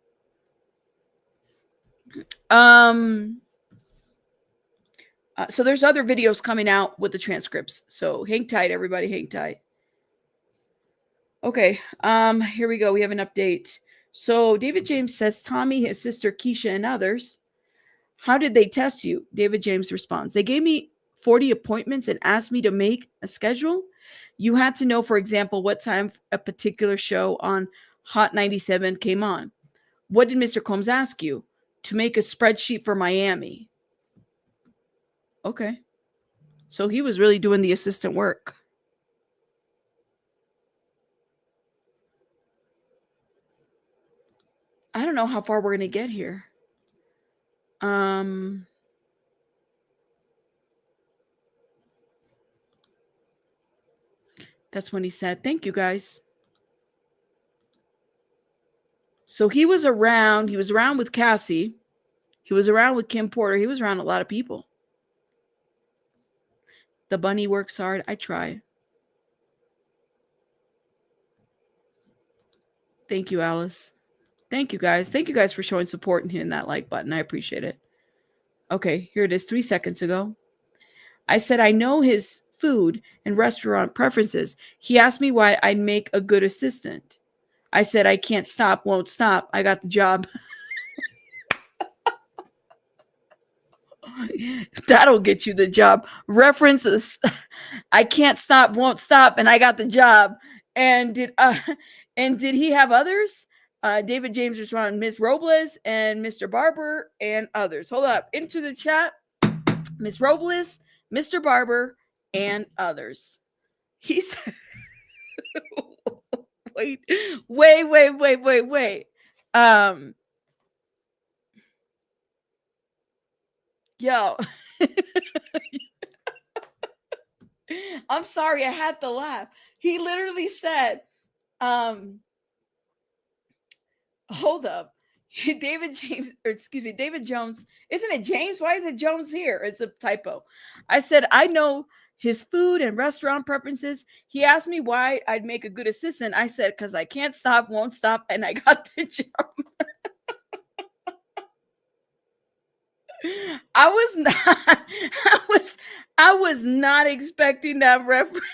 So there's other videos coming out with the transcripts. So hang tight, everybody. Hang tight. Okay. Here we go. We have an update. So David James says, Tommy, his sister Keisha, and others. How did they test you? David James responds, they gave me 40 appointments and asked me to make a schedule. You had to know, for example, what time a particular show on Hot 97 came on. What did Mr. Combs ask you? To make a spreadsheet for Miami. Okay. So he was really doing the assistant work. I don't know how far we're going to get here. That's when he said, thank you, guys. So he was around. He was around with Cassie. He was around with Kim Porter. He was around a lot of people. The bunny works hard. I try. Thank you, Alice. Thank you, guys. Thank you guys for showing support and hitting that like button. I appreciate it. Okay, here it is 3 seconds ago. I said, I know his food and restaurant preferences. He asked me why I'd make a good assistant. I said, I can't stop, won't stop. I got the job. That'll get you the job. References. I can't stop, won't stop, and I got the job. And did he have others? David James responded, Miss Robles and Mr. Barber and others. Hold up. Into the chat. Miss Robles, Mr. Barber, and others. He said, wait. Yo. I'm sorry, I had to laugh. He literally said, hold up. David Jones. Isn't it James? Why is it Jones here? It's a typo. I said, I know his food and restaurant preferences. He asked me why I'd make a good assistant. I said, because I can't stop, won't stop, and I got the job. I was not. I was not expecting that reference.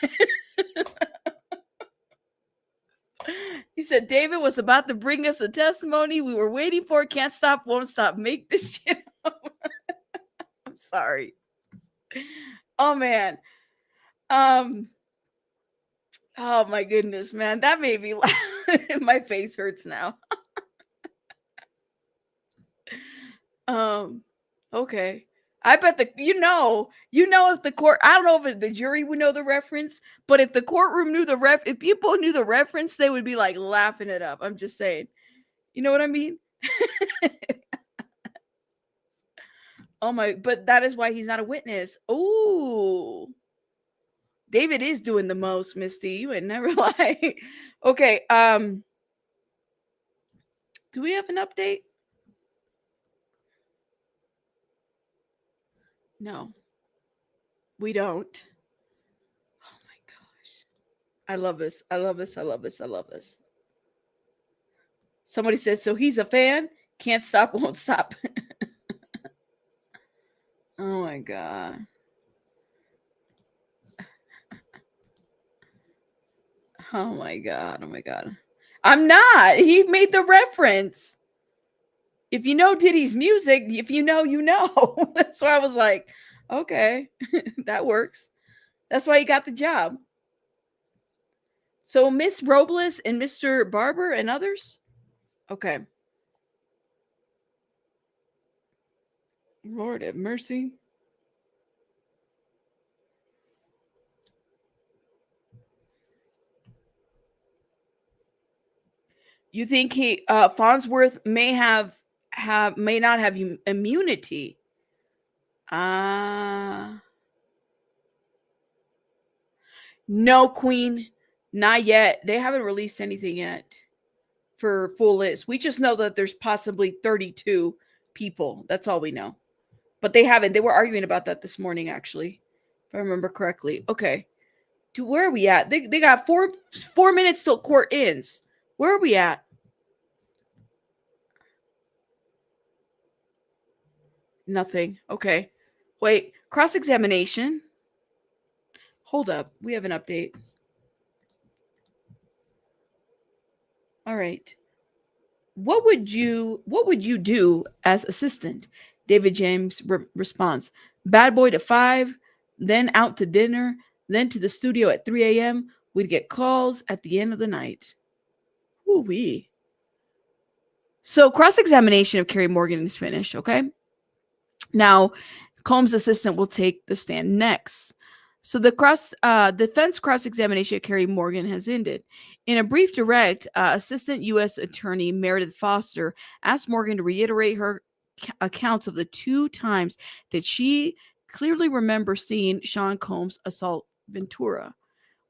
He said David was about to bring us a testimony we were waiting for. Can't stop, won't stop. Make this shit up. I'm sorry. Oh man. Oh my goodness, man. That made me laugh. My face hurts now. Okay. I bet if the court, I don't know if the jury would know the reference, but if the courtroom knew if people knew the reference, they would be like laughing it up. I'm just saying. You know what I mean? But that is why he's not a witness. Oh, David is doing the most, Misty. You would never lie. Okay. Do we have an update? No, we don't. Oh my gosh. I love this. I love this. I love this. I love this. Somebody said, so he's a fan? Can't stop, won't stop. Oh my God. Oh my God. Oh my God. I'm not. He made the reference. If you know Diddy's music, if you know, you know. That's why I was like, okay, that works. That's why he got the job. So Miss Robles and Mr. Barber and others? Okay. Lord have mercy. You think Farnsworth may not have immunity? No, Queen, not yet. They haven't released anything yet for full list. We just know that there's possibly 32 people. That's all we know. But they haven't. They were arguing about that this morning, actually, if I remember correctly. Okay. Where are we at? They got four minutes till court ends. Where are we at? Nothing. Okay. Wait. Cross-examination. Hold up. We have an update. All right. What would you do as assistant? David James responds, bad boy to 5, then out to dinner, then to the studio at 3 a.m. We'd get calls at the end of the night. Woo-wee. So cross-examination of Kerry Morgan is finished, okay? Now, Combs' assistant will take the stand next. So the defense cross-examination of Kerry Morgan has ended. In a brief direct, Assistant U.S. Attorney Meredith Foster asked Morgan to reiterate her accounts of the 2 times that she clearly remembers seeing Sean Combs assault Ventura.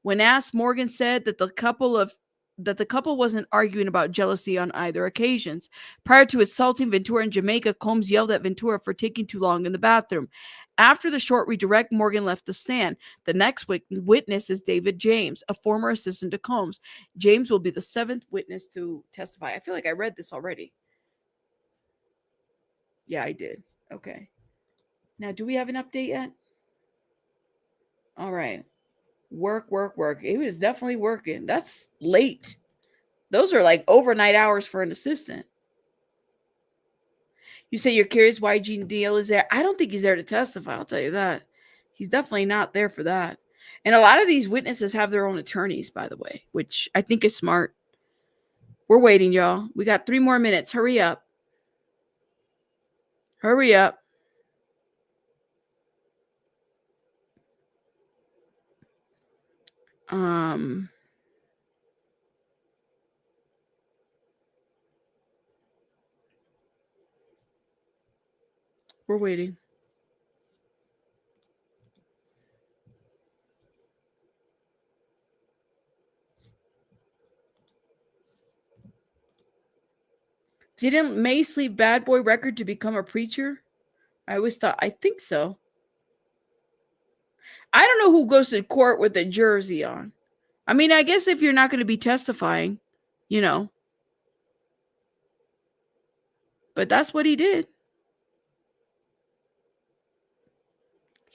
When asked, Morgan said that the couple wasn't arguing about jealousy on either occasions. Prior to assaulting Ventura in Jamaica, Combs yelled at Ventura for taking too long in the bathroom. After the short redirect, Morgan left the stand. The next witness is David James, a former assistant to Combs. James will be the 7th witness to testify. I feel like I read this already. Yeah, I did. Okay. Now, do we have an update yet? All right. Work. It was definitely working. That's late. Those are like overnight hours for an assistant. You say you're curious why Gene Deal is there. I don't think he's there to testify. I'll tell you that. He's definitely not there for that. And a lot of these witnesses have their own attorneys, by the way, which I think is smart. We're waiting, y'all. We got 3 more minutes. Hurry up. Hurry up. We're waiting. Didn't Mace leave Bad Boy Record to become a preacher? I think so. I don't know who goes to court with a jersey on. I mean, I guess if you're not going to be testifying, you know. But that's what he did.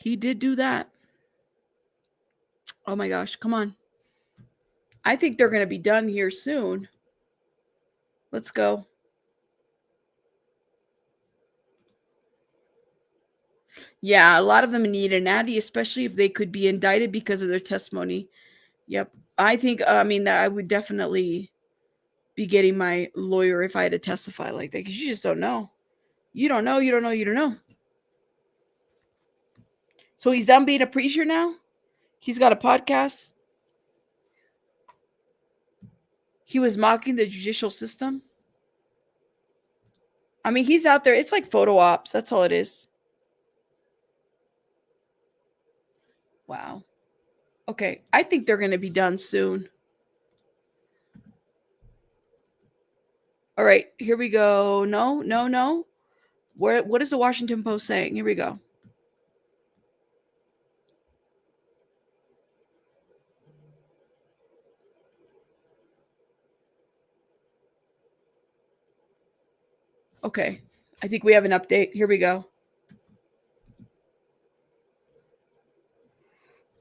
He did do that. Oh my gosh, come on. I think they're going to be done here soon. Let's go. Yeah, a lot of them need an addy, especially if they could be indicted because of their testimony. Yep. I think, that I would definitely be getting my lawyer if I had to testify like that, because you just don't know. You don't know. So he's done being a preacher now? He's got a podcast? He was mocking the judicial system? I mean, he's out there. It's like photo ops. That's all it is. Wow. Okay. I think they're going to be done soon. All right. Here we go. No. What is the Washington Post saying? Here we go. Okay. I think we have an update. Here we go.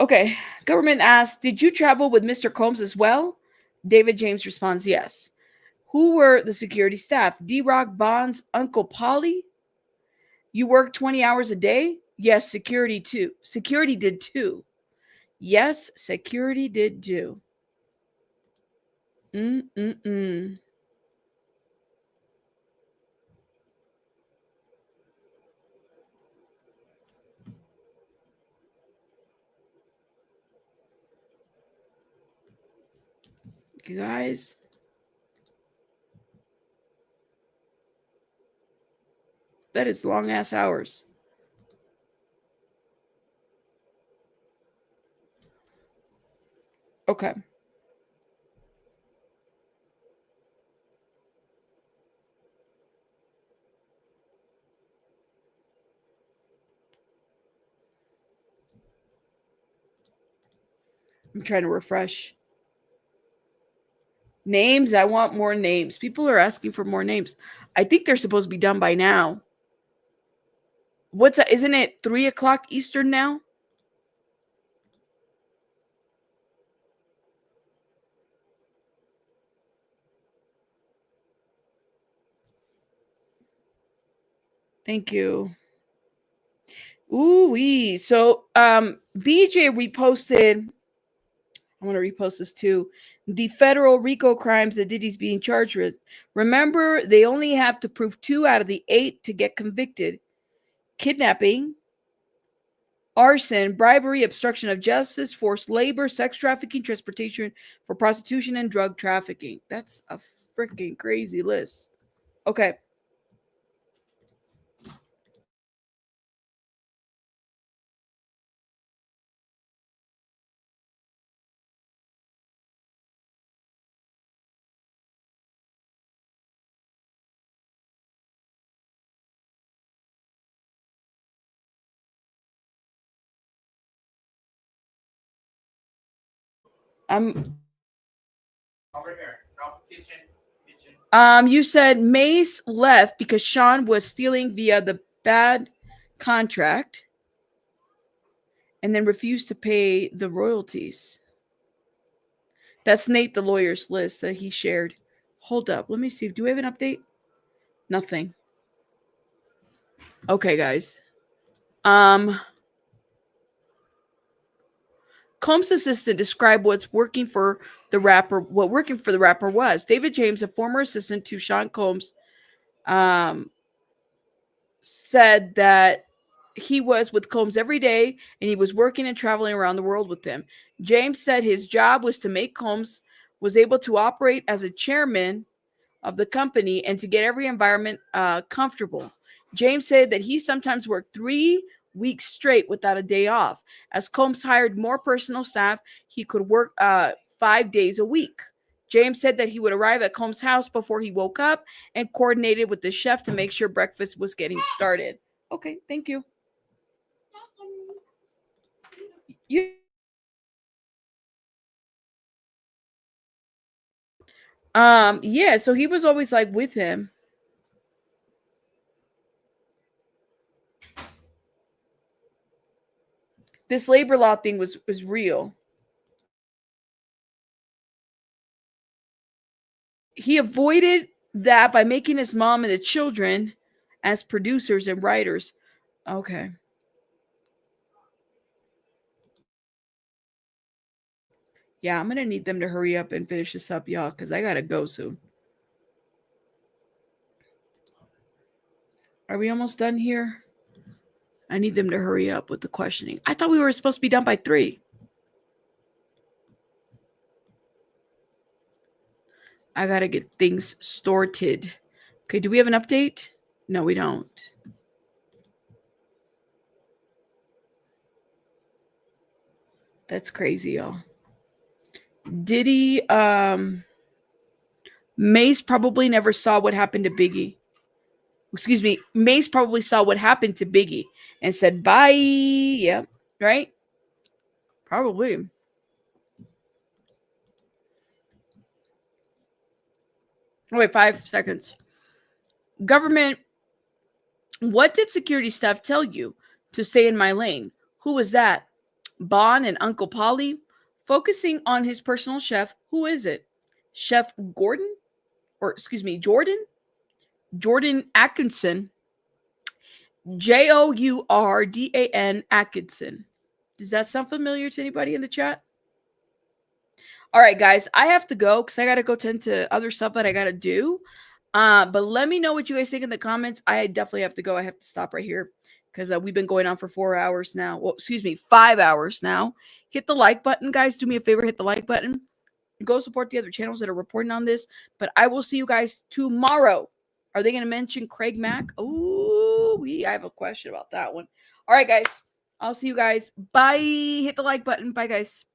Okay. Government asks, did you travel with Mr. Combs as well? David James responds, yes. Who were the security staff? D-Rock, Bonds, Uncle Polly? You work 20 hours a day? Yes, security too. Security did too. Yes, security did too. You guys. That is long ass hours. Okay. I'm trying to refresh. Names. I want more names. People are asking for more names. I think they're supposed to be done by now. What's that? Isn't it 3:00 Eastern now? Thank you. Ooh-wee. So BJ reposted. I want to repost this too. The federal RICO crimes that Diddy's being charged with. Remember, they only have to prove 2 out of the 8 to get convicted. Kidnapping, arson, bribery, obstruction of justice, forced labor, sex trafficking, transportation for prostitution, and drug trafficking. That's a freaking crazy list. Okay. Over here. No, kitchen. You said Mace left because Sean was stealing via the bad contract and then refused to pay the royalties. That's Nate, the lawyer's list that he shared. Hold up. Let me see. Do we have an update? Nothing. Okay, guys. Combs' assistant described what working for the rapper was. David James, a former assistant to Sean Combs, said that he was with Combs every day and he was working and traveling around the world with him. James said his job was to make Combs was able to operate as a chairman of the company and to get every environment comfortable. James said that he sometimes worked 3 weeks straight without a day off. As Combs hired more personal staff, he could work 5 days a week. James said that he would arrive at Combs' house before he woke up and coordinated with the chef to make sure breakfast was getting started. Okay, thank you. Yeah, so he was always like with him. this labor law thing was real. He avoided that by making his mom and the children as producers and writers. Okay. Yeah, I'm going to need them to hurry up and finish this up, y'all, because I got to go soon. Are we almost done here? I need them to hurry up with the questioning. I thought we were supposed to be done by 3. I got to get things sorted. Okay, do we have an update? No, we don't. That's crazy, y'all. Diddy, Mace probably never saw what happened to Biggie. Excuse me, Mace probably saw what happened to Biggie and said, bye. Yep, right? Probably. Wait, 5 seconds. Government, what did security staff tell you to stay in my lane? Who was that? Bon and Uncle Polly? Focusing on his personal chef. Who is it? Chef Gordon? Or, excuse me, Jordan? Jordan Atkinson. Jourdan Atkinson. Does that sound familiar to anybody in the chat? All right, guys, I have to go because I got to go tend to other stuff that I got to do. But let me know what you guys think in the comments. I definitely have to go. I have to stop right here because we've been going on for 4 hours now. Well, excuse me, 5 hours now. Hit the like button, guys. Do me a favor. Hit the like button. Go support the other channels that are reporting on this. But I will see you guys tomorrow. Are they going to mention Craig Mack? Oh, I have a question about that one. All right, guys. I'll see you guys. Bye. Hit the like button. Bye, guys.